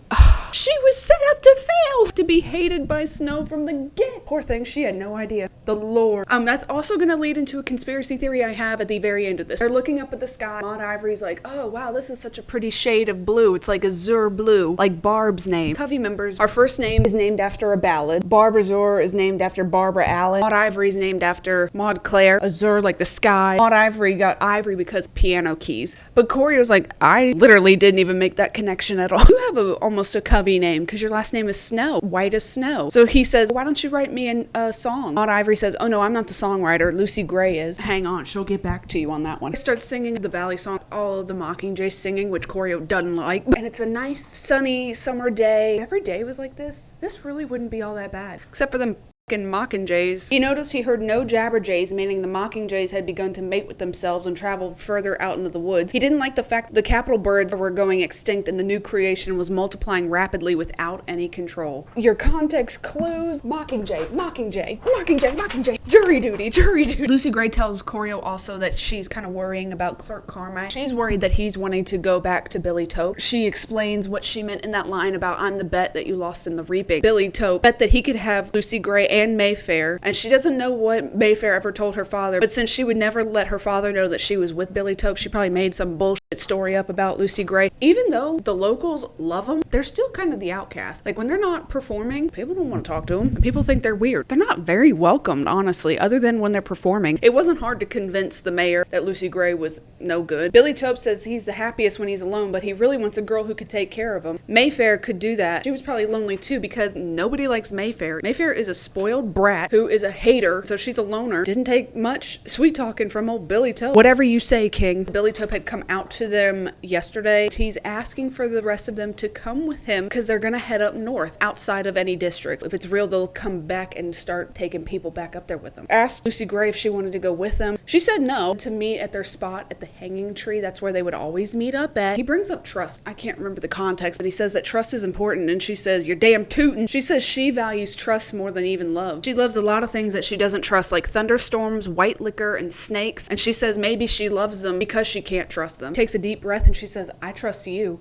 She was set up to fail, to be hated by Snow from the get. Poor thing, she had no idea. The lore. That's also gonna lead into a conspiracy theory I have at the very end of this. They're looking up at the sky. Maud Ivory's like, oh wow, this is such a pretty shade of blue. It's like azure blue, like Barb's name. Covey members, our first name is named after a ballad. Barb Azure is named after Barbara Allen. Maud Ivory's named after Maud Claire. Azure like the sky. Maud Ivory got Ivory because piano keys. But Corio's like, I literally didn't even make that connection at all. You have almost a Covey name because your last name is Snow, white as snow. So he says, why don't you write me a song? Maud Ivory says, oh no, I'm not the songwriter. Lucy Gray is. Hang on, she'll get back to you on that one. He starts singing the Valley song, all of the Mockingjay singing, which Corio doesn't like. And it's a nice, sunny summer day. Every day was like this. This really wouldn't be all that bad. Except for them Mockingjays. He noticed he heard no jabberjays, meaning the Mockingjays had begun to mate with themselves and travel further out into the woods. He didn't like the fact that the capital birds were going extinct and the new creation was multiplying rapidly without any control. Your context clues: Mockingjay, Mockingjay, Mockingjay, Mockingjay, jury duty, jury duty. Lucy Gray tells Corio also that she's kind of worrying about Clerk Carmine. She's worried that he's wanting to go back to Billy Tope. She explains what she meant in that line about I'm the bet that you lost in the reaping. Billy Tope bet that he could have Lucy Gray and Mayfair, and she doesn't know what Mayfair ever told her father, but since she would never let her father know that she was with Billy Tope, she probably made some bullshit story up about Lucy Gray. Even though the locals love them, they're still kind of the outcast. Like when they're not performing, people don't want to talk to them. People think they're weird. They're not very welcomed, honestly, other than when they're performing. It wasn't hard to convince the mayor that Lucy Gray was no good. Billy Tope says he's the happiest when he's alone, but he really wants a girl who could take care of him. Mayfair could do that. She was probably lonely too because nobody likes Mayfair. Mayfair is a spoiled brat who is a hater, so she's a loner. Didn't take much sweet talking from old Billy Tope. Whatever you say, King. Billy Tope had come out to them yesterday. He's asking for the rest of them to come with him because they're gonna head up north outside of any district. If it's real, they'll come back and start taking people back up there with them. Asked Lucy Gray if she wanted to go with them. She said no, to meet at their spot at the hanging tree. That's where they would always meet up at. He brings up trust. I can't remember the context, but he says that trust is important, and she says, you're damn tootin'. She says she values trust more than even love. She loves a lot of things that she doesn't trust, like thunderstorms, white liquor, and snakes, and she says maybe she loves them because she can't trust them. Takes a deep breath and she says, I trust you.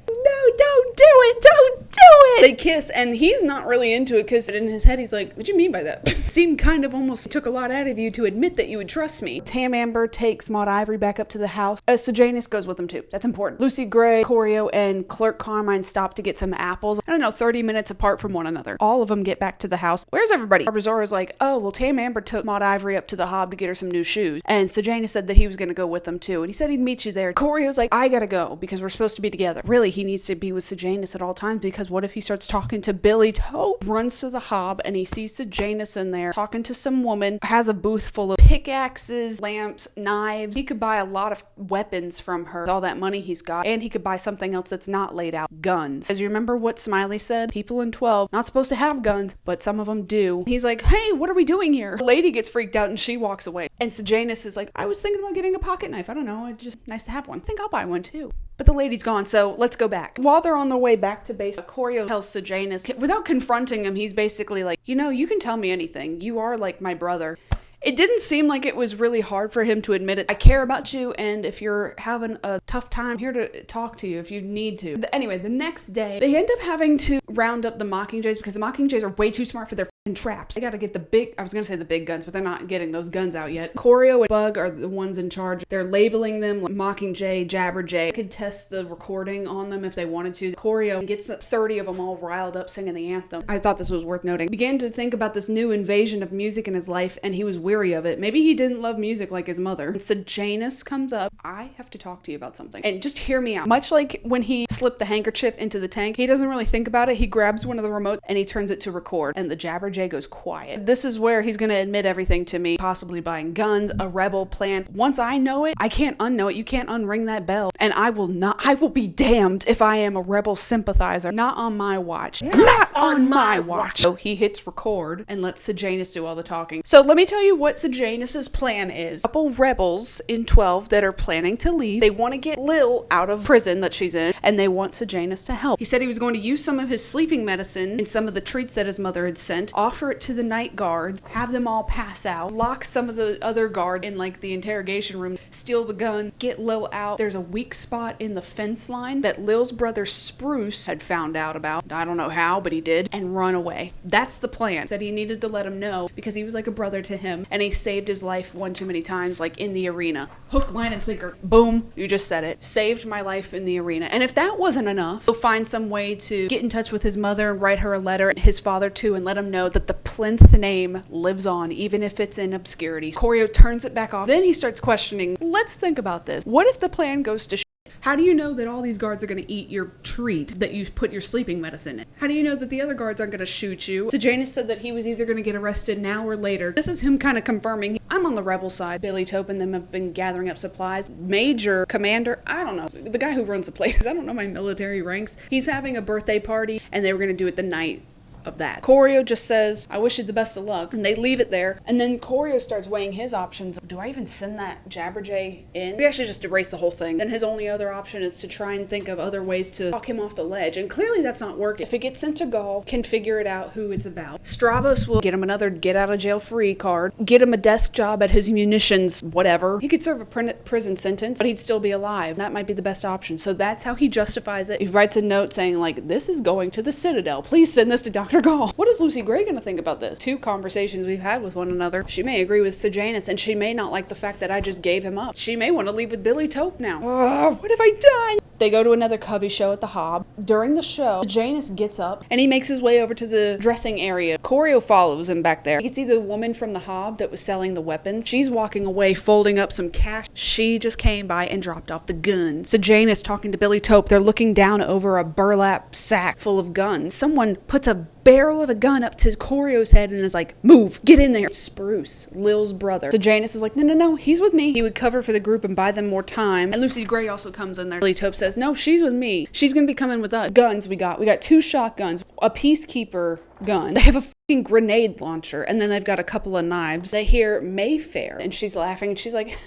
No, don't do it, don't do it. They kiss, and he's not really into it because in his head he's like, what do you mean by that? Seemed kind of almost took a lot out of you to admit that you would trust me. Tam Amber takes Maud Ivory back up to the house. Sejanus goes with them too. That's important. Lucy Gray, Corio, and Clerk Carmine stop to get some apples. I don't know, 30 minutes apart from one another. All of them get back to the house. Where's everybody? Barbazora's like, oh, well, Tam Amber took Maud Ivory up to the hob to get her some new shoes. And Sejanus said that he was going to go with them too. And he said he'd meet you there. Corio's like, I gotta go because we're supposed to be together. Really, he needs to be with Sejanus at all times because what if he starts talking to Billy Tope? Runs to the hob and he sees Sejanus in there talking to some woman, has a booth full of pickaxes, lamps, knives. He could buy a lot of weapons from her with all that money he's got, and he could buy something else that's not laid out. Guns. As you remember what Smiley said? People in 12 not supposed to have guns, but some of them do. He's like, hey, what are we doing here? The lady gets freaked out and she walks away. And Sejanus is like, I was thinking about getting a pocket knife. I don't know. It's just nice to have one. I think I'll buy one too. But the lady's gone, so let's go back. While they're on their way back to base, Corio tells Sejanus, without confronting him, he's basically like, you know, you can tell me anything. You are like my brother. It didn't seem like it was really hard for him to admit it. I care about you, and if you're having a tough time, I'm here to talk to you if you need to. Anyway, the next day, they end up having to round up the Mockingjays because the Mockingjays are way too smart for their traps. They gotta get the big guns, but they're not getting those guns out yet. Corio and Bug are the ones in charge. They're labeling them like Mockingjay, Jabberjay. They could test the recording on them if they wanted to. Corio gets 30 of them all riled up singing the anthem. I thought this was worth noting. Began to think about this new invasion of music in his life, and he was weary of it. Maybe he didn't love music like his mother. And Sejanus comes up. I have to talk to you about something. And just hear me out. Much like when he slipped the handkerchief into the tank, he doesn't really think about it. He grabs one of the remotes and he turns it to record. And the Jabberjay goes quiet. This is where he's going to admit everything to me, possibly buying guns, a rebel plan. Once I know it, I can't unknow it. You can't unring that bell. And I will be damned if I am a rebel sympathizer. Not on my watch. Not on my watch. So he hits record and lets Sejanus do all the talking. So let me tell you you what Sejanus's plan is. A couple rebels in 12 that are planning to leave. They want to get Lil out of prison that she's in, and they want Sejanus to help. He said he was going to use some of his sleeping medicine and some of the treats that his mother had sent, offer it to the night guards, have them all pass out, lock some of the other guards in like the interrogation room, steal the gun, get Lil out. There's a weak spot in the fence line that Lil's brother Spruce had found out about. I don't know how, but he did, and run away. That's the plan. Said he needed to let him know because he was like a brother to him, and he saved his life one too many times, like in the arena. Hook, line, and sinker. Boom. You just said it. Saved my life in the arena. And if that wasn't enough, he'll find some way to get in touch with his mother and write her a letter, his father too, and let him know that the plinth name lives on, even if it's in obscurity. Corio turns it back off. Then he starts questioning, let's think about this. What if the plan goes to shit? How do you know that all these guards are going to eat your treat that you put your sleeping medicine in? How do you know that the other guards aren't going to shoot you? Sejanus said that he was either going to get arrested now or later. This is him kind of confirming, I'm on the rebel side. Billy Tope and them have been gathering up supplies. Major, commander, I don't know. The guy who runs the place, I don't know my military ranks. He's having a birthday party, and they were going to do it the night of that. Corio just says, I wish you the best of luck, and they leave it there. And then Corio starts weighing his options. Do I even send that Jabberjay in? Maybe I should just erase the whole thing. Then his only other option is to try and think of other ways to talk him off the ledge, and clearly that's not working. If it gets sent to Gaul, can figure it out who it's about. Stravos will get him another get out of jail free card, get him a desk job at his munitions, whatever. He could serve a prison sentence, but he'd still be alive. That might be the best option. So that's how he justifies it. He writes a note saying, like, this is going to the Citadel. Please send this to Dr. Gall. What is Lucy Gray going to think about this? 2 conversations we've had with one another. She may agree with Sejanus, and she may not like the fact that I just gave him up. She may want to leave with Billy Tope now. What have I done? They go to another Covey show at the Hob. During the show, Sejanus gets up, and he makes his way over to the dressing area. Corio follows him back there. You can see the woman from the Hob that was selling the weapons. She's walking away, folding up some cash. She just came by and dropped off the gun. Sejanus talking to Billy Tope. They're looking down over a burlap sack full of guns. Someone puts a barrel of a gun up to Corio's head and is like, move, get in there. Spruce, Lil's brother. Sejanus is like, no, he's with me. He would cover for the group and buy them more time. And Lucy Gray also comes in there. Billy Tope says, no, she's with me. She's gonna be coming with us. Guns we got 2 shotguns, a peacekeeper gun. They have a fucking grenade launcher, and then they've got a couple of knives. They hear Mayfair, and she's laughing, and she's like,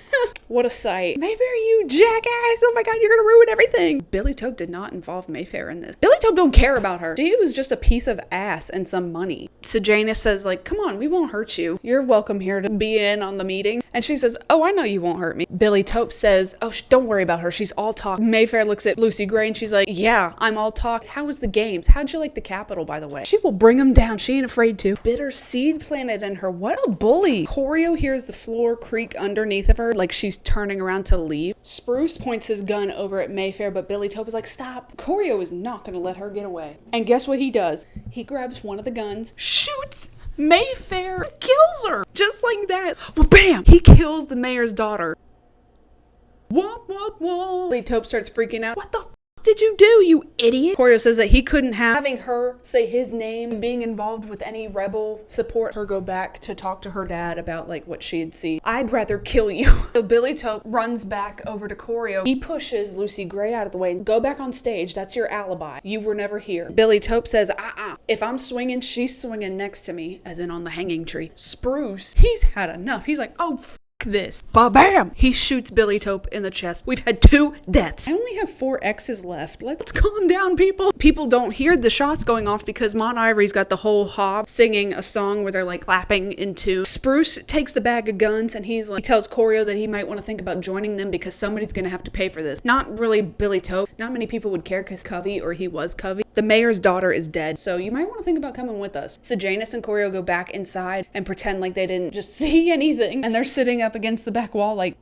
what a sight. Mayfair, you jackass. Oh my god, you're gonna ruin everything. Billy Tope did not involve Mayfair in this. Billy Tope don't care about her. She was just a piece of ass and some money. Sejanus says, like, come on, we won't hurt you. You're welcome here to be in on the meeting. And she says, oh, I know you won't hurt me. Billy Tope says, oh, don't worry about her. She's all talk. Mayfair looks at Lucy Gray, and she's like, yeah, I'm all talk. How was the games? How'd you like the Capitol, by the way? She will bring him down. She ain't afraid to. Bitter seed planted in her. What a bully. Corio hears the floor creak underneath of her, like she's turning around to leave. Spruce points his gun over at Mayfair, but Billy Tope is like, stop. Corio is not going to let her get away. And guess what he does? He grabs one of the guns, shoots Mayfair, kills her. Just like that. Well, bam! He kills the mayor's daughter. Womp, womp, womp. Billy Tope starts freaking out. What the did you do, you idiot? Corio says that he couldn't have having her say his name, being involved with any rebel support, her go back to talk to her dad about like what she had seen. I'd rather kill you. So Billy Tope runs back over to Corio. He pushes Lucy Gray out of the way. Go back on stage. That's your alibi. You were never here. Billy Tope says, if I'm swinging, she's swinging next to me, as in on the hanging tree. Spruce, he's had enough. He's like, oh, this. Ba-bam! He shoots Billy Tope in the chest. We've had 2 deaths. I only have 4 X's left. Let's calm down, people. People don't hear the shots going off because Mont Ivory's got the whole Hob singing a song where they're like clapping into. Spruce takes the bag of guns and he tells Corio that he might want to think about joining them because somebody's going to have to pay for this. Not really Billy Tope. Not many people would care because Covey, or he was Covey. The mayor's daughter is dead, so you might want to think about coming with us. Sejanus and Corio go back inside and pretend like they didn't just see anything, and they're sitting up against the back wall like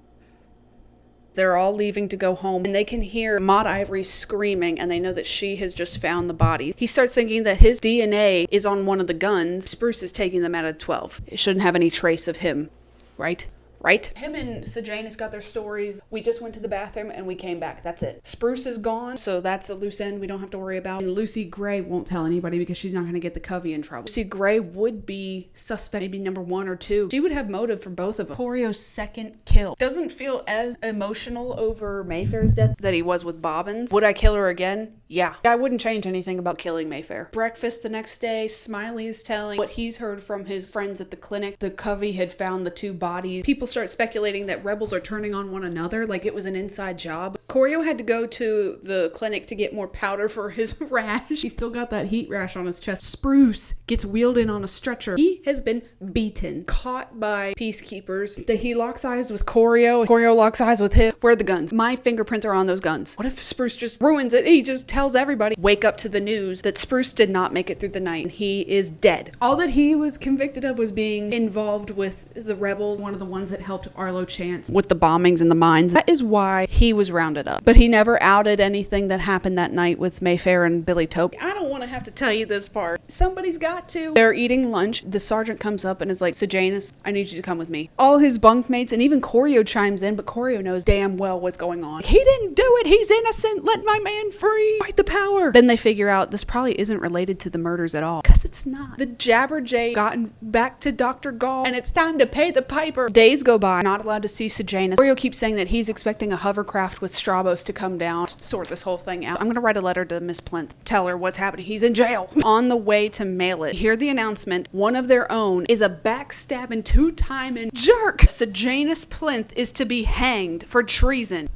they're all leaving to go home, and they can hear Maude Ivory screaming, and they know that she has just found the body. He starts thinking that his DNA is on one of the guns. Spruce is taking them out of 12. It shouldn't have any trace of him, right? Right? Him and Sejanus got their stories. We just went to the bathroom and we came back. That's it. Spruce is gone, so that's a loose end we don't have to worry about. And Lucy Gray won't tell anybody because she's not going to get the Covey in trouble. Lucy Gray would be suspect, maybe number 1 or 2. She would have motive for both of them. Corio's second kill. Doesn't feel as emotional over Mayfair's death that he was with Bobbins. Would I kill her again? Yeah. I wouldn't change anything about killing Mayfair. Breakfast the next day, Smiley is telling what he's heard from his friends at the clinic. The Covey had found the 2 bodies. People start speculating that rebels are turning on one another, like it was an inside job. Corio had to go to the clinic to get more powder for his rash. He still got that heat rash on his chest. Spruce gets wheeled in on a stretcher. He has been beaten, caught by peacekeepers. He locks eyes with Corio. Corio locks eyes with him. Where are the guns? My fingerprints are on those guns. What if Spruce just ruins it? He just tells everybody. Wake up to the news that Spruce did not make it through the night. He is dead. All that he was convicted of was being involved with the rebels, one of the ones that helped Arlo Chance with the bombings in the mines. That is why he was rounded up. But he never outed anything that happened that night with Mayfair and Billy Tope. I don't want to have to tell you this part. Somebody's got to. They're eating lunch. The sergeant comes up and is like, Sejanus, I need you to come with me. All his bunkmates and even Corio chimes in, but Corio knows damn well what's going on. He didn't do it. He's innocent. Let my man free. Fight the power. Then they figure out this probably isn't related to the murders at all. Because it's not. The Jabberjay gotten back to Dr. Gall and it's time to pay the piper. Days go by. Not allowed to see Sejanus. Corio keeps saying that he's expecting a hovercraft with Strabos to come down to sort this whole thing out. I'm gonna write a letter to Miss Plinth. Tell her what's happening. He's in jail. On the way to mail it, hear the announcement. One of their own is a backstabbing 2-timing jerk. Sejanus Plinth is to be hanged for treason.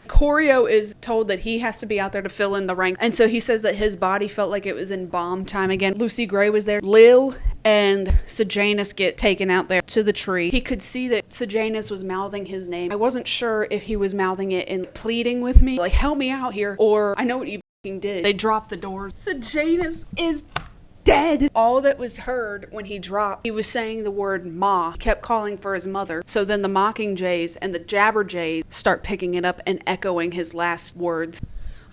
Corio is told that he has to be out there to fill in the rank. And so he says that his body felt like it was in bomb time again. Lucy Gray was there. Lil and Sejanus get taken out there to the tree. He could see that Sejanus was mouthing his name. I wasn't sure if he was mouthing it and pleading with me, like, help me out here, or I know what you f***ing did. They dropped the door. Sejanus is dead. All that was heard when he dropped, he was saying the word ma. He kept calling for his mother. So then the Mockingjays and the Jabberjays start picking it up and echoing his last words.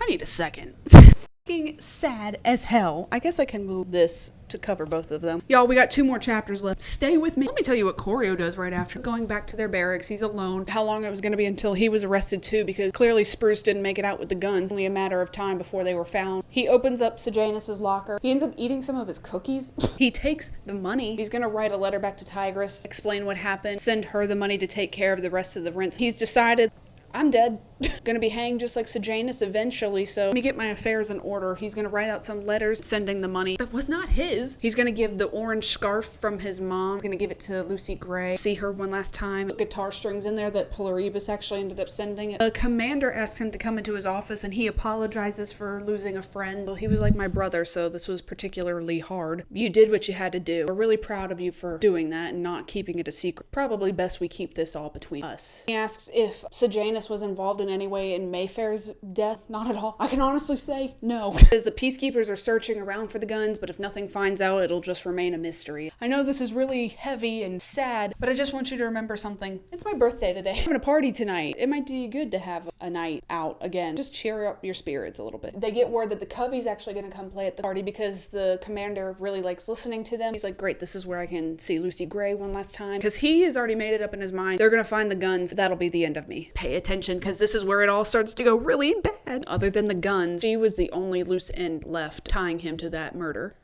I need a second. Fucking sad as hell. I guess I can move this to cover both of them. Y'all, we got 2 more chapters left. Stay with me. Let me tell you what Corio does right after. Going back to their barracks, he's alone. How long it was going to be until he was arrested too, because clearly Spruce didn't make it out with the guns. Only a matter of time before they were found. He opens up Sejanus's locker. He ends up eating some of his cookies. He takes the money. He's going to write a letter back to Tigress, explain what happened, send her the money to take care of the rest of the rents. He's decided, I'm dead. Gonna be hanged just like Sejanus eventually, so let me get my affairs in order. He's gonna write out some letters sending the money that was not his. He's gonna give the orange scarf from his mom. He's gonna give it to Lucy Gray. See her one last time. Guitar strings in there that Pluribus actually ended up sending. The commander asks him to come into his office and he apologizes for losing a friend. Well, he was like my brother, so this was particularly hard. You did what you had to do. We're really proud of you for doing that and not keeping it a secret. Probably best we keep this all between us. He asks if Sejanus was involved in any way in Mayfair's death. Not at all. I can honestly say no. Because the peacekeepers are searching around for the guns, but if nothing finds out, it'll just remain a mystery. I know this is really heavy and sad, but I just want you to remember something. It's my birthday today. I'm having a party tonight. It might do you good to have a night out again. Just cheer up your spirits a little bit. They get word that the Covey's actually going to come play at the party because the commander really likes listening to them. He's like, great, this is where I can see Lucy Gray one last time. Because he has already made it up in his mind. They're going to find the guns. That'll be the end of me. Pay attention, because this is where it all starts to go really bad. Other than the guns, she was the only loose end left tying him to that murder.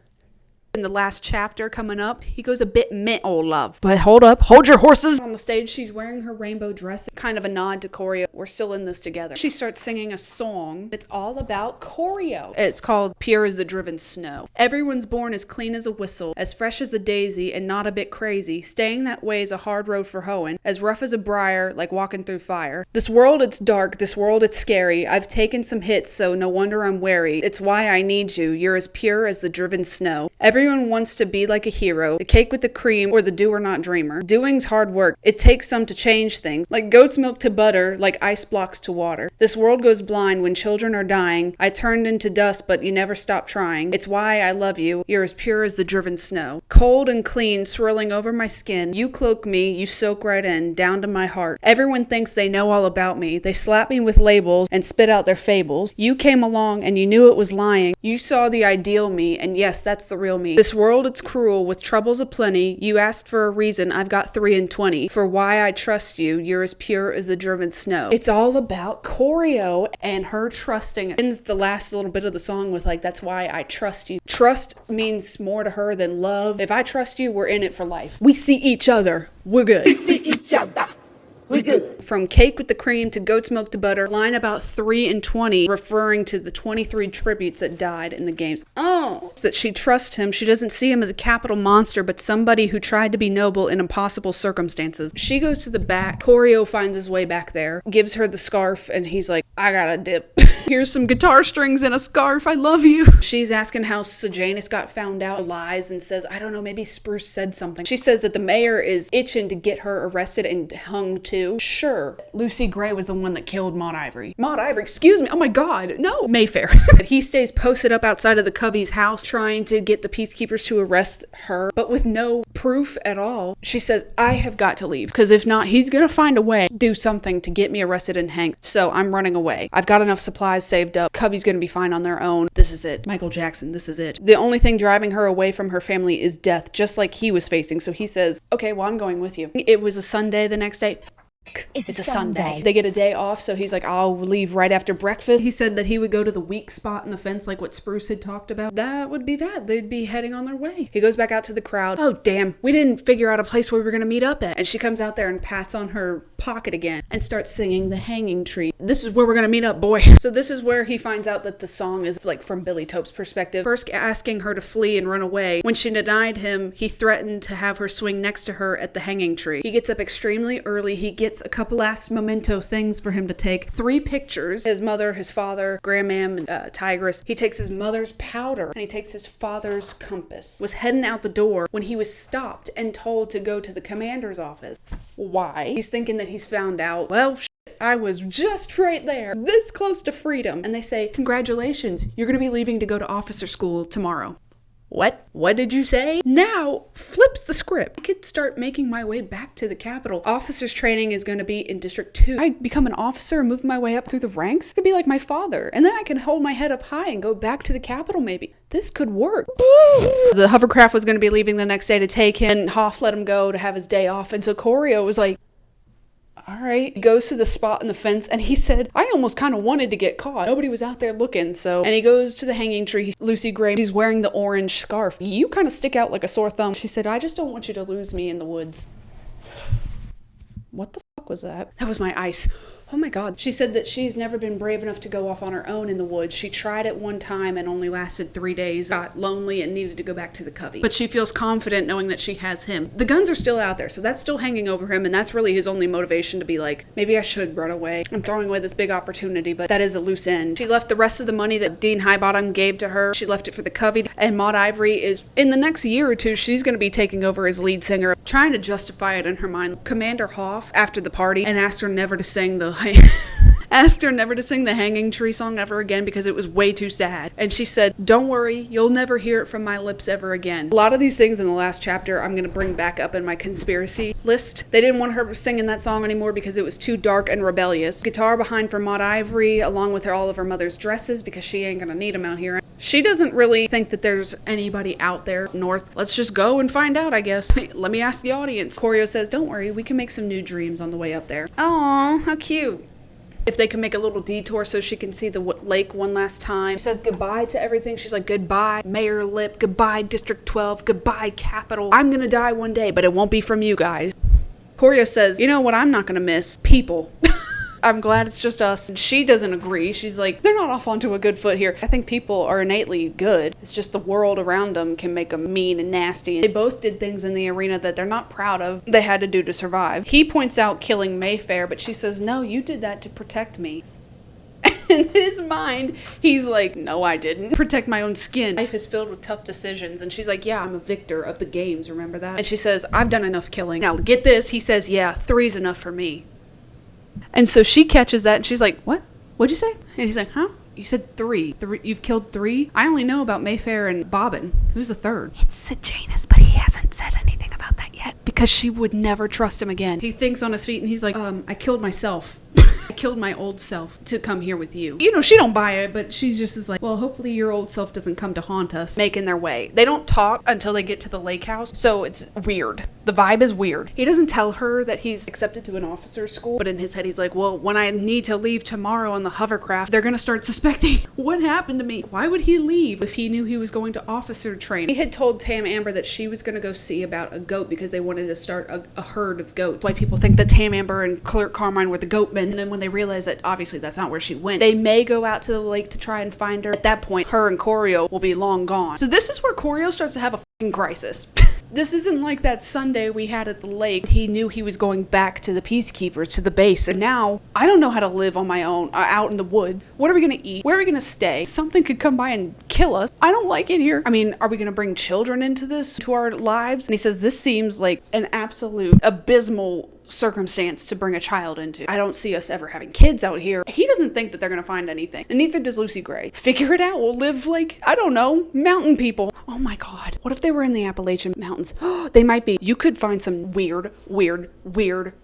In the last chapter coming up, he goes a bit mint, oh love. But hold up, hold your horses. On the stage, she's wearing her rainbow dress, kind of a nod to Corio. We're still in this together. She starts singing a song. It's all about Corio. It's called Pure as the Driven Snow. Everyone's born as clean as a whistle, as fresh as a daisy and not a bit crazy. Staying that way is a hard road for hoeing, as rough as a briar, like walking through fire. This world, it's dark. This world, it's scary. I've taken some hits, so no wonder I'm wary. It's why I need you. You're as pure as the driven snow. Everyone wants to be like a hero, the cake with the cream or the do or not dreamer. Doing's hard work. It takes some to change things, like goat's milk to butter, like ice blocks to water. This world goes blind when children are dying. I turned into dust, but you never stop trying. It's why I love you. You're as pure as the driven snow. Cold and clean, swirling over my skin. You cloak me, you soak right in, down to my heart. Everyone thinks they know all about me. They slap me with labels and spit out their fables. You came along and you knew it was lying. You saw the ideal me, and yes, that's the real me. me. This world, it's cruel, with troubles aplenty. You asked for a reason, I've got 3 and 20. For why I trust you, you're as pure as the driven snow. It's all about Choreo and her trusting. It ends the last little bit of the song with like, that's why I trust you. Trust means more to her than love. If I trust you, we're in it for life. We see each other. We're good. We see each other. We good. From cake with the cream to goat's milk to butter, line about 3 and 20, referring to the 23 tributes that died in the games. Oh, that she trusts him. She doesn't see him as a capital monster, but somebody who tried to be noble in impossible circumstances. She goes to the back. Choreo finds his way back there, gives her the scarf, and he's like, I gotta dip. Here's some guitar strings and a scarf. I love you. She's asking how Sejanus got found out, lies, and says, I don't know, maybe Spruce said something. She says that the mayor is itching to get her arrested and hung too. Sure. Lucy Gray was the one that killed Maud Ivory. Maud Ivory, excuse me. Oh my God. No. Mayfair. He stays posted up outside of the Covey's house trying to get the peacekeepers to arrest her, but with no proof at all. She says, I have got to leave, because if not, he's going to find a way to do something to get me arrested and hanged. So I'm running away. I've got enough supplies saved up. Covey's going to be fine on their own. This is it. Michael Jackson, this is it. The only thing driving her away from her family is death, just like he was facing. So he says, okay, well, I'm going with you. It was a Sunday the next day. It's a Sunday. They get a day off, so he's like, I'll leave right after breakfast. He said that he would go to the weak spot in the fence, like what Spruce had talked about. That would be that. They'd be heading on their way. He goes back out to the crowd. Oh, damn. We didn't figure out a place where we were going to meet up at. And she comes out there and pats on her pocket again and starts singing The Hanging Tree. This is where we're going to meet up, boy. So this is where he finds out that the song is like from Billy Tope's perspective. First asking her to flee and run away. When she denied him, he threatened to have her swing next to her at the hanging tree. He gets up extremely early. He gets a couple last memento things for him to take. 3 pictures. His mother, his father, Grandmam, and Tigress. He takes his mother's powder and he takes his father's compass. Was heading out the door when he was stopped and told to go to the commander's office. Why? He's thinking that he's found out. Well, I was just right there, this close to freedom. And they say, congratulations, you're going to be leaving to go to officer school tomorrow. What? What did you say? Now, flips the script. I could start making my way back to the Capitol. Officers training is going to be in District 2. I become an officer and move my way up through the ranks. I could be like my father. And then I can hold my head up high and go back to the Capitol maybe. This could work. The hovercraft was going to be leaving the next day to take him. Hoff let him go to have his day off. And so Choreo was like, all right. He goes to the spot in the fence and he said, I almost kind of wanted to get caught. Nobody was out there looking. So, and he goes to the hanging tree. Lucy Gray, she's wearing the orange scarf. You kind of stick out like a sore thumb. She said, I just don't want you to lose me in the woods. What the fuck was that? That was my ice. Oh my God. She said that she's never been brave enough to go off on her own in the woods. She tried it one time and only lasted 3 days, got lonely and needed to go back to the covey. But she feels confident knowing that she has him. The guns are still out there, so that's still hanging over him, and that's really his only motivation to be like, maybe I should run away. I'm throwing away this big opportunity, but that is a loose end. She left the rest of the money that Dean Highbottom gave to her. She left it for the covey, and Maud Ivory is, in the next year or two, she's going to be taking over as lead singer, trying to justify it in her mind. Commander Hoff, after the party, and asked her never to sing the Hanging Tree song ever again because it was way too sad. And she said, don't worry, you'll never hear it from my lips ever again. A lot of these things in the last chapter I'm going to bring back up in my conspiracy list. They didn't want her singing that song anymore because it was too dark and rebellious. Guitar behind for Maud Ivory along with all of her mother's dresses because she ain't going to need them out here. She doesn't really think that there's anybody out there north. Let's just go and find out, I guess. Let me ask the audience. Choreo says, don't worry, we can make some new dreams on the way up there. Aw, how cute. If they can make a little detour so she can see the lake one last time. She says goodbye to everything. She's like, goodbye, Mayor Lip. Goodbye, District 12. Goodbye, Capitol. I'm gonna die one day, but it won't be from you guys. Choreo says, you know what I'm not gonna miss? People. I'm glad it's just us. She doesn't agree. She's like, they're not off onto a good foot here. I think people are innately good. It's just the world around them can make them mean and nasty. They both did things in the arena that they're not proud of. They had to do to survive. He points out killing Mayfair, but she says, no, you did that to protect me. In his mind, he's like, no, I didn't. Protect my own skin. Life is filled with tough decisions. And she's like, yeah, I'm a victor of the games. Remember that? And she says, I've done enough killing. Now, get this. He says, yeah, 3's enough for me. And so she catches that and she's like, what? What'd you say? And he's like, huh? You said 3. You've killed 3? I only know about Mayfair and Bobbin. Who's the 3rd? It's Sejanus, but he hasn't said anything about that yet. Because she would never trust him again. He thinks on his feet and he's like, I killed myself. I killed my old self to come here with you. You know, she don't buy it, but she's just is like, well, hopefully your old self doesn't come to haunt us. Making their way. They don't talk until they get to the lake house, so it's weird. The vibe is weird. He doesn't tell her that he's accepted to an officer's school, but in his head he's like, well, when I need to leave tomorrow on the hovercraft, they're gonna start suspecting what happened to me. Why would he leave if he knew he was going to officer training? He had told Tam Amber that she was gonna go see about a goat because they wanted to start a herd of goats. Why people think that Tam Amber and Clerk Carmine were the goatmen, and then when they realize that obviously that's not where she went, they may go out to the lake to try and find her. At that point, her and Corio will be long gone. So this is where Corio starts to have a fucking crisis. This isn't like that Sunday we had at the lake. He knew he was going back to the Peacekeepers, to the base, and now I don't know how to live on my own, out in the woods. What are we gonna eat? Where are we gonna stay? Something could come by and kill us. I don't like it here. I mean, are we gonna bring children into this, to our lives? And he says, this seems like an absolute abysmal circumstance to bring a child into. I don't see us ever having kids out here. He doesn't think that they're gonna find anything, and neither does Lucy Gray. Figure it out. We'll live like, I don't know, mountain people. Oh my god, what if they were in the Appalachian Mountains? They might be. You could find some weird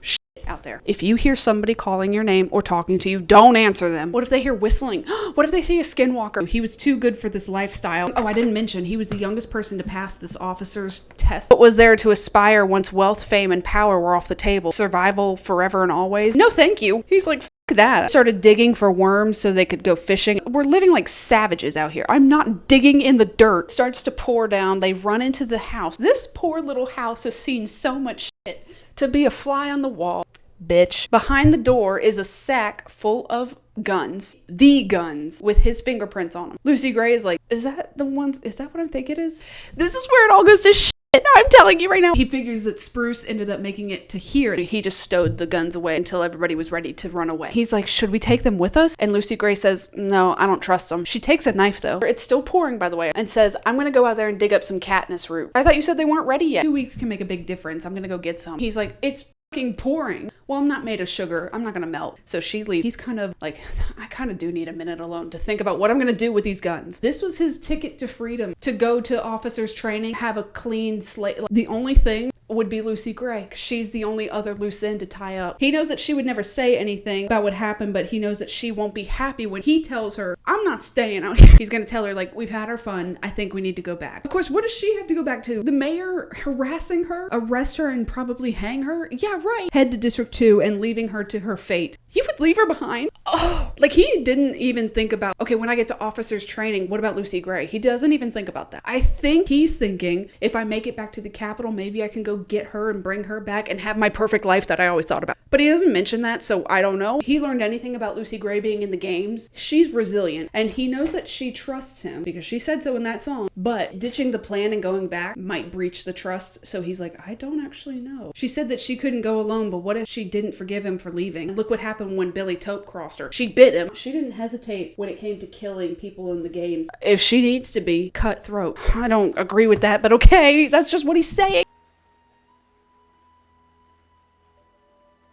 shit out there. If you hear somebody calling your name or talking to you, don't answer them. What if they hear whistling? What if they see a skinwalker? He was too good for this lifestyle. Oh, I didn't mention he was the youngest person to pass this officer's test. What was there to aspire once wealth, fame, and power were off the table? Survival forever and always? No, thank you. He's like, that. Started digging for worms so they could go fishing. We're living like savages out here. I'm not digging in the dirt. Starts to pour down. They run into the house. This poor little house has seen so much shit to be a fly on the wall. Bitch. Behind the door is a sack full of guns. The guns with his fingerprints on them. Lucy Gray is like, is that the ones? Is that what I think it is? This is where it all goes to shit. I'm telling you right now. He figures that Spruce ended up making it to here. He just stowed the guns away until everybody was ready to run away. He's like, should we take them with us? And Lucy Gray says, no, I don't trust them. She takes a knife though. It's still pouring, by the way, and says, I'm gonna go out there and dig up some Katniss root. I thought you said they weren't ready yet. 2 weeks can make a big difference. I'm gonna go get some. He's like, it's fucking pouring. Well, I'm not made of sugar. I'm not gonna melt. So she leaves. He's kind of like, I kind of do need a minute alone to think about what I'm gonna do with these guns. This was his ticket to freedom, to go to officers training, have a clean slate. The only thing would be Lucy Gray. She's the only other loose end to tie up. He knows that she would never say anything about what happened, but he knows that she won't be happy when he tells her, I'm not staying out here. He's gonna tell her, like, we've had our fun. I think we need to go back. Of course, what does she have to go back to? The mayor harassing her, arrest her, and probably hang her? Yeah, right. Head to District 2 and leaving her to her fate. You would leave her behind? Oh, like he didn't even think about, okay, when I get to officers training, what about Lucy Gray? He doesn't even think about that. I think he's thinking, if I make it back to the Capitol, maybe I can go get her and bring her back and have my perfect life that I always thought about. But he doesn't mention that, so I don't know. He learned anything about Lucy Gray being in the games. She's resilient, and he knows that she trusts him because she said so in that song. But ditching the plan and going back might breach the trust, so he's like, I don't actually know. She said that she couldn't go alone, but what if she didn't forgive him for leaving? Look what happened when Billy Taupe crossed her. She bit him. She didn't hesitate when it came to killing people in the games. If she needs to be, cutthroat. I don't agree with that, but okay, that's just what he's saying.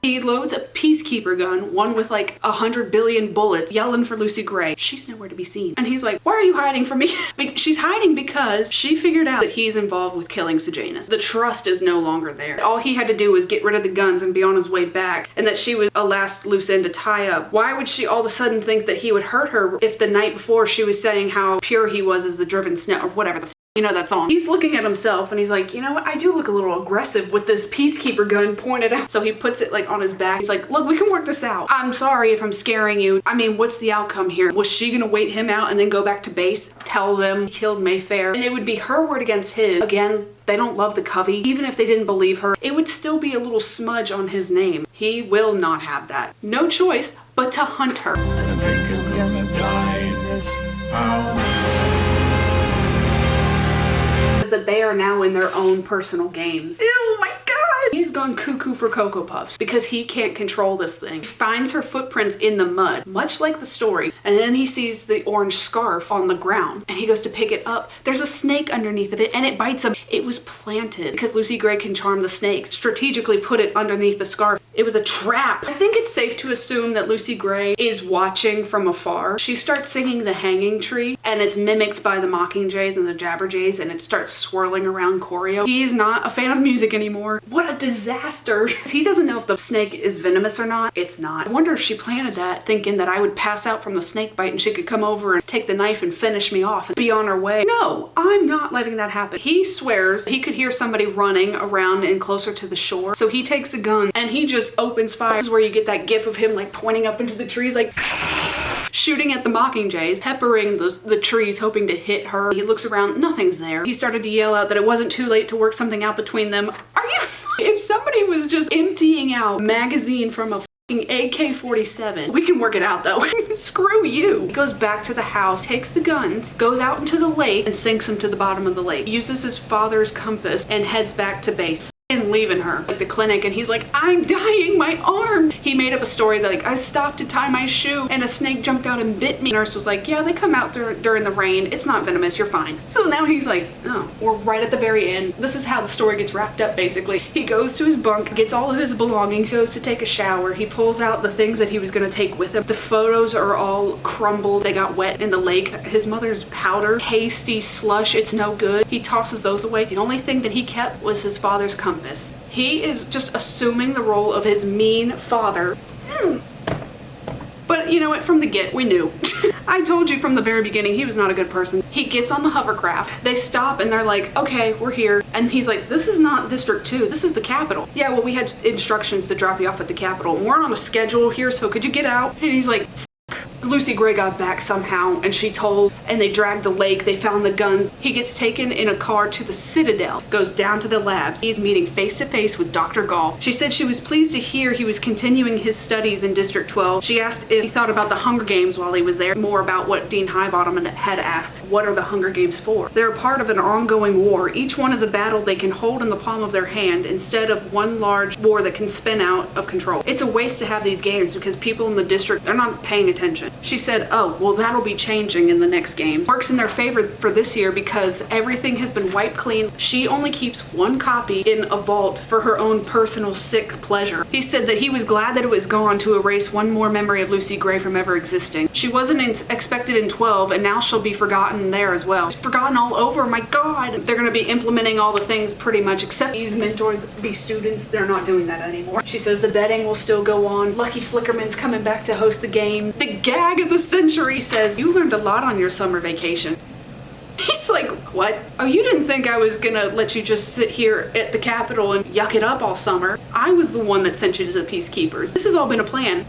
He loads a Peacekeeper gun, one with like 100 billion bullets, yelling for Lucy Gray. She's nowhere to be seen. And he's like, why are you hiding from me? She's hiding because she figured out that he's involved with killing Sejanus. The trust is no longer there. All he had to do was get rid of the guns and be on his way back, and that she was a last loose end to tie up. Why would she all of a sudden think that he would hurt her if the night before she was saying how pure he was as the driven snow, or whatever the you know that song. He's looking at himself and he's like, you know what? I do look a little aggressive with this Peacekeeper gun pointed out. So he puts it like on his back. He's like, look, we can work this out. I'm sorry if I'm scaring you. I mean, what's the outcome here? Was she gonna wait him out and then go back to base, tell them he killed Mayfair? And it would be her word against his. Again, they don't love the Covey. Even if they didn't believe her, it would still be a little smudge on his name. He will not have that. No choice but to hunt her. I think I'm gonna die in this house. That they are now in their own personal games. Oh my god! He's gone cuckoo for Cocoa Puffs because he can't control this thing. He finds her footprints in the mud, much like the story, and then he sees the orange scarf on the ground and he goes to pick it up. There's a snake underneath of it and it bites him. It was planted because Lucy Gray can charm the snakes, strategically put it underneath the scarf. It was a trap. I think it's safe to assume that Lucy Gray is watching from afar. She starts singing The Hanging Tree and it's mimicked by the Mockingjays and the Jabberjays and it starts swirling around Corio. He is not a fan of music anymore. What a disaster. He doesn't know if the snake is venomous or not. It's not. I wonder if she planted that thinking that I would pass out from the snake bite and she could come over and take the knife and finish me off and be on her way. No, I'm not letting that happen. He swears he could hear somebody running around and closer to the shore. So he takes the gun and he just opens fire. This is where you get that gif of him like pointing up into the trees like shooting at the mockingjays, peppering the trees, hoping to hit her. He looks around, nothing's there. He started to yell out that it wasn't too late to work something out between them. Are you? If somebody was just emptying out a magazine from a AK-47. We can work it out though. Screw you. He goes back to the house, takes the guns, goes out into the lake and sinks them to the bottom of the lake. Uses his father's compass and heads back to base. And leaving her at the clinic, and he's like, I'm dying, my arm. He made up a story that like, I stopped to tie my shoe and a snake jumped out and bit me. The nurse was like, yeah, they come out during the rain. It's not venomous, you're fine. So now he's like, oh, we're right at the very end. This is how the story gets wrapped up basically. He goes to his bunk, gets all of his belongings, goes to take a shower. He pulls out the things that he was gonna take with him. The photos are all crumbled. They got wet in the lake. His mother's powder, pasty slush, it's no good. He tosses those away. The only thing that he kept was his father's compass. He is just assuming the role of his mean father. But you know what, from the get, we knew. I told you from the very beginning he was not a good person. He gets on the hovercraft. They stop and they're like, okay, we're here. And he's like, this is not District 2, this is the Capitol. Yeah, well, we had instructions to drop you off at the Capitol. We're on a schedule here, so could you get out? And he's like, Lucy Gray got back somehow and she told, and they dragged the lake, they found the guns. He gets taken in a car to the Citadel, goes down to the labs. He's meeting face to face with Dr. Gall. She said she was pleased to hear he was continuing his studies in District 12. She asked if he thought about the Hunger Games while he was there, more about what Dean Highbottom had asked. What are the Hunger Games for? They're a part of an ongoing war. Each one is a battle they can hold in the palm of their hand instead of one large war that can spin out of control. It's a waste to have these games because people in the district, they're not paying attention. She said, oh, well, that'll be changing in the next game. Works in their favor for this year because everything has been wiped clean. She only keeps one copy in a vault for her own personal sick pleasure. He said that he was glad that it was gone to erase one more memory of Lucy Gray from ever existing. She wasn't expected in 12 and now she'll be forgotten there as well. She's forgotten all over, my God. They're gonna be implementing all the things pretty much except these mentors be students. They're not doing that anymore. She says the betting will still go on. Lucky Flickerman's coming back to host the game. The gag of the century says, you learned a lot on your summer vacation. He's like, what? Oh, you didn't think I was gonna let you just sit here at the Capitol and yuck it up all summer. I was the one that sent you to the Peacekeepers. This has all been a plan.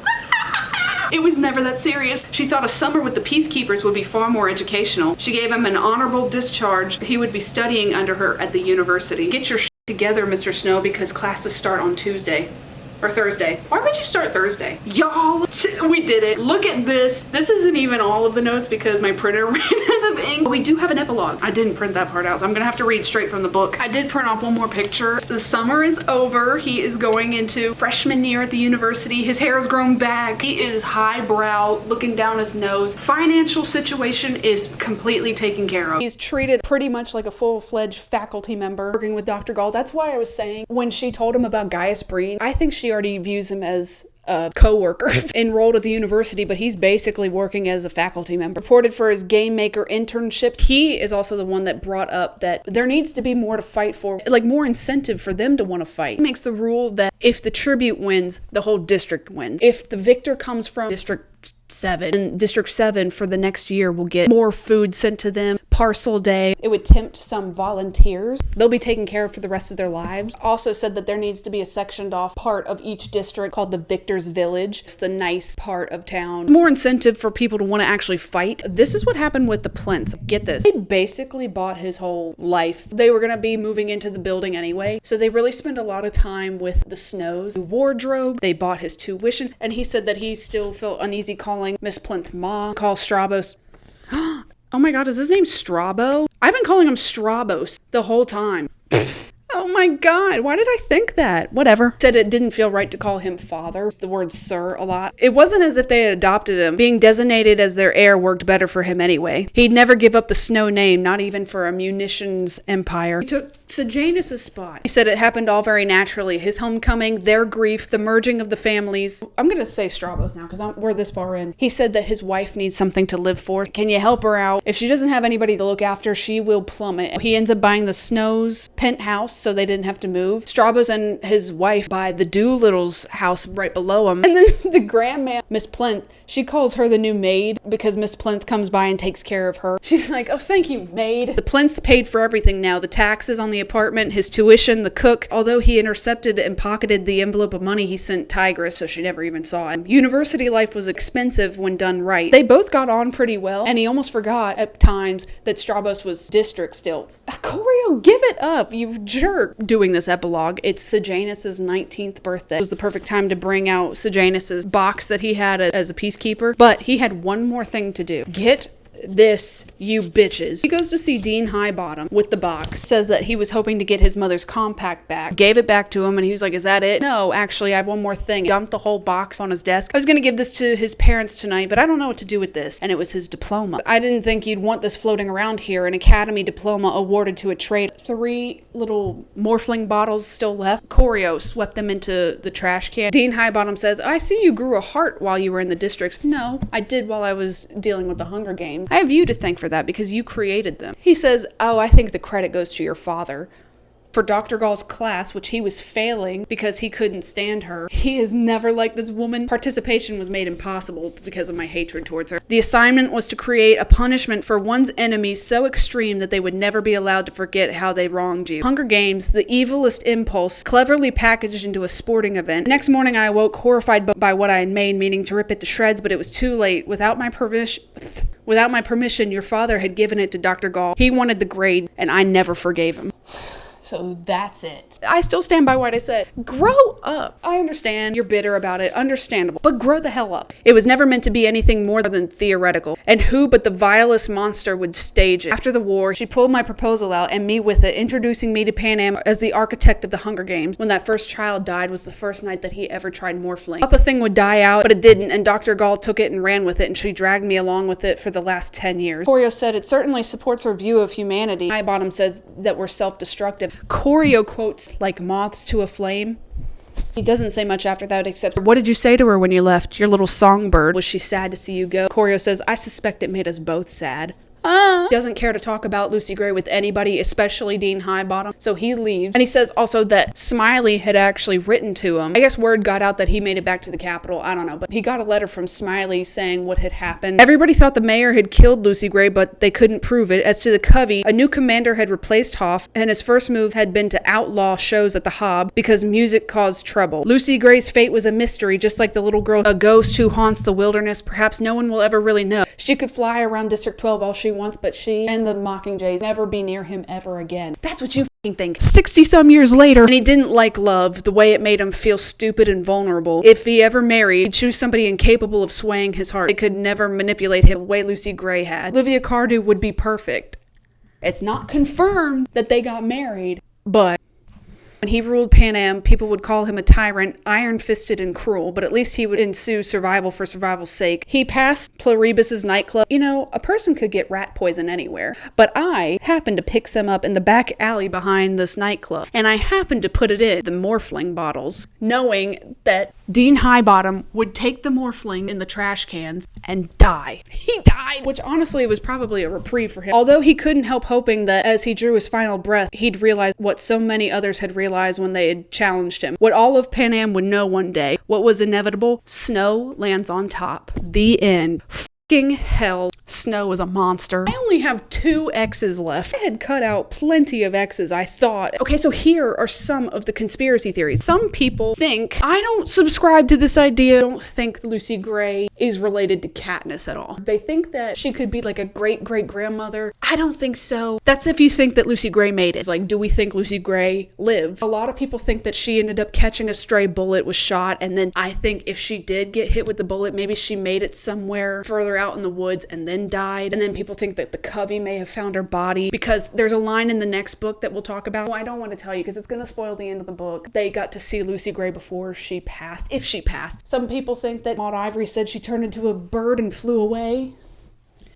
It was never that serious. She thought a summer with the Peacekeepers would be far more educational. She gave him an honorable discharge. He would be studying under her at the university. Get your shit together, Mr. Snow, because classes start on Tuesday. Or Thursday. Why would you start Thursday? Y'all, we did it. Look at this. This isn't even all of the notes because my printer ran out of ink. We do have an epilogue. I didn't print that part out, so I'm gonna have to read straight from the book. I did print off one more picture. The summer is over. He is going into freshman year at the university. His hair has grown back. He is highbrow, looking down his nose. Financial situation is completely taken care of. He's treated pretty much like a full-fledged faculty member working with Dr. Gall. That's why I was saying when she told him about Gaius Breen, I think she already views him as a co-worker enrolled at the university, but he's basically working as a faculty member. Reported for his game maker internships. He is also the one that brought up that there needs to be more to fight for, like more incentive for them to want to fight. He makes the rule that if the tribute wins, the whole district wins. If the victor comes from District 7, and District 7 for the next year will get more food sent to them, parcel day. It would tempt some volunteers. They'll be taken care of for the rest of their lives. Also said that there needs to be a sectioned off part of each district called the Victor's Village. It's the nice part of town. More incentive for people to want to actually fight. This is what happened with the Plinths. Get this. They basically bought his whole life. They were going to be moving into the building anyway, so they really spent a lot of time with the Snows. The wardrobe, they bought his tuition, and he said that he still felt uneasy calling Miss Plinth Ma, call Strabos. Oh my God, is his name Strabo? I've been calling him Strabos the whole time. Oh my God, why did I think that? Whatever. Said it didn't feel right to call him father. The word sir a lot. It wasn't as if they had adopted him. Being designated as their heir worked better for him anyway. He'd never give up the Snow name, not even for a munitions empire. He took Sejanus' spot. He said it happened all very naturally. His homecoming, their grief, the merging of the families. I'm gonna say Strabos now because we're this far in. He said that his wife needs something to live for. Can you help her out? If she doesn't have anybody to look after, she will plummet. He ends up buying the Snow's penthouse so so they didn't have to move. Strabos and his wife buy the Doolittle's house right below him. And then the grandma, Miss Plinth, she calls her the new maid because Miss Plinth comes by and takes care of her. She's like, oh, thank you, maid. The Plinths paid for everything now. The taxes on the apartment, his tuition, the cook. Although he intercepted and pocketed the envelope of money he sent Tigress, so she never even saw him. University life was expensive when done right. They both got on pretty well, and he almost forgot at times that Strabos was district still. Corio, give it up, you jerk. Doing this epilogue, it's Sejanus's 19th birthday. It was the perfect time to bring out Sejanus's box that he had as a peacekeeper, but he had one more thing to do. Get this, you bitches. He goes to see Dean Highbottom with the box. Says that he was hoping to get his mother's compact back. Gave it back to him and he was like, is that it? No, actually, I have one more thing. Dumped the whole box on his desk. I was gonna give this to his parents tonight, but I don't know what to do with this. And it was his diploma. I didn't think you'd want this floating around here. An academy diploma awarded to a trade. 3 little morphling bottles still left. Corio swept them into the trash can. Dean Highbottom says, I see you grew a heart while you were in the districts. No, I did while I was dealing with the Hunger Games. I have you to thank for that because you created them. He says, oh, I think the credit goes to your father. For Dr. Gall's class, which he was failing because he couldn't stand her. He is never liked this woman. Participation was made impossible because of my hatred towards her. The assignment was to create a punishment for one's enemies so extreme that they would never be allowed to forget how they wronged you. Hunger Games, the evilest impulse, cleverly packaged into a sporting event. Next morning I awoke horrified by what I had made, meaning to rip it to shreds, but it was too late. Without my permission, your father had given it to Dr. Gall. He wanted the grade, and I never forgave him. So that's it. I still stand by what I said. Grow up. I understand you're bitter about it. Understandable. But grow the hell up. It was never meant to be anything more than theoretical. And who but the vilest monster would stage it? After the war, she pulled my proposal out and me with it, introducing me to Pan Am as the architect of the Hunger Games. When that first child died was the first night that he ever tried morphling. I thought the thing would die out, but it didn't, and Dr. Gall took it and ran with it, and she dragged me along with it for the last 10 years. Corio said it certainly supports her view of humanity. Highbottom says that we're self-destructive. Corio quotes like moths to a flame. He doesn't say much after that except, what did you say to her when you left? Your little songbird. Was she sad to see you go? Corio says, I suspect it made us both sad. Doesn't care to talk about Lucy Gray with anybody, especially Dean Highbottom, so he leaves. And he says also that Smiley had actually written to him. I guess word got out that he made it back to the Capitol, I don't know, but he got a letter from Smiley saying what had happened. Everybody thought the mayor had killed Lucy Gray, but they couldn't prove it. As to the Covey, a new commander had replaced Hoff, and his first move had been to outlaw shows at the Hob because music caused trouble. Lucy Gray's fate was a mystery, just like the little girl, a ghost who haunts the wilderness. Perhaps no one will ever really know. She could fly around District 12 all she wants, but she and the Mockingjays never be near him ever again. That's what you f***ing think. 60-some years later, and he didn't like love, the way it made him feel stupid and vulnerable. If he ever married, he'd choose somebody incapable of swaying his heart. They could never manipulate him the way Lucy Gray had. Olivia Cardew would be perfect. It's not confirmed that they got married, but when he ruled Pan Am, people would call him a tyrant, iron-fisted and cruel, but at least he would ensue survival for survival's sake. He passed Pluribus's nightclub. You know, a person could get rat poison anywhere, but I happened to pick some up in the back alley behind this nightclub, and I happened to put it in the morphling bottles, knowing that Dean Highbottom would take the morphling in the trash cans and die. He died, which honestly was probably a reprieve for him. Although he couldn't help hoping that as he drew his final breath, he'd realize what so many others had realized when they had challenged him. What all of Pan Am would know one day. What was inevitable? Snow lands on top. The end. Fucking hell. Snow is a monster. I only have 2 X's left. I had cut out plenty of X's, I thought. Okay, so here are some of the conspiracy theories. Some people think, I don't subscribe to this idea. I don't think Lucy Gray is related to Katniss at all. They think that she could be like a great-great-grandmother. I don't think so. That's if you think that Lucy Gray made it. It's like, do we think Lucy Gray lived? A lot of people think that she ended up catching a stray bullet, was shot, and then I think if she did get hit with the bullet, maybe she made it somewhere further out in the woods and then died. And then people think that the Covey may have found her body because there's a line in the next book that we'll talk about. Well, I don't want to tell you because it's going to spoil the end of the book. They got to see Lucy Gray before she passed, if she passed. Some people think that Maud Ivory said she turned into a bird and flew away.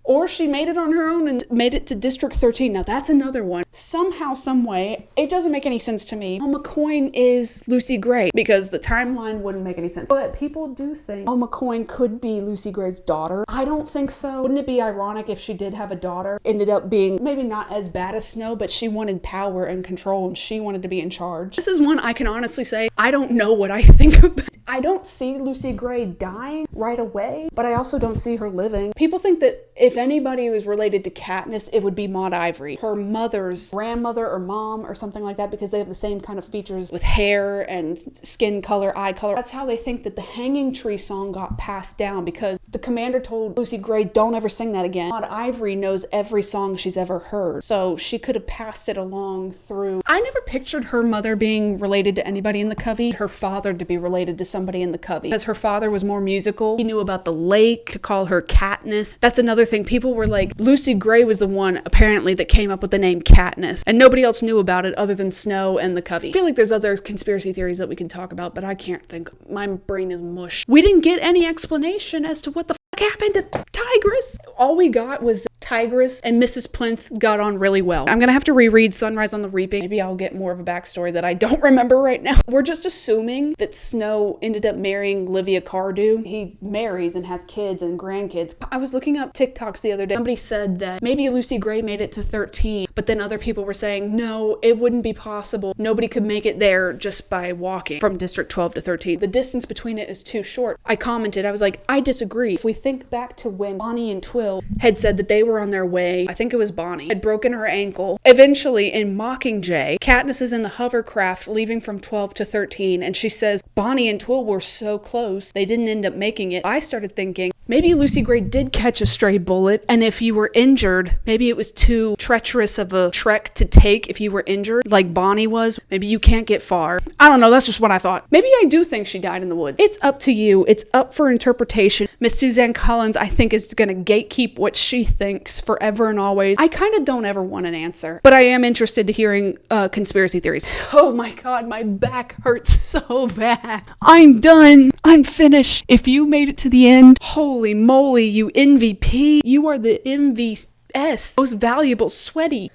Or she made it on her own and made it to District 13. Now that's another one. Somehow, some way, it doesn't make any sense to me. Alma Coin is Lucy Gray because the timeline wouldn't make any sense. But people do think Alma Coin could be Lucy Gray's daughter. I don't think so. Wouldn't it be ironic if she did have a daughter? Ended up being maybe not as bad as Snow, but she wanted power and control and she wanted to be in charge. This is one I can honestly say I don't know what I think about. I don't see Lucy Gray dying right away, but I also don't see her living. People think that if anybody was related to Katniss, it would be Maude Ivory, her mother's grandmother or mom or something like that, because they have the same kind of features with hair and skin color, eye color. That's how they think that the Hanging Tree song got passed down, because the commander told Lucy Gray, don't ever sing that again. Maude Ivory knows every song she's ever heard, so she could have passed it along through. I never pictured her mother being related to anybody in the Covey, her father to be related to somebody in the Covey, because her father was more musical. He knew about the lake, to call her Katniss. That's another thing. People were like, Lucy Gray was the one apparently that came up with the name Katniss, and nobody else knew about it other than Snow and the Covey. I feel like there's other conspiracy theories that we can talk about, but I can't think. My brain is mush. We didn't get any explanation as to what the happened to Tigress. All we got was that Tigress and Mrs. Plinth got on really well. I'm gonna have to reread Sunrise on the Reaping. Maybe I'll get more of a backstory that I don't remember right now. We're just assuming that Snow ended up marrying Livia Cardew. He marries and has kids and grandkids. I was looking up TikToks the other day. Somebody said that maybe Lucy Gray made it to 13, but then other people were saying, no, it wouldn't be possible. Nobody could make it there just by walking from District 12 to 13. The distance between it is too short. I commented, I was like, I disagree. If we think back to when Bonnie and Twill had said that they were on their way, I think it was Bonnie, had broken her ankle. Eventually, in Mockingjay, Katniss is in the hovercraft leaving from 12 to 13, and she says, Bonnie and Twill were so close, they didn't end up making it. I started thinking, maybe Lucy Gray did catch a stray bullet, and if you were injured, maybe it was too treacherous of a trek to take if you were injured, like Bonnie was. Maybe you can't get far. I don't know, that's just what I thought. Maybe I do think she died in the woods. It's up to you. It's up for interpretation. Miss Suzanne Collins, I think, is gonna gatekeep what she thinks forever and always. I kind of don't ever want an answer, but I am interested to hearing conspiracy theories. Oh my god, my back hurts so bad. I'm done. I'm finished. If you made it to the end, holy moly, you MVP. You are the MVS, most valuable sweaty.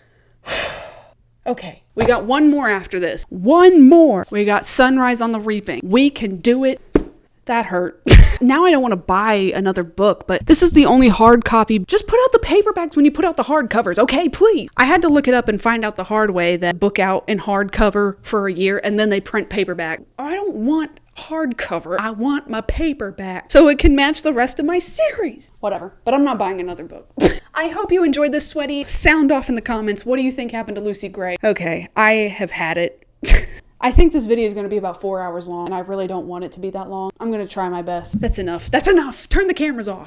Okay, we got one more after this. One more. We got Sunrise on the Reaping. We can do it. That hurt. Now I don't want to buy another book, but this is the only hard copy. Just put out the paperbacks when you put out the hardcovers, okay, please. I had to look it up and find out the hard way that book out in hardcover for a year and then they print paperback. I don't want hardcover. I want my paperback so it can match the rest of my series. Whatever, but I'm not buying another book. I hope you enjoyed this, Sweaty. Sound off in the comments. What do you think happened to Lucy Gray? Okay, I have had it. I think this video is going to be about 4 hours long, and I really don't want it to be that long. I'm going to try my best. That's enough. That's enough. Turn the cameras off.